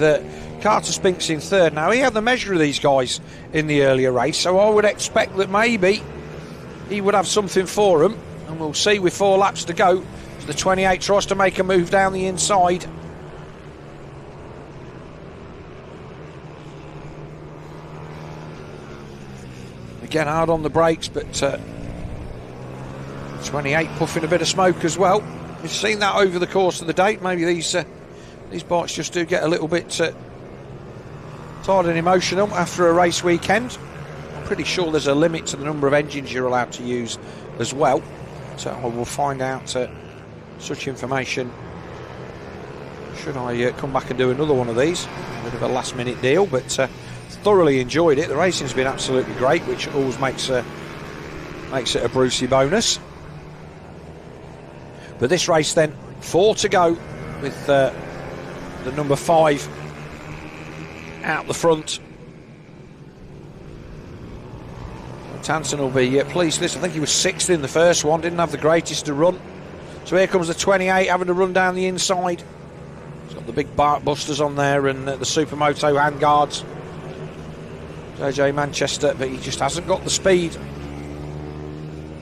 Carter Spinks in third. Now, he had the measure of these guys in the earlier race, so I would expect that maybe he would have something for him, and we'll see with 4 laps to go. So the 28 tries to make a move down the inside. Again, hard on the brakes, but 28 puffing a bit of smoke as well. We've seen that over the course of the day. Maybe these bikes just do get a little bit tired and emotional after a race weekend. I'm pretty sure there's a limit to the number of engines you're allowed to use as well. So I will find out such information should I come back and do another one of these. A bit of a last minute deal, but thoroughly enjoyed it. The racing's been absolutely great, which always makes it a Brucey bonus. But this race then, 4 to go, with the number 5 out the front. Tanton will be pleased with this. I think he was 6th in the first one, didn't have the greatest to run. So here comes the 28 having to run down the inside. He's got the big bark busters on there and the SYMoto handguards. JJ Manchester, but he just hasn't got the speed.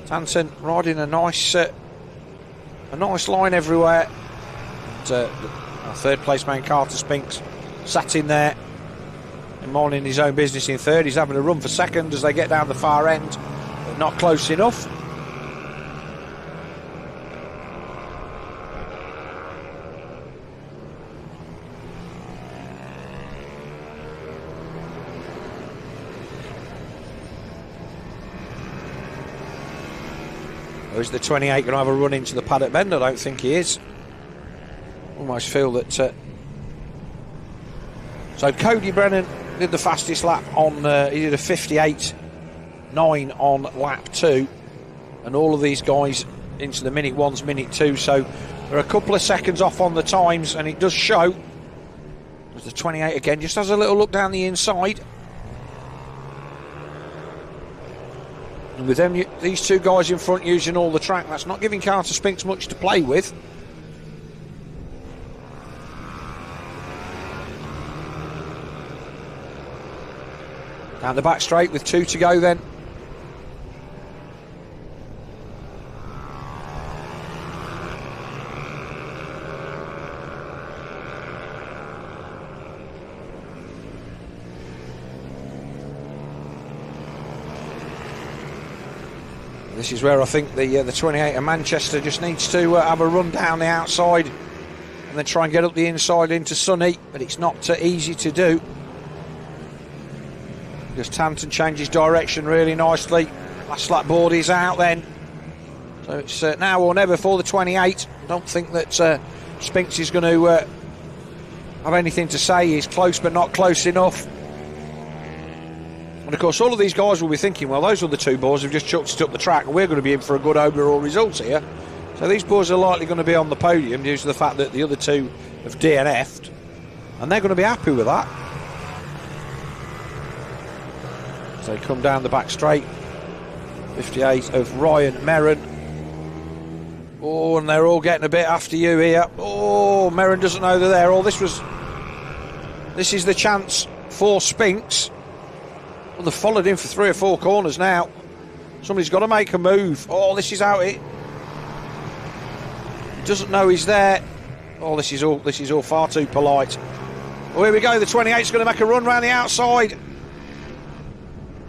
Tanton riding a nice line everywhere. And, our third place man Carter Spinks sat in there and minding his own business in third. He's having a run for second as they get down the far end, but not close enough. Or is the 28 going to have a run into the paddock bend? I don't think he is. Almost feel that... So Cody Brennan did the fastest lap on... he did a 58.9 on lap 2. And all of these guys into the minute 1s, minute 2. So they're a couple of seconds off on the times. And it does show. There's the 28 again. Just has a little look down the inside. And with them, these two guys in front using all the track, that's not giving Carter Spinks much to play with. Down the back straight with 2 to go then. This is where I think the 28 of Manchester just needs to have a run down the outside and then try and get up the inside into Sunny, but it's not easy to do because Tanton changes direction really nicely. Last lap board is out then, so it's now or never for the 28. I don't think that Spinks is going to have anything to say. He's close but not close enough. And of course all of these guys will be thinking, well, those are the two boys who've just chucked it up the track and we're going to be in for a good overall result here. So these boys are likely going to be on the podium due to the fact that the other two have DNF'd, and they're going to be happy with that. So they come down the back straight. 58 of Ryan Merrin. Oh, and they're all getting a bit after you here. Oh, Merrin doesn't know they're there. Oh, this is the chance for Spinks. Well, they've followed him for 3 or 4 corners now. Somebody's got to make a move. Oh, this is out it. He doesn't know he's there. Oh, this is all far too polite. Oh, here we go. The 28's going to make a run round the outside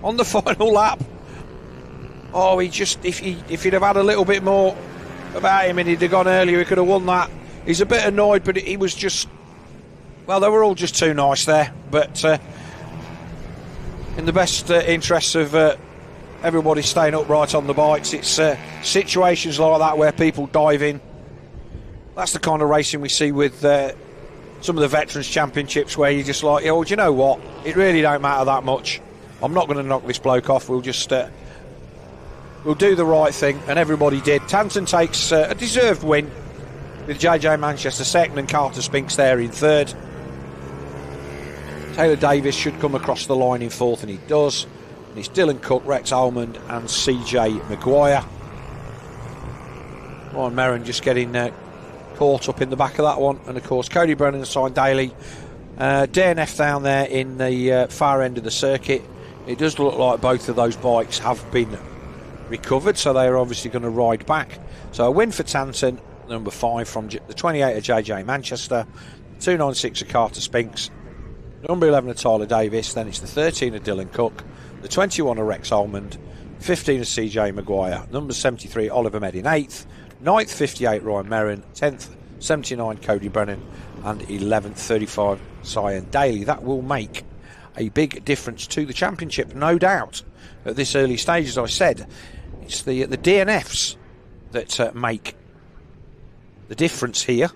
on the final lap. Oh, if he'd have had a little bit more about him and he'd have gone earlier, he could have won that. He's a bit annoyed, but he was just... Well, they were all just too nice there. But in the best interests of everybody staying upright on the bikes, it's situations like that where people dive in. That's the kind of racing we see with some of the Veterans Championships where you're just like, oh, do you know what? It really don't matter that much. I'm not going to knock this bloke off. We'll just... we'll do the right thing, and everybody did. Tanton takes a deserved win with JJ Manchester second and Carter Spinks there in third. Taylor Davis should come across the line in fourth, and he does. And it's Dylan Cook, Rex Almond and CJ Maguire. Ryan Merrin just getting caught up in the back of that one. And of course Cody Brennan and Simon Daly DNF down there in the far end of the circuit. It does look like both of those bikes have been recovered, so they are obviously going to ride back. So a win for Tanton, number 5 from the 28 of JJ Manchester, 296 of Carter Spinks, number 11 of Tyler Davis, then it's the 13 of Dylan Cook, the 21 of Rex Almond, 15 of CJ Maguire, number 73 Oliver Med in 8th, 9th 58 Ryan Merrin, 10th 79 Cody Brennan, and 11th 35 Cyan Daly. That will make a big difference to the championship, no doubt. At this early stage, as I said, it's the DNFs that make the difference here.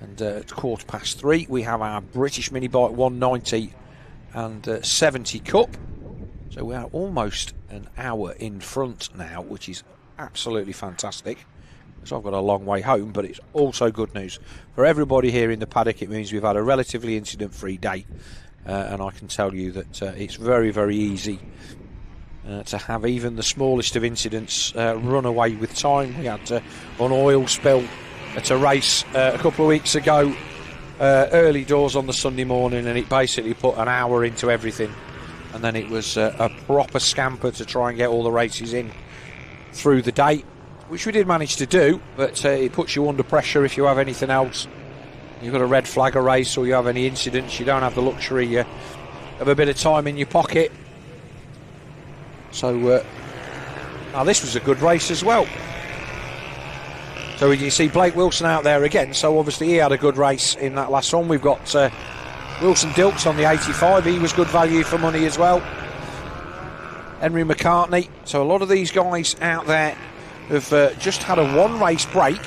And at 3:15, we have our British Minibike 190 and 70 Cup. So we are almost an hour in front now, which is absolutely fantastic. So I've got a long way home, but it's also good news for everybody here in the paddock. It means we've had a relatively incident-free day. And I can tell you that it's very, very easy to have even the smallest of incidents run away with time. We had an oil spill at a race a couple of weeks ago, early doors on the Sunday morning, and it basically put an hour into everything. And then it was a proper scamper to try and get all the races in through the day, which we did manage to do, but it puts you under pressure if you have anything else you've got a red flag a race or you have any incidents, you don't have the luxury of a bit of time in your pocket. So now this was a good race as well. So you see Blake Wilson out there again, so obviously he had a good race in that last one. We've got Wilson Dilks on the 85, he was good value for money as well. Henry McCartney, so a lot of these guys out there have just had a one race break.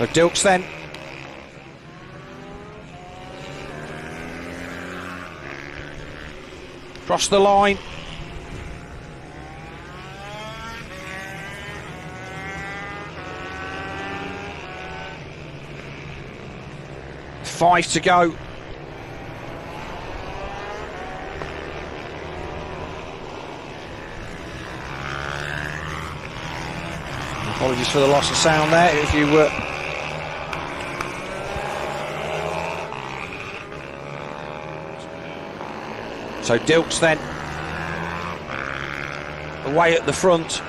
So Dilks then. Across the line. Five to go. Apologies for the loss of sound there. If you were so Dilks then away at the front.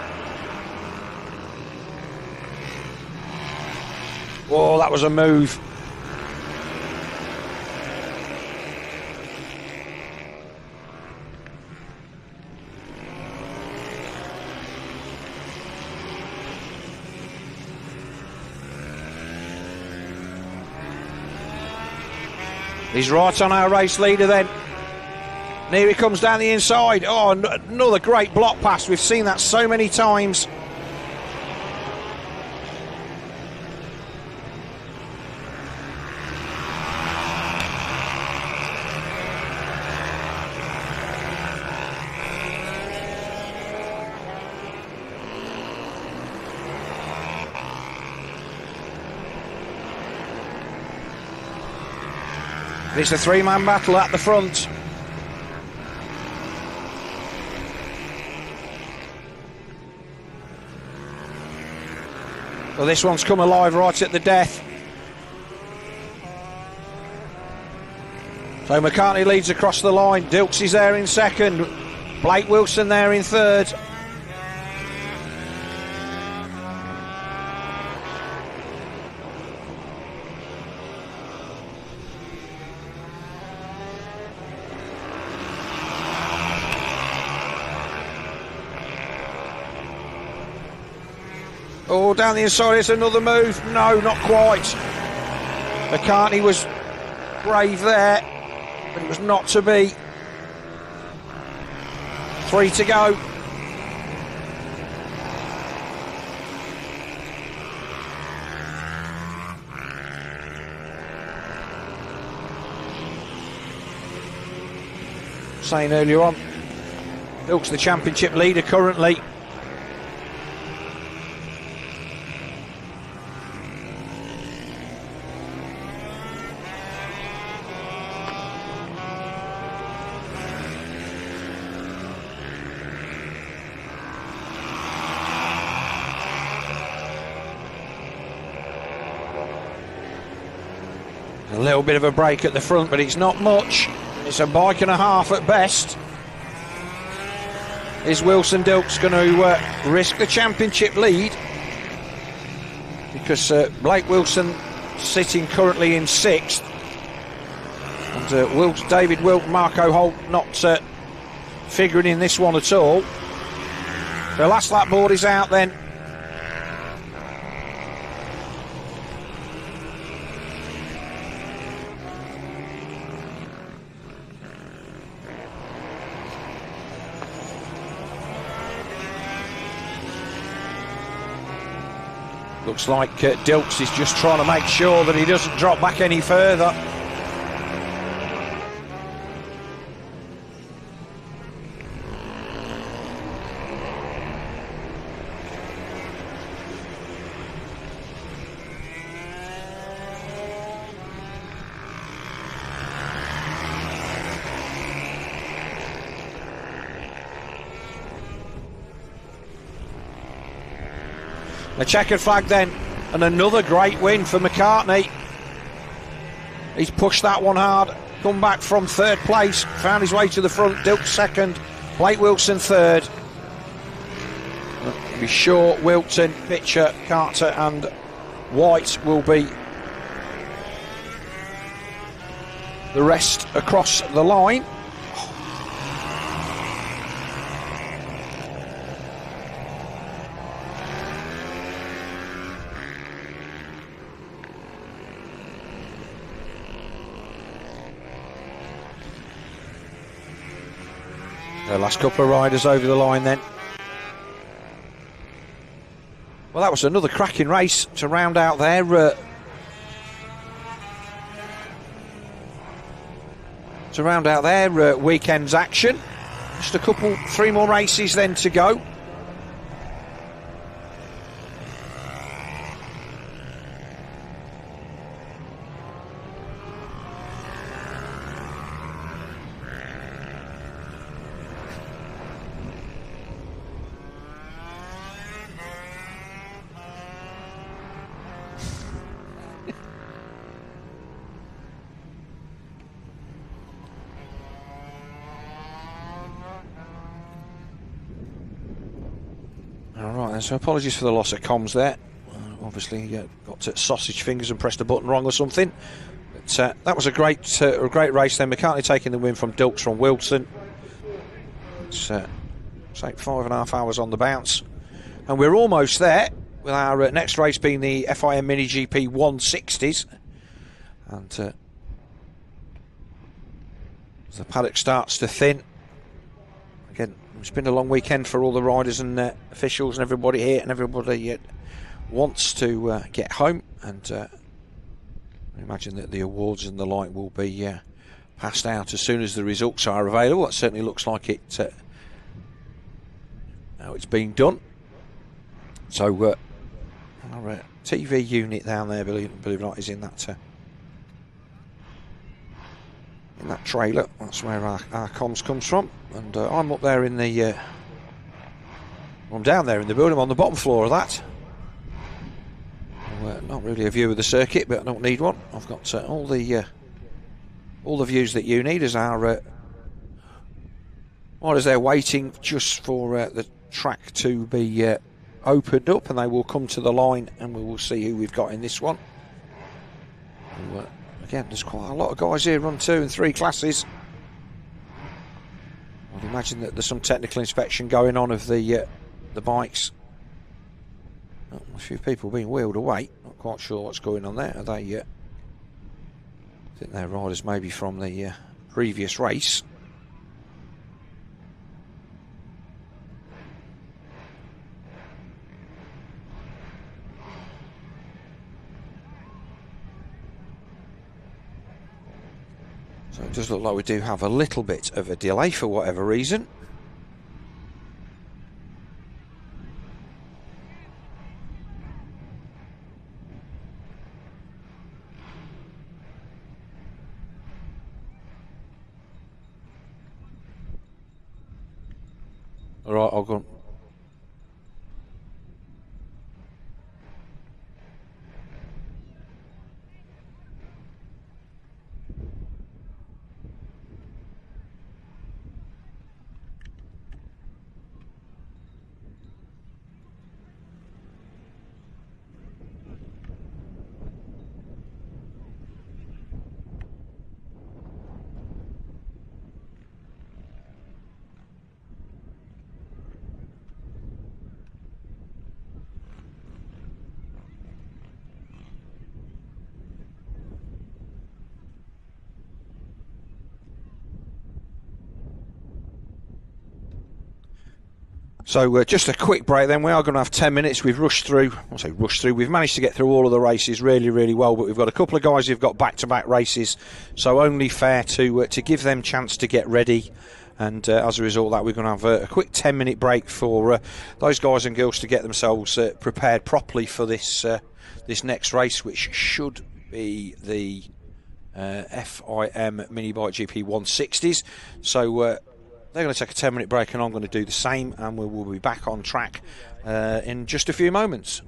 Oh, that was a move. He's right on our race leader then. And here he comes down the inside. Oh, another great block pass. We've seen that so many times. It's a three-man battle at the front. Well, this one's come alive right at the death. So McCartney leads across the line. Dilks is there in second. Blake Wilson there in third. Oh, down the inside, it's another move. No, not quite. McCartney was brave there, but it was not to be. 3 to go. Saying earlier on, Dilks the championship leader currently. A little bit of a break at the front, but it's not much. It's a bike and a half at best. Is Wilson Dilks going to risk the championship lead? Because Blake Wilson sitting currently in 6th. And David Wilk, Marco Holt not figuring in this one at all. The last lap board is out then. Looks like Dilks is just trying to make sure that he doesn't drop back any further. A checkered flag then, and another great win for McCartney. He's pushed that one hard, come back from 3rd place, found his way to the front. Dilks 2nd, Blake Wilson 3rd. Be sure Wilton, Pitcher, Carter and White will be the rest across the line. The last couple of riders over the line then. Well, Well, that was another cracking race to round out their weekend's action. Just a couple, 3 more races then to go. Alright, so apologies for the loss of comms there. Obviously got sausage fingers and pressed a button wrong or something. But that was a great race then. McCartney taking the win from Dilks from Wilson. It's like 5.5 hours on the bounce. And we're almost there, with our next race being the FIM MiniGP 160s. And the paddock starts to thin. Again, it's been a long weekend for all the riders and officials and everybody here, and everybody wants to get home. And I imagine that the awards and the like will be passed out as soon as the results are available. That certainly looks like it. How it's being done. So our TV unit down there, believe it or not, is in that trailer. That's where our comms comes from. And I'm up there in the I'm down there in the building, on the bottom floor of that. Not really a view of the circuit, but I don't need one. I've got all the views that you need as our riders there waiting just for the track to be opened up, and they will come to the line and we will see who we've got in this one. Again, there's quite a lot of guys here run 2 and 3 classes. I'd imagine that there's some technical inspection going on of the bikes. A few people being wheeled away. Not quite sure what's going on there. Are they? I think they're riders maybe from the previous race. So it does look like we do have a little bit of a delay for whatever reason. All right, I'll go. So just a quick break then. We are going to have 10 minutes. We've rushed through. I'll say rushed through. We've managed to get through all of the races really, really well, but we've got a couple of guys who've got back-to-back races, so only fair to give them chance to get ready. And as a result of that, we're going to have a quick 10-minute break for those guys and girls to get themselves prepared properly for this this next race, which should be the FIM Minibike GP 160s. So they're going to take a 10-minute break, and I'm going to do the same, and we will be back on track in just a few moments.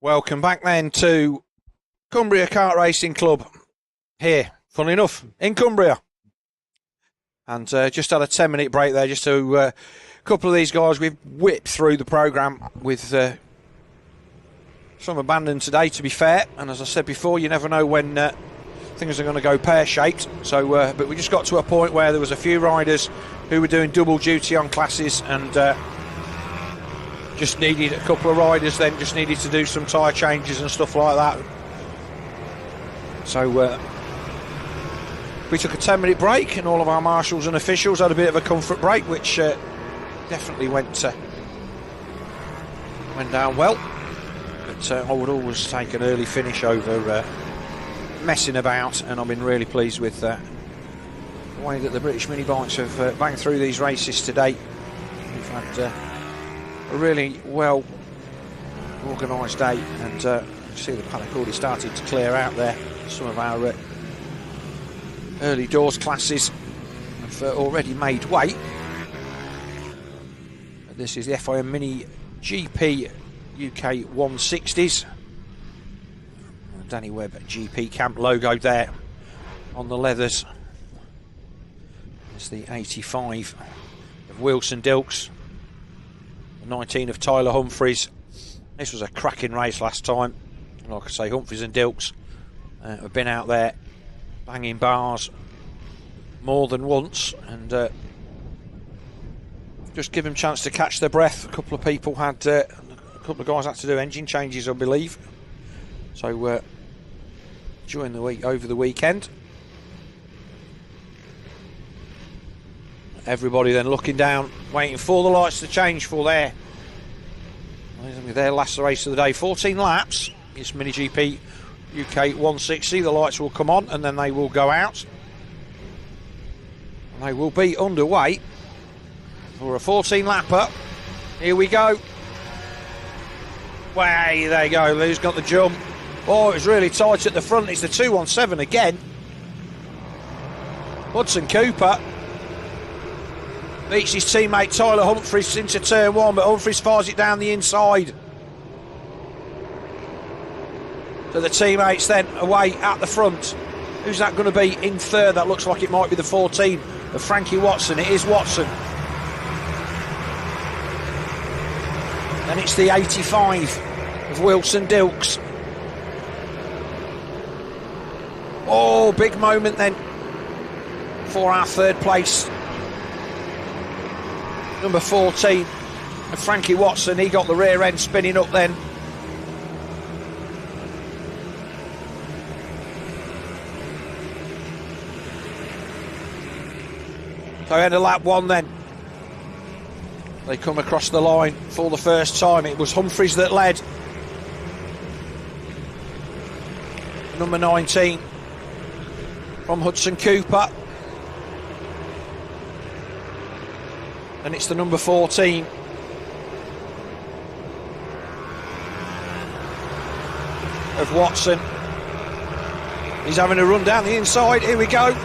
Welcome back then to Cumbria Kart Racing Club here, funnily enough, in Cumbria. And just had a 10-minute break there just to a couple of these guys. We've whipped through the programme with some abandon today, to be fair. And as I said before, you never know when things are going to go pear-shaped. So, but we just got to a point where there was a few riders who were doing double duty on classes and just needed a couple of riders then just needed to do some tyre changes and stuff like that. So we took a 10-minute break and all of our marshals and officials had a bit of a comfort break, which definitely went down well. But I would always take an early finish over messing about, and I've been really pleased with the way that the British mini bikes have banged through these races today. We've had a really well organised day, and you see the paddock already started to clear out there. Some of our early doors classes have already made way. This is the FIM MiniGP UK 160s. Danny Webb GP Camp logo there on the leathers. It's the 85 of Wilson Dilks, the 19 of Tyler Humphreys. This was a cracking race last time. Like I say, Humphreys and Dilks have been out there banging bars more than once, and just give them a chance to catch their breath. A couple of people had, a couple of guys had to do engine changes, I believe. So during the week, over the weekend, everybody then looking down, waiting for the lights to change for their last race of the day. 14 laps. It's MiniGP UK 160. The lights will come on and then they will go out. And they will be underway for a 14 lapper. Here we go. Way, there you go. Lou's got the jump. Oh, it was really tight at the front. It's the 217 again. Hudson Cooper beats his teammate Tyler Humphreys into turn one, but Humphreys fires it down the inside. So the teammates then away at the front. Who's that going to be in third? That looks like it might be the 14 of Frankie Watson. It is Watson. And it's the 85 of Wilson Dilks. Oh, big moment then for our third place. Number 14 of Frankie Watson. He got the rear end spinning up then. So end of lap one then. They come across the line for the first time. It was Humphreys that led. Number 19 from Hudson Cooper. And it's the number 14 of Watson. He's having a run down the inside. Here we go.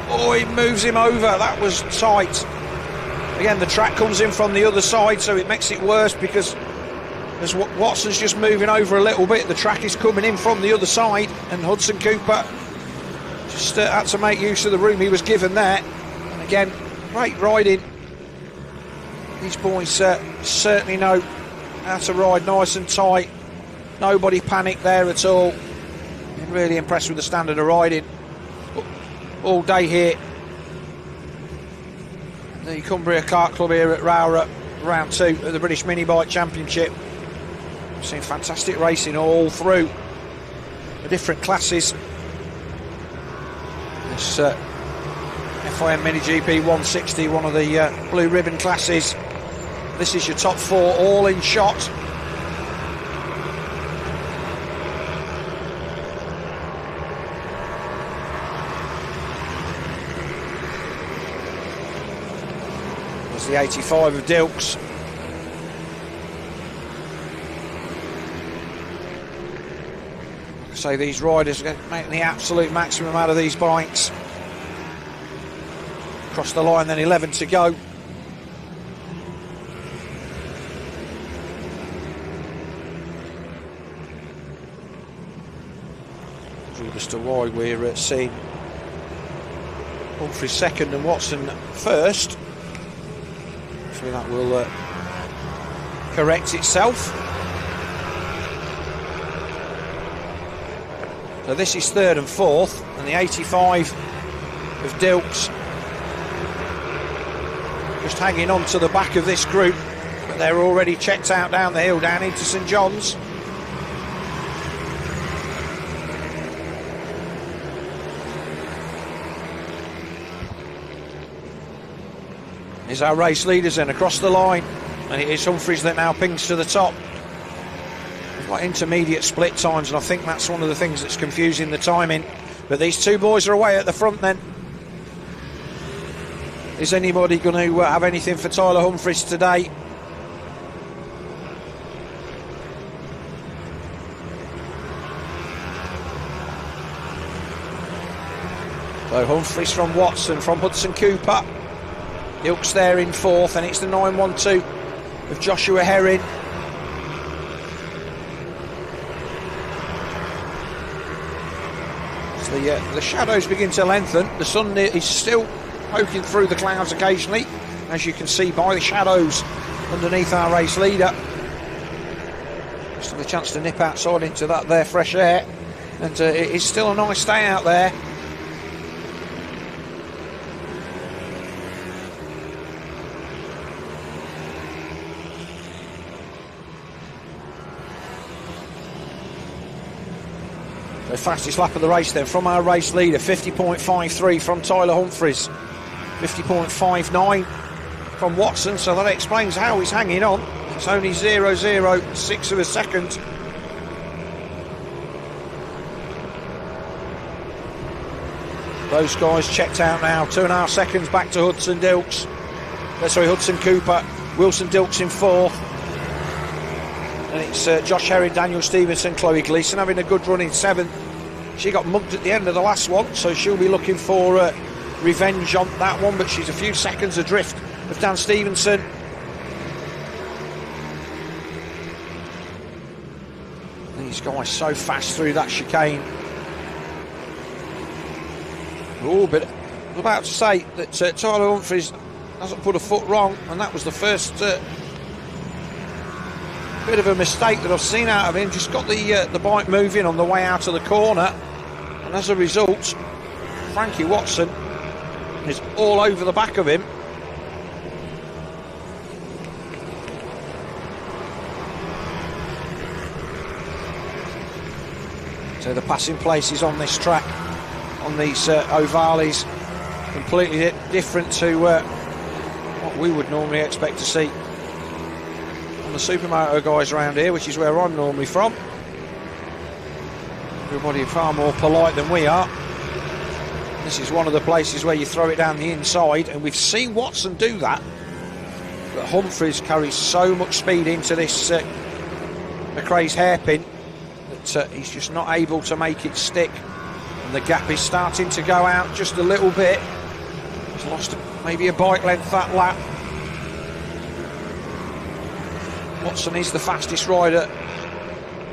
Oh, he moves him over. That was tight. Again, the track comes in from the other side, so it makes it worse because as Watson's just moving over a little bit, the track is coming in from the other side, and Hudson Cooper just had to make use of the room he was given there. And again, great riding. These boys certainly know how to ride nice and tight. Nobody panicked there at all. Been really impressed with the standard of riding all day here. The Cumbria Kart Club here at Rowrah, round 2 of the British Minibike Championship. We've seen fantastic racing all through the different classes. This FIM MiniGP 160, one of the blue ribbon classes. This is your top 4 all in shot. There's the 85 of Dilks. Like I say, these riders are making the absolute maximum out of these bikes. Across the line then, 11 to go. as to why we're seeing Humphries second and Watson first. Hopefully that will correct itself. So this is third and fourth, and the 85 of Dilks just hanging on to the back of this group, but they're already checked out down the hill, down into St John's. Here's our race leaders then across the line, and it is Humphries that now pings to the top. We've got intermediate split times, and I think that's one of the things that's confusing the timing. But these two boys are away at the front then. Is anybody going to have anything for Tyler Humphries today? So Humphries from Watson, from Hudson Cooper. Dilks there in fourth, and it's the 912 of Joshua Herring. So the shadows begin to lengthen. The sun is still poking through the clouds occasionally, as you can see by the shadows underneath our race leader. Just have a chance to nip outside into that there fresh air, and it is still a nice day out there. The fastest lap of the race then from our race leader, 50.53 from Tyler Humphries, 50.59 from Watson, so that explains how he's hanging on. It's only 0.06 of a second. Those guys checked out now, 2.5 seconds back to Hudson Dilks. Hudson Cooper, Wilson Dilks in fourth. And it's Josh Herring, Daniel Stevenson, Chloe Gleeson having a good run in seventh. She got mugged at the end of the last one, so she'll be looking for revenge on that one, but she's a few seconds adrift of Dan Stevenson. These guys so fast through that chicane. Oh, but I was about to say that Tyler Humphries hasn't put a foot wrong, and that was the first bit of a mistake that I've seen out of him. Just got the bike moving on the way out of the corner, and as a result Frankie Watson is all over the back of him. So the passing places on this track, on these Ohvales, completely different to what we would normally expect to see on the SYMoto guys around here, which is where I'm normally from. Everybody far more polite than we are. This is one of the places where you throw it down the inside, and we've seen Watson do that, but Humphries carries so much speed into this McRae's hairpin that he's just not able to make it stick, and the gap is starting to go out just a little bit. He's lost maybe a bike length that lap. Watson is the fastest rider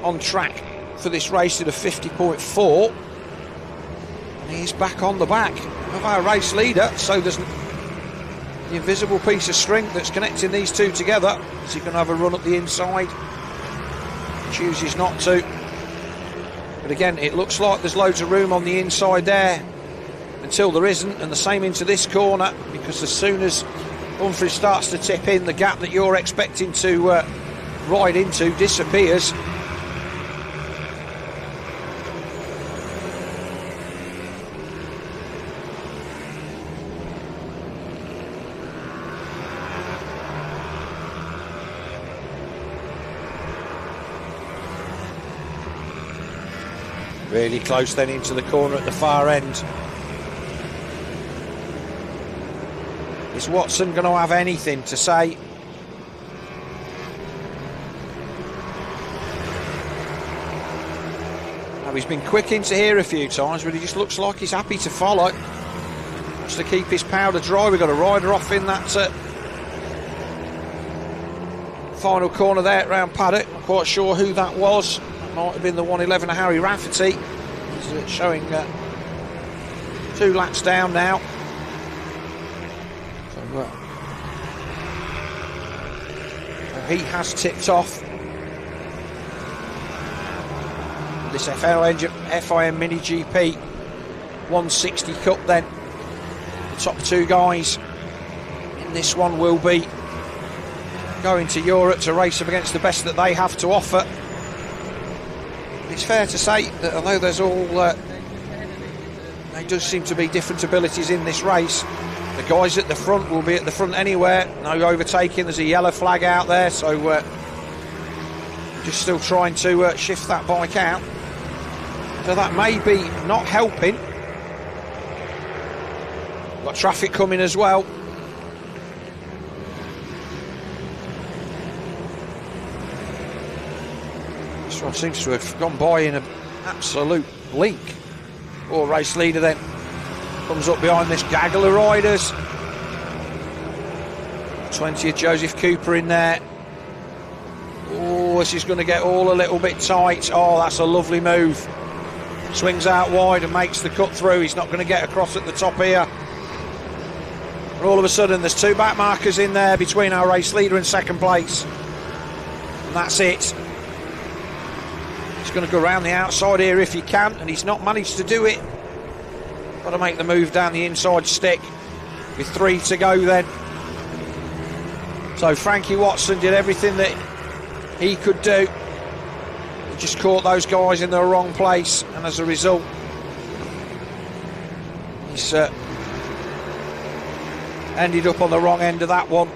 on track for this race at a 50.4, and he's back on the back of our race leader, so there's the invisible piece of string that's connecting these two together. Is he going to have a run up the inside? Chooses not to, but again it looks like there's loads of room on the inside there until there isn't, and the same into this corner, because as soon as Humphries starts to tip in, the gap that you're expecting to ride into disappears. Really close then into the corner at the far end. Is Watson going to have anything to say? Now, he's been quick into here a few times, but he just looks like he's happy to follow. Wants to keep his powder dry. We've got a rider off in that final corner there at round paddock. Not quite sure who that was. Might have been the 111 of Harry Rafferty. He's showing 2 laps down now. So, he has tipped off. This FIM MiniGP 160 Cup then. The top 2 guys in this one will be going to Europe to race up against the best that they have to offer. It's fair to say that although there's there does seem to be different abilities in this race, the guys at the front will be at the front anywhere. No overtaking, there's a yellow flag out there, so just still trying to shift that bike out. So that may be not helping. Got traffic coming as well. This one seems to have gone by in an absolute blink. Poor race leader then comes up behind this gaggle of riders. 20th Joseph Cooper in there. Oh, this is going to get all a little bit tight. Oh, that's a lovely move. Swings out wide and makes the cut through. He's not going to get across at the top here. But all of a sudden there's 2 back markers in there between our race leader and second place. And that's it. He's going to go around the outside here if he can, and he's not managed to do it. Got to make the move down the inside stick with 3 to go then. So Frankie Watson did everything that he could do. He just caught those guys in the wrong place, and as a result he's ended up on the wrong end of that one.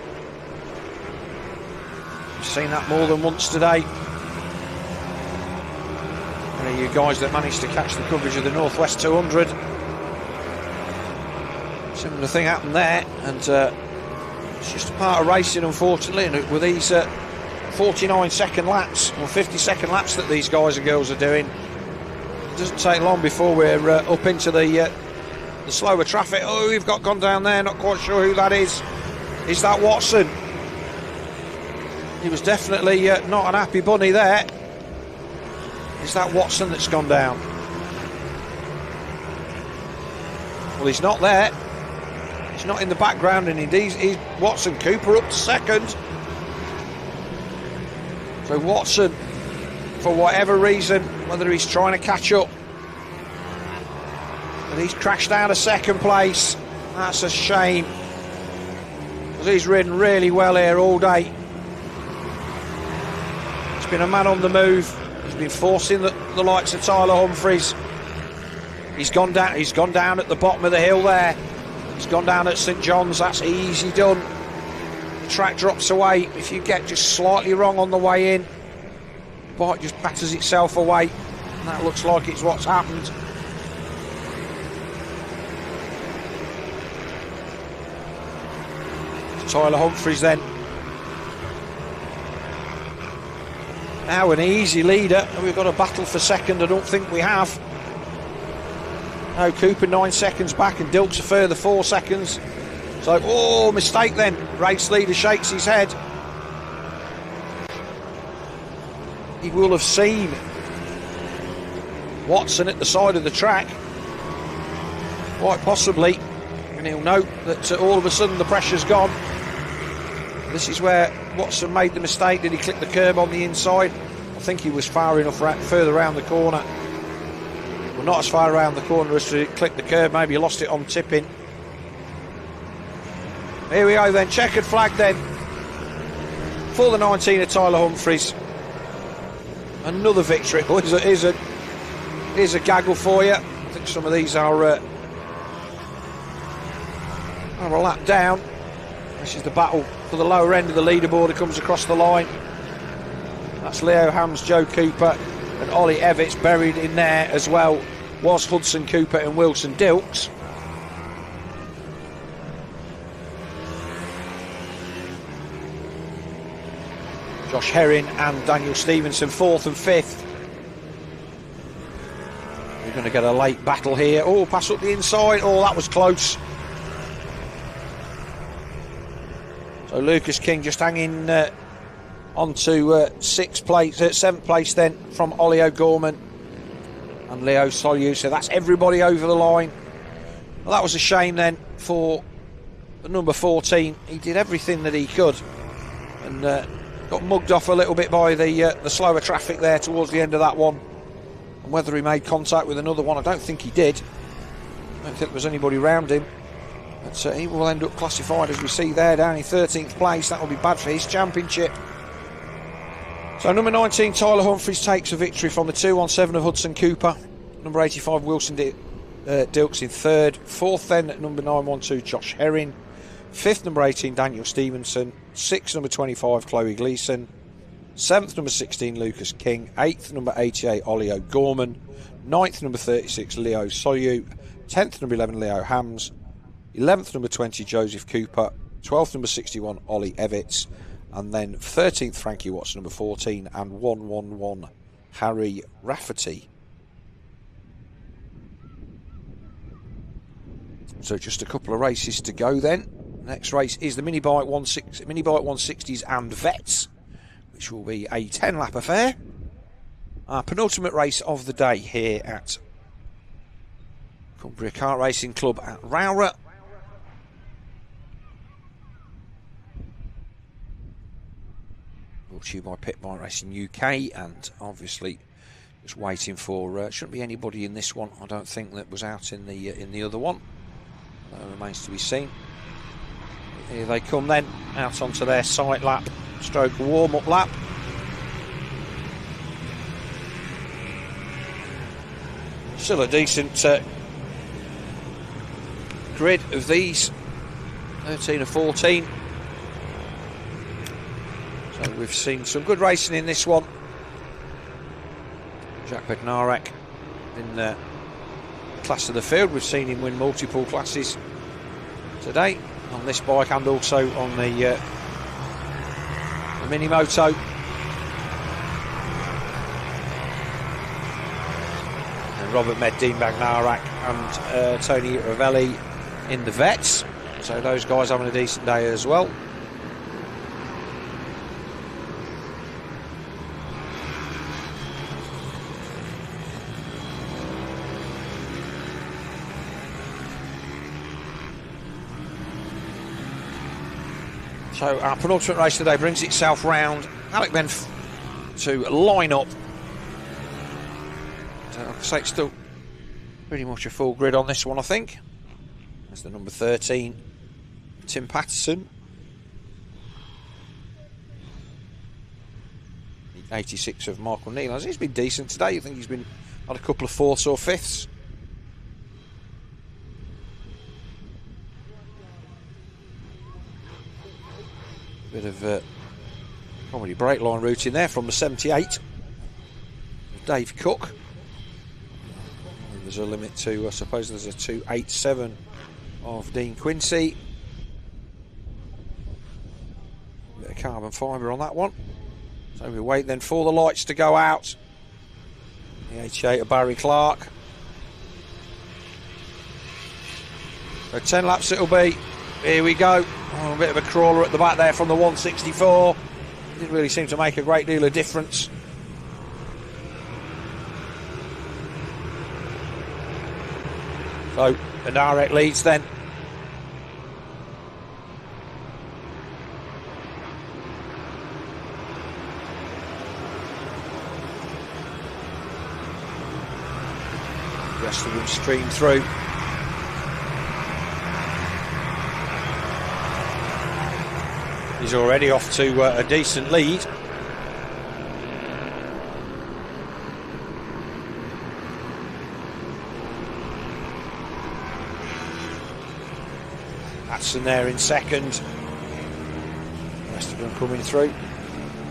We've seen that more than once today. One of you guys that managed to catch the coverage of the Northwest 200. Similar thing happened there, and it's just a part of racing, unfortunately. And with these 49-second laps or 50-second laps that these guys and girls are doing, it doesn't take long before we're up into the slower traffic. Oh, we've gone down there, not quite sure who that is. Is that Watson? He was definitely not an happy bunny there. Is that Watson that's gone down? Well, he's not there. He's not in the background, and indeed he's Watson. Cooper up to second. So Watson, for whatever reason, whether he's trying to catch up, but he's crashed out of second place. That's a shame, because he's ridden really well here all day. He's been a man on the move. He's been forcing the likes of Tyler Humphries. He's gone down at the bottom of the hill there. He's gone down at St John's. That's easy done. The track drops away. If you get just slightly wrong on the way in, the bike just batters itself away, and that looks like it's what's happened. Tyler Humphries then. Now an easy leader, and we've got a battle for second. I don't think we have. No, Cooper 9 seconds back, and Dilks a further 4 seconds. So, oh, mistake then. Race leader shakes his head. He will have seen Watson at the side of the track, quite possibly, and he'll note that all of a sudden the pressure's gone. This is where Watson made the mistake. Did he clip the curb on the inside? I think he was far enough further around the corner. Well, not as far around the corner as to clip the curb. Maybe he lost it on tipping. Here we go then. Checkered flag then for the 19 of Tyler Humphries. Another victory. Oh, here's a gaggle for you. I think some of these are a lap down. This is the battle for the lower end of the leaderboard. It comes across the line. That's Leo Hams, Joe Cooper and Ollie Evans. Buried in there as well was Hudson Cooper and Wilson Dilks. Josh Herring and Daniel Stevenson 4th and 5th. We're going to get a late battle here. Oh, pass up the inside. Oh, that was close. So Lucas King just hanging on to 7th place then from Ollie O'Gorman. and Leo Solyu. So that's everybody over the line. Well, that was a shame then for the number 14. He did everything that he could, and got mugged off a little bit by the slower traffic there towards the end of that one. And whether he made contact with another one, I don't think he did. I don't think there was anybody around him. But he will end up classified, as we see there, down in 13th place. That will be bad for his championship. So number 19, Tyler Humphries, takes a victory from the 217 of Hudson Cooper. Number 85, Wilson Dilks in third. Fourth then, number 912, Josh Herring. Fifth, number 18, Daniel Stevenson. Sixth, number 25, Chloe Gleeson. Seventh, number 16, Lucas King. Eighth, number 88, Ollie O'Gorman. Ninth, number 36, Leo Solyu. 10th, number 11, Leo Hams. 11th, number 20, Joseph Cooper. 12th, number 61, Ollie Evitts. And then 13th, Frankie Watson, number 14, and 111, Harry Rafferty. So just a couple of races to go then. Next race is the Minibike 160s and Vets, which will be a 10-lap affair. Our penultimate race of the day here at Cumbria Kart Racing Club at Rowrah. Brought to you by Pitbike Racing UK, and obviously just waiting for shouldn't be anybody in this one, I don't think, that was out in the other one. That remains to be seen. Here they come then, out onto their sight lap stroke warm-up lap. Still a decent grid of these, 13 or 14. So we've seen some good racing in this one. Jack Bednarek in the class of the field. We've seen him win multiple classes today on this bike and also on the MINIMOTO. And Robert Meddine Bagnarak and Tony Ravelli in the Vets. So those guys having a decent day as well. So our penultimate race today brings itself round. Alec then to line up. So like I say, it's still pretty much a full grid on this one, I think. That's the number 13, Tim Patterson. The 86 of Michael Neal. He's been decent today. I think he's been had a couple of fourths or fifths. Bit of comedy brake line route in there from the 78 of Dave Cook. And there's a limit to, I suppose there's a 287 of Dean Quincy. Bit of carbon fibre on that one. So we wait then for the lights to go out. The 88 of Barry Clark. So 10 laps it'll be. Here we go. Oh, a bit of a crawler at the back there from the 164. Didn't really seem to make a great deal of difference. So the direct leads then. The rest of them stream through. He's already off to a decent lead. Atson there in second. The rest of them coming through.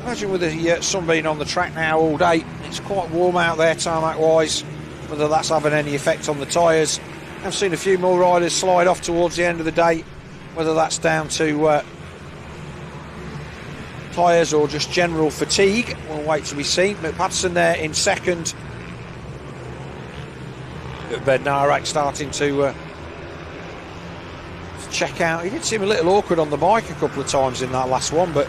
Imagine with the sun being on the track now all day, it's quite warm out there tarmac wise. Whether that's having any effect on the tyres. I've seen a few more riders slide off towards the end of the day. Whether that's down to tyres or just general fatigue, we'll wait to be seen. But Patterson there in second. Bednarek starting to check out. He did seem a little awkward on the bike a couple of times in that last one, but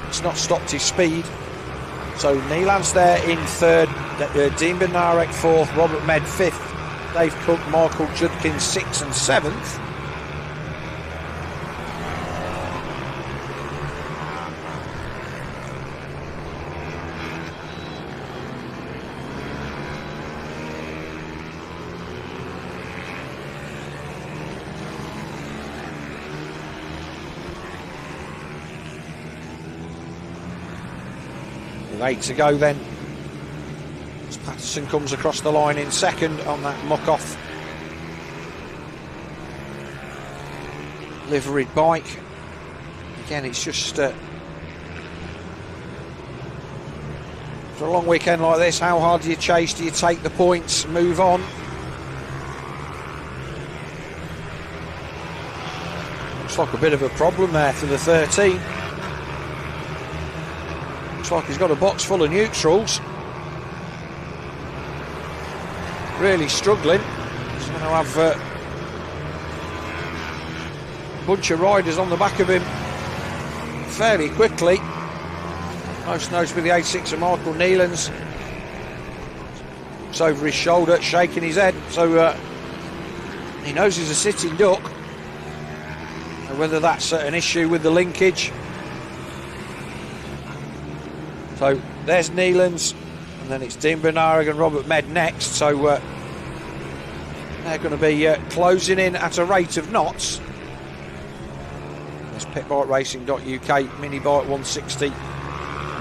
it's not stopped his speed. So Neelands there in third, Dean Benarek fourth, Robert Med fifth, Dave Cook, Michael Judkins sixth and seventh. With 8 to go then, as Patterson comes across the line in second on that muck-off liveried bike. Again, it's just for a long weekend like this, how hard do you chase? Do you take the points, move on? Looks like a bit of a problem there for the 13. Looks like he's got a box full of neutrals. Really struggling. He's going to have a bunch of riders on the back of him fairly quickly. Most notably the 86 of Michael Neelands. Looks over his shoulder, shaking his head. So he knows he's a sitting duck. And whether that's an issue with the linkage. So there's Neelands, and then it's Dean Benarek and Robert Med next. So they're going to be closing in at a rate of knots. There's pitbike.racing.uk Minibike 160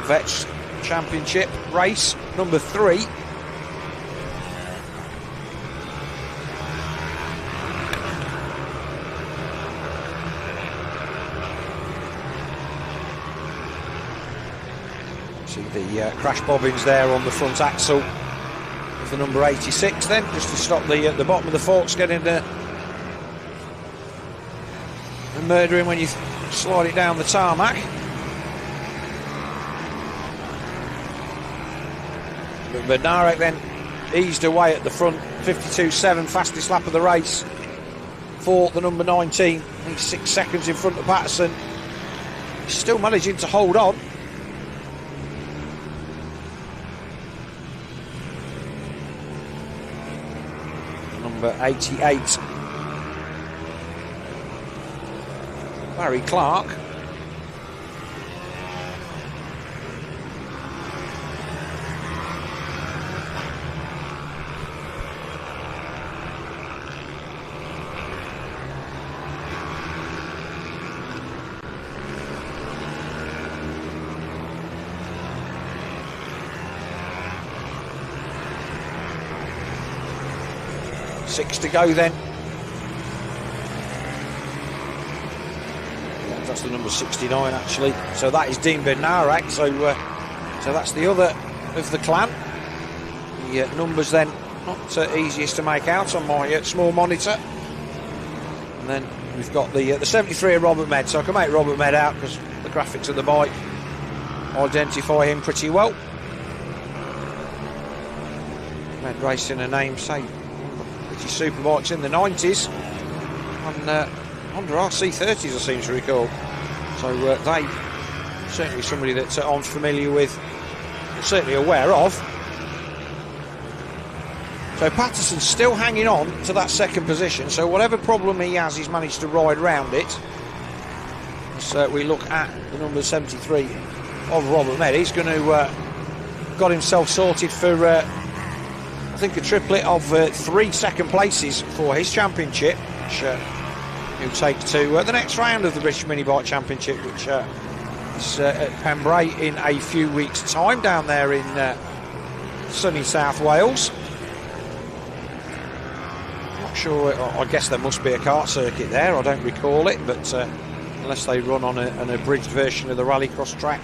Vets Championship race number 3. See the crash bobbins there on the front axle of the number 86 then, just to stop the bottom of the forks getting the murdering when you slide it down the tarmac. But Benarek then eased away at the front, 52.7, fastest lap of the race for the number 19. He's 6 seconds in front of Patterson. He's still managing to hold on. Number 88. Barry Clark. Six to go then. That's the number 69 actually. So that is Dean Benarek. So that's the other of the clan. The numbers then not easiest to make out on my small monitor. And then we've got the 73 of Robert Med. So I can make Robert Med out because the graphics of the bike identify him pretty well. Med racing a name, say, Superbikes in the 90s on Honda RC30s, I seem to recall. So they certainly somebody that I'm familiar with, certainly aware of. So Patterson's still hanging on to that second position, so whatever problem he has, he's managed to ride round it. So we look at the number 73 of Robert Med. He's going to got himself sorted for I think a triplet of 3 second places for his championship, which he'll take to the next round of the British Minibike Championship, which is at Pembrey in a few weeks' time down there in sunny South Wales. Not sure, I guess there must be a kart circuit there, I don't recall it, but unless they run on an abridged version of the rallycross track.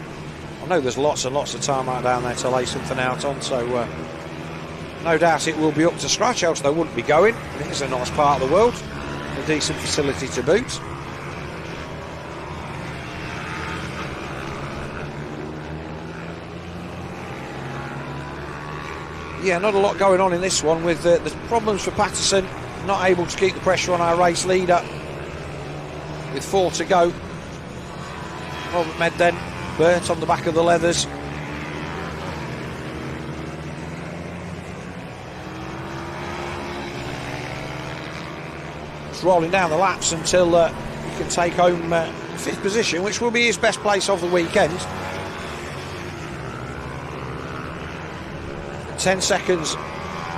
I know there's lots and lots of tarmac down there to lay something out on, so no doubt it will be up to scratch, else they wouldn't be going. It is a nice part of the world, a decent facility to boot. Yeah, not a lot going on in this one, with the problems for Patterson, not able to keep the pressure on our race leader with 4 to go. Robert Med then burnt on the back of the leathers. just rolling down the laps until he can take home 5th position, which will be his best place of the weekend. 10 seconds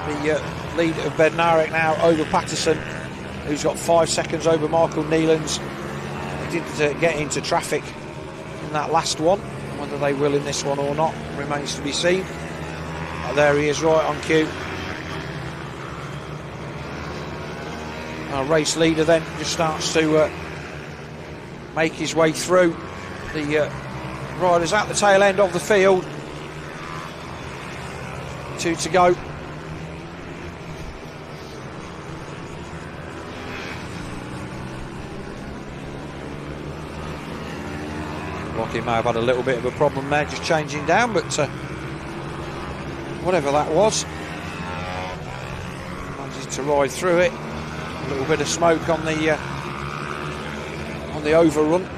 the lead of Bednarek now over Patterson, who's got 5 seconds over Michael Nealons. He did get into traffic in that last one. Whether they will in this one or not remains to be seen. There he is, right on cue. Our race leader then just starts to make his way through the riders at the tail end of the field. 2 to go. Rocky may have had a little bit of a problem there, just changing down, but whatever that was, managed to ride through it. A little bit of smoke on the overrun.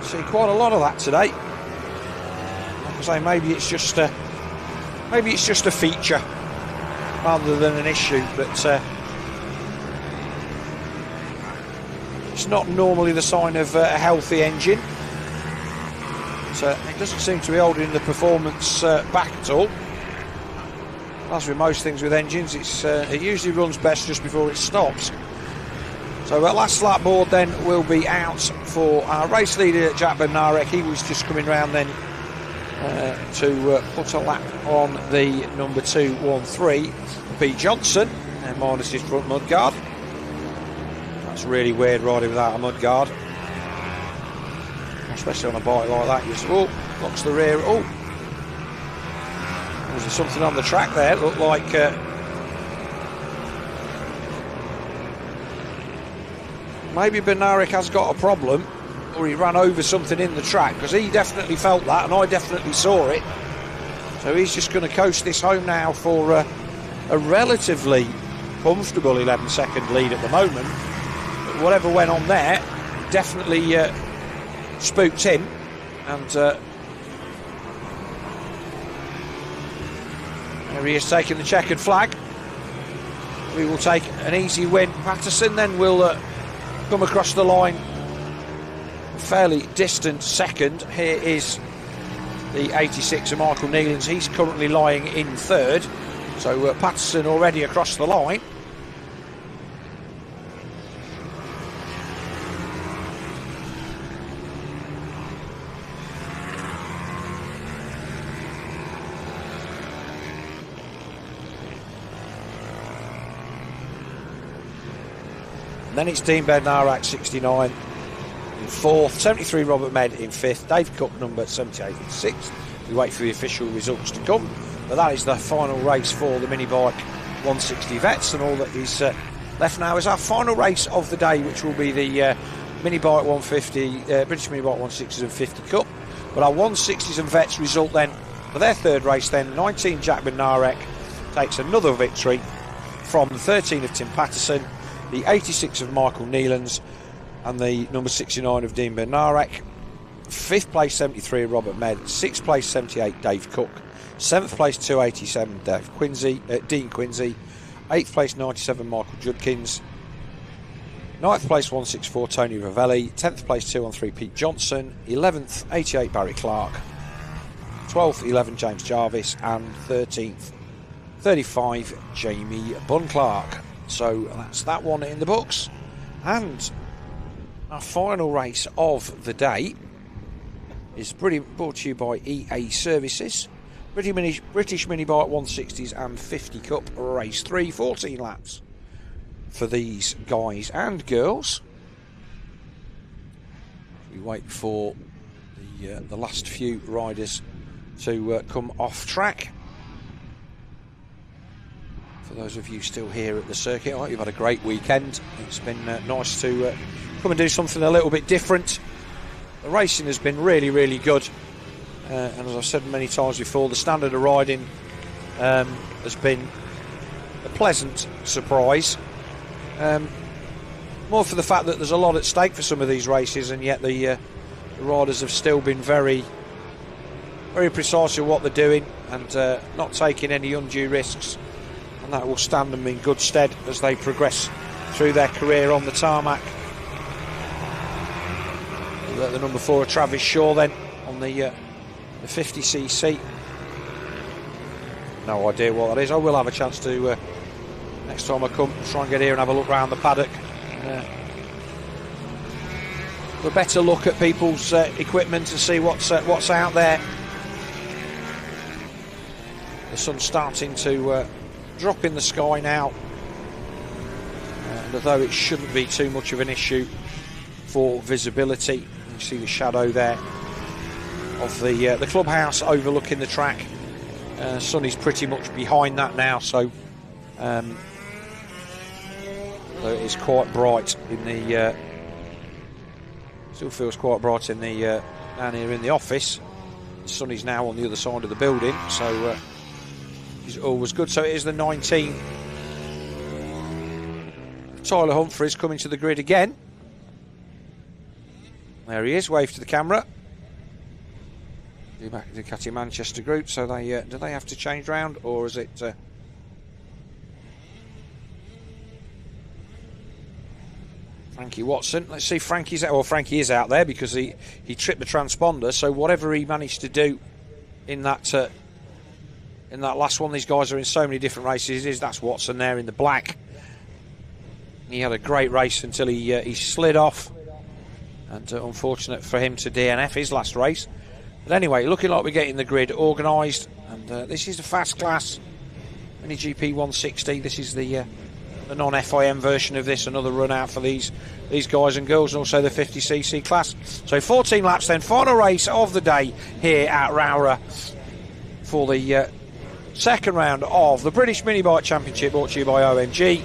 See quite a lot of that today. Like I say, maybe it's just a feature rather than an issue, but it's not normally the sign of a healthy engine. It doesn't seem to be holding the performance back at all. As with most things with engines, it usually runs best just before it stops. So that last lap board then will be out for our race leader Jack Bednarek. He was just coming round then to put a lap on the number 213, Pete Johnson, and minus his front mudguard. That's really weird riding without a mudguard, especially on a bike like that. You just, locks the rear. Oh, was there something on the track there? It looked like maybe Bednarek has got a problem, or he ran over something in the track, because he definitely felt that and I definitely saw it. So he's just going to coast this home now for a relatively comfortable 11-second lead at the moment. But whatever went on there definitely spooked him, and there he is taking the checkered flag. We will take an easy win. Patterson then will come across the line fairly distant second. Here is the 86 of Michael Nealons. He's currently lying in 3rd, so Patterson already across the line. And then it's Dean Bednarek 69 in 4th, 73 Robert Med in 5th, Dave Cook number 78 in 6th. We wait for the official results to come, but that is the final race for the Minibike 160 vets, and all that is left now is our final race of the day, which will be the Minibike 150, British Minibike 160s and 50 Cup. But our 160s and vets result then for their 3rd race then, 19 Jack Bednarek takes another victory from the 13 of Tim Patterson, the 86 of Michael Nealons, and the number 69 of Dean Bednarek. 5th place 73 Robert Med, 6th place 78 Dave Cook, 7th place 287 Dean Quincy, 8th place 97 Michael Judkins, 9th place 164 Tony Ravelli, 10th place 213 Pete Johnson, 11th 88 Barry Clark, 12th 11 James Jarvis, and 13th 35 Jamie Bunclark. So that's that one in the books. And our final race of the day is brought to you by EA Services. British Minibike 160s and 50 Cup Race 3, 14 laps for these guys and girls. We wait for the last few riders to come off track. For those of you still here at the circuit, I hope you've had a great weekend. It's been nice to come and do something a little bit different. The racing has been really, really good. And as I've said many times before, the standard of riding has been a pleasant surprise. More for the fact that there's a lot at stake for some of these races, and yet the riders have still been very, very precise with what they're doing, and not taking any undue risks. And that will stand them in good stead as they progress through their career on the tarmac. The number 4 of Travis Shaw then on the 50cc. No idea what that is. I will have a chance to next time I come try and get here and have a look around the paddock. A better look at people's equipment and see what's out there. The sun's starting to drop in the sky now, and although it shouldn't be too much of an issue for visibility, you see the shadow there of the clubhouse overlooking the track. Sun is pretty much behind that now, so it is quite bright in the. Still feels quite bright in the down here in the office. The sun is now on the other side of the building, so it's always good. So it is the 19. Tyler Humphries coming to the grid again. There he is. Wave to the camera. Back to Ducati Manchester Group. So they do they have to change round, or is it? Frankie Watson. Let's see. Frankie's out. Well, Frankie is out there because he tripped the transponder. So whatever he managed to do in that last one, these guys are in so many different races. That's Watson there in the black. He had a great race until he slid off, and unfortunate for him to DNF his last race. But anyway, looking like we're getting the grid organised, and this is the fast class MiniGP 160. This is the non-FIM version of this, another run out for these guys and girls, and also the 50cc class. So 14 laps then, final race of the day here at Rowrah for the second round of the British Minibike Championship, brought to you by OMG.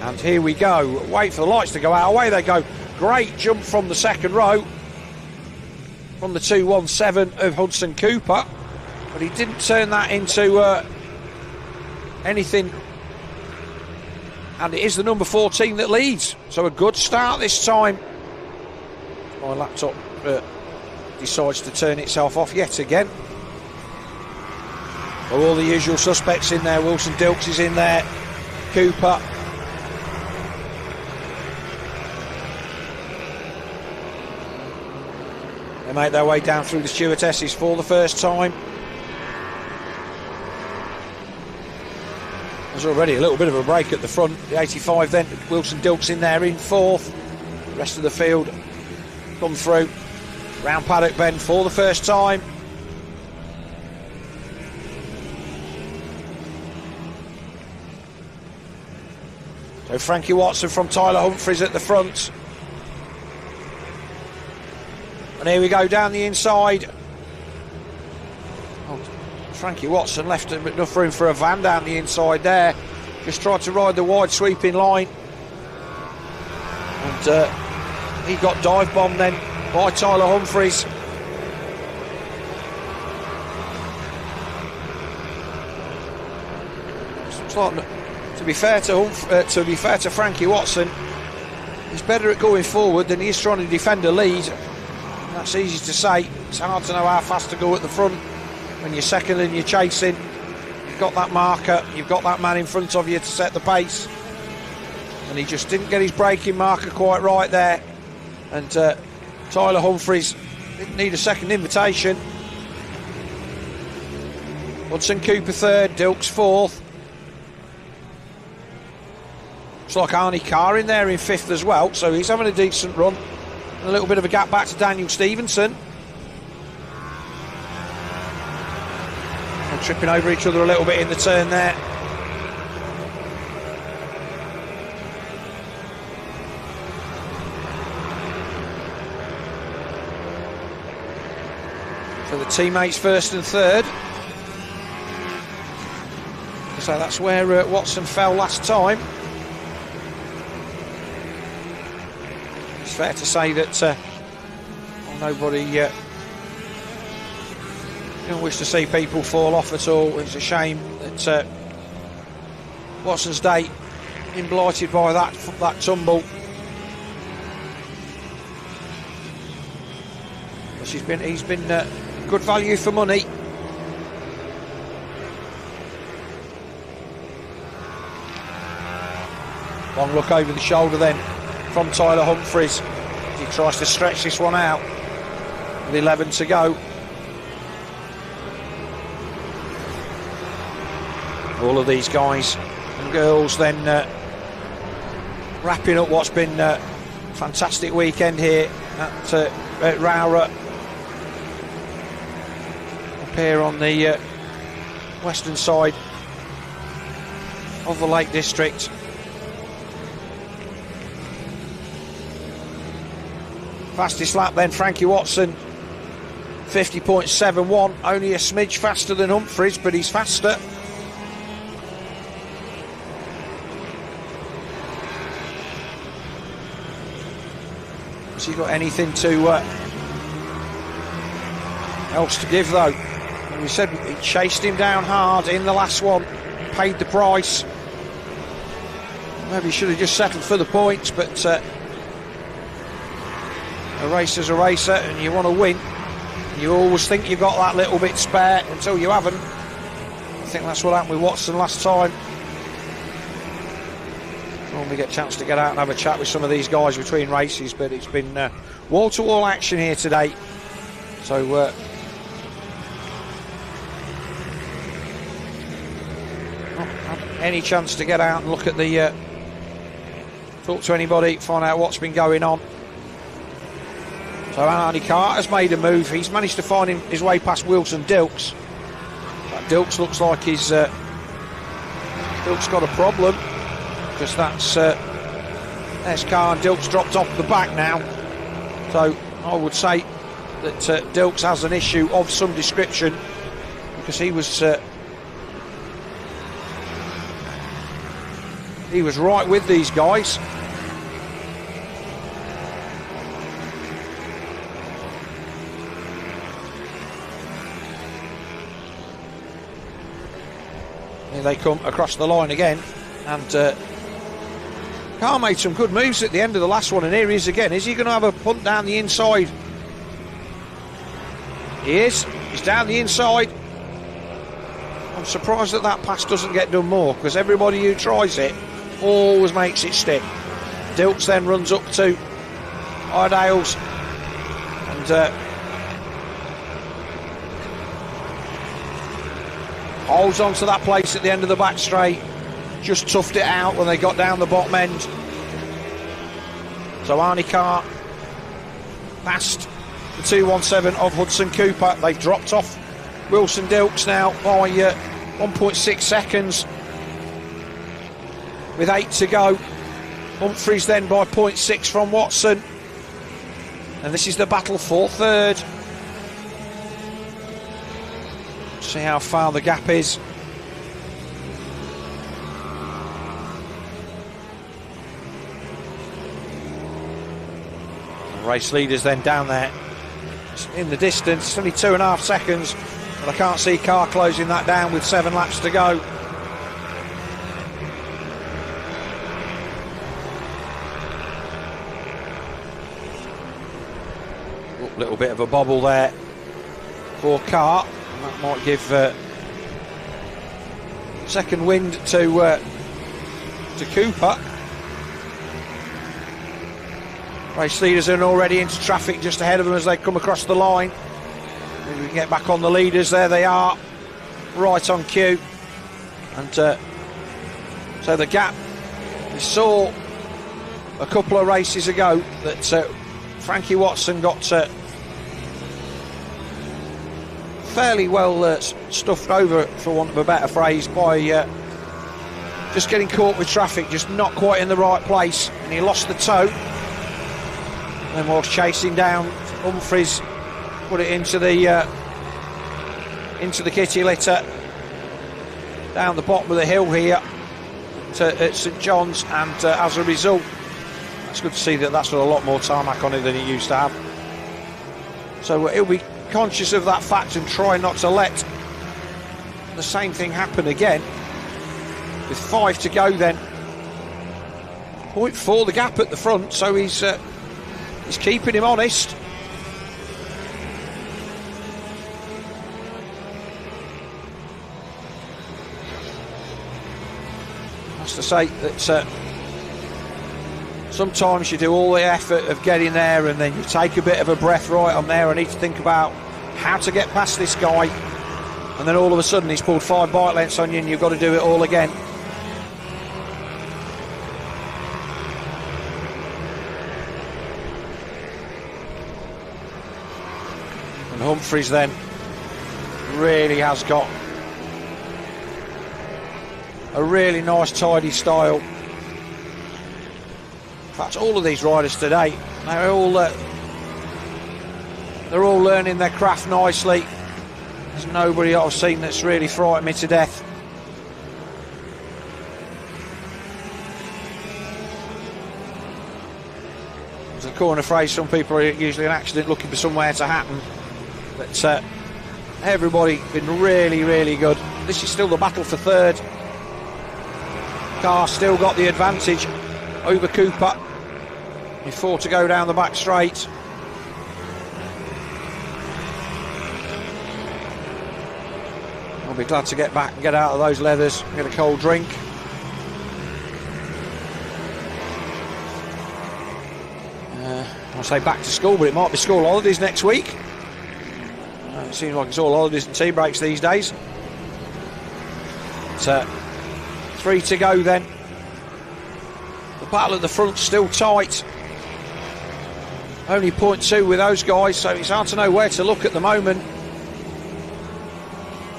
And here we go, wait for the lights to go out, away they go. Great jump from the second row from the 217 of Hudson Cooper, but he didn't turn that into anything. And it is the number 14 that leads. So a good start this time. My laptop decides to turn itself off yet again. So all the usual suspects in there. Wilson Dilks is in there. Cooper. They make their way down through the stewardesses for the first time. There's already a little bit of a break at the front. The 85 then, Wilson Dilks in there in fourth. The rest of the field come through. Round paddock bend for the first time. So Frankie Watson from Tyler Humphries at the front. And here we go down the inside. Frankie Watson left enough room for a van down the inside there. Just tried to ride the wide sweeping line. And he got dive bombed then by Tyler Humphries. To be fair to Frankie Watson, he's better at going forward than he is trying to defend a lead. That's easy to say. It's hard to know how fast to go at the front when you're second and you're chasing. You've got that marker, you've got that man in front of you to set the pace, and he just didn't get his braking marker quite right there. And Tyler Humphries didn't need a second invitation. Hudson Cooper third, Dilks fourth. Looks like Arnie Carr in there in fifth as well, so he's having a decent run. A little bit of a gap back to Daniel Stevenson. And tripping over each other a little bit in the turn there. For the teammates first and third. So that's where Watson fell last time. It's fair to say that nobody don't wish to see people fall off at all. It's a shame that Watson's day been blighted by that tumble. But he's been good value for money. Long look over the shoulder then from Tyler Humphries. He tries to stretch this one out with 11 to go. All of these guys and girls then wrapping up what's been a fantastic weekend here at Rowrah, up here on the western side of the Lake District. Fastest lap then, Frankie Watson, 50.71, only a smidge faster than Humphries, but he's faster. Has he got anything to else to give though? And we said he chased him down hard in the last one, paid the price. Maybe he should have just settled for the points, but a racer's a racer, and you want to win. You always think you've got that little bit spare until you haven't. I think that's what happened with Watson last time. Normally get a chance to get out and have a chat with some of these guys between races, but it's been wall-to-wall action here today. So not had any chance to get out and look at the talk to anybody, find out what's been going on. So Arnie Carter's made a move. He's managed to find his way past Wilson Dilks. But Dilks looks like he's Dilks got a problem, because that's S-Car and Dilks dropped off the back now. So I would say that Dilks has an issue of some description, because he was right with these guys. Here they come across the line again, and Carr made some good moves at the end of the last one, and here he is again. Is he going to have a punt down the inside? He is. He's down the inside. I'm surprised that that pass doesn't get done more, because everybody who tries it always makes it stick. Dilks then runs up to Iredale's and holds on to that place at the end of the back straight. Just toughed it out when they got down the bottom end. So Arnie Carr past the 217 of Hudson Cooper. They've dropped off Wilson Dilks now by 1.6 seconds with 8 to go. Humphries then by 0.6 from Watson, and this is the battle for third. See how far the gap is. The race leaders then down there in the distance. It's only 2.5 seconds, but I can't see Carr closing that down with 7 laps to go. A little bit of a bobble there for Carr. That might give second wind to Cooper. Race leaders are already into traffic just ahead of them as they come across the line. Maybe we can get back on the leaders. There they are, right on cue. And so the gap, we saw a couple of races ago that Frankie Watson got fairly well stuffed over, for want of a better phrase, by just getting caught with traffic, just not quite in the right place, and he lost the toe. Then whilst chasing down Humphries, put it into the kitty litter down the bottom of the hill here at St John's, and as a result, it's good to see that that's got a lot more tarmac on it than it used to have. So he'll be conscious of that fact and try not to let the same thing happen again. With 5 to go then, 0.4 the gap at the front, so he's keeping him honest. Has to say that sometimes you do all the effort of getting there and then you take a bit of a breath. Right, I'm there, I need to think about how to get past this guy, and then all of a sudden he's pulled 5 bike lengths on you and you've got to do it all again. And Humphries then really has got a really nice tidy style. In fact, all of these riders today, they're all learning their craft nicely. There's nobody I've seen that's really frightened me to death. There's a corner phrase, some people are usually an accident looking for somewhere to happen. But everybody been really, really good. This is still the battle for third. Carr still got the advantage over Cooper. With 4 to go down the back straight. I'll be glad to get back and get out of those leathers, get a cold drink. I'll say back to school, but it might be school holidays next week. It seems like it's all holidays and tea breaks these days. But, 3 to go then. The battle at the front's still tight. Only 0.2 with those guys, so it's hard to know where to look at the moment.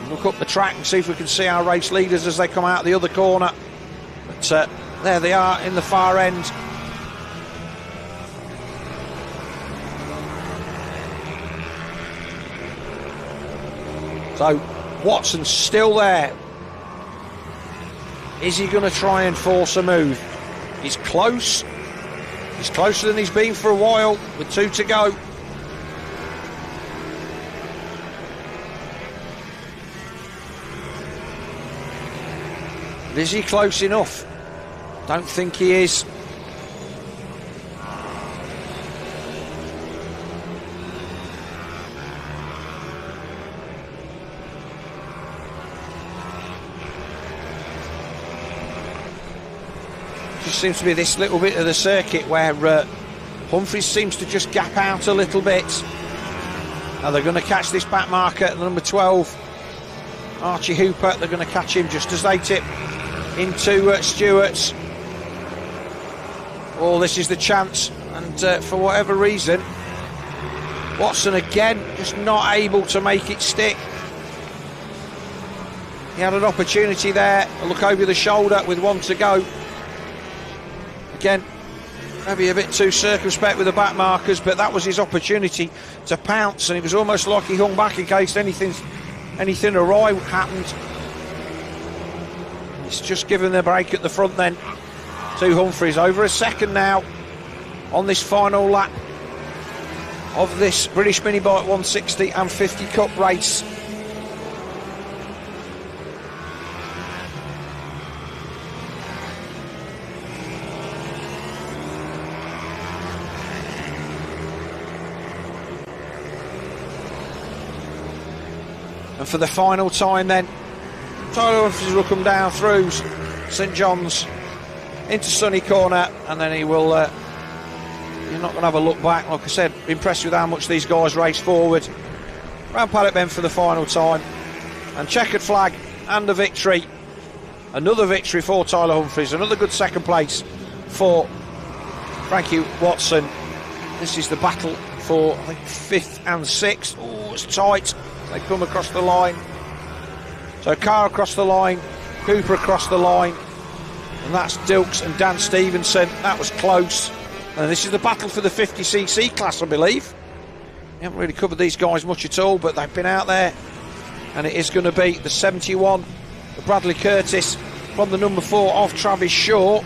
Look up the track and see if we can see our race leaders as they come out the other corner. But there they are in the far end. So Watson's still there. Is he going to try and force a move? He's close. He's closer than he's been for a while with 2 to go. But is he close enough? Don't think he is. Just seems to be this little bit of the circuit where Humphries seems to just gap out a little bit. Now they're going to catch this back marker at number 12, Archie Hooper. They're going to catch him just as they tip into Stewart's. Oh, this is the chance, and for whatever reason, Watson again just not able to make it stick. He had an opportunity there, a look over the shoulder with 1 to go. Again, maybe a bit too circumspect with the back markers, but that was his opportunity to pounce, and it was almost like he hung back in case anything awry happened. It's just given the break at the front then to Humphries. Over a second now on this final lap of this British Minibike 160 and 50 Cup race. And for the final time then, Tyler Humphries will come down through St John's into Sunny Corner, and then he will, you're not going to have a look back. Like I said, impressed with how much these guys race forward. Round Paddock Bend for the final time, and checkered flag and a victory. Another victory for Tyler Humphries, another good second place for Frankie Watson. This is the battle for, I think, 5th and 6th. Oh, it's tight. They come across the line. So Carr across the line, Cooper across the line, and that's Dilks and Dan Stevenson. That was close. And this is the battle for the 50cc class, I believe. We haven't really covered these guys much at all, but they've been out there. And it is going to be the 71, the Bradley Curtis from the number 4 of Travis Shaw.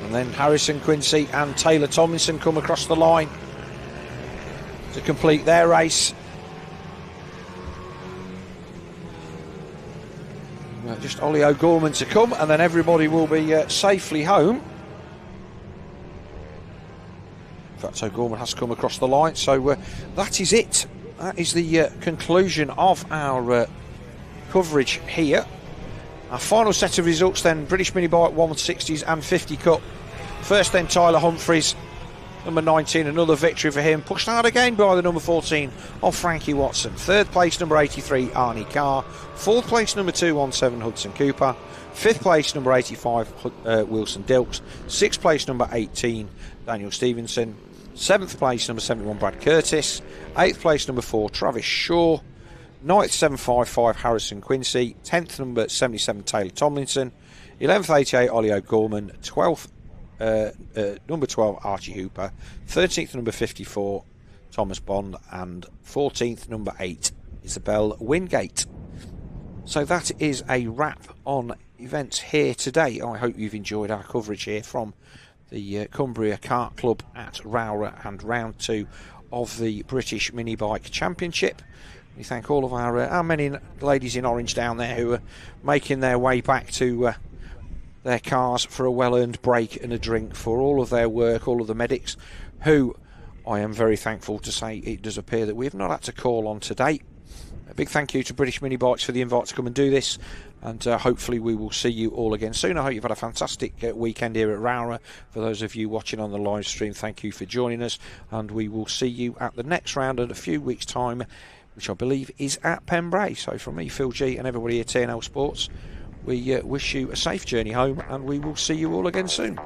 And then Harrison Quincy and Taylor Tomlinson come across the line to complete their race. Just Ollie O'Gorman to come, and then everybody will be safely home. In fact, O'Gorman has come across the line, so that is it. That is the conclusion of our coverage here. Our final set of results then, British Minibike 160s and 50 Cup. First then Tyler Humphries, number 19, another victory for him. Pushed hard again by the number 14 of Frankie Watson. Third place, number 83, Arnie Carr. Fourth place, number 217, Hudson Cooper. Fifth place, number 85, Wilson Dilks. Sixth place, number 18, Daniel Stevenson. Seventh place, number 71, Brad Curtis. Eighth place, number 4, Travis Shaw. 9th, 755, Harrison Quincy. 10th, number 77, Taylor Tomlinson. 11th, 88, Ollie O'Gorman. 12th, number 12, Archie Hooper. 13th, number 54, Thomas Bond. And 14th, number 8, Isabel Wingate. So that is a wrap on events here today. I hope you've enjoyed our coverage here from the Cumbria Kart Club at Rowrah and round 2 of the British Minibike Championship. We thank all of our many ladies in orange down there who are making their way back to their cars for a well-earned break and a drink, for all of their work, all of the medics who I am very thankful to say it does appear that we have not had to call on today. A big thank you to British Minibikes for the invite to come and do this, and hopefully we will see you all again soon. I hope you've had a fantastic weekend here at Rowrah. For those of you watching on the live stream, thank you for joining us, and we will see you at the next round in a few weeks' time, which I believe is at Pembrey. So from me, Phil G, and everybody at TNL Sports, we wish you a safe journey home, and we will see you all again soon.